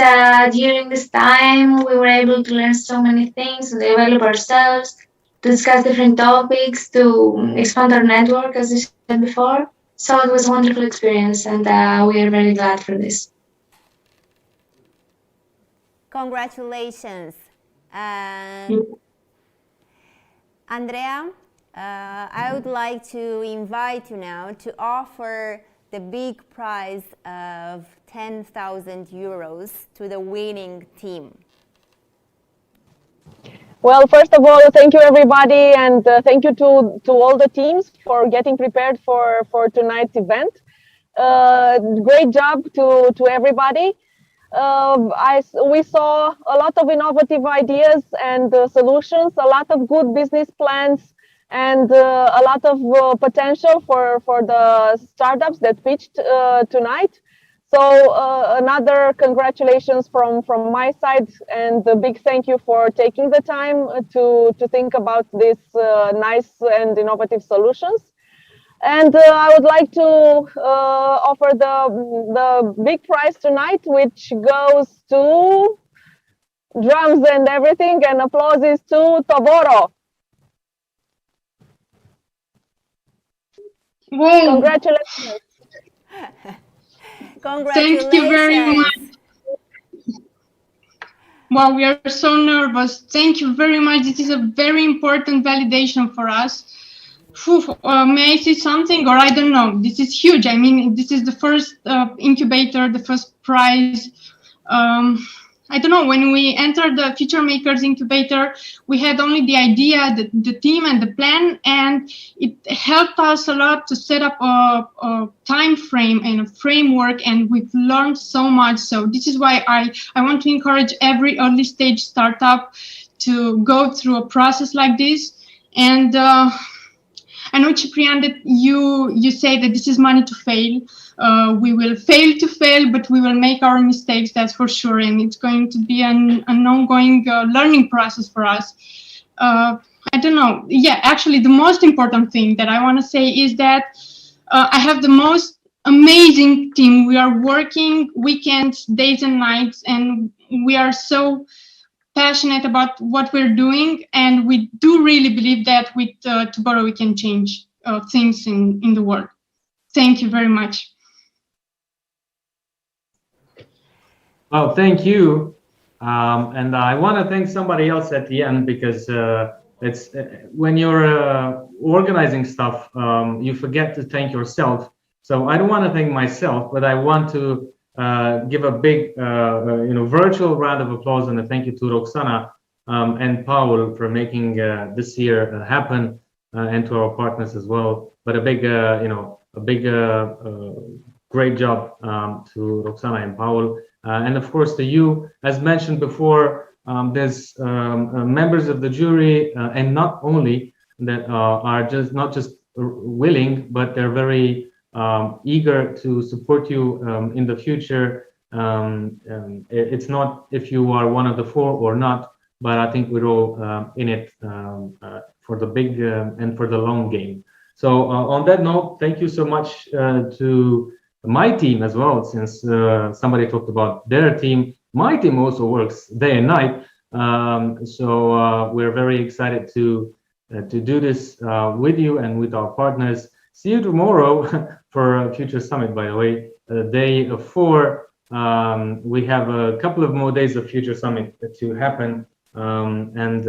during this time, we were able to learn so many things, to develop ourselves, to discuss different topics, to expand our network, as you said before. So it was a wonderful experience, and we are very glad for this. Congratulations. Andrea, I would like to invite you now to offer the big prize of 10,000 euros to the winning team. Well, first of all, thank you everybody, and thank you to all the teams for getting prepared for tonight's event. Great job to everybody. We saw a lot of innovative ideas and solutions, a lot of good business plans, and a lot of potential for the startups that pitched tonight. So another congratulations from my side, and a big thank you for taking the time to think about these nice and innovative solutions. And I would like to offer the big prize tonight, which goes to drums and everything, and applauses to Toboro. Wow. Congratulations. Congratulations. Thank you very much. Wow, we are so nervous. Thank you very much. This is a very important validation for us. May I say something, or I don't know? This is huge. I mean, this is the first incubator, the first prize. I don't know, when we entered the Future Makers incubator, we had only the idea, the team and the plan, and it helped us a lot to set up a time frame and a framework, and we've learned so much. So this is why I want to encourage every early stage startup to go through a process like this. And I know, Ciprian, that you say that this is money to fail. We will fail to fail, but we will make our mistakes, that's for sure. And it's going to be an ongoing learning process for us. I don't know. Yeah, actually, the most important thing that I want to say is that I have the most amazing team. We are working weekends, days and nights, and we are so passionate about what we're doing, and we do really believe that with Toboro we can change things in the world. Thank you very much. Well, thank you. And I want to thank somebody else at the end, because it's when you're organizing stuff, you forget to thank yourself. So I don't want to thank myself, but I want to give a big, virtual round of applause and a thank you to Roxana and Paul for making this year happen, and to our partners as well. But a big, great job to Roxana and Paul. And of course to you, as mentioned before, there's members of the jury, and not only that are not just willing, but they're very eager to support you in the future. It's not if you are one of the four or not, but I think we're all in it for the big and for the long game. So on that note, thank you so much to my team as well, since somebody talked about their team. My team also works day and night. So we're very excited to do this with you and with our partners. See you tomorrow for a Future Summit, by the way, day 4. We have a couple of more days of Future Summit to happen. And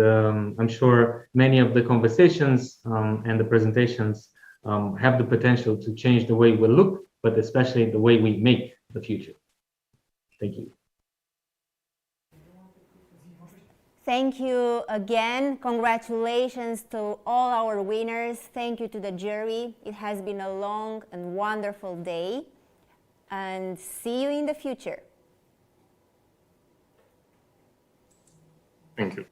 I'm sure many of the conversations and the presentations have the potential to change the way we look, but especially the way we make the future. Thank you. Thank you again. Congratulations to all our winners. Thank you to the jury. It has been a long and wonderful day. And see you in the future. Thank you.